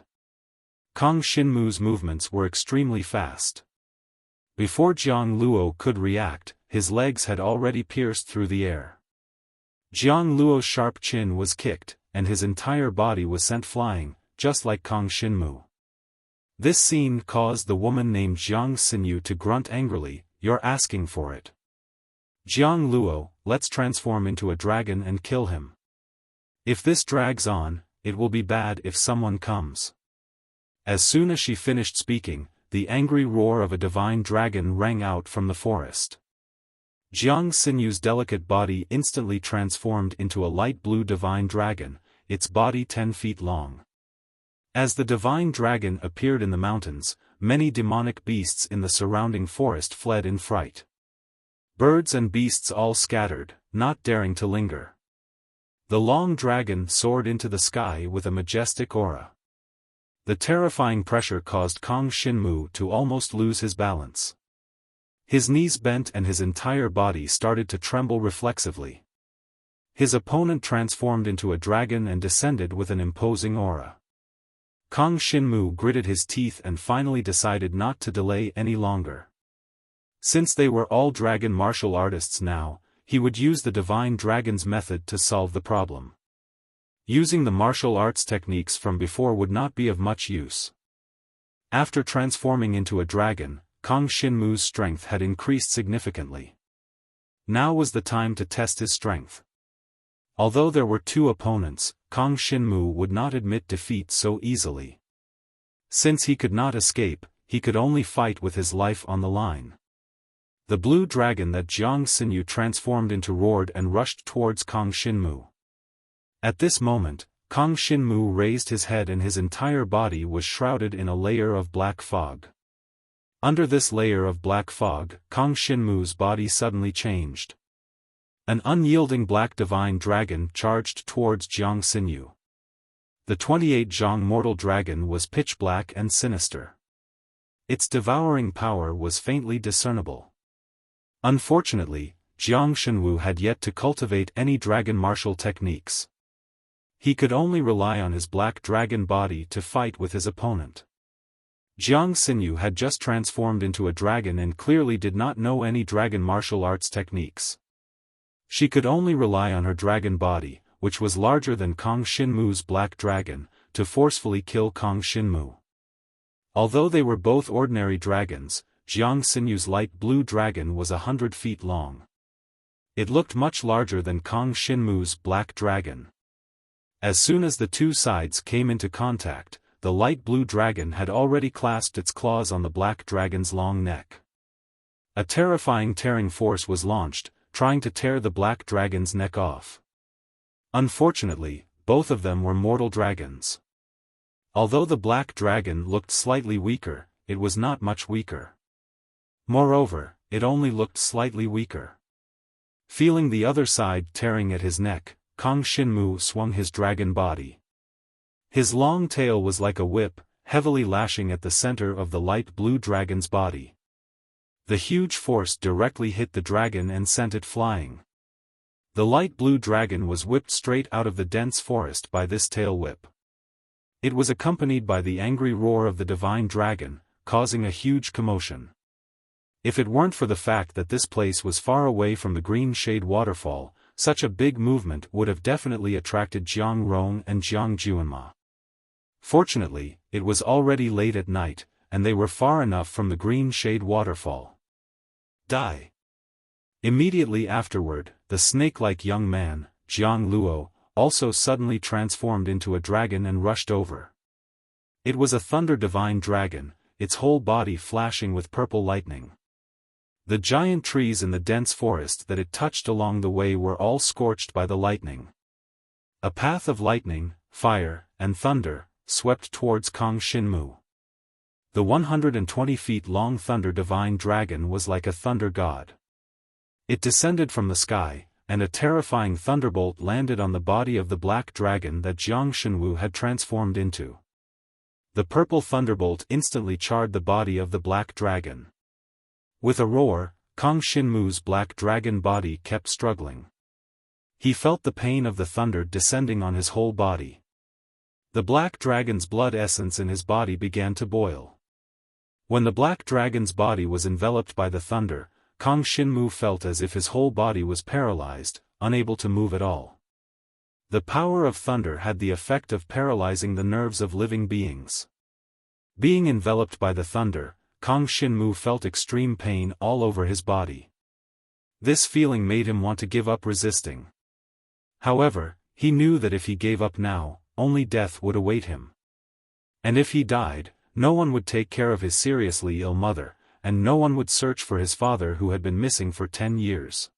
Kang Shinmu's movements were extremely fast. Before Jiang Luo could react, his legs had already pierced through the air. Jiang Luo's sharp chin was kicked, and his entire body was sent flying, just like Kang Shinmu. This scene caused the woman named Jiang Xinyu to grunt angrily, "You're asking for it. Jiang Luo, let's transform into a dragon and kill him. If this drags on, it will be bad if someone comes." As soon as she finished speaking, the angry roar of a divine dragon rang out from the forest. Jiang Xinyu's delicate body instantly transformed into a light blue divine dragon, its body 10 feet long. As the divine dragon appeared in the mountains, many demonic beasts in the surrounding forest fled in fright. Birds and beasts all scattered, not daring to linger. The long dragon soared into the sky with a majestic aura. The terrifying pressure caused Kang Xinmu to almost lose his balance. His knees bent and his entire body started to tremble reflexively. His opponent transformed into a dragon and descended with an imposing aura. Kang Xinmu gritted his teeth and finally decided not to delay any longer. Since they were all dragon martial artists now, he would use the divine dragon's method to solve the problem. Using the martial arts techniques from before would not be of much use. After transforming into a dragon, Kang Xinmu's strength had increased significantly. Now was the time to test his strength. Although there were two opponents, Kang Xinmu would not admit defeat so easily. Since he could not escape, he could only fight with his life on the line. The blue dragon that Jiang Xinyu transformed into roared and rushed towards Kang Xinmu. At this moment, Kang Xinmu raised his head and his entire body was shrouded in a layer of black fog. Under this layer of black fog, Kang Xinmu's body suddenly changed. An unyielding black divine dragon charged towards Jiang Xinyu. The 28 Zhang mortal dragon was pitch black and sinister. Its devouring power was faintly discernible. Unfortunately, Jiang Xinyu had yet to cultivate any dragon martial techniques. He could only rely on his black dragon body to fight with his opponent. Jiang Xinyu had just transformed into a dragon and clearly did not know any dragon martial arts techniques. She could only rely on her dragon body, which was larger than Kang Xinmu's black dragon, to forcefully kill Kang Xinmu. Although they were both ordinary dragons, Jiang Xinyu's light blue dragon was 100 feet long. It looked much larger than Kang Xinmu's black dragon. As soon as the two sides came into contact, the light blue dragon had already clasped its claws on the black dragon's long neck. A terrifying tearing force was launched, trying to tear the black dragon's neck off. Unfortunately, both of them were mortal dragons. Although the black dragon looked slightly weaker, it was not much weaker. Moreover, it only looked slightly weaker. Feeling the other side tearing at his neck, Kang Xinmu swung his dragon body. His long tail was like a whip, heavily lashing at the center of the light blue dragon's body. The huge force directly hit the dragon and sent it flying. The light blue dragon was whipped straight out of the dense forest by this tail whip. It was accompanied by the angry roar of the divine dragon, causing a huge commotion. If it weren't for the fact that this place was far away from the Green Shade Waterfall, such a big movement would have definitely attracted Jiang Rong and Jiang Juanma. Fortunately, it was already late at night, and they were far enough from the Green Shade Waterfall. Die! Immediately afterward, the snake-like young man, Jiang Luo, also suddenly transformed into a dragon and rushed over. It was a thunder divine dragon, its whole body flashing with purple lightning. The giant trees in the dense forest that it touched along the way were all scorched by the lightning. A path of lightning, fire, and thunder swept towards Kang Xinmu. The 120 feet long thunder divine dragon was like a thunder god. It descended from the sky, and a terrifying thunderbolt landed on the body of the black dragon that Jiang Xinyu had transformed into. The purple thunderbolt instantly charred the body of the black dragon. With a roar, Kang Xinmu's black dragon body kept struggling. He felt the pain of the thunder descending on his whole body. The black dragon's blood essence in his body began to boil. When the black dragon's body was enveloped by the thunder, Kang Xinmu felt as if his whole body was paralyzed, unable to move at all. The power of thunder had the effect of paralyzing the nerves of living beings. Being enveloped by the thunder, Kang Xinmu felt extreme pain all over his body. This feeling made him want to give up resisting. However, he knew that if he gave up now, only death would await him. And if he died, no one would take care of his seriously ill mother, and no one would search for his father who had been missing for 10 years.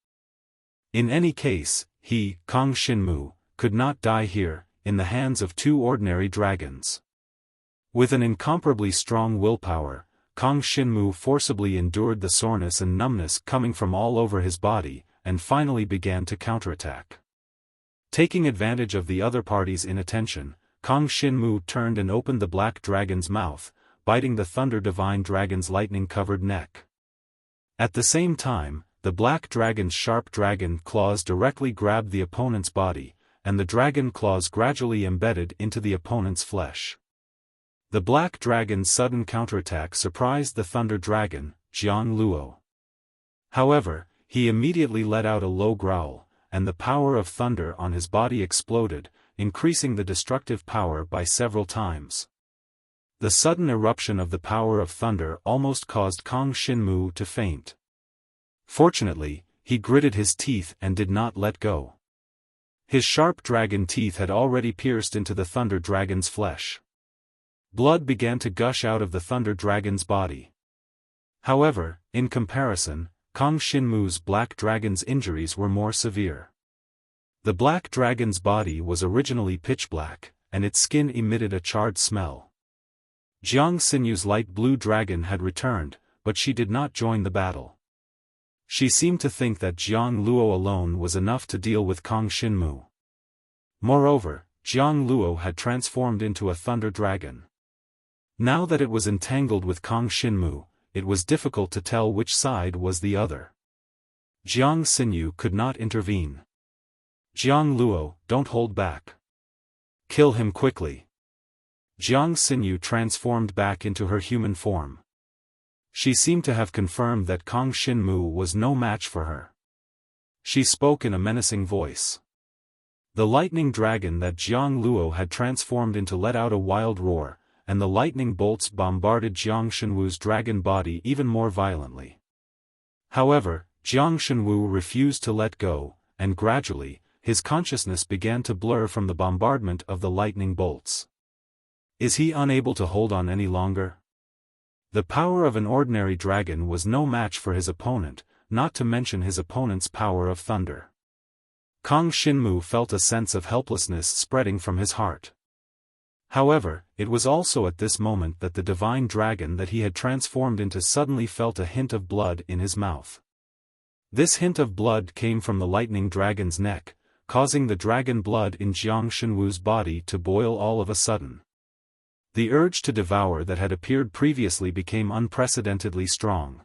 In any case, he, Kang Xinmu, could not die here, in the hands of two ordinary dragons. With an incomparably strong willpower, Kang Xinmu forcibly endured the soreness and numbness coming from all over his body, and finally began to counterattack. Taking advantage of the other party's inattention, Kang Shinmu turned and opened the black dragon's mouth, biting the Thunder Divine Dragon's lightning-covered neck. At the same time, the black dragon's sharp dragon claws directly grabbed the opponent's body, and the dragon claws gradually embedded into the opponent's flesh. The black dragon's sudden counterattack surprised the Thunder Dragon, Jiang Luo. However, he immediately let out a low growl, and the power of thunder on his body exploded, increasing the destructive power by several times. The sudden eruption of the power of thunder almost caused Kang Shinmu to faint. Fortunately, he gritted his teeth and did not let go. His sharp dragon teeth had already pierced into the Thunder Dragon's flesh. Blood began to gush out of the Thunder Dragon's body. However, in comparison, Kang Shinmu's black dragon's injuries were more severe. The black dragon's body was originally pitch black, and its skin emitted a charred smell. Jiang Sinyu's light blue dragon had returned, but she did not join the battle. She seemed to think that Jiang Luo alone was enough to deal with Kang Shinmu. Moreover, Jiang Luo had transformed into a thunder dragon. Now that it was entangled with Kang Shinmu, it was difficult to tell which side was the other. Jiang Sinyu could not intervene. Jiang Luo, don't hold back. Kill him quickly. Jiang Sinyu transformed back into her human form. She seemed to have confirmed that Kang Shinmu was no match for her. She spoke in a menacing voice. The lightning dragon that Jiang Luo had transformed into let out a wild roar, and the lightning bolts bombarded Jiang Shenwu's dragon body even more violently. However, Jiang Shenwu refused to let go, and gradually, his consciousness began to blur from the bombardment of the lightning bolts. Is he unable to hold on any longer? The power of an ordinary dragon was no match for his opponent, not to mention his opponent's power of thunder. Kang Shinmu felt a sense of helplessness spreading from his heart. However, it was also at this moment that the divine dragon that he had transformed into suddenly felt a hint of blood in his mouth. This hint of blood came from the lightning dragon's neck, causing the dragon blood in Jiang Shenwu's body to boil all of a sudden. The urge to devour that had appeared previously became unprecedentedly strong.